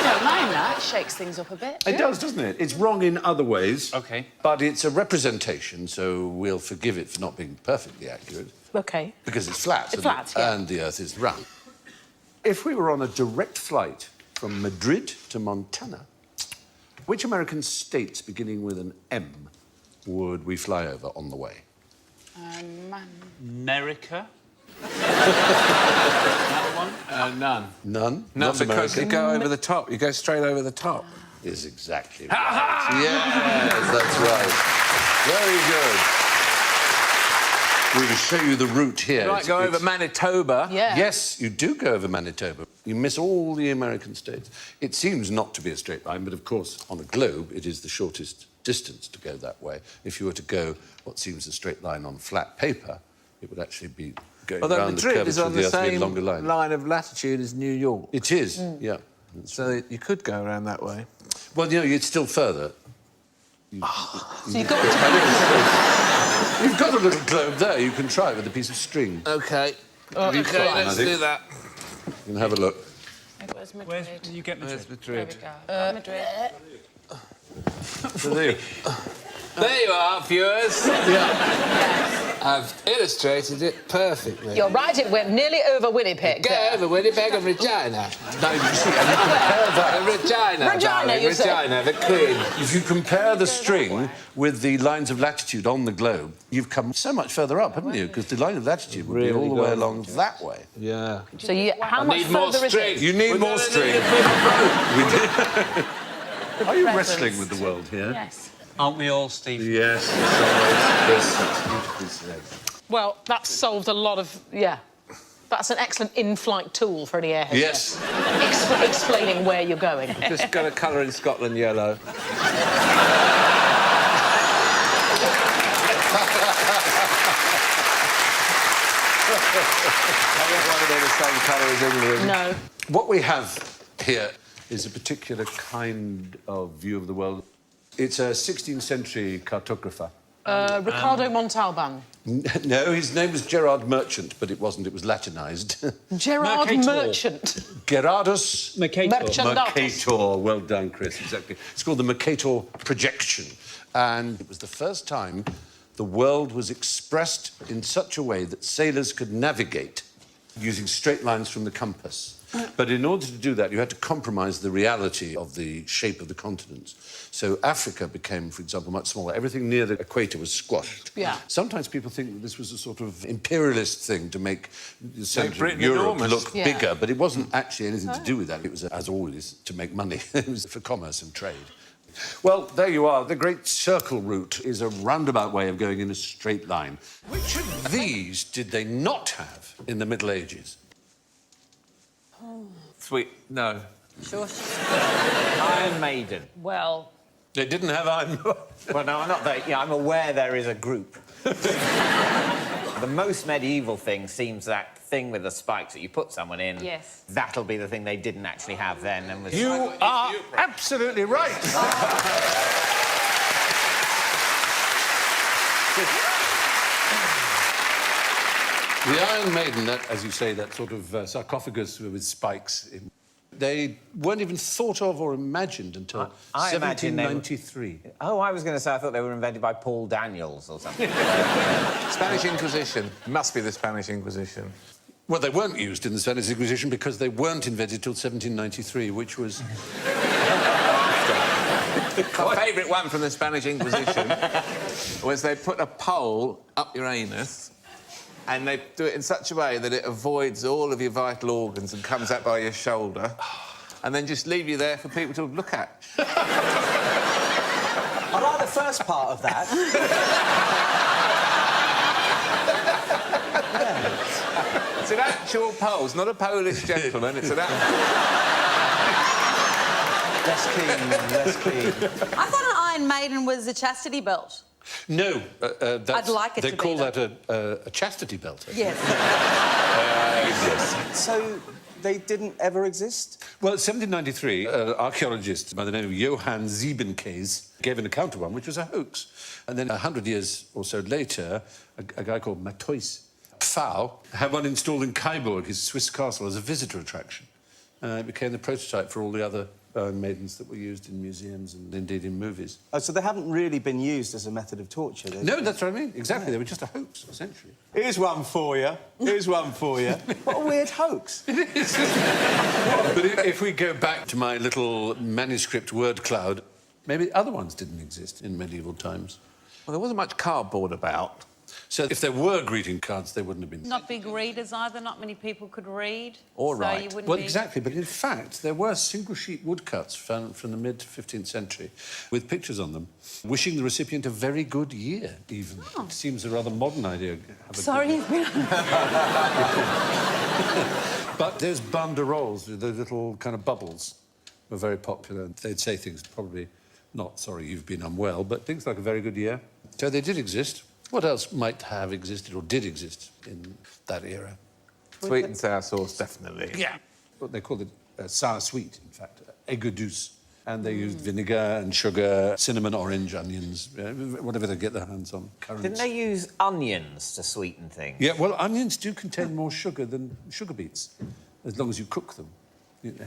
don't mind that. It shakes things up a bit. It does, doesn't it? It's wrong in other ways. OK. But it's a representation, so we'll forgive it for not being perfectly accurate. OK. Because it's flat. It's flat, yeah. And the Earth is round. If we were on a direct flight from Madrid to Montana, which American states beginning with an M would we fly over on the way? America. That one? None. None? Not Not because American? you go over the top. You go straight over the top. Is exactly right. Yes, that's right. Very good. We'll show you the route here. You might go over Manitoba. Yeah. Yes, you do go over Manitoba. You miss all the American states. It seems not to be a straight line, but of course, on a globe, it is the shortest distance to go that way. If you were to go what seems a straight line on flat paper, it would actually be going Although around the Madrid is curvature on of the the Earth with a same longer line. line of latitude as New York. It is, yeah. So you could go around that way. Well, you know, it's still further. So you've got to... You've got a little globe there. You can try it with a piece of string. OK. Be fine, I let's think. do that. You can have a look. Where's Madrid? Where's you get Madrid? There's Madrid. There we go. Madrid. So there. There you are, viewers. Yeah. I've illustrated it perfectly. You're right, it went nearly over Winnipeg. Go over Winnipeg and Regina. No, you see, and you compare that. Regina, Regina, darling, you say. Regina, the Queen. If you compare the string with the lines of latitude on the globe, you've come so much further up, haven't you? Because the line of latitude would be all the way along that way. Yeah. So how much Need more further is string. it? You need more string. Are you wrestling with the world here? Yes. Aren't we all, Steve? Yes. Yes, that's beautifully said. Well, that's solved a lot of... Yeah. That's an excellent in-flight tool for any air hostess. Yes. Explaining where you're going. Just got a colour in Scotland yellow. I don't want to be the same colour as England. No. What we have here is a particular kind of view of the world. It's a 16th century cartographer. Ricardo Montalban. No, his name was Gerard Merchant, but it wasn't. It was Latinized. Gerard Merchant. Gerardus Mercator. Well done, Chris, exactly. It's called the Mercator projection. And it was the first time the world was expressed in such a way that sailors could navigate using straight lines from the compass. But in order to do that, you had to compromise the reality of the shape of the continents. So Africa became, for example, much smaller. Everything near the equator was squashed. Yeah. Sometimes people think that this was a sort of imperialist thing to make the centre of Britain Europe enormous. look Yeah. bigger, but it wasn't actually anything to do with that. It was, as always, to make money. It was for commerce and trade. Well, there you are. The Great Circle route is a roundabout way of going in a straight line. Which of these did they not have in the Middle Ages? Sweet. No. Sure. Iron Maiden. Well... They didn't have Iron Maiden. Well, no, I'm not that. Yeah, I'm aware there is a group. The most medieval thing seems that thing with the spikes that you put someone in. Yes. That'll be the thing they didn't actually have then. And was... You are absolutely right. The Iron Maiden, that, as you say, that sort of sarcophagus with spikes, they weren't even thought of or imagined until I imagine they were- 1793. Oh, I was going to say I thought they were invented by Paul Daniels or something. Spanish Inquisition. Must be the Spanish Inquisition. Well, they weren't used in the Spanish Inquisition because they weren't invented till 1793, which was... My favourite one from the Spanish Inquisition was they put a pole up your anus and they do it in such a way that it avoids all of your vital organs and comes up by your shoulder and then just leave you there for people to look at. I like the first part of that. It's an actual pole. It's not a Polish gentleman. It's an actual... Less keen. I thought an Iron Maiden was a chastity belt. No, that's... I'd like it they to call be, that a chastity belt. Yes. Yes. So they didn't ever exist? Well, 1793, an archaeologist by the name of Johann Siebenkees gave an account of one, which was a hoax. And then 100 years or so later, a guy called Matthäus Pfau had one installed in Kyburg, his Swiss castle, as a visitor attraction. It became the prototype for all the other Iron Maidens that were used in museums and indeed in movies. Oh, so they haven't really been used as a method of torture? No, that's what I mean. Exactly. They were just a hoax, essentially. Here's one for you. Here's one for you. What a weird hoax. It is. But if we go back to my little manuscript word cloud, maybe other ones didn't exist in medieval times. Well, there wasn't much cardboard about. So if there were greeting cards, they wouldn't have been... Not big readers either. Not many people could read. Or so write. You wouldn't Well, be... exactly. But in fact, there were single-sheet woodcuts found from the mid-15th century with pictures on them, wishing the recipient a very good year, even. Oh. It seems a rather modern idea. Sorry, you've been... But those banderoles, the little kind of bubbles, were very popular. They'd say things probably not, sorry, you've been unwell, but things like a very good year. So they did exist. What else might have existed or did exist in that era? Sweet and sour sauce, definitely. Yeah. What they called it sour sweet, in fact, aigre douce. And they used vinegar and sugar, cinnamon, orange, onions, whatever they get their hands on. Currants. Didn't they use onions to sweeten things? Yeah, well, onions do contain more sugar than sugar beets, as long as you cook them.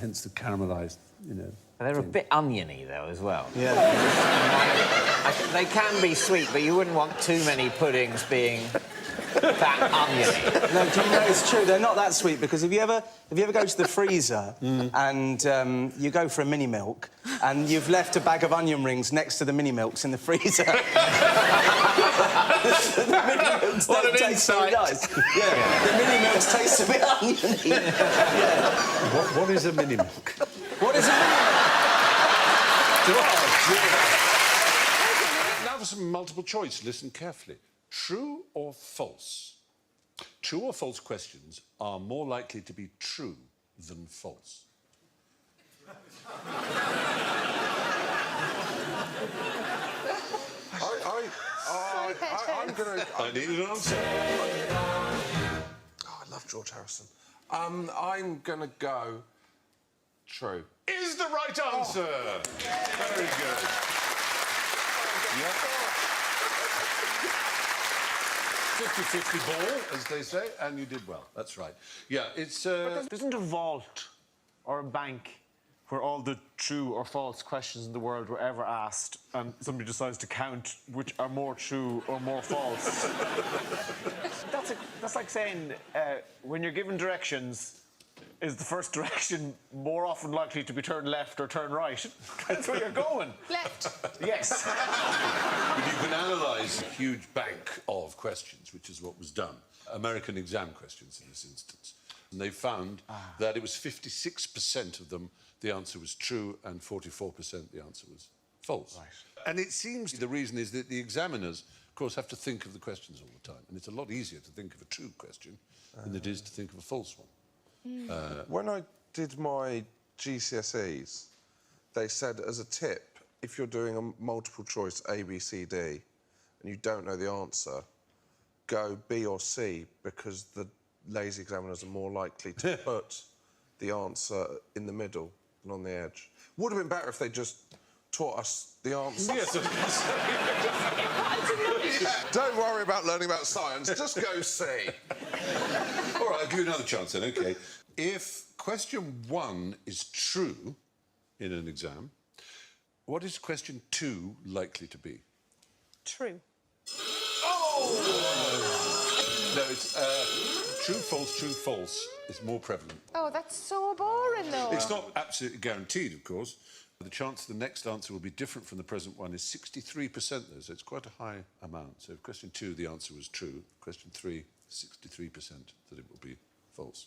Hence the caramelised, you know. They're a bit oniony, though, as well. Yeah. They can be sweet, but you wouldn't want too many puddings being that oniony. No, do you know it's true? They're not that sweet because if you ever go to the freezer and you go for a mini milk and you've left a bag of onion rings next to the mini milks in the freezer. The mini milks don't taste so nice. Yeah. The mini milks taste a bit oniony. Yeah. What is a mini milk? What is a mini milk? Now for some multiple choice. Listen carefully. True or false? True or false questions are more likely to be true than false. I'm gonna... I need an answer. Oh, I love George Harrison. I'm gonna go true. Is the right answer. Very good. Yeah. 50-50 ball, as they say, and you did well. That's right. Yeah, it's... There isn't a vault or a bank where all the true or false questions in the world were ever asked and somebody decides to count which are more true or more false. That's like saying when you're given directions, is the first direction more often likely to be turned left or turn right? That's where you're going. Left. Yes. But you can analyse a huge bank of questions, which is what was done. American exam questions in this instance. And they found that it was 56% of them the answer was true and 44% the answer was false. Right. And it seems the reason is that the examiners, of course, have to think of the questions all the time. And it's a lot easier to think of a true question than it is to think of a false one. When I did my GCSEs, they said as a tip, if you're doing a multiple choice A, B, C, D, and you don't know the answer, go B or C, because the lazy examiners are more likely to put the answer in the middle than on the edge. Would have been better if they just taught us the answer. Yes, of course. Don't worry about learning about science, just go C. All right, I'll give you another chance then, OK. If question 1 is true in an exam, what is question 2 likely to be? True. Oh! No, it's true, false is more prevalent. Oh, that's so boring, though. It's not absolutely guaranteed, of course. The chance the next answer will be different from the present one is 63%, though, so it's quite a high amount. So question 2, the answer was true. Question 3, 63% that it will be false.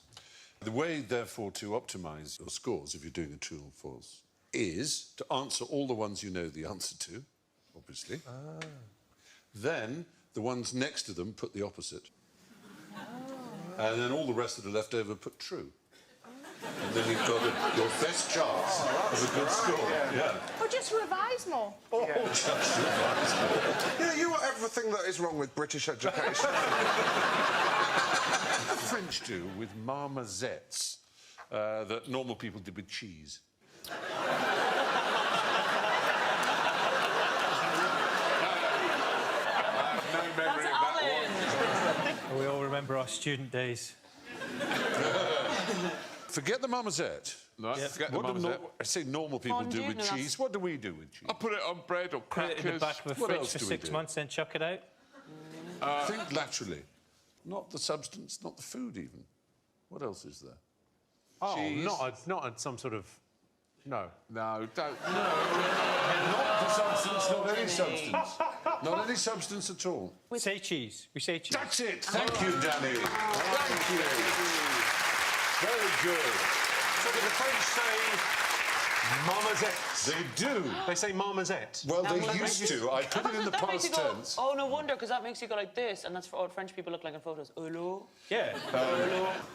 The way, therefore, to optimise your scores, if you're doing a true or false, is to answer all the ones you know the answer to, obviously. Then, the ones next to them put the opposite. And then all the rest that are left over put true. And then you've got your best chance of a good score. Yeah. Or just revise more. Or just revise more. Yeah, you are everything that is wrong with British education. The French do with marmosettes that normal people did with cheese. We all remember our student days. Forget the marmosette. No, forget the marmosette. I say normal people do with cheese. What do we do with cheese? I put it on bread or Put crackers. it in the back of a fridge for 6 months, then chuck it out. Think laterally. Not the substance, not the food even. What else is there? Oh, Cheese. not some sort of... No. No, don't. No. Not the substance, not any substance. Not any substance at all. We say cheese. We say cheese. That's it. Thank you, Danny. Thank you. Very good. So do the French say marmosette? They do. They say marmosette. Well, they used to. I put it in the past tense. Oh, no wonder, because that makes you go like this, and that's for what French people look like in photos. Hello? Yeah.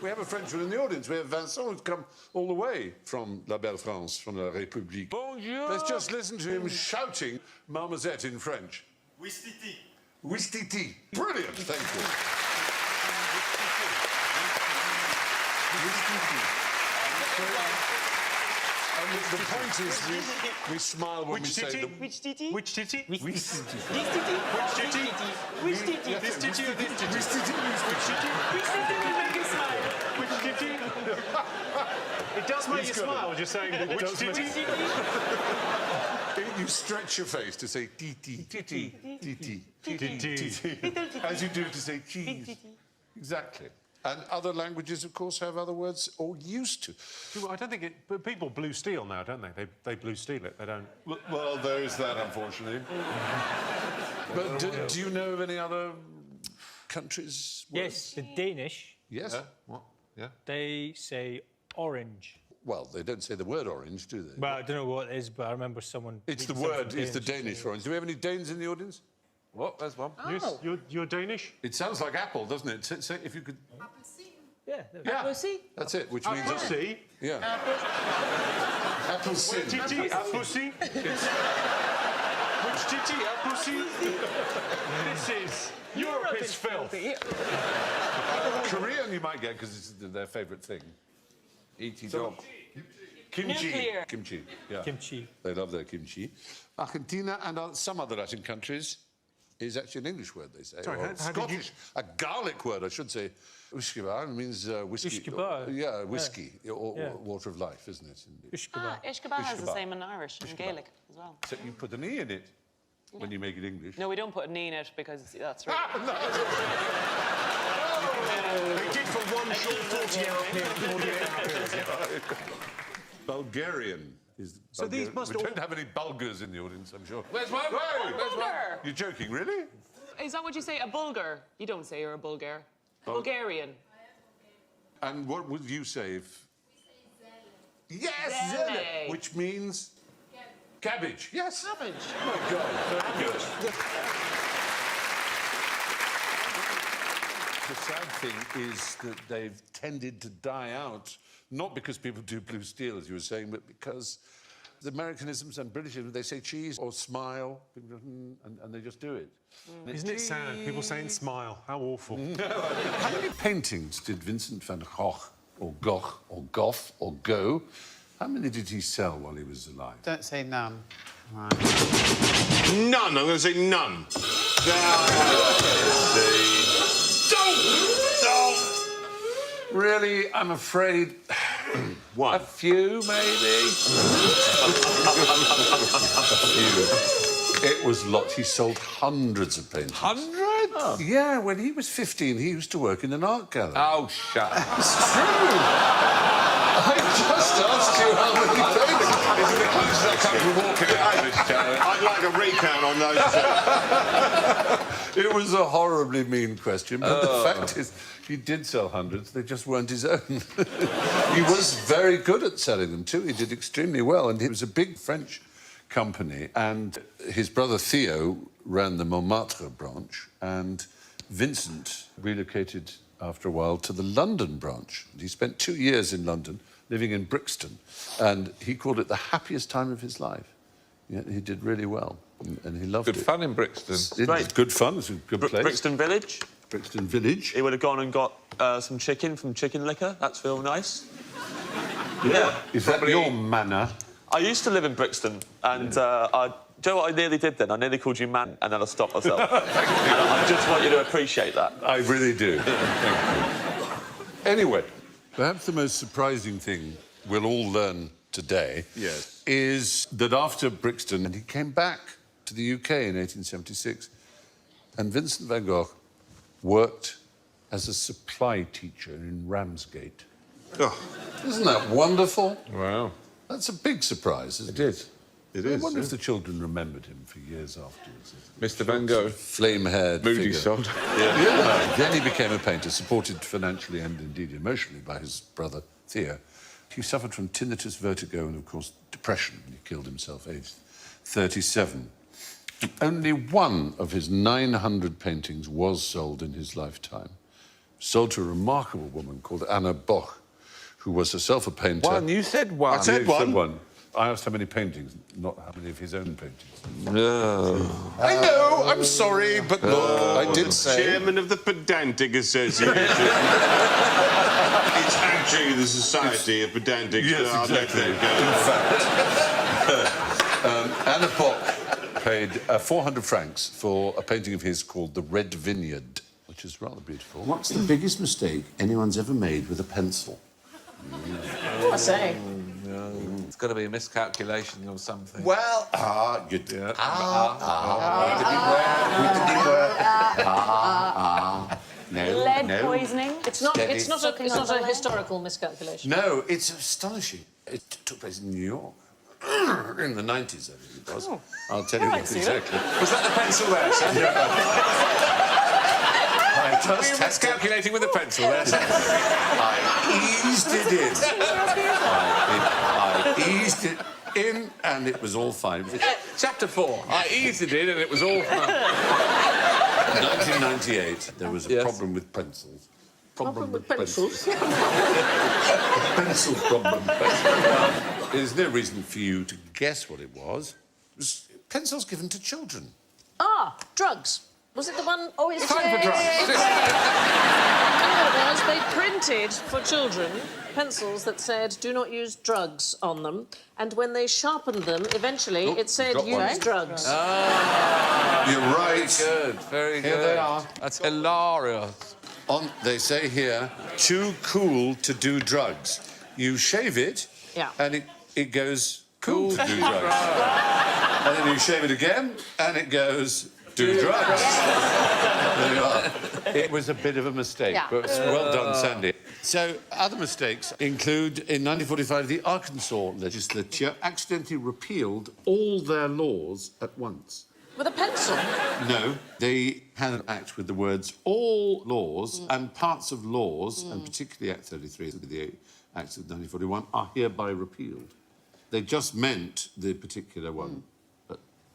We have a Frenchman in the audience. We have Vincent, who's come all the way from La Belle France, from La République. Bonjour. Let's just listen to him shouting marmosette in French. Wistiti. Wistiti. Brilliant. Thank you. And the point is, we smile when we say the... Which titty? Which titty? Which titty? Which titty? Which titty? Which titty? This titty or this titty? Which titty? Which titty will make you smile? Which titty? It does make you smile, just saying that it does make... You stretch your face to say titi, titi, titi, titi, as you do to say cheese. Exactly. And other languages, of course, have other words, or used to. I don't think it... But people blue steel now, don't they? They blue steel it. They don't... Well, there is that, unfortunately. But do you know of any other countries' words? Yes, the Danish. Yes? Yeah? What? Yeah? They say orange. Well, they don't say the word orange, do they? Well, I don't know what it is, but I remember someone... It's the word, it's the Danish for orange. Do we have any Danes in the audience? What? There's one. Oh. Yes, you're Danish? It sounds like apple, doesn't it? Say if you could... Yeah. Yeah, that's it, which means... Pussy? Yeah. Apple sin. Titty, a pussy? Which titty, a pussy? This is... Europe is filthy. Korean you might get, because it's their favourite thing. E.T. dog. Kimchi. Nuclear. Kimchi, yeah. Kimchi. They love their kimchi. Argentina and some other Latin countries is actually an English word, they say. Sorry, or how did Scottish. A Gaelic word, I should say. Ushkibar means whiskey. Ushkibar. Yeah, whiskey, or water of life, isn't it? Ah, Ishkaba has the Ishkaba. same in Irish and Gaelic as well. Except you put an E in it when you make it English. No, we don't put an E in it because that's right. They did for one short 48-hour period. Bulgarian is... So these must we all... don't have any Bulgars in the audience, I'm sure. Where's one? Hey! Where's one? You're joking, really? Is that what you say, a Bulgar? You don't say you're a Bulgar. Bulgarian. And what would you say if... Yes, Zele. zele, which means... Cabbage. Yes. Cabbage. Oh, my God. Very good. The sad thing is that they've tended to die out, not because people do blue steel, as you were saying, but because the Americanisms and Britishisms, they say cheese or smile, and they just do it. Isn't it sad? People saying smile. How awful. How many paintings did Vincent van Gogh, or Gogh, or Gough, or Go, how many did he sell while he was alive? Don't say none. Right. None. I'm going to say none. Don't! Really, I'm afraid... One. A few, maybe? A few. It was lots. He sold hundreds of paintings. Hundreds? said, yeah, when he was 15, he used to work in an art gallery. Oh, shut up. It's true. I just asked you how many paintings. This is the closest I've come to walking out of this show. I'd like a recount on those. It was a horribly mean question, but the fact is, he did sell hundreds, they just weren't his own. He was very good at selling them, too. He did extremely well, and he was a big French company, and his brother Theo ran the Montmartre branch, and Vincent relocated after a while to the London branch. He spent 2 years in London, living in Brixton, and he called it the happiest time of his life. Yeah, he did really well, and he loved it. Good fun in Brixton. It was good fun. It's a good place. Brixton Village. Brixton Village. He would have gone and got some chicken from Chicken Liquor. That's real nice. Yeah. Is that your manor? I used to live in Brixton, and do you know what I nearly did then? I nearly called you man, and then I stopped myself. And I just want you to appreciate that. I really do. Thank you. Anyway, perhaps the most surprising thing we'll all learn today is that after Brixton, and he came back to the UK in 1876, and Vincent van Gogh worked as a supply teacher in Ramsgate. Oh, isn't that wonderful? Wow. That's a big surprise, isn't it? It is. It is. I wonder if the children remembered him for years afterwards. Mr. Van Gogh. Flame-haired Moody figure. sod. Yeah. Then he became a painter, supported financially and indeed emotionally by his brother Theo. He suffered from tinnitus, vertigo, and of course depression. He killed himself aged 37. And only one of his 900 paintings was sold in his lifetime. Sold to a remarkable woman called Anna Boch, who was herself a painter. One? You said one. I said one. I asked how many paintings, not how many of his own paintings. No. I know, I'm sorry, but look, I did say... Chairman of the Pedantic Association. It's actually the Society of Pedantic. Yes, exactly. In fact, Anna Boch paid 400 francs for a painting of his called The Red Vineyard, which is rather beautiful. What's the biggest mistake anyone's ever made with a pencil? What I say? It's got to be a miscalculation or something. Well, Lead poisoning. It's not a historical miscalculation. No, it's astonishing. It took place in New York. In the 90s, I think it was. Oh. I'll tell you what exactly. Was that the pencil there, sir? Were you miscalculating with a pencil there? I eased it in. I eased it in, and it was all fine. Chapter 4. I eased it in and it was all fun. 1998, there was a problem with pencils. Problem with pencils? A pencil problem. There's no reason for you to guess what it was. It was pencils given to children. Ah, drugs. Was it the one... Oh, it's time for drugs. No, it was. They printed for children pencils that said, do not use drugs on them. And when they sharpened them, eventually, it said, use drugs. Ah, you're right. Very good, very good. Here they are. That's hilarious. They say here, too cool to do drugs. You shave it, and it goes cool to do drugs. And then you shave it again, and it goes... do drugs. There you are. It was a bit of a mistake, but well done, Sandy. So, other mistakes include, in 1945, the Arkansas legislature accidentally repealed all their laws at once. With a pencil? No, they had an act with the words all laws and parts of laws, and particularly Act 33, the Acts of 1941, are hereby repealed. They just meant the particular one.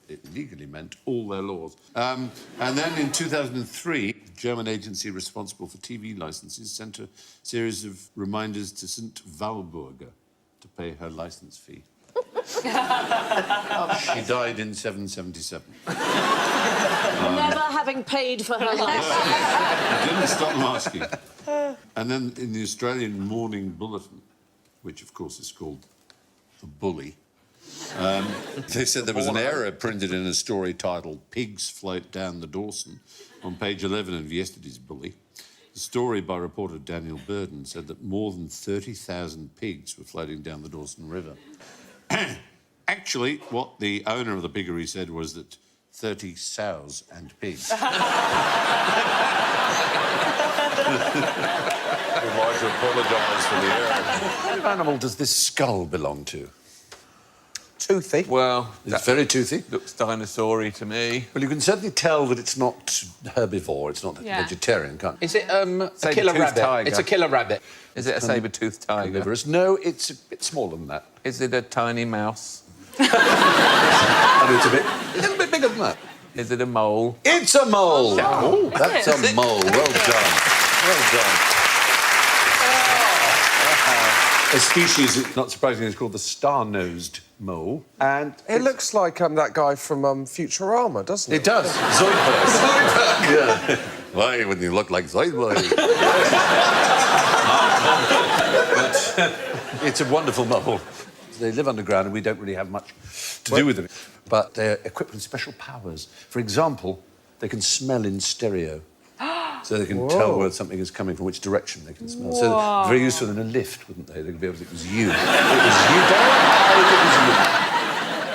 It legally meant all their laws. And then in 2003, the German agency responsible for TV licenses sent a series of reminders to St. Walburga to pay her licence fee. She died in 777. Never having paid for her life. Didn't stop them asking. And then in the Australian Morning Bulletin, which of course is called The Bully, they said there was an error printed in a story titled Pigs Float Down the Dawson on page 11 of yesterday's Bully. The story by reporter Daniel Burden said that more than 30,000 pigs were floating down the Dawson River. Actually, what the owner of the piggery said was that 30 sows and pigs. We'd like to apologise for the error. What kind of animal does this skull belong to? Toothy. Well, it's very toothy. Looks dinosaur-y to me. Well, you can certainly tell that it's not herbivore, it's not Yeah. vegetarian, can't you? Is it a killer rabbit? Tiger. It's a killer rabbit. Is it a saber-toothed tiger? Carnivorous. No, it's a bit smaller than that. Is it a tiny mouse? And it's a little bit bigger than that. Is it a mole? It's a mole! Oh, That's a mole. Well done. Well done. A species, not surprisingly, is called the star-nosed mole. And It looks like that guy from Futurama, doesn't it? it does. Zoidberg. Zoidberg! Yeah. Why wouldn't you look like Zoidberg? But it's a wonderful mole. They live underground and we don't really have much to do with them. But they're equipped with special powers. For example, they can smell in stereo. So they can tell where something is coming, from which direction they can smell. So very useful in a lift, wouldn't they? They'd be able to, it was you. It was you, Darren. It was you.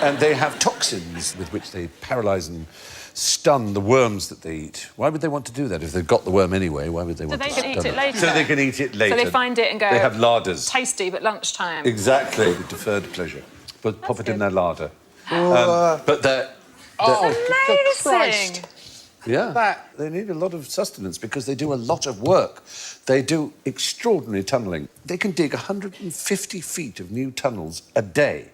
And they have toxins with which they paralyse and stun the worms that they eat. Why would they want to do that? If they've got the worm anyway, why would they want to stun eat it later. So they can eat it later. So they find it and go... They have larders. Tasty, but lunchtime. Exactly. With deferred pleasure. But pop it in their larder. But they're... Amazing! Yeah, they need a lot of sustenance because they do a lot of work. They do extraordinary tunnelling. They can dig 150 feet of new tunnels a day.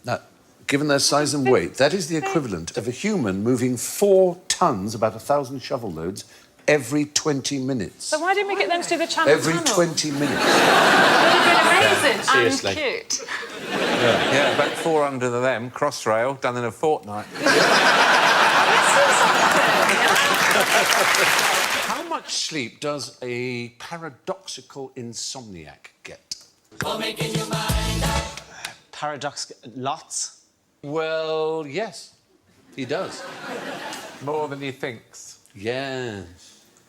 Now, given their size and weight, that is the equivalent of a human moving 4 tons, about 1,000 shovel loads, every 20 minutes. So why didn't we get them to do the channel Every tunnel? 20 minutes. Would have been amazing Seriously. and cute. Yeah, about 400 of them, cross-rail, done in a fortnight. How much sleep does a paradoxical insomniac get? Paradox... Lots? Well, yes, he does. More than he thinks. Yes.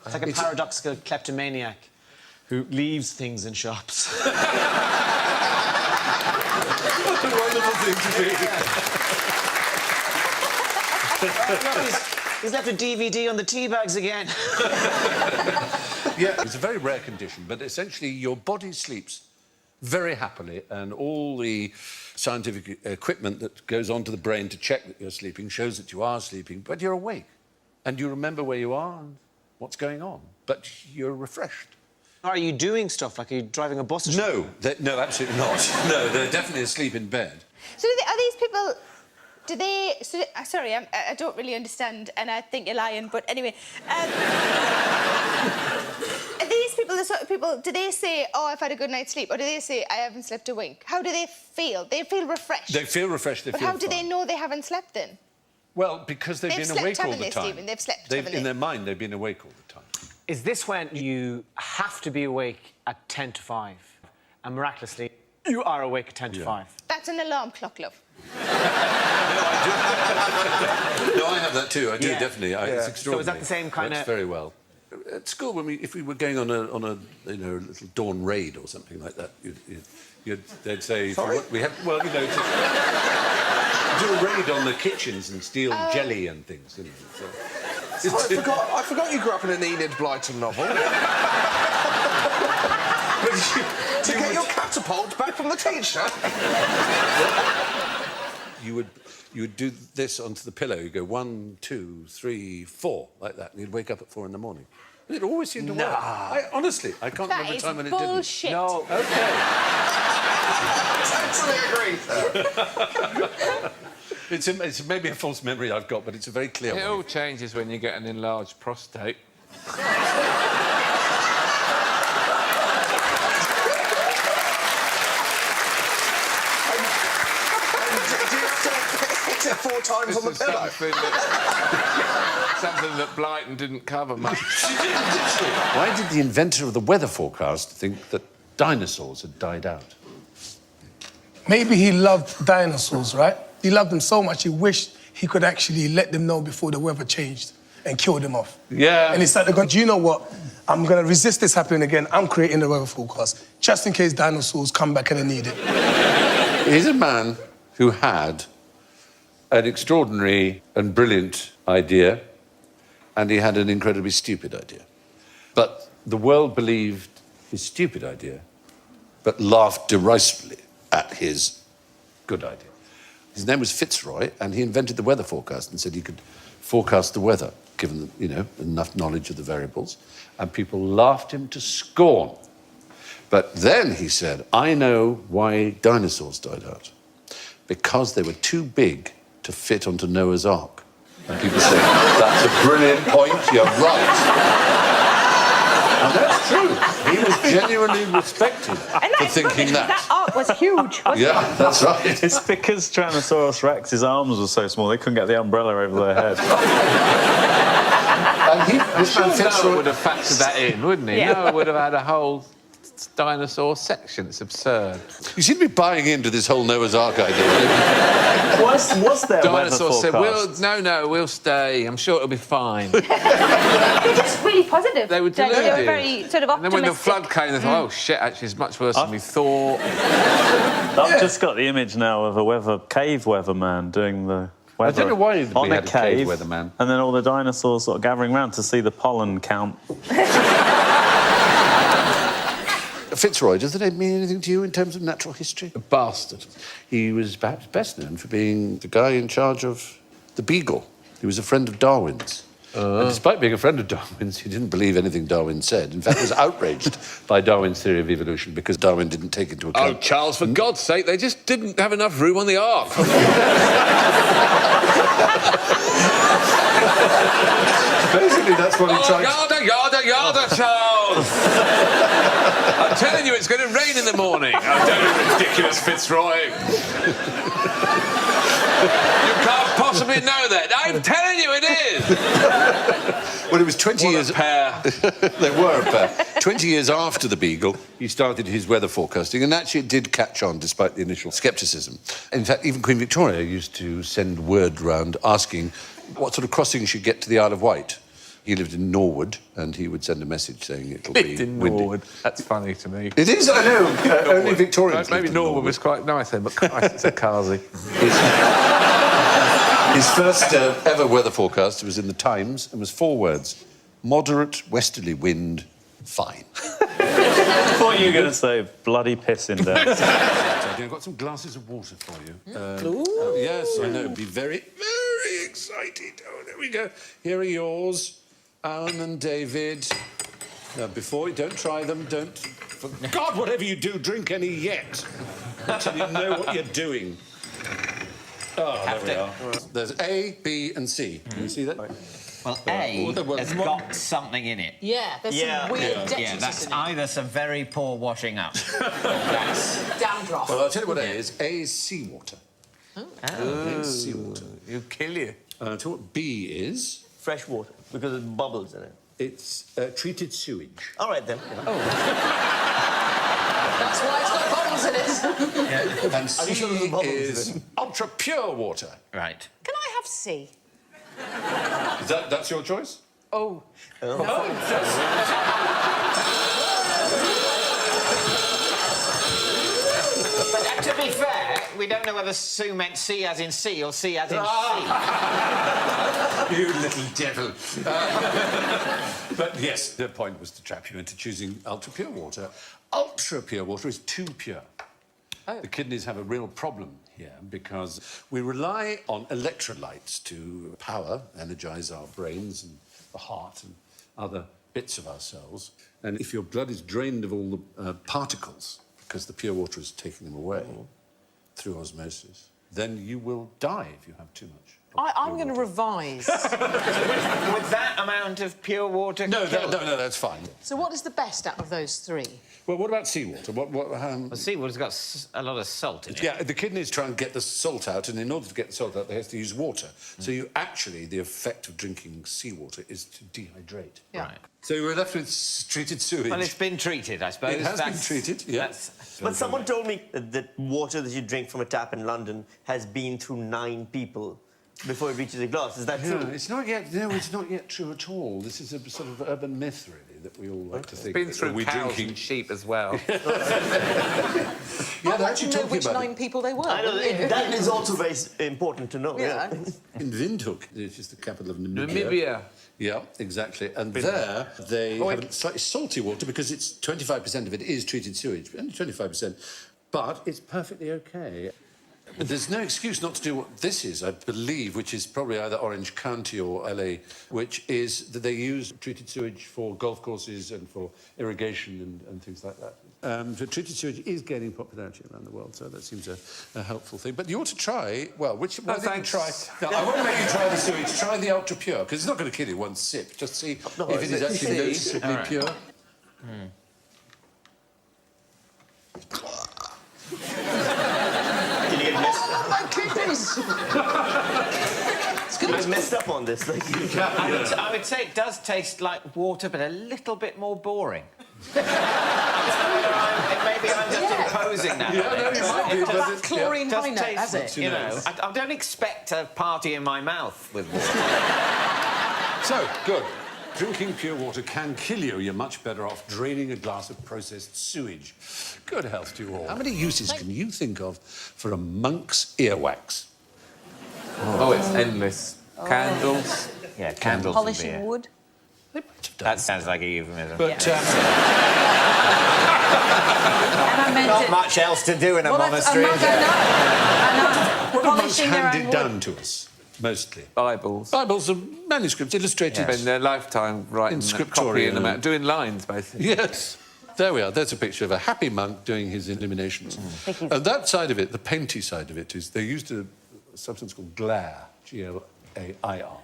It's like a paradoxical kleptomaniac who leaves things in shops. What a wonderful thing to be. He's left a DVD on the tea bags again. Yeah, it's a very rare condition, but essentially your body sleeps very happily, and all the scientific equipment that goes onto the brain to check that you're sleeping shows that you are sleeping, but you're awake. And you remember where you are and what's going on, but you're refreshed. Are you doing stuff? Like, are you driving a bus? No, no, absolutely not. No, they're definitely asleep in bed. So are these people... Do they... So, sorry, I don't really understand, and I think you're lying, but anyway... are these people the sort of people... Do they say, oh, I've had a good night's sleep, or do they say, I haven't slept a wink? How do they feel? They feel refreshed. They feel refreshed, they but feel how do fine. they know they haven't slept then? Well, because they've been slept, awake all haven't the they, time. Stephen? They've slept, In haven't their mind, they've been awake all the time. Is this when you have to be awake at 10 to 5, and miraculously, you are awake at 10 to 5? That's an alarm clock, love. No, I have that too. I do, definitely. It's extraordinary. So is that the same kind Works of... very well. At school, if we were going on a little dawn raid or something like that, they'd say... Sorry? We have, well, you know, do a raid on the kitchens and steal jelly and things, you know. So, I forgot you grew up in an Enid Blyton novel. To get your catapult back from the teacher. You would do this onto the pillow. You go 1, 2, 3, 4, like that, and you'd wake up at 4 in the morning. And it always seemed to work. Honestly, I can't remember a time when it didn't. Bullshit. No. Okay. Totally agree. It's maybe a false memory I've got, but it's a very clear one. It all changes when you get an enlarged prostate. Hit it 4 times on the pillow. Something that Blyton didn't cover much. Why did the inventor of the weather forecast think that dinosaurs had died out? Maybe he loved dinosaurs, right? He loved them so much he wished he could actually let them know before the weather changed and kill them off. Yeah. And he started going, do you know what? I'm going to resist this happening again. I'm creating the weather forecast, just in case dinosaurs come back and they need it. He's a man who had an extraordinary and brilliant idea, and he had an incredibly stupid idea. But the world believed his stupid idea, but laughed derisively at his good idea. His name was Fitzroy, and he invented the weather forecast and said he could forecast the weather, given, you know, enough knowledge of the variables, and people laughed him to scorn. But then he said, I know why dinosaurs died out. Because they were too big to fit onto Noah's Ark. And people say, that's a brilliant point, you're right. And that's true. He was genuinely respected for thinking that. That ark was huge, wasn't Yeah, it? that's right. It's because Tyrannosaurus Rex's arms were so small, they couldn't get the umbrella over their head. I'm sure Noah would have factored that in, wouldn't he? Yeah. Noah would have had a whole dinosaur section. It's absurd. You seem to be buying into this whole Noah's Ark idea. Was there a weather Dinosaurs said, forecast? no, we'll stay. I'm sure it'll be fine. They're just really positive. They were They deluded. were very sort of And then when the optimistic. flood came, they thought, oh, shit, actually, it's much worse than we thought. I've just got the image now of a cave weatherman doing the weather. I don't know why on we a had a cave cave weatherman. And then all the dinosaurs sort of gathering around to see the pollen count. Fitzroy, does the name mean anything to you in terms of natural history? A bastard. He was perhaps best known for being the guy in charge of the Beagle. He was a friend of Darwin's. And despite being a friend of Darwin's, he didn't believe anything Darwin said. In fact, was outraged by Darwin's theory of evolution because Darwin didn't take into account... Oh, Charles, for God's sake, they just didn't have enough room on the ark. Basically, that's what he tried... Yada, Charles! I'm telling you, it's going to rain in the morning. Oh, don't be ridiculous, Fitzroy. You can't possibly know that. I'm telling you, it is. Well, it was 20 What a years... pair. They were a pair. 20 years after the Beagle, he started his weather forecasting, and actually it did catch on despite the initial scepticism. In fact, even Queen Victoria used to send word round asking what sort of crossing she'd get to the Isle of Wight. He lived in Norwood, and he would send a message saying it'll be in windy. Norwood. That's funny to me. It is, I know. Only Victorians Maybe lived in Norwood was quite nice then, but Christ, it's a Kazi. His first ever weather forecast was in the Times and was 4 words. Moderate westerly wind, fine. I thought you were going to say bloody pissing down. I've got some glasses of water for you. Yes, I know. Be very, very excited. Oh, there we go. Here are yours, Alan and David. Now, before you don't try them, don't... For God, whatever you do, drink any yet. Until you know what you're doing. Oh, there we are. There's A, B, and C. Can you see that? Well, A has got something in it. Yeah, there's some weird detritus Yeah, that's in it. either some very poor washing up. That's Downdraft. Well, I'll tell you what A is. A is seawater. A is seawater. It'll kill you. I'll tell you what B is. Fresh water, because there's bubbles in it. It's treated sewage. All right, then. Oh. That's why it's got bubbles in it. Yeah. And Are you sure there's C bubbles is in it? ultra pure water. right. Can I have C? That's your choice? Oh. No. But to be fair, we don't know whether Sue meant C as in C or C as in You little devil. But yes, the point was to trap you into choosing ultra pure water. Ultra pure water is too pure. Oh. The kidneys have a real problem here because we rely on electrolytes to power, energize our brains and the heart and other bits of ourselves. And if your blood is drained of all the particles, because the pure water is taking them away through osmosis, then you will die if you have too much. I'm going to revise. With that amount of pure water... No, that's fine. So what is the best out of those three? Well, what about seawater? Well, seawater's got a lot of salt in it. Yeah, the kidneys try and get the salt out, and in order to get the salt out, they have to use water. So you actually, the effect of drinking seawater is to dehydrate. Yeah. Right. So we're left with treated sewage. Well, it's been treated, I suppose. It has been treated, yeah. But someone told me that the water that you drink from a tap in London has been through 9 people before it reaches a glass. Is that true? It's not yet. No, it's not yet true at all. This is a sort of urban myth, really, that we all like to think. It's been through we're cows drinking and sheep as well. Yeah, Yeah, they're like actually to know talking which about 9 people they were. I know, wouldn't you? that is also very important to know. Yeah. In Windhoek, which is the capital of Namibia. Namibia. Yeah, exactly. And there they have slightly salty water because it's 25% of it is treated sewage, only 25%. But it's perfectly okay. There's no excuse not to do what this is, I believe, which is probably either Orange County or LA, which is that they use treated sewage for golf courses and for irrigation and things like that. The treated sewage is gaining popularity around the world, so that seems a helpful thing. But you ought to try, well, which one did you try? No, I won't make you try the sewage. Try the ultra pure, because it's not going to kill you one sip. Just see if it is actually noticeably pure. Can you get messed up? My goodness! It's good. I messed up on this. Like, I would say it does taste like water, but a little bit more boring. Maybe I'm just imposing that. Yeah, no, you might be, It's got but that chlorine does high note, taste, has it? You know, I don't expect a party in my mouth with water. So, good. Drinking pure water can kill you. You're much better off draining a glass of processed sewage. Good health to you all. How many uses can you think of for a monk's earwax? Oh, it's endless. Candles. Yeah, candles and beer. Polishing wood. That sounds like a euphemism. But, Not much else to do in a monastery. What have monks Polishing their own handed wood. down to us, mostly? Bibles. Bibles are manuscripts, illustrated. In their lifetime, writing, copying them out, doing lines, basically. Yes. There we are. There's a picture of a happy monk doing his illuminations. And that side of it, the painty side of it, is they used a substance called glaire, G-L-A-I-R.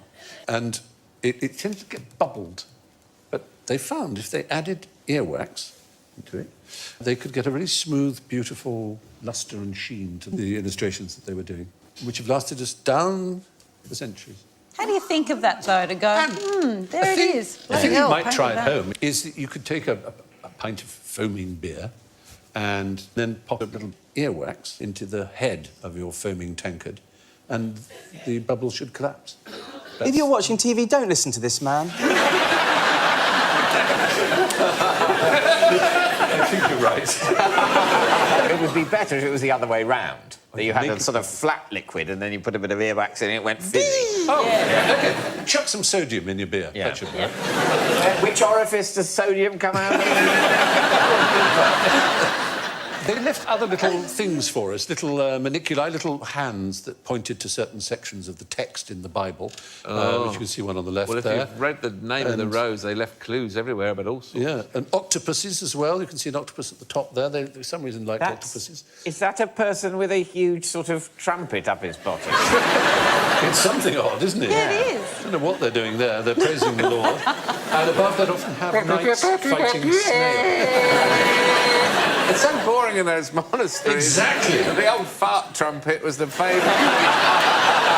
And it tends to get bubbled. But they found if they added earwax into it, they could get a really smooth, beautiful lustre and sheen to the illustrations that they were doing, which have lasted us down the centuries. How do you think of that, though, to go, there it is. I think you might try at home is that you could take a pint of foaming beer and then pop a little earwax into the head of your foaming tankard and the bubbles should collapse. If you're watching TV, don't listen to this man. I think you're right. It would be better if it was the other way round. That you had a sort of flat liquid and then you put a bit of earwax in it, it went fizzy. Oh, yeah. OK. Chuck some sodium in your beer. Yeah. That should work. Which orifice does sodium come out of? They left other little things for us, little maniculi, little hands that pointed to certain sections of the text in the Bible, which you can see one on the left well, if there. you've read the name of the rose, they left clues everywhere, but all sorts. Yeah, and octopuses as well. You can see an octopus at the top there. They, for some reason, like octopuses. Is that a person with a huge sort of trumpet up his bottom? It's something odd, isn't it? Yeah, it is. I don't know what they're doing there. They're praising the Lord. And above that often have knights fighting snail. It's so boring in those monasteries. Exactly. The old fart trumpet was the favourite thing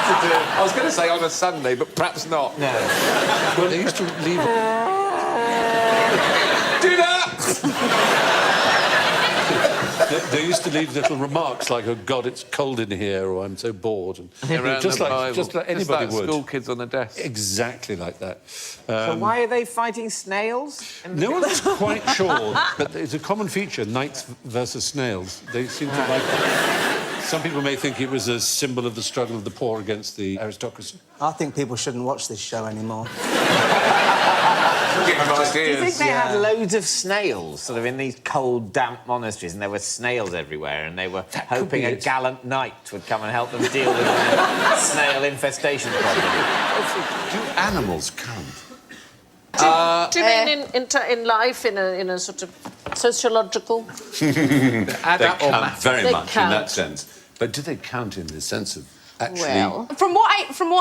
to do. I was going to say on a Sunday, but perhaps not. No. Well, they used to leave... Do that! They used to leave little remarks like, oh, God, it's cold in here, or I'm so bored. And just like anybody would. School kids on the desk. Exactly like that. So why are they fighting snails? No one's quite sure, but it's a common feature, knights versus snails. They seem to like it. Some people may think it was a symbol of the struggle of the poor against the aristocracy. I think people shouldn't watch this show anymore. Do you think they had loads of snails, sort of in these cold, damp monasteries, and there were snails everywhere, and they were hoping a gallant knight would come and help them deal with the snail infestation problem? Do animals count? Do you mean in life, in a sort of sociological? They count very They much in count. that sense. But do they count in the sense of actually... Well, from what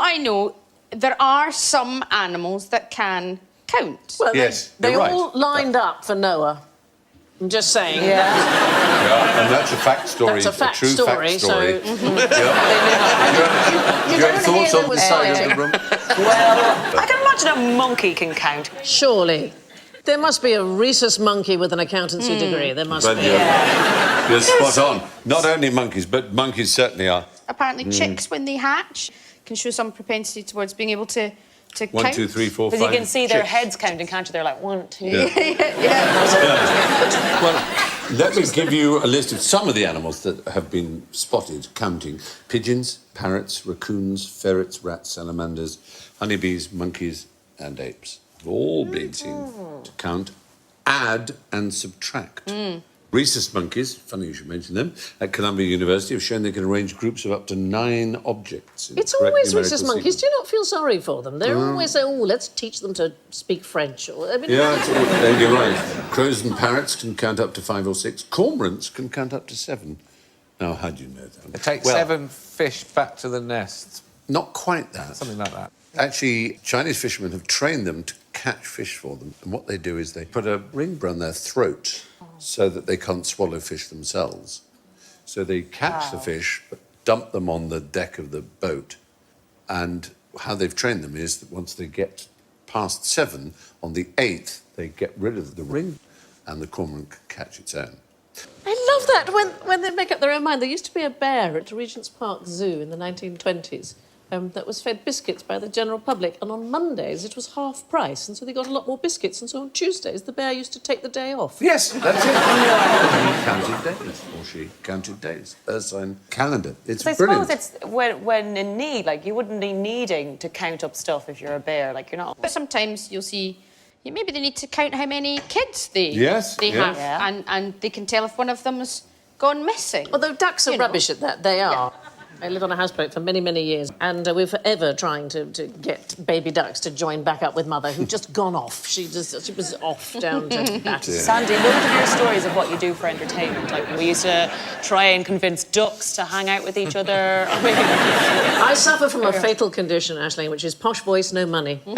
I know, there are some animals that can count. Well, Yes, they you're right. all lined up for Noah. I'm just saying. Yeah. Yeah, and that's a fact story. That's a fact true story, fact story. so... Do you have thoughts on this side of the room? Well, I can imagine a monkey can count. Surely. There must be a rhesus monkey with an accountancy degree. There must be. You're spot on. Not only monkeys, but monkeys certainly are. Apparently chicks, when they hatch, can show some propensity towards being able to To 1, count? 2, 3, 4, 5. Because you can see their chips. heads counting, can't you? They're like 1, 2. Well, let me give you a list of some of the animals that have been spotted counting. Pigeons, parrots, raccoons, ferrets, rats, salamanders, honeybees, monkeys and apes have all been seen to count, add and subtract. Rhesus monkeys, funny you should mention them, at Columbia University have shown they can arrange groups of up to 9 objects. It's always rhesus monkeys. Do you not feel sorry for them? They're always saying, oh, let's teach them to speak French. Or, I mean, Yeah, you're right. Crows and parrots can count up to 5 or 6. Cormorants can count up to 7. Now, how do you know that? They take 7 fish back to the nest. Not quite that. Something like that. Actually, Chinese fishermen have trained them to catch fish for them. And what they do is they put a ring around their throat so that they can't swallow fish themselves. So they catch the fish, but dump them on the deck of the boat. And how they've trained them is that once they get past 7, on the 8th, they get rid of the ring and the cormorant can catch its own. I love that when they make up their own mind. There used to be a bear at Regent's Park Zoo in the 1920s that was fed biscuits by the general public, and on Mondays it was half price, and so they got a lot more biscuits, and so on Tuesdays the bear used to take the day off. Yes, that's it. He counted days, or she counted days. Earth sign calendar. It's I brilliant. suppose it's when in need, like, you wouldn't be needing to count up stuff if you're a bear. Like, you're not... But sometimes you'll see, maybe they need to count how many kids they have. Yeah. And they can tell if one of them has gone missing. Although ducks are rubbish at that, they are. I lived on a houseboat for many, many years, and we're forever trying to get baby ducks to join back up with mother, who'd just gone off. She was off down to Battersea. Sandy, what are your stories of what you do for entertainment? Like, we used to try and convince ducks to hang out with each other. I mean... I suffer from a fatal condition, Aisling, which is posh voice, no money. The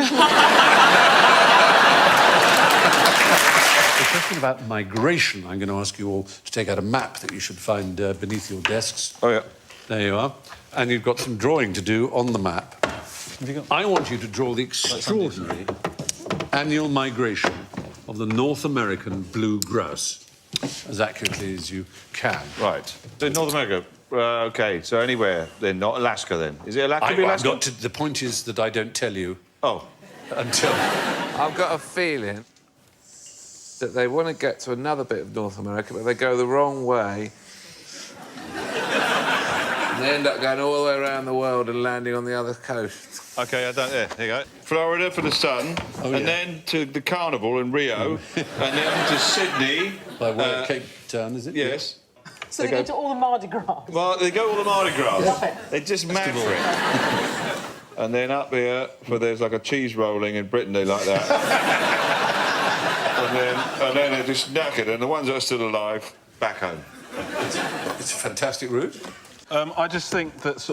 question about migration, I'm going to ask you all to take out a map that you should find beneath your desks. Oh, yeah. There you are. And you've got some drawing to do on the map. I want you to draw the extraordinary annual migration of the North American blue grouse as accurately as you can. Right. So North America. OK, so anywhere then, not Alaska then. Is it Alaska? The point is that I don't tell you. Oh. Until... I've got a feeling that they want to get to another bit of North America, but they go the wrong way. And they end up going all the way around the world and landing on the other coast. OK, I don't... There you go. Florida for the sun, and then to the Carnival in Rio, and then to Sydney. By way of Cape Town, is it? Yes. So they go to all the Mardi Gras? Well, they go all the Mardi Gras. Love it. They're just mad for it. And then up here, there's like a cheese rolling in Britain, they like that. and then they're just knackered, and the ones that are still alive, back home. It's a fantastic route. I just think that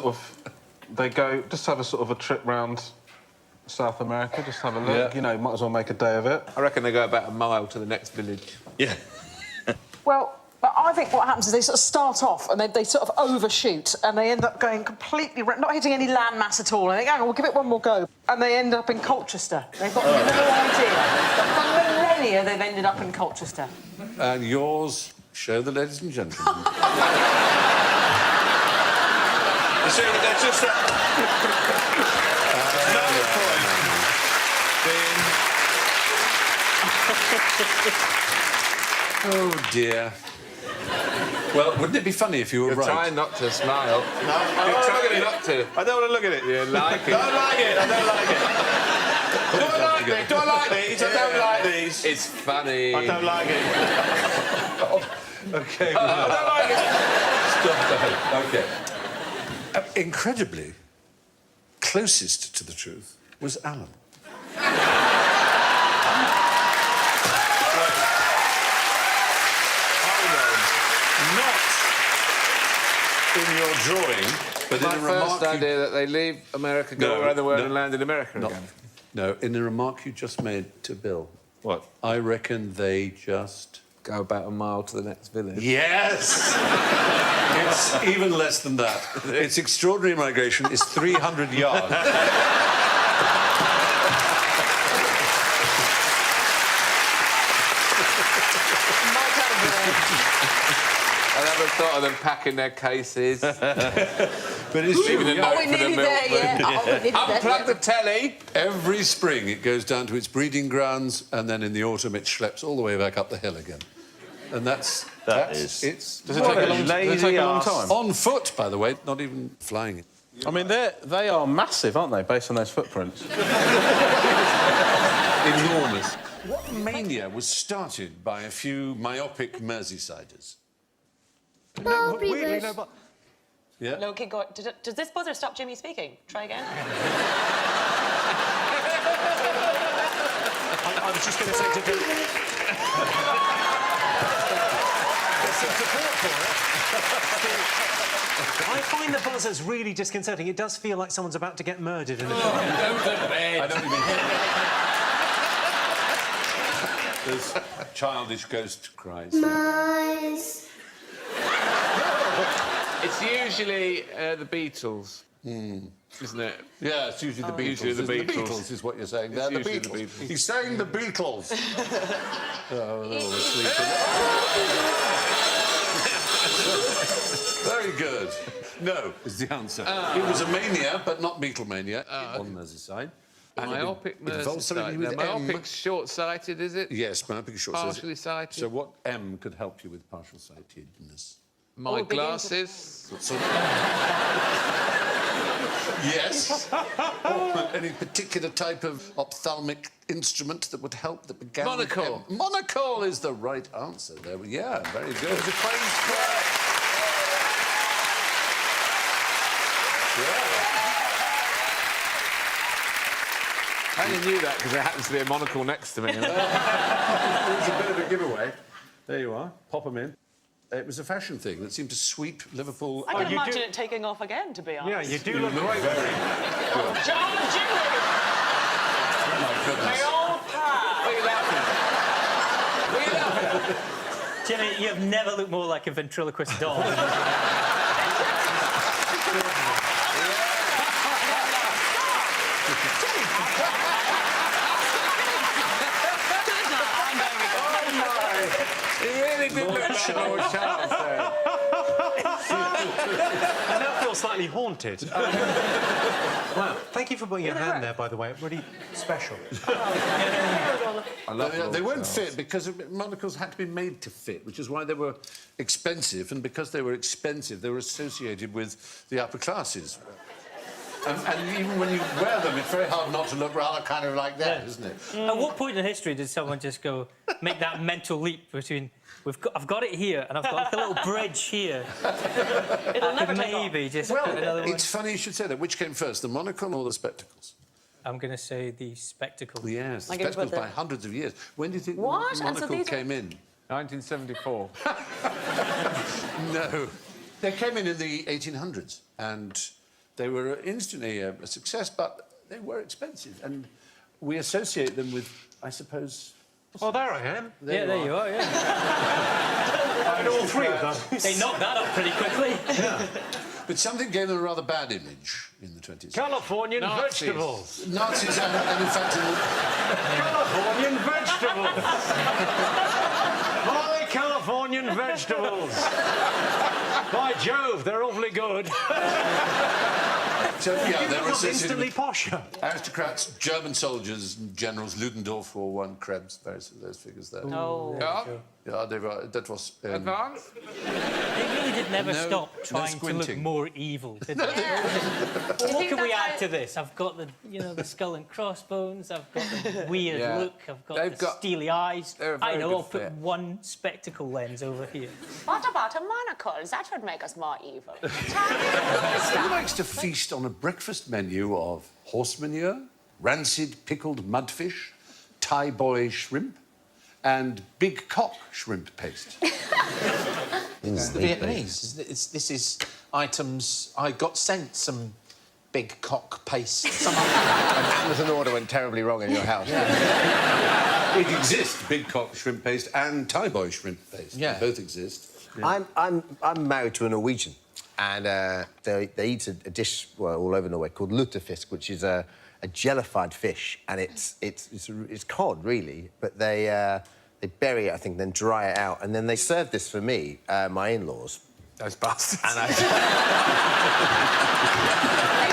they go, just have a trip round South America, just have a look. Yeah. You know, might as well make a day of it. I reckon they go about a mile to the next village. Yeah. Well, I think what happens is they sort of start off and they sort of overshoot and they end up going completely... not hitting any land mass at all. And they go, we'll give it one more go. And they end up in Colchester. They've got no idea. For millennia, they've ended up in Colchester. And yours, show the ladies and gentlemen. You see, they're just... Oh, dear. Well, wouldn't it be funny if you were You're right? trying not to smile. No, I don't want to look at it. Not to. I don't want to look at it. You like it. Don't like it. I don't like it. Do I like it? Do I like these? I don't like these. It's funny. I don't like it. OK. I don't like it. Stop that. OK. Incredibly, closest to the truth was Alan. In your drawing, but My in a first remark idea that they leave America, go around the world and land in America again. No, in the remark you just made to Bill. What? I reckon they just... Go about a mile to the next village. Yes! It's even less than that. Its extraordinary migration is 300 yards. I never thought of them packing their cases. But But it's true. Leaving a Oh, note we're for the nearly there, milkman. yeah. Oh, we're nearly there, Unplug yeah. the telly. Every spring it goes down to its breeding grounds, and then in the autumn it schleps all the way back up the hill again. And that's it's. Does it take a long time? On foot, by the way, not even flying it. I mean, they are massive, aren't they, based on those footprints? Enormous. What mania was started by a few myopic Merseysiders? Weirdly, no, but Yeah. No, keep going. Does this buzzer stop Jimmy speaking? Try again. I was just going to say to Bill. There's some support for it. I find the buzzers really disconcerting. It does feel like someone's about to get murdered in a car. I don't even... There's childish ghost cries. Mice. It's usually the Beatles, isn't it? Yeah, it's usually the Beatles. Usually the The Beatles. Beatles is what you're saying. It's They're the usually Beatles. the Beatles. He's saying the Beatles. Oh, they're all asleep. Very good. No, is the answer. It was a mania, but not Beatlemania on Merseyside. And Myopic it involves something with M. Myopic short-sighted, is it? Yes, myopic short-sighted. Partially sighted. So what M could help you with partial sightedness? My glasses. Yes. Any particular type of ophthalmic instrument that would help that began Monocle. with M? Monocle is the right answer. There. Yeah, very good. It's a crane's square. I only knew that because there happens to be a monocle next to me. It's a bit of a giveaway. There you are. Pop them in. It was a fashion thing that seemed to sweep Liverpool. I can imagine it taking off again, to be honest. Yeah, you do look great. John Jingle! Oh, my goodness. They all pass. What are you laughing at? Jimmy, you have never looked more like a ventriloquist doll. He really did look like an old child there. I now feel slightly haunted. Wow, thank you for putting your hand there, by the way. Really special. They weren't fit because monocles had to be made to fit, which is why they were expensive. And because they were expensive, they were associated with the upper classes. And even when you wear them, it's very hard not to look rather kind of like that, isn't it? At what point in history did someone just go make that mental leap between I've got it here and I've got like a little bridge here? It'll never take maybe off. just Well, put another one. it's funny you should say that. Which came first, the monocle or the spectacles? I'm going to say the spectacle. Yes, the I'm gonna spectacles put by hundreds of years. When do you think What? the And so monocle these are- came in? 1974. No. They came in the 1800s, and they were instantly a success, but they were expensive, and we associate them with, I suppose... Oh, there I am. There you are, yeah. I had all three of them. They knocked that up pretty quickly. But something gave them a rather bad image in the 20s. Californian Nazis. vegetables. Nazis and in fact... Californian vegetables. My Californian vegetables. By Jove, they're awfully good. So, yeah, they were Not associated instantly with posher. aristocrats, German soldiers, and generals, Ludendorff or one, Krebs, those figures there. No. Yeah. Yeah, they were, that was... Advanced? They really did never No, stop no trying to look squinting. more evil, did they? Well, what think can we that's add how- to this? I've got the, the skull and crossbones. I've got the weird Yeah. look. I've got They've the got- steely eyes. they're a I very know. good I'll put fit. one spectacle lens over here. What about a monocle? That would make us more evil. Who likes to feast on a breakfast menu of horse manure, rancid pickled mudfish, Thai boy shrimp, and big cock shrimp paste? It's the Vietnamese. This is items... I got sent some big cock paste. An Amazon order went terribly wrong in your house. It exists, big cock shrimp paste and Thai boy shrimp paste. Yeah. They both exist. Yeah. I'm married to a Norwegian, and they eat a dish all over Norway called lutefisk, which is a jellified fish, and it's cod really, but they bury it, I think, then dry it out, and then they serve this for me, my in-laws, Those bastards. They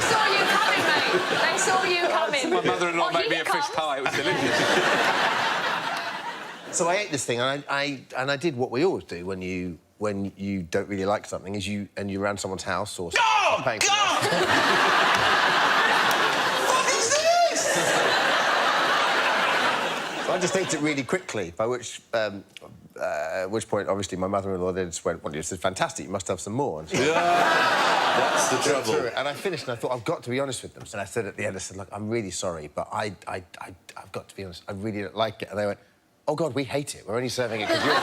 saw you coming, mate. They saw you coming. My mother-in-law made me a fish pie. It was delicious. So I ate this thing, and I did what we always do when you don't really like something, is you're around someone's house or... Oh, God! What is this? So I just ate it really quickly, by which point, obviously, my mother-in-law then just went, well, this is fantastic, you must have some more. And so That's the trouble. And I finished, and I thought, I've got to be honest with them. And I said at the end, I said, look, I'm really sorry, but I've got to be honest, I really don't like it. And they went, oh, God, we hate it. We're only serving it because you're...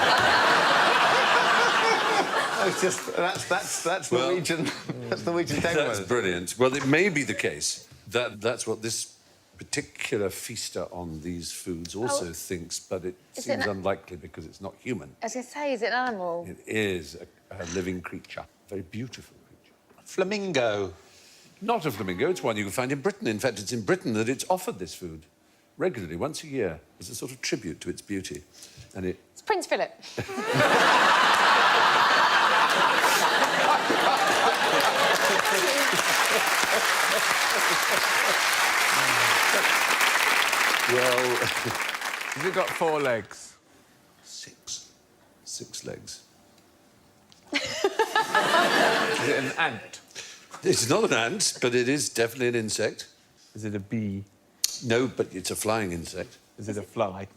It's just, that's Norwegian, that's Norwegian That's brilliant. Well, it may be the case that that's what this particular feaster on these foods also thinks, but it seems unlikely because it's not human. I was going to say, is it an animal? It is a living creature, very beautiful creature. Flamingo. Not a flamingo, it's one you can find in Britain. In fact, it's in Britain that it's offered this food regularly, once a year, as a sort of tribute to its beauty. And It's Prince Philip. Well... Has it got 4 legs? 6. 6 legs. Is it an ant? It's not an ant, but it is definitely an insect. Is it a bee? No, but it's a flying insect. Is it a fly?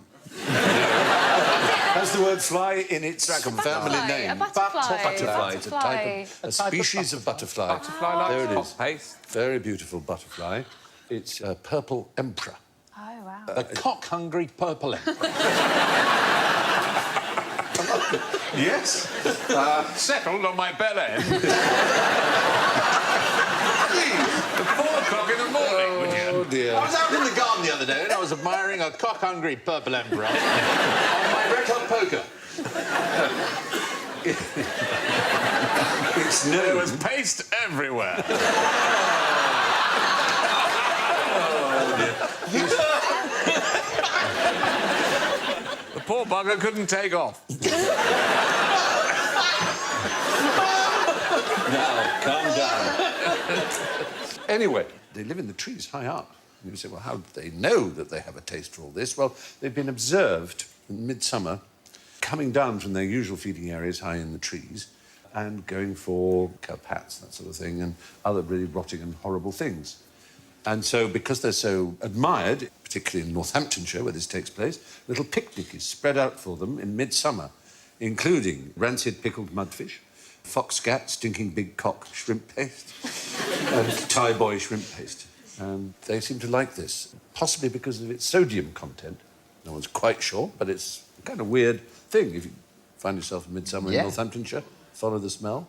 Has the word fly in its family name. A butterfly. Butterfly. It's a type of... A species of butterfly. Butterfly like There it is. paste. Very beautiful butterfly. It's a purple emperor. Oh, wow. A cock-hungry purple emperor. Yes. Settled on my bell end. At 4 o'clock in the morning, would you? Oh, dear. I was out in the garden the other day and I was admiring a cock-hungry purple emperor on my red hot poker. There was paste everywhere. The poor bugger couldn't take off. Now, calm down. Anyway, they live in the trees high up. And you say, well, how do they know that they have a taste for all this? Well, they've been observed in midsummer coming down from their usual feeding areas high in the trees and going for kelp hats, that sort of thing, and other really rotting and horrible things. And so, because they're so admired, particularly in Northamptonshire, where this takes place, a little picnic is spread out for them in midsummer, including rancid pickled mudfish, foxcat, stinking big cock shrimp paste, and Thai boy shrimp paste. And they seem to like this, possibly because of its sodium content. No one's quite sure, but it's a kind of weird thing. If you find yourself in midsummer in Northamptonshire, follow the smell.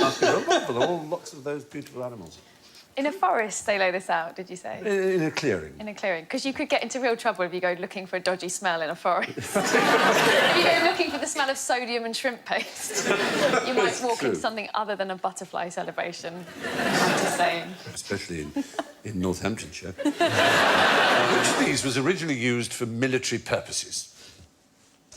Must be wonderful. There are all lots of those beautiful animals. In a forest, they lay this out, did you say? In a clearing. In a clearing. Because you could get into real trouble if you go looking for a dodgy smell in a forest. If you go looking for the smell of sodium and shrimp paste, you might walk into something other than a butterfly celebration. I'm just saying. Especially in Northamptonshire. Which of these was originally used for military purposes?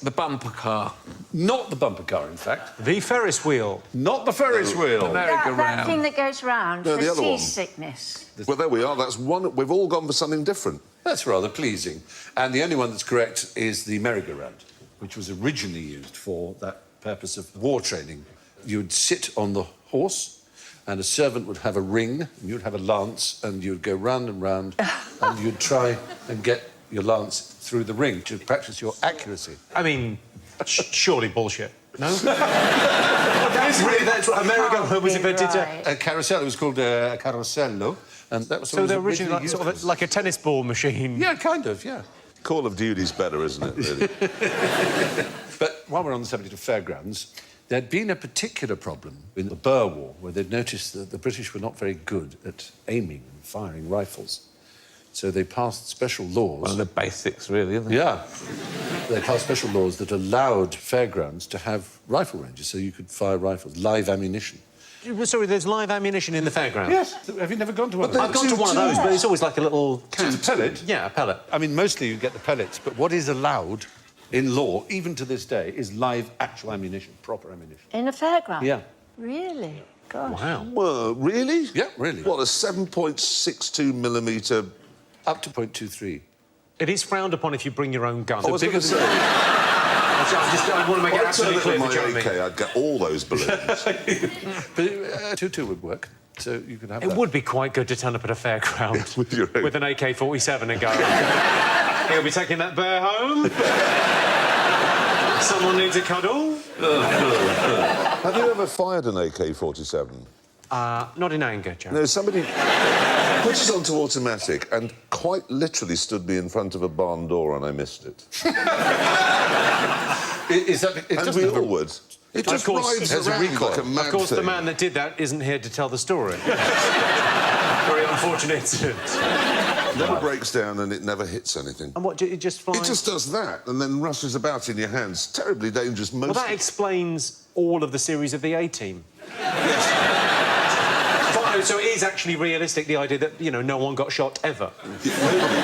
The bumper car. Not the bumper car, in fact. The Ferris wheel. Not the Ferris wheel. That thing that goes round No, for the other one. seasickness. Well, there we are. That's one. We've all gone for something different. That's rather pleasing. And the only one that's correct is the merry-go-round, which was originally used for that purpose of war training. You would sit on the horse, and a servant would have a ring, and you'd have a lance, and you'd go round and round, and you'd try and get your lance through the ring to practice your accuracy. I mean, surely bullshit. No? That's what a merry-go-round was invented to... A carousel, it was called a carosello, and that was So they're originally like a tennis ball machine? Yeah, kind of, yeah. Call of Duty's better, isn't it, really? But while we're on the subject of fairgrounds, there'd been a particular problem in the Boer War where they'd noticed that the British were not very good at aiming and firing rifles. So they passed special laws... One of the basics, really, isn't it? Yeah. They passed special laws that allowed fairgrounds to have rifle ranges, so you could fire rifles, live ammunition. Sorry, there's live ammunition in the fairground? Yes. Have you never gone to one? I've gone to one of those, but it's always like a little... It's a pellet? Yeah, a pellet. I mean, mostly you get the pellets, but what is allowed in law, even to this day, is live, actual ammunition, proper ammunition. In a fairground? Yeah. Really? Gosh. Wow. Well, really? Yeah, really. What, a 7.62 millimetre... Up to 0.23. It is frowned upon if you bring your own gun. I was going to say... I want to make it absolutely clear for Jeremy. AK, I'd get all those balloons. But 2-2 would work, so you could have It that. would be quite good to turn up at a fairground with your own. with an AK-47 and go, he'll be taking that bear home. Someone needs a cuddle. Have you ever fired an AK-47? Not in anger, Jeremy. No, somebody put it onto automatic and quite literally stood me in front of a barn door and I missed it. Is that... It and doesn't we have a- all would. It just Of course, rides has a around recoil. like a mad Of course, the thing. man that did that isn't here to tell the story. Very unfortunate incident. It never breaks down and it never hits anything. And what, it just flies? It just does that and then rushes about in your hands. Terribly dangerous most Well, that explains all of the series of the A-Team. So it is actually realistic, the idea that, you know, no one got shot ever. Nobody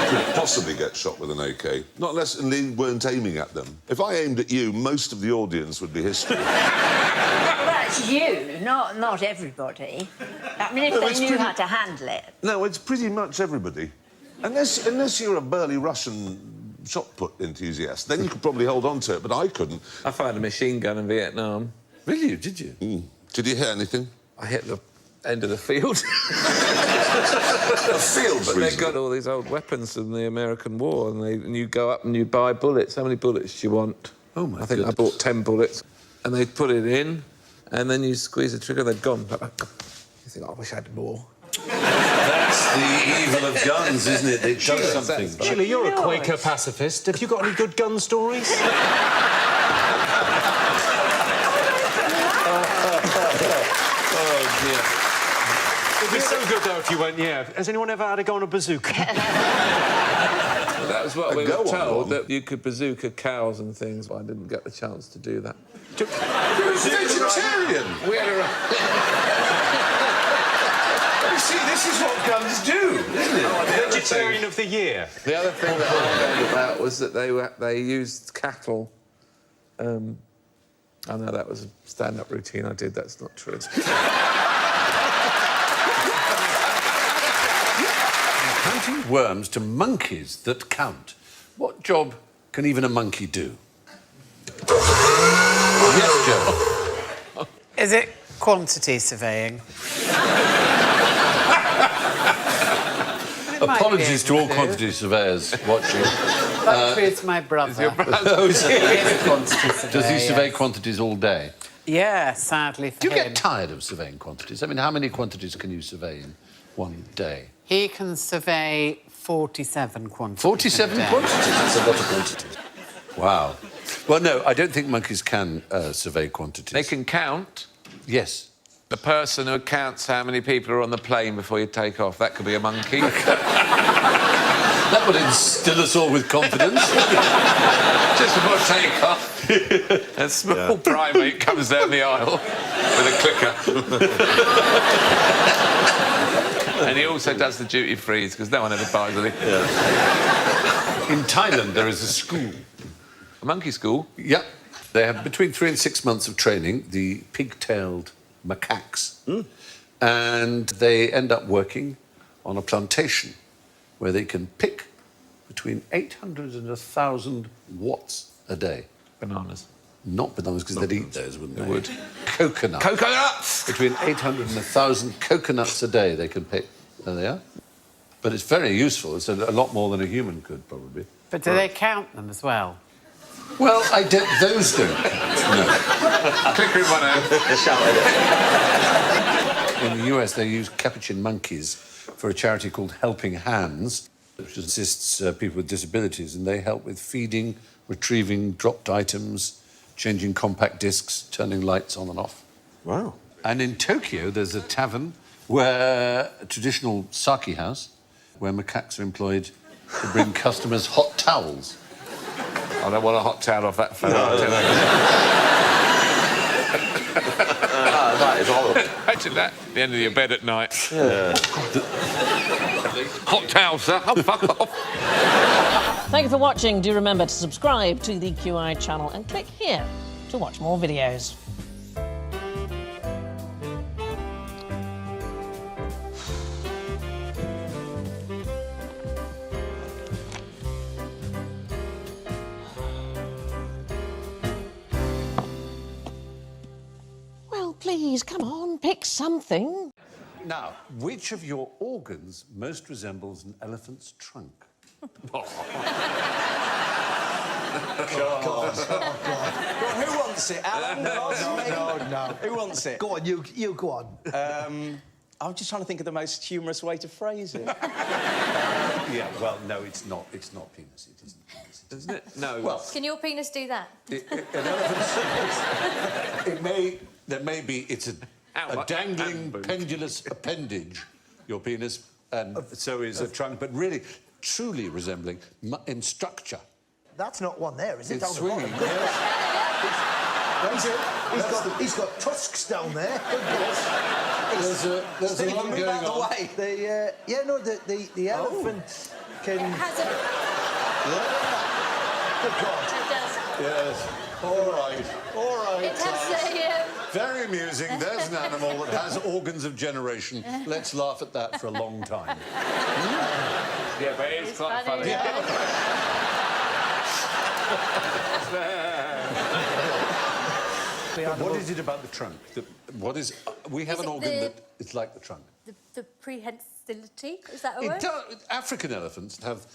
could possibly get shot with an AK, not unless they weren't aiming at them. If I aimed at you, most of the audience would be history. Well, that's you, not everybody. I mean, if No, they it's knew pretty- how to handle it. No, it's pretty much everybody. Unless you're a burly Russian shot put enthusiast, then you could probably hold on to it, but I couldn't. I fired a machine gun in Vietnam. Really? Did you? Mm. Did you hit anything? I hit the end of the field. A field But freezer. they got all these old weapons from the American War, and you go up and you buy bullets. How many bullets do you want? Oh, my I think I bought 10 bullets. And they put it in, and then you squeeze the trigger, they'd gone. You think, I wish I had more. That's the evil of guns, isn't it? It does something. Sheila, you're a Quaker pacifist. Have you got any good gun stories? Oh, dear. It'd be so good, though, if you went, yeah. Has anyone ever had a go on a bazooka? That was what we were go on told, one. that you could bazooka cows and things, but I didn't get the chance to do that. You're a vegetarian! We had a... You see, this is what guns do, isn't it? Vegetarian of the year. The other thing that I learned about was that they used cattle. I know that was a stand-up routine I did. That's not true. Counting worms to monkeys that count. What job can even a monkey do? Yes, Joe. Is it quantity surveying? Apologies to all quantity surveyors watching. That includes my brother. Oh, is He is a quantity Does he surveyor, survey yes. quantities all day? Yeah, sadly for Do you him. get tired of surveying quantities? I mean, how many quantities can you survey in one day? He can survey 47 quantities. 47 in a day. quantities? That's a lot of quantities. Wow. Well, no, I don't think monkeys can survey quantities. They can count. Yes. The person who counts how many people are on the plane before you take off, that could be a monkey. That would instill us all with confidence. Just before take-off, a small primate comes down the aisle with a clicker. And he also does the duty-frees, because no one ever buys anything. In Thailand, there is a school. A monkey school? Yeah. They have between 3 and 6 months of training, the pig-tailed macaques. And they end up working on a plantation where they can pick between 800 and 1,000 watts a day. Bananas. Not bananas, because they'd eat those, wouldn't they? They would. Coconuts. Coconuts! Between 800 and 1,000 coconuts a day they can pick. There they are. But it's very useful. It's a lot more than a human could, probably. But do they count them as well? Well, those don't count, no. Clicker in one hand. In the US, they use capuchin monkeys for a charity called Helping Hands, which assists people with disabilities, and they help with feeding, retrieving dropped items, changing compact discs, turning lights on and off. Wow. And in Tokyo, there's a tavern where a traditional sake house, where macaques are employed to bring customers hot towels. I don't want a hot towel off that fella. That is horrible. Imagine that at the end of your bed at night. Yeah. Hot towel, sir. Oh, fuck off. Thank you for watching. Do remember to subscribe to the QI channel and click here to watch more videos. Well, please, come on, pick something. Now, which of your organs most resembles an elephant's trunk? God. Well, who wants it? Alan? No. Who wants it? Go on, you go on. I'm just trying to think of the most humorous way to phrase it. Yeah, well, no, it's not. It's not penis. It isn't penis. Isn't it? No. Well, Can your penis do that? an elephant's... There may be... It's a dangling, pendulous appendage, your penis, and so is a trunk, but really, truly resembling in structure. That's not one there, is it? It's swinging. He's got tusks down there. There's a lot going on. The elephant can... It has a... Good God. It does. Yes. All right. It has a... Very amusing. There's an animal that has organs of generation. Let's laugh at that for a long time. Yeah, but it's quite funny. What is it about the trunk? We have an organ that is like the trunk. The prehensility, is that a word? African elephants have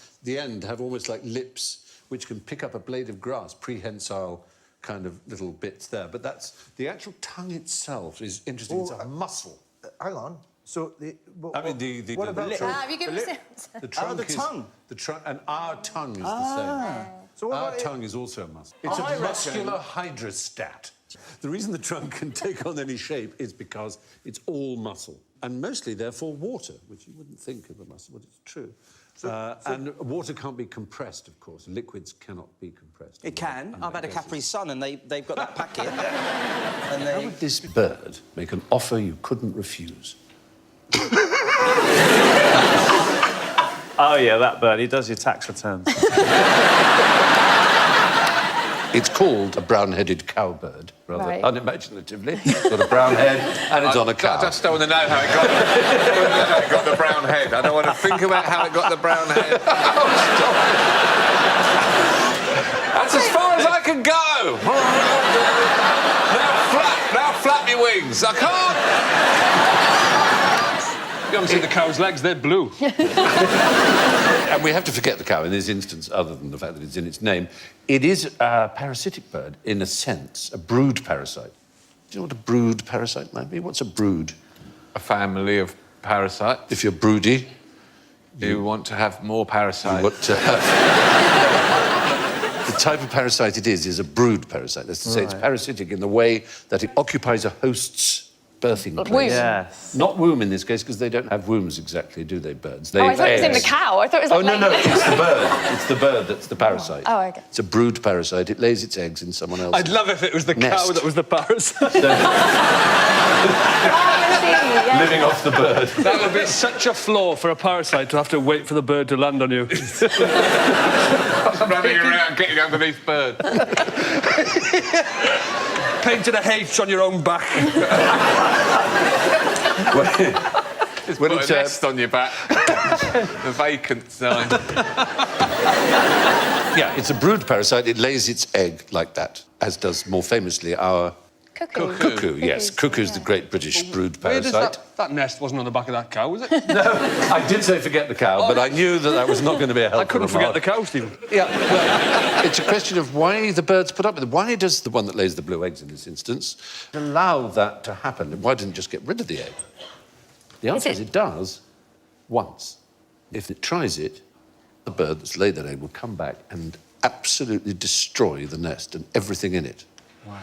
almost like lips which can pick up a blade of grass, prehensile kind of little bits there. But that's the actual tongue itself is interesting. It's a muscle. Hang on. So what about the lip? Have you given us the trunk? The trunk, and our tongue is the same. So our tongue is also a muscle. It's a muscular hydrostat. The reason the trunk can take on any shape is because it's all muscle, and mostly, therefore, water, which you wouldn't think of a muscle, but it's true. And water can't be compressed, of course. Liquids cannot be compressed. It can. I've had a Capri Sun, and they've got that packet. How would this bird make an offer you couldn't refuse? Oh, yeah, that bird. He does your tax returns. It's called a brown-headed cowbird, rather Right. unimaginatively. It's got a brown head, and it's on a cow. I just don't want to know how it got the brown head. I don't want to think about how it got the brown head. That's as far as I can go. Now flap your wings. I can't. You haven't seen the cow's legs, they're blue. And we have to forget the cow in this instance, other than the fact that it's in its name. It is a parasitic bird, in a sense, a brood parasite. Do you know what a brood parasite might be? What's a brood? A family of parasites. If you're broody... You want to have more parasites. You want to have... The type of parasite it is a brood parasite. That's to say, it's parasitic in the way that it occupies a host's birthing place. Yes. Not womb in this case, because they don't have wombs exactly, do they, birds? They I thought it was in the cow. I thought it was like... No, it's the bird. It's the bird that's the parasite. Oh, okay. It's a brood parasite. It lays its eggs in someone else's I'd love if it was the nest. cow that was the parasite. Living off the bird. That would be such a flaw for a parasite to have to wait for the bird to land on you. Running around, getting underneath bird. Painted a H on your own back. Just put a nest on your back. The vacant sign. Yeah, it's a brood parasite. It lays its egg like that, as does, more famously, our... Cuckoo, yes. Cuckoo's the great British brood parasite. That nest wasn't on the back of that cow, was it? No, I did say forget the cow, but I knew that was not going to be a helpful I couldn't forget the cow, Stephen. Yeah, well, it's a question of why the bird's put up with it. Why does the one that lays the blue eggs, in this instance, allow that to happen? Why doesn't it just get rid of the egg? The answer is it does once. If it tries it, the bird that's laid that egg will come back and absolutely destroy the nest and everything in it. Wow.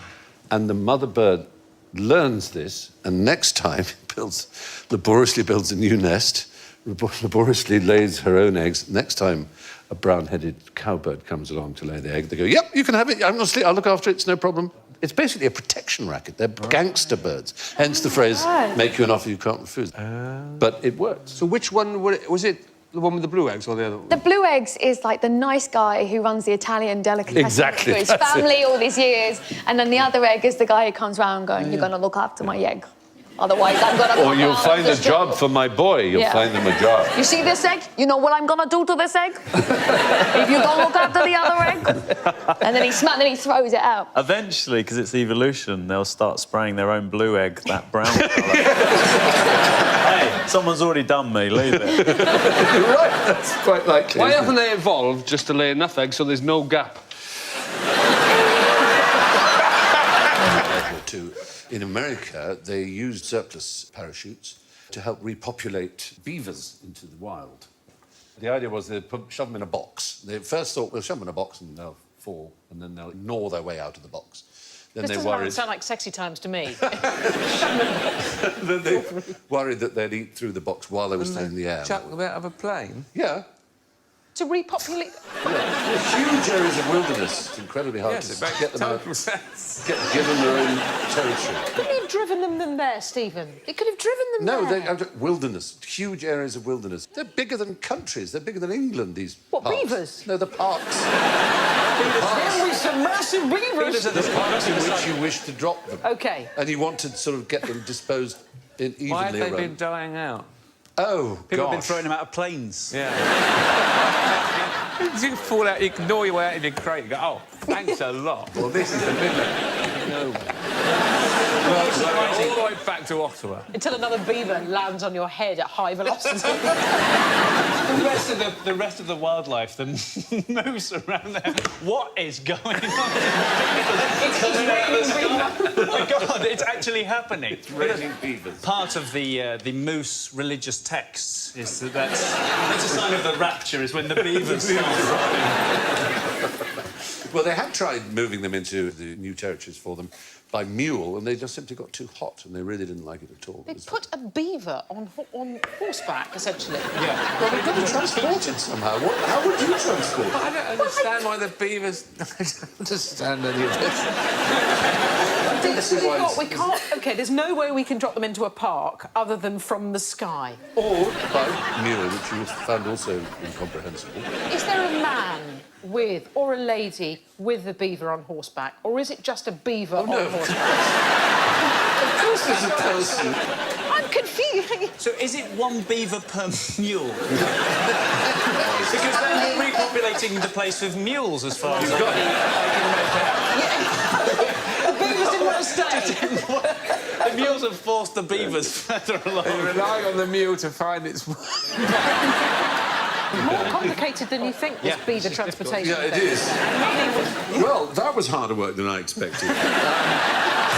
And the mother bird learns this, and next time laboriously builds a new nest, laboriously lays her own eggs. Next time a brown-headed cowbird comes along to lay the egg, they go, yep, you can have it, I'll look after it, it's no problem. It's basically a protection racket. They're gangster birds, hence the phrase, make you an offer you can't refuse. But it works. So which one was it? The one with the blue eggs or the other one? The blue eggs is like the nice guy who runs the Italian delicatessen Exactly, for his that's family all these years, and then the other egg is the guy who comes round going, "You're going to look after my egg, otherwise I'm going to." Or you'll find a job for my boy. You'll find them a job. You see this egg? You know what I'm going to do to this egg? If you don't look after the other egg, and then he throws it out. Eventually, because it's evolution, they'll start spraying their own blue egg that brown colour. Hey, someone's already done me. Leave it. You're right. That's quite likely. Why haven't they evolved just to lay enough eggs so there's no gap? In America, they used surplus parachutes to help repopulate beavers into the wild. The idea was they'd shove them in a box. They first thought, we'll shove them in a box and they'll fall, and then they'll gnaw their way out of the box. Then This they doesn't worried. sound like sexy times to me. Then they worried that they'd eat through the box while they were still in the air. Chuck them out of a plane? Yeah. To repopulate... Huge areas of wilderness. It's incredibly hard Yes, to it get makes them out. total sense. Give them their own territory. Couldn't he have driven them there, Stephen? He could have driven them there. No, wilderness. Huge areas of wilderness. They're bigger than countries. They're bigger than England, these What, parks. beavers? No, the parks. There we some massive beavers. The parks in which you wish to drop them. OK. And you want to sort of get them disposed evenly Why have they around. been dying out? Oh, People have been gosh. throwing them out of planes. Yeah. You fall out, you can gnaw your way out in your crate and go, oh, thanks a lot. Well, this is the limit. No. All the way back to Ottawa. Until another beaver lands on your head at high velocity. The rest of the wildlife, the moose around there. What is going on? Oh my God, it's actually happening. It's raining beavers. Part of the moose religious texts is that's a sign of the rapture, is when the beavers Well, they had tried moving them into the new territories for them by mule, and they just simply got too hot, and they really didn't like it at all. They put a beaver on horseback, essentially. Yeah. Well, they've got to transport it somehow. How would you transport it? I don't understand why the beavers... I don't understand any of this. We can't... OK, there's no way we can drop them into a park other than from the sky. Or by mule, which you found also incomprehensible. Is there a man with, or a lady with a beaver on horseback, or is it just a beaver on horseback? Of course there's a person. I'm confused. So is it one beaver per mule? Because then we're repopulating the place with mules, as far as I The beavers didn't want to stay. The mules have forced the beavers further along. They rely on the mule to find its way. More complicated than you think, this beaver transportation. Yeah, it thing. is. Well, that was harder work than I expected.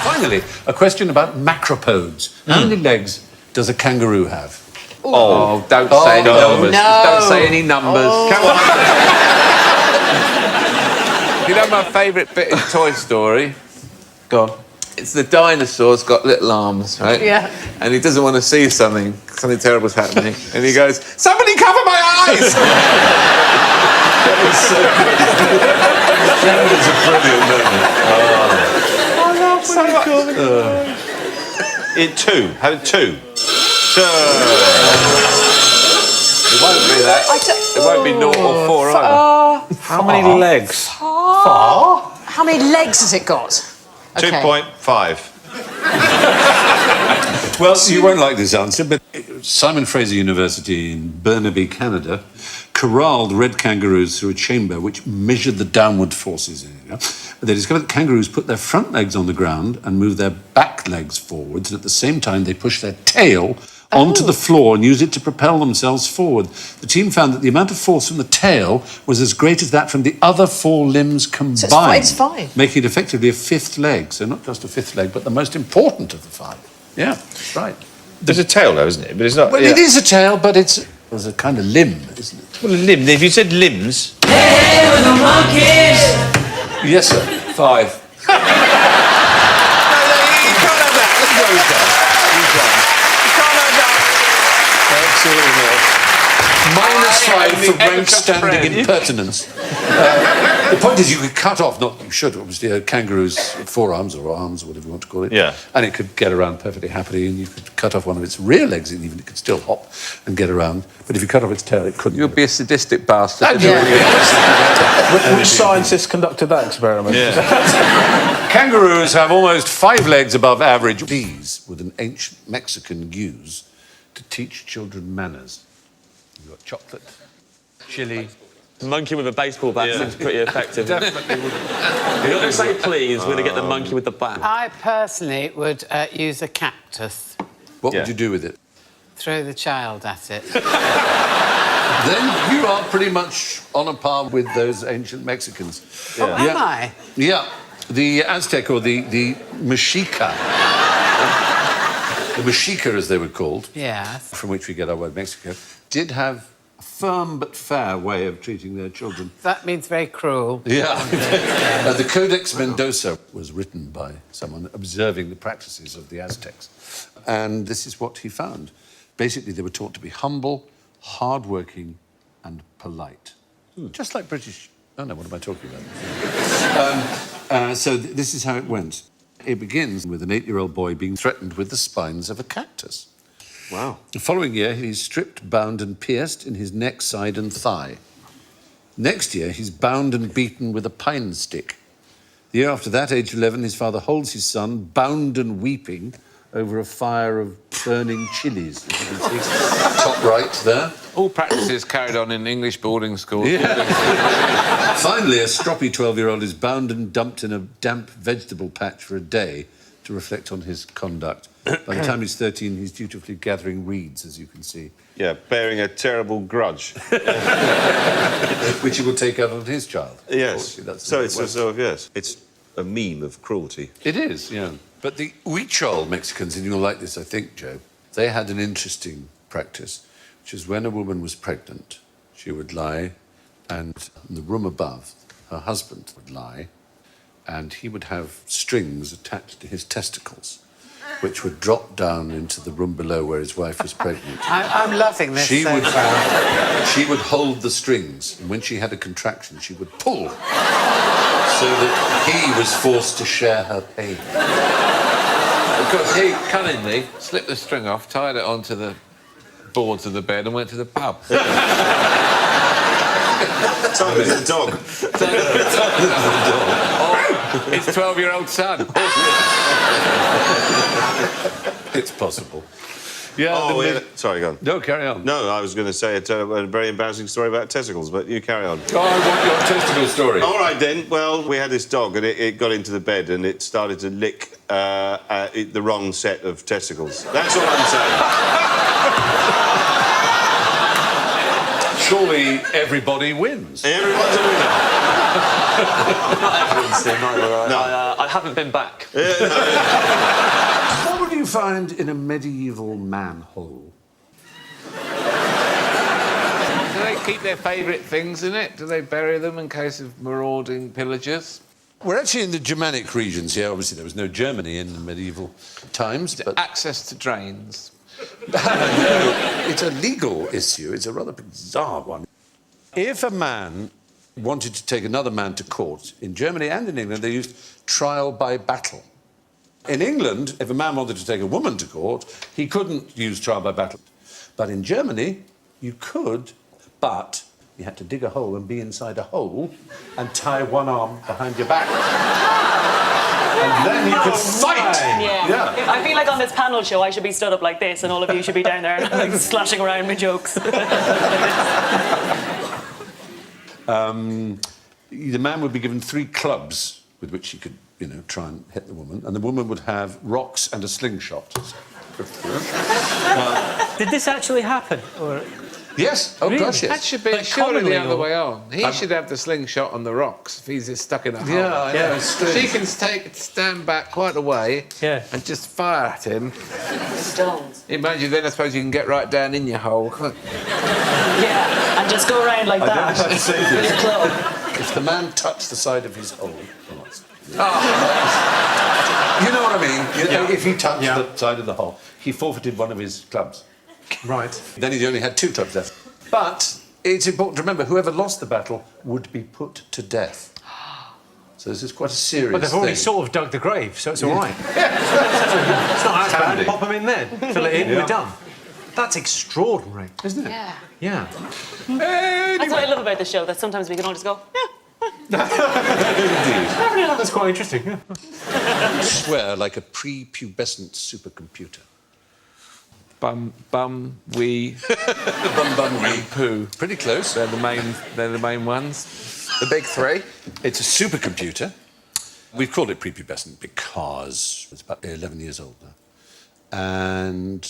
Finally, a question about macropods. How many legs does a kangaroo have? Oh, don't say any numbers. Don't say any numbers. Come on. You know my favourite bit in Toy Story? Go on. It's the dinosaur's got little arms, right? Yeah. And he doesn't want to see something terrible's happening. And he goes, somebody cover my eyes! That was a brilliant moment. I love In two. Have it two. It won't be that. It won't be 0 or 4 either. How many legs? How many legs has it got? 2.5. Well, you won't like this answer, but Simon Fraser University in Burnaby, Canada, corralled red kangaroos through a chamber which measured the downward forces in it. They discovered that kangaroos put their front legs on the ground and moved their back legs forwards, and at the same time they pushed their tail onto the floor and used it to propel themselves forward. The team found that the amount of force from the tail was as great as that from the other 4 limbs combined, it's 5. making it effectively a 5th leg. So not just a 5th leg, but the most important of the 5. Yeah, that's right. There's a tail, though, isn't it? But it's not. Well, it is a tail, but it's a kind of limb, isn't it? Well, a limb. If you said limbs. Hey, with the monkeys! Yes, sir. 5. Absolutely not. -5 for rank-standing impertinence. The point is, you could cut off, not you should, obviously, a kangaroo's forearms or arms, or whatever you want to call it. Yeah. And it could get around perfectly happily, and you could cut off one of its rear legs, and even it could still hop and get around. But if you cut off its tail, it couldn't. You'll be a sadistic bastard. Which scientist conducted that experiment? Kangaroos have almost 5 legs above average. These would an ancient Mexican use to teach children manners. You've got chocolate, chili. The monkey with a baseball bat seems pretty effective. Definitely would. You're not going to say please, we're going to get the monkey with the bat. I personally would use a cactus. What would you do with it? Throw the child at it. Then you are pretty much on a par with those ancient Mexicans. Oh, am I? Yeah. The Aztec, or the Mexica. The Mexica, as they were called. Yes. From which we get our word Mexico, did have a firm but fair way of treating their children. That means very cruel. Yeah. The Codex Mendoza was written by someone observing the practices of the Aztecs. And this is what he found. Basically, they were taught to be humble, hard-working, and polite. Just like British... Oh, no, what am I talking about? So this is how it went. It begins with an 8-year-old boy being threatened with the spines of a cactus. Wow. The following year, he's stripped, bound, and pierced in his neck, side, and thigh. Next year, he's bound and beaten with a pine stick. The year after that, age 11, his father holds his son, bound and weeping, over a fire of burning chilies. As you can see, top right there. All practices carried on in English boarding schools. Yeah. Finally, a stroppy 12-year-old is bound and dumped in a damp vegetable patch for a day to reflect on his conduct. By the time he's 13, he's dutifully gathering reeds, as you can see. Yeah, bearing a terrible grudge. Which he will take out on his child. Yes. That's So it's a sort of, yes, it's a meme of cruelty. It is, yeah. But the Huichol Mexicans, and you'll like this, I think, Joe, they had an interesting practice, which is when a woman was pregnant, she would lie, and in the room above, her husband would lie, and he would have strings attached to his testicles, which would drop down into the room below where his wife was pregnant. I'm loving this. She would hold the strings, and when she had a contraction, she would pull, so that he was forced to share her pain. Because he cunningly slipped the string off, tied it onto the boards of the bed, and went to the pub. Time with the dog. Or his 12-year-old son. It's possible. Yeah. Oh, yeah. Sorry, go on. No, carry on. No, I was going to say a very embarrassing story about testicles, but you carry on. Oh, I want your testicle story. All right, then. Well, we had this dog, and it got into the bed, and it started to lick the wrong set of testicles. That's all I'm saying. Surely everybody wins. Everyone's a winner. Not everyone's seen either. No. I haven't been back. What would you find in a medieval manhole? Do they keep their favourite things in it? Do they bury them in case of marauding pillagers? We're actually in the Germanic regions here. Obviously, there was no Germany in the medieval times. But... Access to drains. No, it's a legal issue. It's a rather bizarre one. If a man wanted to take another man to court, in Germany and in England, they used trial by battle. In England, if a man wanted to take a woman to court, he couldn't use trial by battle. But in Germany, you could, but you had to dig a hole and be inside a hole and tie one arm behind your back. And then you could fight. Yeah. I feel like on this panel show, I should be stood up like this, and all of you should be down there like, slashing around with jokes. The man would be given 3 clubs with which he could, try and hit the woman, and the woman would have rocks and a slingshot. Did this actually happen? Or... Yes. Oh, really? gosh, yes. That should be Like surely the commonly, other or- way on. He should have the slingshot on the rocks if he's just stuck in a hole. Yeah, I know, it's strange. She can stand back quite a way and just fire at him. Stones. Imagine then, I suppose you can get right down in your hole. Yeah, and just go around like that. With your club. If the man touched the side of his hole... You know what I mean? If he touched the side of the hole, he forfeited one of his clubs. Right. Then he only had 2 clubs left. But it's important to remember, whoever lost the battle would be put to death. So this is quite a serious But they've already thing. sort of dug the grave, so it's all right. It's not as bad. Pop them in there, fill it in, we're done. That's extraordinary, isn't it? Yeah. Yeah. That's what I love about the show, that sometimes we can all just go, yeah. That's quite interesting, yeah. Swear like a prepubescent supercomputer. Bum, wee. Bum, wee. Poo. Pretty close. They're the main ones. The big three? It's a supercomputer. We've called it prepubescent because it's about 11 years old now. And...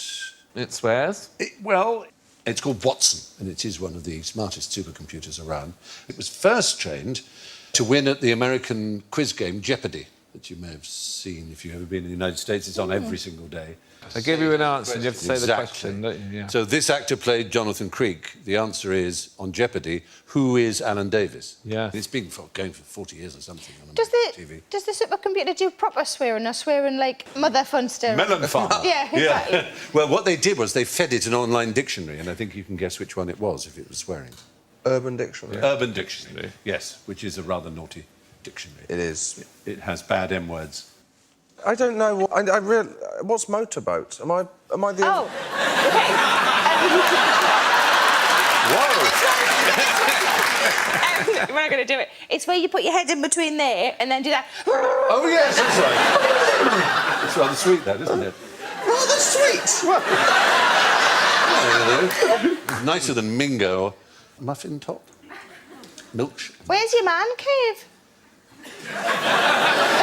It swears? Well, it's called Watson, and it is one of the smartest supercomputers around. It was first trained to win at the American quiz game Jeopardy, that you may have seen if you've ever been in the United States. It's on every single day. I give you an answer and you have to say the Exactly. question, don't you? Yeah. So this actor played Jonathan Creek. The answer is, on Jeopardy, who is Alan Davis? Yeah. It's been going for 40 years or something on Does TV. the supercomputer do proper swearing or swearing like Mother Funster? Melon farmer. Yeah, exactly. Yeah. Well, what they did was they fed it an online dictionary, and I think you can guess which one it was if it was swearing. Urban Dictionary. Urban Dictionary, yes, which is a rather naughty dictionary. It is. It has bad M words. I don't know. What's motorboat? Am I the? Oh, okay. Whoa! We're not going to do it. It's where you put your head in between there and then do that. Oh yes, that's right. It's rather sweet, that, isn't it? Rather sweet. Well, it's nicer than Mingo or muffin top. Milkshake. Where's your man cave?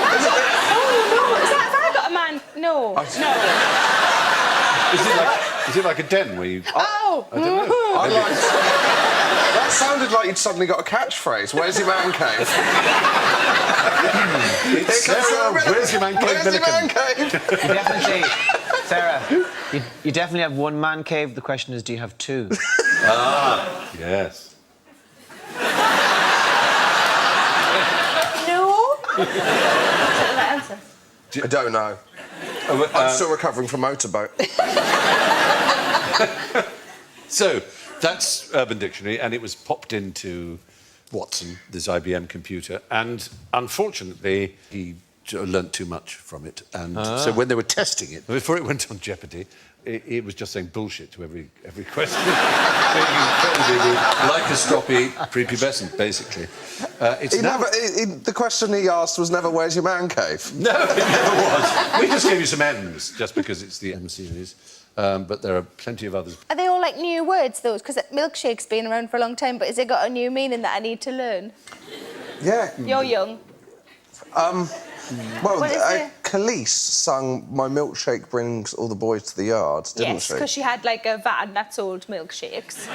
Oh no! Have I got a man? No. No. Is it like a den where you? Oh. I don't know. That sounded like you'd suddenly got a catchphrase. Where's your man cave? Sarah, where's your man cave? Where's your man cave? You definitely, Sarah, you definitely have one man cave. The question is, do you have two? Ah, yes. No. Is that the answer? I don't know. I'm still recovering from motorboat. So that's Urban Dictionary, and it was popped into Watson, this IBM computer, and unfortunately he learnt too much from it. And so when they were testing it, before it went on Jeopardy, it was just saying bullshit to every question. Like a stroppy prepubescent, basically. The question he asked was never, where's your man cave? No, it never was. We just gave you some M's, just because it's the M series. But there are plenty of others. Are they all like new words, those? Because milkshake's been around for a long time, but has it got a new meaning that I need to learn? Yeah. You're young. Well, What is it? Khalees sung "My milkshake brings all the boys to the yard," didn't Yes, she? because she had like a van that sold milkshakes.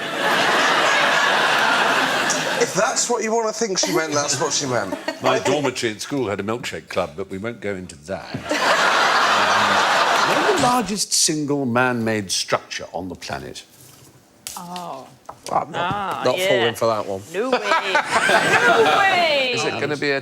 If that's what you want to think she meant, that's what she meant. My dormitory at school had a milkshake club, but we won't go into that. One of the largest single man-made structure on the planet. Oh. I'm not falling for that one. No way. No way. Is it going to be a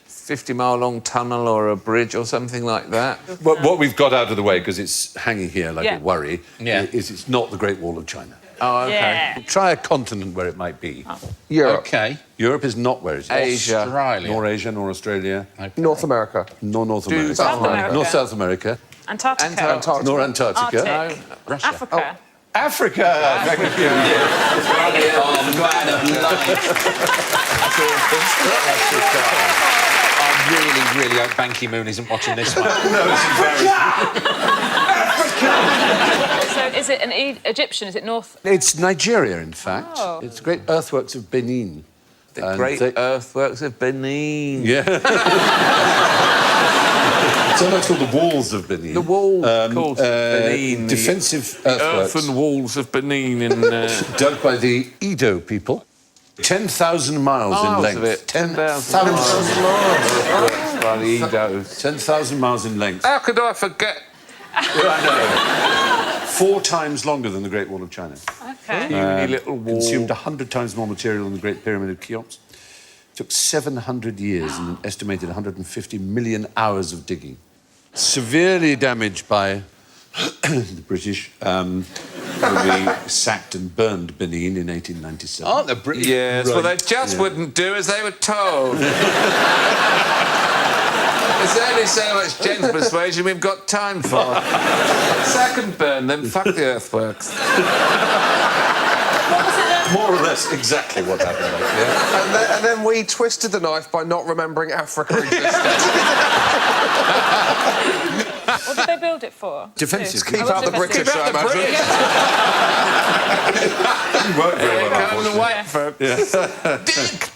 50-mile-long tunnel or a bridge or something like that? What we've got out of the way, because it's hanging here like Yeah. a worry, Yeah. is it's not the Great Wall of China. Oh, OK. Yeah. Try a continent where it might be. Europe. OK. Europe is not where it is. Asia. Australia. Nor Asia, nor Australia. North America. Nor North America. South America. Nor South America. Antarctica. Nor Antarctica. Arctic. Russia. Africa. Africa! Thank you. I really hope Ban Ki-moon isn't watching this one. So is it an Egyptian? Is it North? It's Nigeria, in fact. Oh. It's the Great Earthworks of Benin. The Great Earthworks of Benin. Yeah. Sometimes called the Walls of Benin. The walls, of course, Benin. Defensive The earthworks. earthen walls of Benin in... Dug by the Edo people. 10,000 miles in length. Of it. 10,000 miles. By the Edos. 10,000 miles in length. How could I forget? I know. 4 times longer than the Great Wall of China. Okay. Puny little wall. Consumed 100 times more material than the Great Pyramid of Cheops. Took 700 years and an estimated 150 million hours of digging. Severely damaged by the British. when we sacked and burned Benin in 1897. Aren't the British? Yes, well, they just wouldn't do as they were told. There's only so much gentle persuasion we've got time for. Sack and burn them, fuck the earthworks. More or less exactly what happened. Yeah. And then we twisted the knife by not remembering Africa existed. What did they build it for? Defensive. Keep out the British, I imagine. Here come the white folk.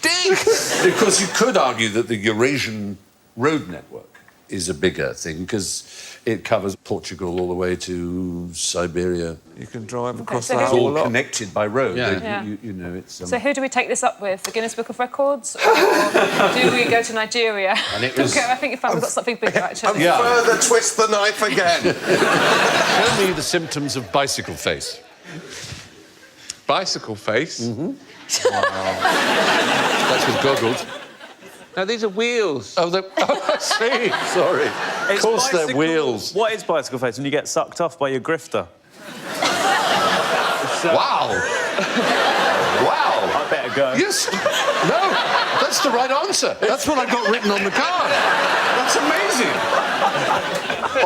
Dink! Of course, you could argue that the Eurasian road network is a bigger thing because it covers Portugal all the way to Siberia. You can drive across so the It's whole all lot. connected by road. Yeah. They- Yeah. You know, it's... So who do we take this up with? The Guinness Book of Records? Or do we go to Nigeria? And it was- Okay, I think you found we've got something bigger, actually. And further twist the knife again. Show me the symptoms of bicycle face. Bicycle face? Mm-hmm. That's with goggles. No, these are wheels. Oh, I see. Sorry. Of course they're wheels. What is bicycle face when you get sucked off by your grifter? Wow. Wow. I better go. Yes. No, that's the right answer. That's what I got written on the card. That's amazing.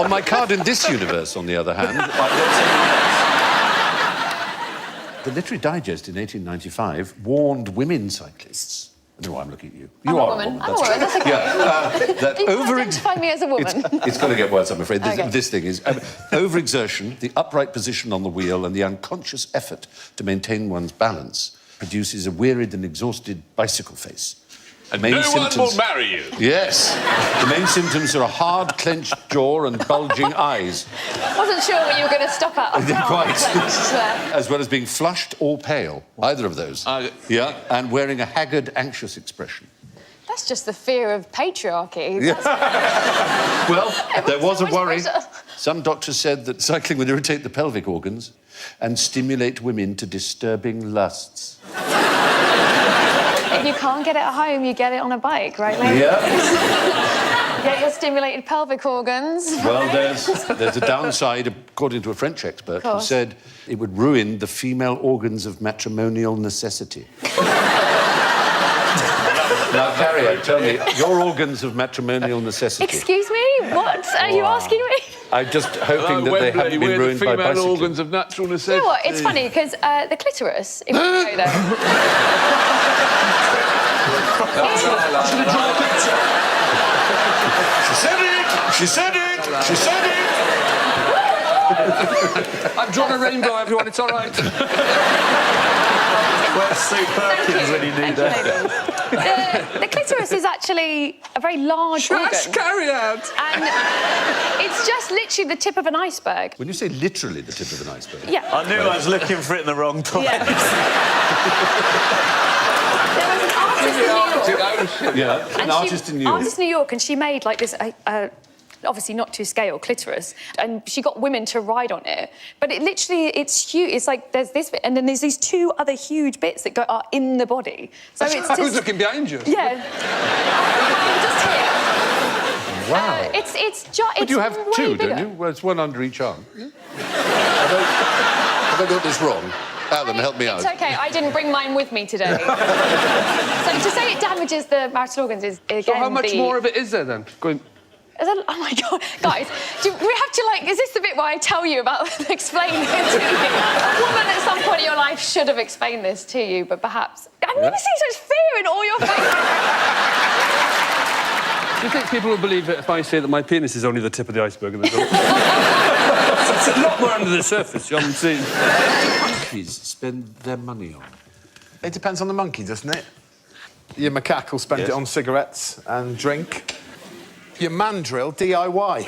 On my card in this universe, on the other hand, the Literary Digest in 1895 warned women cyclists. I don't know why I'm looking at you. You I'm are a woman. That's I'm a woman, true. that's okay. That You can over identify me as a woman. It's going to get worse, I'm afraid. Okay. This thing is overexertion, the upright position on the wheel, and the unconscious effort to maintain one's balance produces a wearied and exhausted bicycle face. And Main no symptoms- one will marry you. Yes. The main symptoms are a hard, clenched jaw and bulging eyes, Wasn't sure what you were going to stop at. Quite. There. as well as being flushed or pale, either of those. Yeah, and wearing a haggard, anxious expression. That's just the fear of patriarchy. Yeah. Well, there was a much worry. pressure. Some doctors said that cycling would irritate the pelvic organs and stimulate women to disturbing lusts. If you can't get it at home, you get it on a bike, right, ladies? Yeah. Get your stimulated pelvic organs. Well, there's a downside, according to a French expert, who course. said it would ruin the female organs of matrimonial necessity. Now, Carrie, tell me, your organs of matrimonial necessity. Excuse me? What are you asking me? I'm just hoping that they haven't been ruined by female bicycling. organs of natural You necessity. know what? It's funny because the clitoris, if you go there. She said it! She said it! She said it! I've drawn a rainbow, everyone, it's all right. Where's Sue Perkins when you need her? The clitoris is actually a very large organ. Carry out! And it's just literally the tip of an iceberg. When you say literally the tip of an iceberg... Yeah. I knew I was looking for it in the wrong place. Yeah. There was an artist in New York. Yeah, an And artist in New York. Artist in New York, and she made like this, obviously not to scale, clitoris, and she got women to ride on it. But it literally, it's huge. It's like there's this bit, and then there's these two other huge bits that are in the body. So it's Who's just, looking behind you? yeah. Just here. Wow. It's But you have way two, bigger. don't you? Well, it's one under each arm. Have I got this wrong? Alan, help me out. It's okay, I didn't bring mine with me today. So to say it damages the marital organs is, again, So how much more of it is there, then? Going... Oh my God, guys, do we have to, like, is this the bit where I tell you about, explain it to you? A woman at some point in your life should have explained this to you, but perhaps... I've never seen such fear in all your faces. Do you think people will believe it if I say that my penis is only the tip of the iceberg and there's it's a lot more under the surface you haven't seen. Monkeys spend their money on. It depends on the monkey, doesn't it? Your macaque will spend it on cigarettes and drink. Your mandrill, DIY.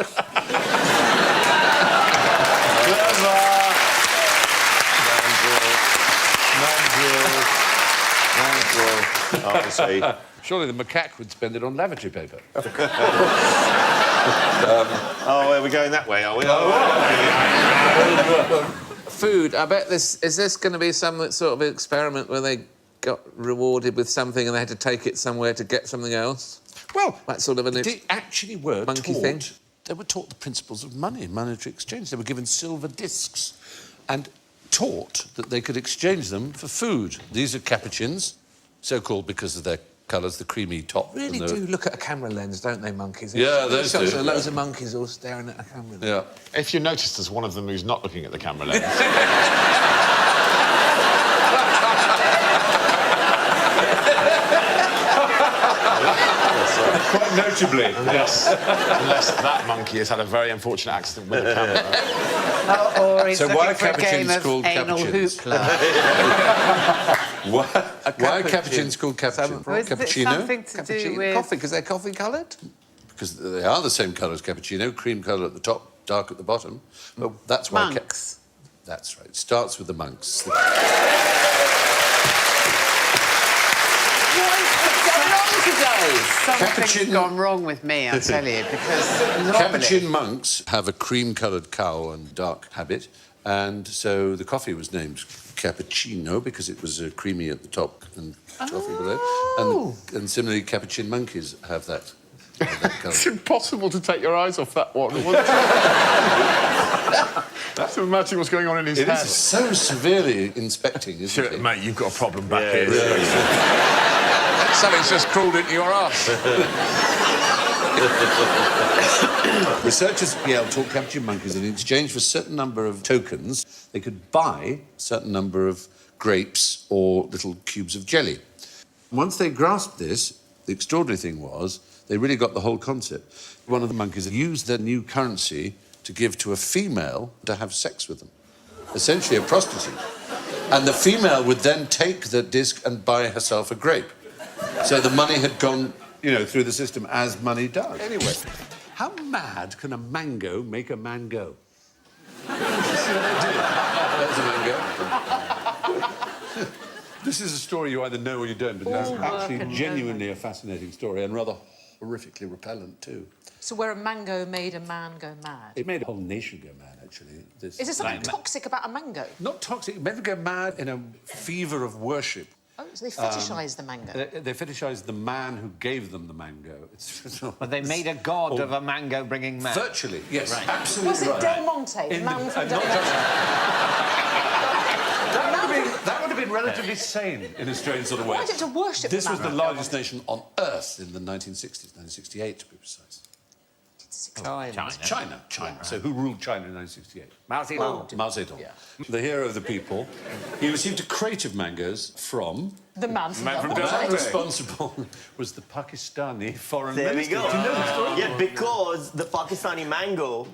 Mandrill. Obviously. Surely the macaque would spend it on lavatory paper. Oh, are we going that way, are we? Food. I bet is this going to be some sort of experiment where they got rewarded with something and they had to take it somewhere to get something else? Well, that sort of an they actually were monkey taught, thing. They were taught the principles of money and monetary exchange. They were given silver discs. And taught that they could exchange them for food. These are capuchins, so-called because of their colours, the creamy top. Really and the... do look at a camera lens, don't they, monkeys? Yeah, those shots do. of loads of monkeys all staring at a camera lens. Yeah. If you notice there's one of them who's not looking at the camera lens... Quite notably. Unless that monkey has had a very unfortunate accident with a camera. Or he's So why looking are for a game capuchins of called anal capuchins? hoopla. Why are capuchins called capuchins? Was it Cappuccino? something to do with... Coffee, because they're coffee-coloured? Because they are the same colour as cappuccino, cream colour at the top, dark at the bottom. But that's why... Monks. That's right. It starts with the monks. Something's gone wrong with me, I tell you, because normally... Capuchin monks have a cream-coloured cowl and dark habit, and so the coffee was named cappuccino because it was creamy at the top and toffee below. And similarly, capuchin monkeys have that colour. It's impossible to take your eyes off that one. That's imagine what's going on in his It head. is so severely inspecting, isn't it? Mate, you've got a problem back here. Something's just crawled into your arse. Researchers at Yale taught capuchin monkeys that in exchange for a certain number of tokens, they could buy a certain number of grapes or little cubes of jelly. Once they grasped this, the extraordinary thing was they really got the whole concept. One of the monkeys used their new currency to give to a female to have sex with them. Essentially a prostitute. And the female would then take the disc and buy herself a grape. So the money had gone, you know, through the system as money does. Anyway, how mad can a mango make a man go? That's a mango. This is a story you either know or you don't, but it's actually genuinely a fascinating story and rather horrifically repellent too. So where a mango made a man go mad? It made a whole nation go mad, actually. Is there something toxic about a mango? Not toxic. It made them go mad in a fever of worship. Oh, so they fetishised the mango. They fetishised the man who gave them the mango. But they made a god of a mango bringing man. Virtually, yes, Right. absolutely. Was it right. Del Monte? The man from Del Monte? That would have been relatively sane in a strange sort of way. Why is it to worship This the was man? the largest nation on Earth in the 1960s, 1968 to be precise. China. So who ruled China in 1968? Mao Zedong. Mao Zedong. Yeah. The hero of the people. He received a crate of mangoes from... The man from Del The Monte. man responsible was the Pakistani foreign There we minister. go. Do you know the story? Yeah, because the Pakistani mango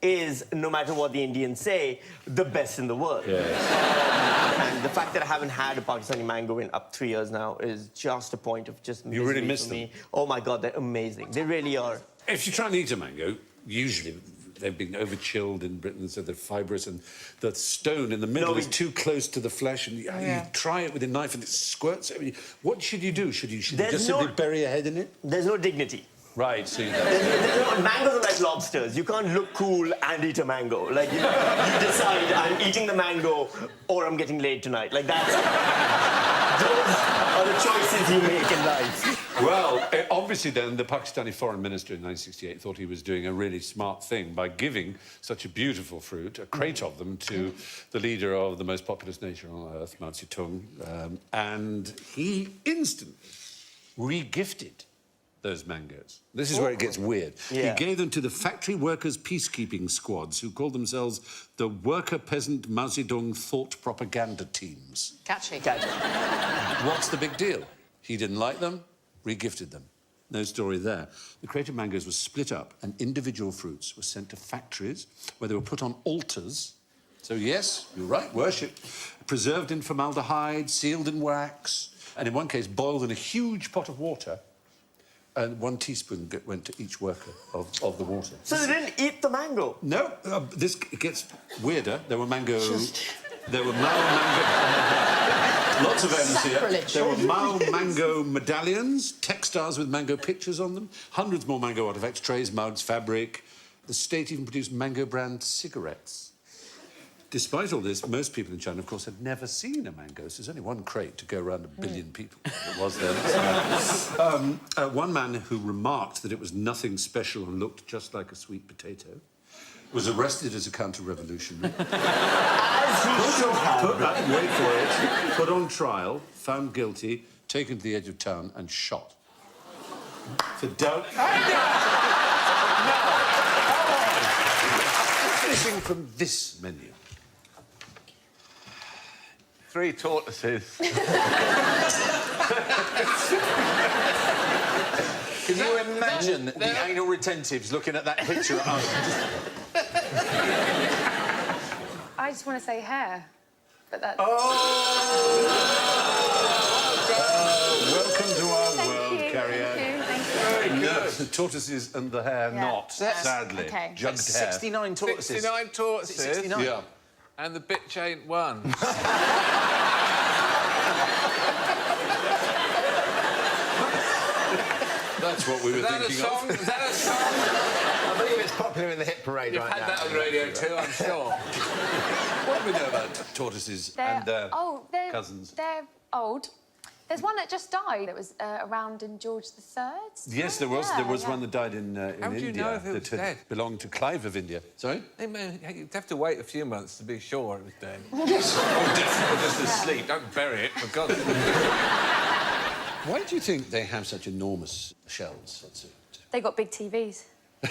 is, no matter what the Indians say, the best in the world. And the fact that I haven't had a Pakistani mango in up 3 years now is just a point of just You really misery miss for them. me. Oh my God, they're amazing. They really are. If you try and eat a mango, usually they've been over-chilled in Britain, so they're fibrous, and the stone in the middle is too close to the flesh, and you try it with a knife and it squirts. I mean, what should you do? Should you just simply bury your head in it? There's no dignity. Right, see. Mangoes are like lobsters. You can't look cool and eat a mango. Like, you decide, I'm eating the mango or I'm getting laid tonight. Like, those are the choices you make in life. Well, obviously then, the Pakistani foreign minister in 1968 thought he was doing a really smart thing by giving such a beautiful fruit, a crate of them, to the leader of the most populous nation on earth, Mao Zedong, and he instantly re-gifted those mangoes. This is where it gets weird. Yeah. He gave them to the factory workers' peacekeeping squads, who called themselves the Worker Peasant Mao Zedong Thought Propaganda Teams. Catchy. What's the big deal? He didn't like them, re-gifted them. No story there. The crate of mangoes was split up and individual fruits were sent to factories where they were put on altars. So yes, you're right, worship. Preserved in formaldehyde, sealed in wax, and in one case boiled in a huge pot of water, and 1 teaspoon went to each worker of the water. So they didn't eat the mango? No, this gets weirder. There were mango... There were Mao mango... Lots of M's here. There were Mao mango medallions, textiles with mango pictures on them, hundreds more mango artifacts, trays, mugs, fabric. The state even produced mango brand cigarettes. Despite all this, most people in China, of course, had never seen a mango. So there's only one crate to go around 1 billion people. It was then. One man who remarked that it was nothing special and looked just like a sweet potato was arrested as a counter-revolutionary. Wait for it. Put on trial, found guilty, taken to the edge of town and shot. For don't... Finishing from this menu. 3 tortoises. Can you imagine the anal retentives looking at that picture at us? I just want to say hare, but that's... Welcome to our world, you, Carrier. thank you. Very good. No, the tortoises and the hare not, sadly. Okay. Jugged hare. 69 tortoises. 69 tortoises. 69? Yeah. And the bitch ain't one. That's what we were thinking of. Is that a song? I believe it's popular in the hit parade You've right had now. that on the radio too, I'm sure. What do we know about tortoises and their cousins? They're old. There's one that just died that was around in George III. Yes, there was. There was one that died in How would India you know if it was that dead? belonged to Clive of India. Sorry? You'd have to wait a few months to be sure it was dead. Yes. Oh, definitely just asleep. Don't bury it, for God's sake. Why do you think they have such enormous shells? They got big TVs. A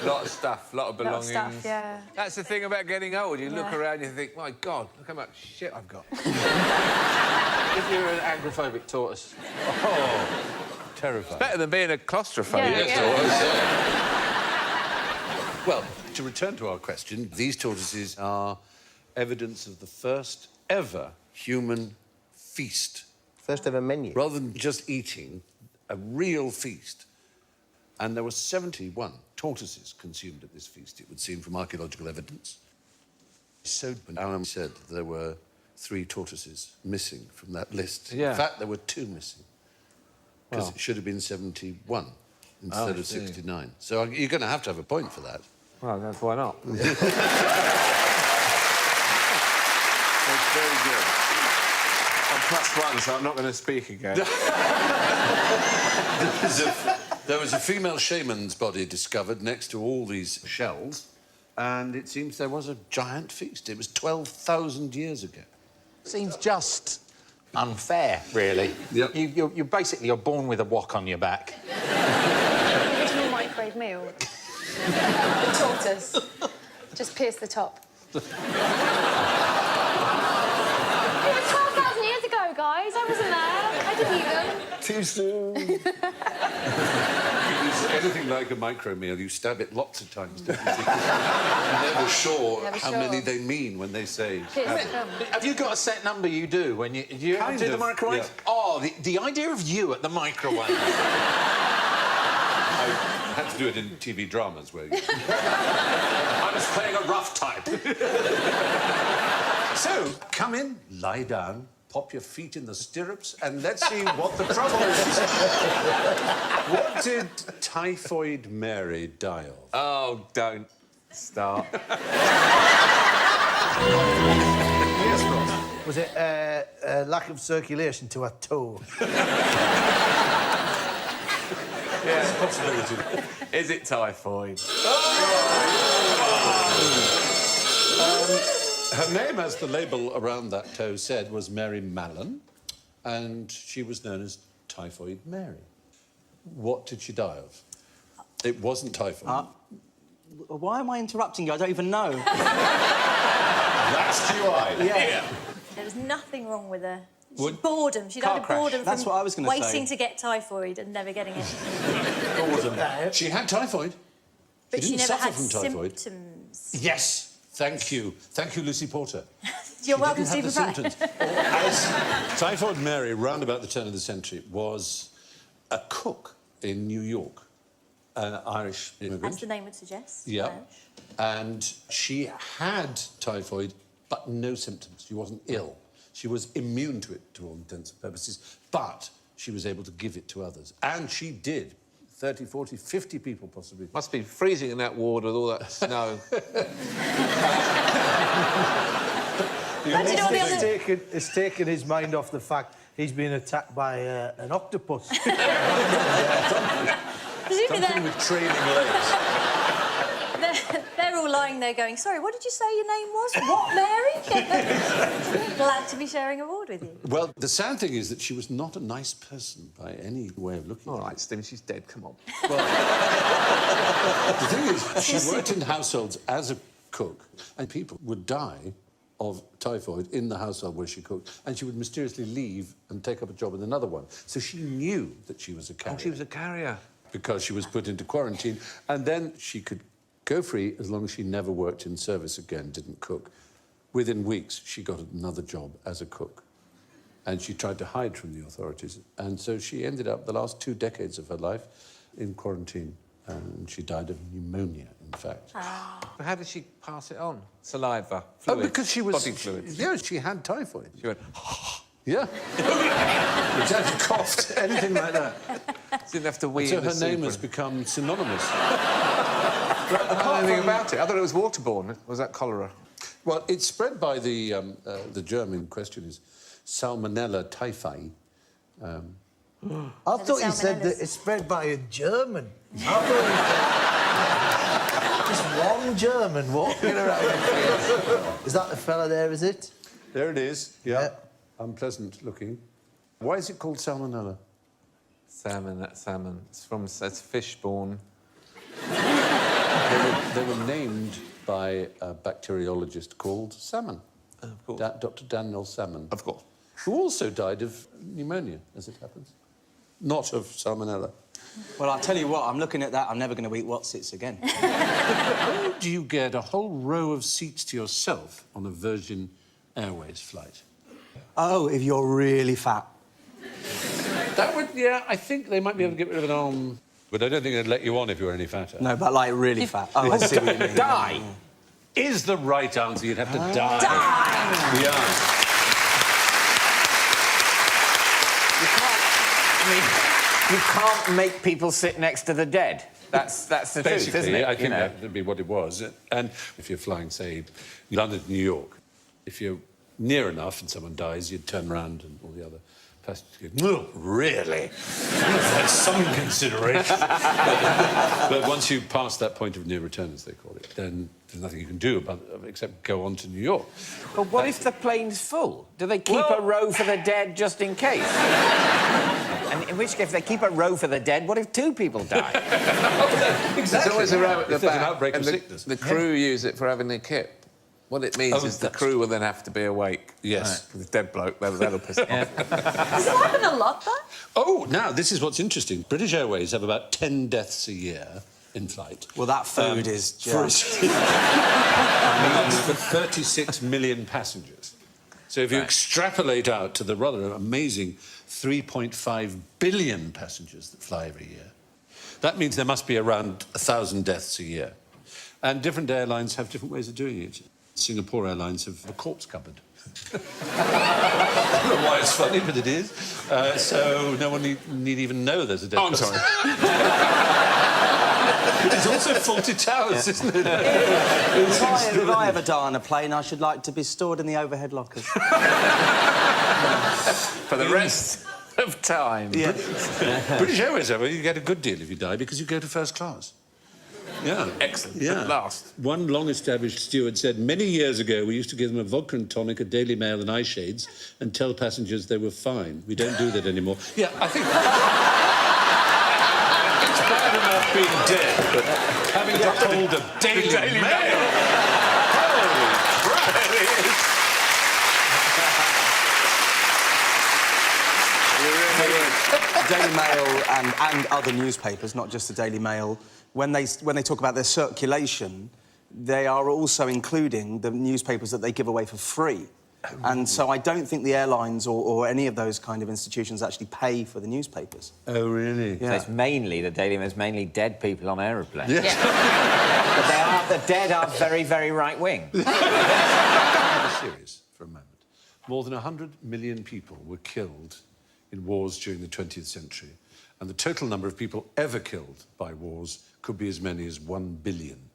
lot of stuff, a lot of belongings. Lot of stuff, yeah. That's the thing about getting old. You look Yeah. around and you think, my God, look how much shit I've got. If you're an agoraphobic tortoise. Oh, terrifying. Better than being a claustrophobic Yeah, tortoise. Well, to return to our question, these tortoises are evidence of the first ever human feast. First ever menu. Rather than just eating, a real feast. And there were 71 tortoises consumed at this feast, it would seem, from archaeological evidence. So, Alan said there were 3 tortoises missing from that list. Yeah. In fact, there were 2 missing. Because Wow. it should have been 71 instead I of see. 69. So you're going to have a point for that. Well, that's why not. That's very good. I'm +1, so I'm not going to speak again. There was a female shaman's body discovered next to all these shells, and it seems there was a giant feast. It was 12,000 years ago. Seems just unfair, really. Yep. You're basically born with a wok on your back. Original microwave meal. The tortoise. Just pierce the top. It was 12,000 years ago, guys. I wasn't there. I didn't eat them. Too soon. If it's anything like a micro meal, you stab it lots of times, don't you? You're never sure Never how sure. many they mean when they say. Have you got a set number you do when you do Kind the of, microwave? yeah. Oh, the idea of you at the microwave. I had to do it in TV dramas where you... I was playing a rough type. So, come in, lie down, pop your feet in the stirrups, and let's see what the trouble is. What did Typhoid Mary die of? Oh, don't start. Yes, Ross. Was it lack of circulation to her toe? Yeah, possibility. Is it typhoid? Her name, as the label around that toe said, was Mary Mallon, and she was known as Typhoid Mary. What did she die of? It wasn't typhoid. Why am I interrupting you? I don't even know. That's GI. Yeah. There was nothing wrong with her. Would- Boredom. She'd Car had a crash. boredom That's from what I was gonna say. waiting to get typhoid and never getting it. She had typhoid. But she she didn't never suffer had from typhoid. symptoms. Yes. Thank you. Thank you, Lucy Porter. You're She welcome, didn't have Stephen the Fry. symptoms. Typhoid Mary, round about the turn of the century, was a cook in New York, an Irish immigrant. As the name would suggest. Yeah. Irish. And she had typhoid, but no symptoms. She wasn't ill. She was immune to it, to all intents and purposes, but she was able to give it to others. And she did. 30, 40, 50 people possibly. Must be freezing in that ward with all that snow. It's taken his mind off the fact he's been attacked by an octopus. Presumably Something with trailing legs. they're all lying there going, sorry, what did you say your name was? What, Mary? Glad to be sharing a ward with you. Well, the sad thing is that she was not a nice person by any way of looking. All right, Stephen, she's dead. Come on. The thing is, she worked in households as a cook, and people would die of typhoid in the household where she cooked, and she would mysteriously leave and take up a job in another one. So she knew that she was a carrier. Oh, she was a carrier. Because she was put into quarantine, and then she could go free as long as she never worked in service again, didn't cook. Within weeks, she got another job as a cook. And she tried to hide from the authorities. And so she ended up the last 2 decades of her life in quarantine. And she died of pneumonia, in fact. How did she pass it on? Saliva, Oh, fluids, because she was... body fluids. Yeah, she had typhoid. She went... Yeah. Exactly, coughed, anything like that. She didn't have to wee So in the her name soup. has become synonymous. I don't know anything about it. I thought it was waterborne. Was that cholera? Well, it's spread by the germ in question is Salmonella typhi. I thought you said that it's spread by a German. I thought just one German walking around. Is that the fella there, is it? There it is, yeah. Unpleasant looking. Why is it called salmonella? Salmon. It's fish-borne. They were named by a bacteriologist called Salmon. Of course. Dr. Daniel Salmon. Of course. Who also died of pneumonia, as it happens. Not of salmonella. Well, I'll tell you what, I'm looking at that, I'm never going to eat what's-its again. How do you get a whole row of seats to yourself on a Virgin Airways flight? Oh, if you're really fat. That would, yeah, I think they might be able to get rid of an arm. But I don't think they'd let you on if you were any fatter. No, but, like, really fat. Oh, I see what you mean. Die is the right answer. You'd have to die. Die! Yeah. You can't make people sit next to the dead. That's the truth, Basically, isn't it? I think that would be what it was. And if you're flying, say, London to New York, if you're near enough and someone dies, you'd turn around and all the other passengers go, "No, really? That's some consideration." But once you pass that point of near return, as they call it, then there's nothing you can do except go on to New York. But what if the plane's full? Do they keep a row for the dead just in case? And in which case, if they keep a row for the dead, what if 2 people die? Exactly. There's always a row at the If there's an back, outbreak and of sickness. The crew use it for having their kip. What it means is the crew will then have to be awake. Yes. Right. The dead bloke, that'll piss them off. Does it happen a lot, though? Oh, now, this is what's interesting. British Airways have about 10 deaths a year in flight. Well, that food is just... for 36 million passengers. So if you extrapolate out to the rather amazing 3.5 billion passengers that fly every year, that means there must be around 1,000 deaths a year. And different airlines have different ways of doing it. Singapore Airlines have a corpse cupboard. I don't know why it's funny, but it is. So no one need even know there's a death. Oh, I'm sorry. It's also faulty towers, isn't it? If I ever die on a plane, I should like to be stored in the overhead lockers. For the rest of time. Yeah. British Airways, however, you get a good deal if you die because you go to first class. Yeah. Excellent. Yeah. At last. One long-established steward said, many years ago, we used to give them a vodka and tonic, a Daily Mail and eye shades and tell passengers they were fine. We don't do that anymore. Yeah, I think... It's bad enough being dead, but having to hold a Daily Mail... Holy crap! Daily Mail and other newspapers, not just the Daily Mail, when they talk about their circulation, they are also including the newspapers that they give away for free. And so I don't think the airlines or any of those kind of institutions actually pay for the newspapers. Oh, really? So it's mainly, the Daily Mail is mainly dead people on aeroplanes. Yes. But the dead are very, very right-wing. Serious for a moment. More than 100 million people were killed in wars during the 20th century, and the total number of people ever killed by wars could be as many as 1 billion.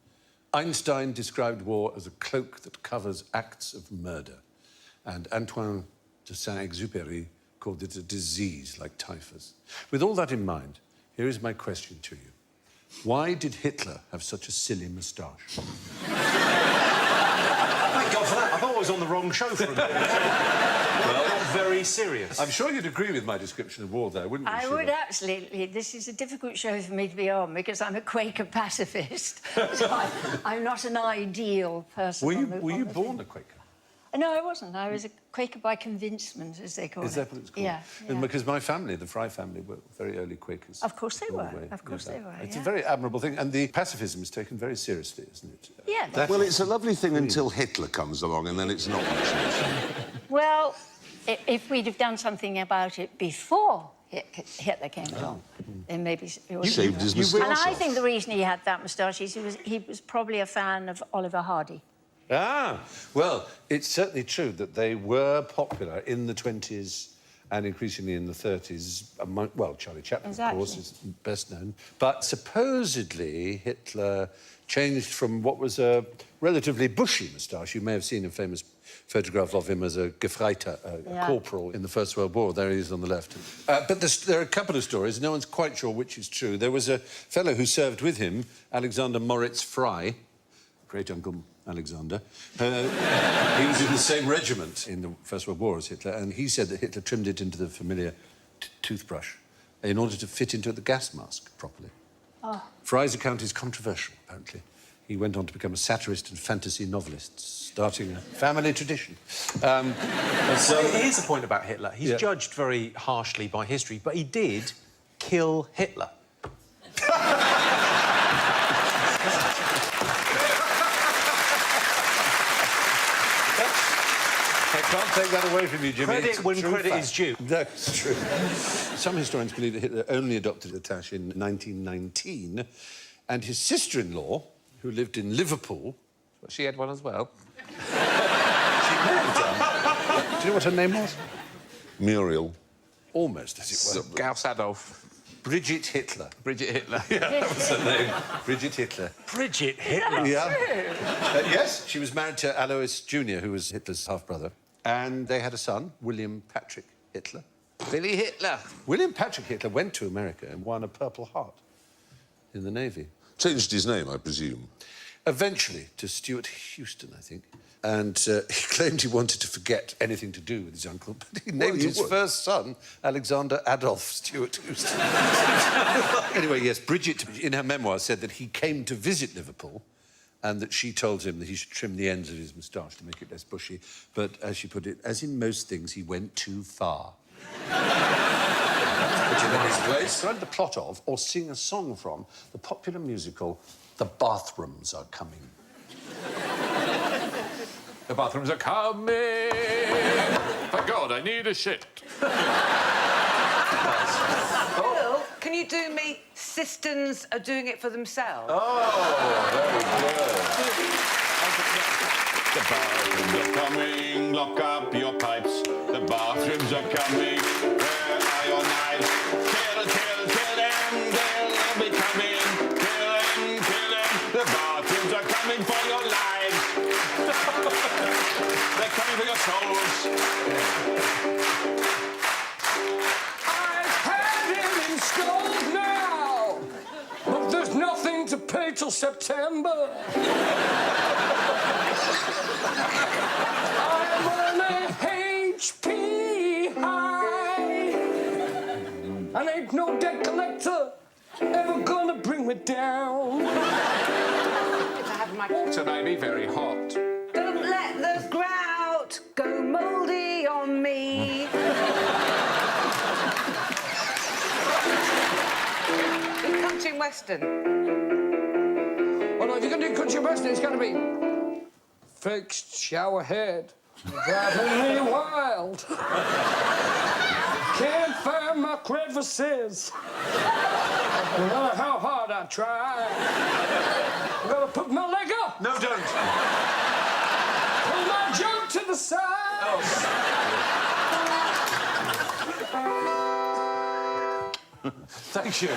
Einstein described war as a cloak that covers acts of murder, and Antoine de Saint-Exupéry called it a disease like typhus. With all that in mind, here is my question to you. Why did Hitler have such a silly moustache? Thank God for that. I thought I was on the wrong show for a minute. Well, very serious. I'm sure you'd agree with my description of war there, wouldn't you? I Sheila? would absolutely. This is a difficult show for me to be on because I'm a Quaker pacifist. So I'm not an ideal person. Were you born a Quaker? No, I wasn't. I was a Quaker by convincement, as they call it. Is that what it's called? Yeah. And because my family, the Fry family, were very early Quakers. Of course they all were. the way. Of course they were. It's yeah. a very admirable thing, and the pacifism is taken very seriously, isn't it? Yeah. Well, it's a lovely thing until Hitler comes along, and then it's not much use. Well, if we'd have done something about it before Hitler came along, then maybe it would. You shaved his moustache And I off. think the reason he had that moustache is he was probably a fan of Oliver Hardy. Ah, well, it's certainly true that they were popular in the 20s and increasingly in the 30s. Well, Charlie Chaplin, of course, is best known. But supposedly Hitler changed from what was a relatively bushy moustache. You may have seen a famous photograph of him as a Gefreiter, a corporal in the First World War. There he is on the left. But there are a couple of stories. No one's quite sure which is true. There was a fellow who served with him, Alexander Moritz Fry, great-uncle Alexander. He was in the same regiment in the First World War as Hitler, and he said that Hitler trimmed it into the familiar toothbrush in order to fit into the gas mask properly. Oh. Fry's account is controversial, apparently. He went on to become a satirist and fantasy novelist, starting a family tradition. Here's the point about Hitler. He's judged very harshly by history, but he did kill Hitler. I can't take that away from you, Jimmy. Credit It's a when true credit fact. is due. That's true. Some historians believe that Hitler only adopted the tash in 1919, and his sister-in-law, who lived in Liverpool... She had one as well. She may have done. Do you know what her name was? Muriel. Almost, as it were. Gauss Adolf. Bridget Hitler. Bridget Hitler. Yeah, that was her name. Bridget Hitler. Bridget Hitler? Yeah. Yes, she was married to Alois Jr., who was Hitler's half-brother. And they had a son, William Patrick Hitler. Billy Hitler. William Patrick Hitler went to America and won a Purple Heart in the Navy. Changed his name, I presume. Eventually, to Stuart Houston, I think. And he claimed he wanted to forget anything to do with his uncle, but he named his first son Alexander Adolf Stuart Houston. Anyway, yes, Bridget, in her memoir, said that he came to visit Liverpool and that she told him that he should trim the ends of his moustache to make it less bushy. But, as she put it, as in most things, he went too far. Put him in his place. Read the plot of, or sing a song from, the popular musical The Bathrooms Are Coming. The bathrooms are coming. For God, I need a shit. Oh, can you do me Cisterns Are Doing It For Themselves? Oh, very good. The bathrooms are coming, lock up your pipes. The bathrooms are coming, where are your knives? Kill them, they'll be coming. Kill them, the bathrooms are coming for your lives. They're coming for your souls. I've had him installed now, but there's nothing to pay till September. I'm on a HP high, and ain't no debt collector ever gonna bring me down. Water may be very hot. Don't let the grout go mouldy on me. In country and western. Well, if you're going to do country western, it's going to be fixed shower head, driving me wild. Can't find my crevices, no matter how hard I try. I'm going to put my leg up. No, don't. Pull my jump to the side. Thank you.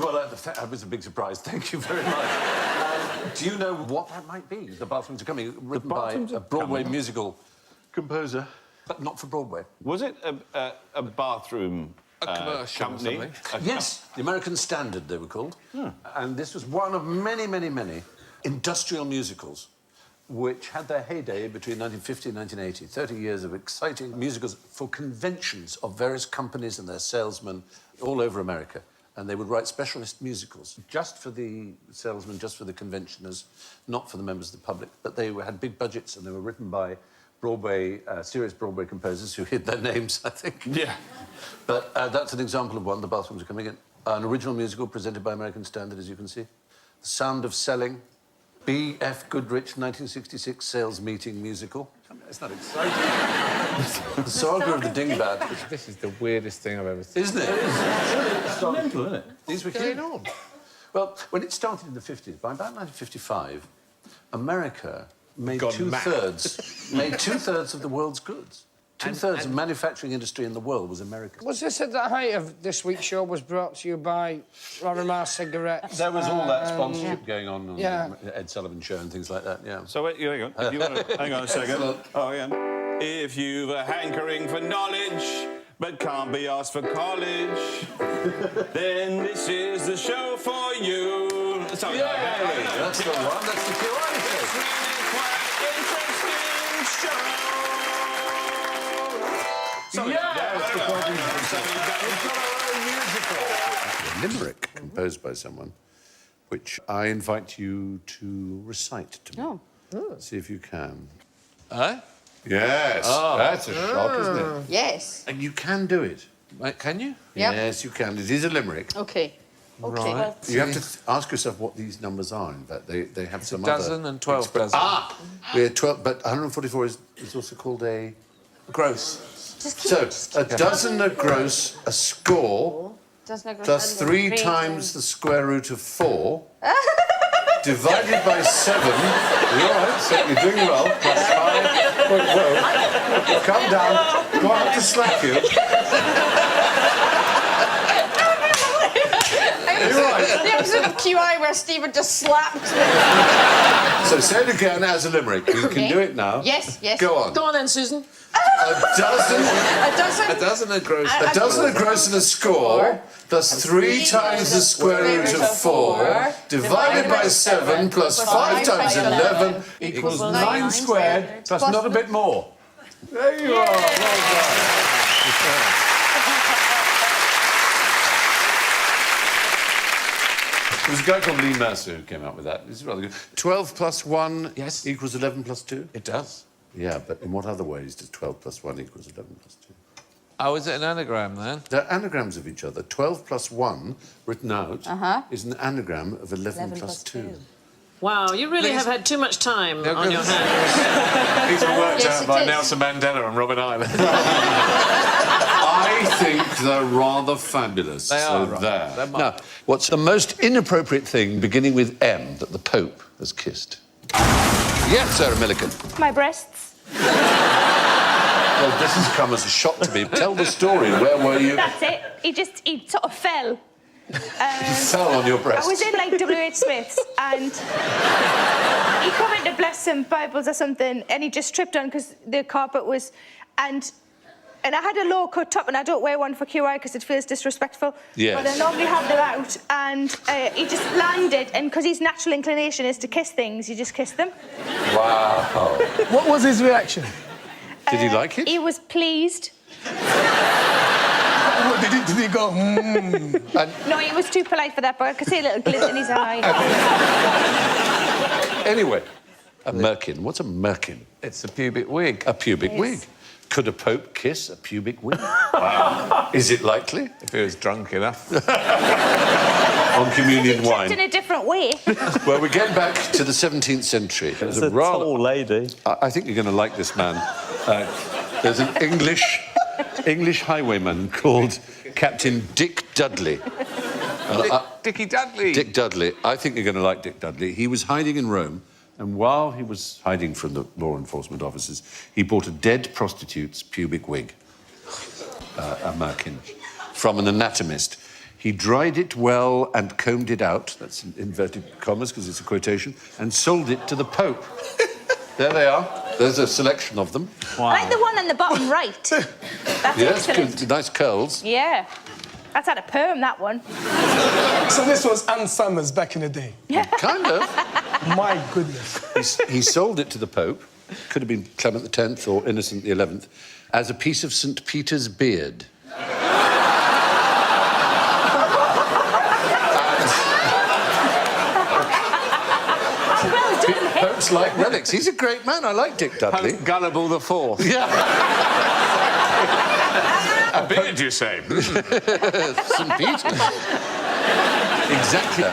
Well, that was a big surprise. Thank you very much. Do you know what that might be? The Bathrooms Are Coming, written by a Broadway musical composer, but not for Broadway. Was it a bathroom commercial company. or something. Yes, the American Standard, they were called. And this was one of many, many, many industrial musicals which had their heyday between 1950 and 1980. 30 years of exciting musicals for conventions of various companies and their salesmen all over America. And they would write specialist musicals just for the salesmen, just for the conventioners, not for the members of the public. But they had big budgets and they were written by Broadway, serious Broadway composers who hid their names, I think. Yeah. But that's an example of one. The bathrooms are coming in. An original musical presented by American Standard, as you can see. The Sound of Selling. B.F. Goodrich, 1966 sales meeting musical. It's not exciting. The Saga of the Dingbat. This is the weirdest thing I've ever seen. Isn't it? It's mental, isn't it? These were What's going on? Well, when it started in the 50s, by about 1955, America made Gone two-thirds of the world's goods. Two-thirds of manufacturing industry in the world was American. Was this at the height of this week's show was brought to you by Rothermar Cigarettes? There was all that sponsorship going on yeah. the Ed Sullivan Show and things like that, yeah. So, wait, hang on. If you want to, hang on a second. Oh, yeah. If you've a hankering for knowledge, but can't be asked for college, then this is the show for you. Something like that. That's the one. That's the QI show. It's really quite interesting show. A limerick composed by someone, which I invite you to recite to me. Oh. See if you can. Huh? Yes. Oh. That's a shock, isn't it? Yes. And you can do it. Can you? Yep. Yes, you can. It is a limerick. OK. OK. Right. You have to ask yourself what these numbers are. In fact, they have some a dozen other and 12 dozen. Ah, we're 12, but 144 is also called a gross. So a dozen, a gross, a score, plus 3 times the square root of 4, divided by 7. You're all right, so you're doing well. Plus 5. Whoa. Calm down. Do I have to slap you? You're right. The episode of QI where Stephen just slapped me. So say it again as a limerick. You can do it now. Yes, yes. Go on. Go on then, Susan. A dozen. A dozen, a gross. A dozen, a gross, and a score, plus 3 times the square root of 4, divided by 7, plus 5 times 11, equals 9 squared, plus not a bit more. There you are. Well done. There was a guy called Lee Mercer who came up with that. This is rather good. 12 plus 1 equals 11 plus 2? It does. Yeah, but in what other ways does 12 plus 1 equals 11 plus 2? Oh, is it an anagram, then? They're anagrams of each other. 12 plus 1, written out, is an anagram of 11 plus 2. Wow, you really have had too much time on your hands. These are worked out by Nelson Mandela and Robin Island. I think they're rather fabulous. They so are, right. there. Now, what's the most inappropriate thing beginning with M that the Pope has kissed? Yes, Sarah Millican. My breasts. Well, this has come as a shock to me. Tell the story. Where were you? That's it. He sort of fell. You fell on your breast. I was in like W.H. Smith's and he come in to bless some Bibles or something and he just tripped on because the carpet was... And I had a low-cut top and I don't wear one for QI because it feels disrespectful. Yes. But I normally have them out and he just landed and because his natural inclination is to kiss things, he just kissed them. Wow. What was his reaction? Did he like it? He was pleased. Did he go, No, he was too polite for that, but I could see a little glint in his eye. Anyway, a merkin. What's a merkin? It's a pubic wig. A pubic wig. Could a pope kiss a pubic wig? Wow. Is it likely? If he was drunk enough. On communion wine. In a different way. Well, we get back to the 17th century. It's a tall lady. I think you're going to like this man. There's an English highwayman called Captain Dick Dudley. Dickie Dudley. Dick Dudley. I think you're going to like Dick Dudley. He was hiding in Rome, and while he was hiding from the law enforcement officers, he bought a dead prostitute's pubic wig, a merkin, from an anatomist. He dried it well and combed it out, that's in inverted commas because it's a quotation, and sold it to the Pope. There they are. There's a selection of them. I like the one on the bottom right. That's Yes, excellent. good, nice curls. Yeah. That's had a perm, that one. So this was Ann Summers back in the day? Kind of. My goodness. He sold it to the Pope, could have been Clement X or Innocent XI, as a piece of St. Peter's beard. Popes like relics. He's a great man. I like Dick Dudley. Gullible the Fourth. Yeah. A beard, you say? St. Peter's. Exactly.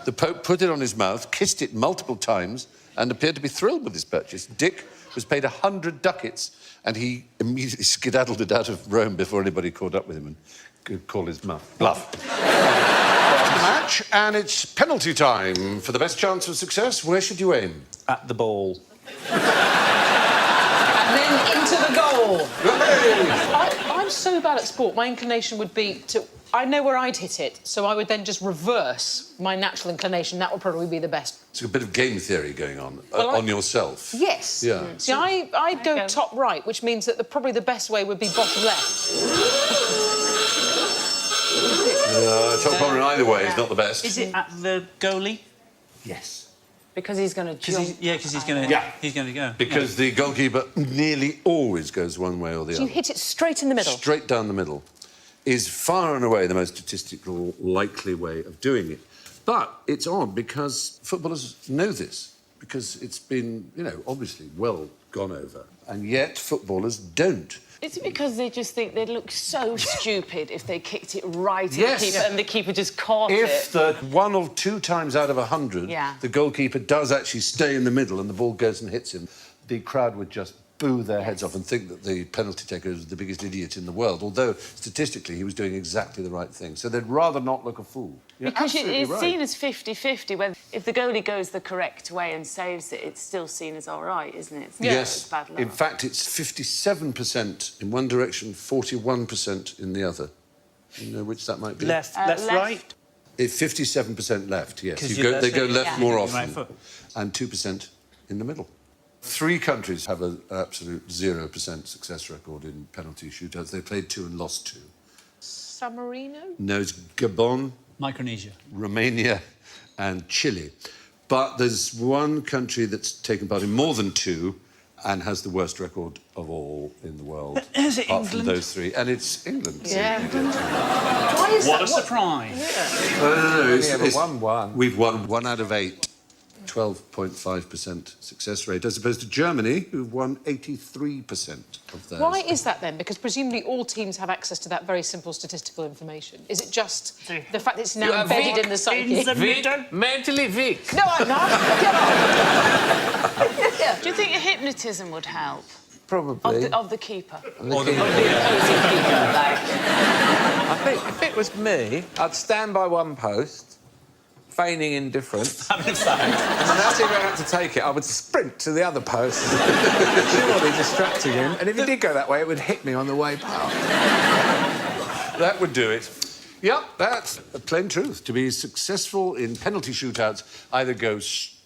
The Pope put it on his mouth, kissed it multiple times, and appeared to be thrilled with his purchase. Dick was paid 100 ducats, and he immediately skedaddled it out of Rome before anybody caught up with him and could call his bluff. Match, and it's penalty time. For the best chance of success, where should you aim? At the ball. And then into the goal. I'm so bad at sport, my inclination would be to... I know where I'd hit it, so I would then just reverse my natural inclination. That would probably be the best. It's a bit of game theory going on, Well, on yourself. Yes. Yeah. See, I'd go top right, which means that probably the best way would be bottom left. Top corner either way is not the best. Is it at the goalie? Yes. Because he's going to jump. Because he's going to... Yeah. He's going to go. Because the goalkeeper nearly always goes one way or the So other. you hit it straight in the middle? Straight down the middle is far and away the most statistical, likely way of doing it. But it's odd because footballers know this, because it's been, you know, obviously well gone over, and yet footballers don't. Is it because they just think they'd look so stupid if they kicked it right Yes. at the keeper and the keeper just caught If it? the 1 or 2 times out of 100, Yeah. the goalkeeper does actually stay in the middle and the ball goes and hits him, the crowd would just boo their heads off and think that the penalty taker is the biggest idiot in the world, although statistically he was doing exactly the right thing. So they'd rather not look a fool. You're Because absolutely it's right. seen as 50-50, whether if the goalie goes the correct way and saves it, it's still seen as all right, isn't it? It's Yes. bad luck. In fact, it's 57% in one direction, 41% in the other. You know which that might be? Left, right? It's 57% left, yes. 'Cause They go left yeah. more Your often. right foot. And 2% in the middle. 3 countries have an absolute 0% success record in penalty shootouts. They played 2 and lost 2. San Marino? No, it's Gabon, Micronesia. Romania and Chile. But there's one country that's taken part in more than 2 and has the worst record of all in the world. Is it apart from England? those 3. And it's England. Yeah. Why is What that? a surprise. No, We haven't won one. We've won 1 out of 8. 12.5% success rate, as opposed to Germany, who've won 83% of theirs. Why is that then? Because presumably all teams have access to that very simple statistical information. Is it just the fact that it's now embedded in the psyche? Mentally weak. No, I'm not. Do you think hypnotism would help? Probably. Of the keeper? Or the opposing keeper, like... I think if it was me, I'd stand by one post, feigning indifference. And then as he went out to take it, I would sprint to the other post, surely distracting him. And if he did go that way, it would hit me on the way past. That would do it. Yep, that's the plain truth. To be successful in penalty shootouts, either go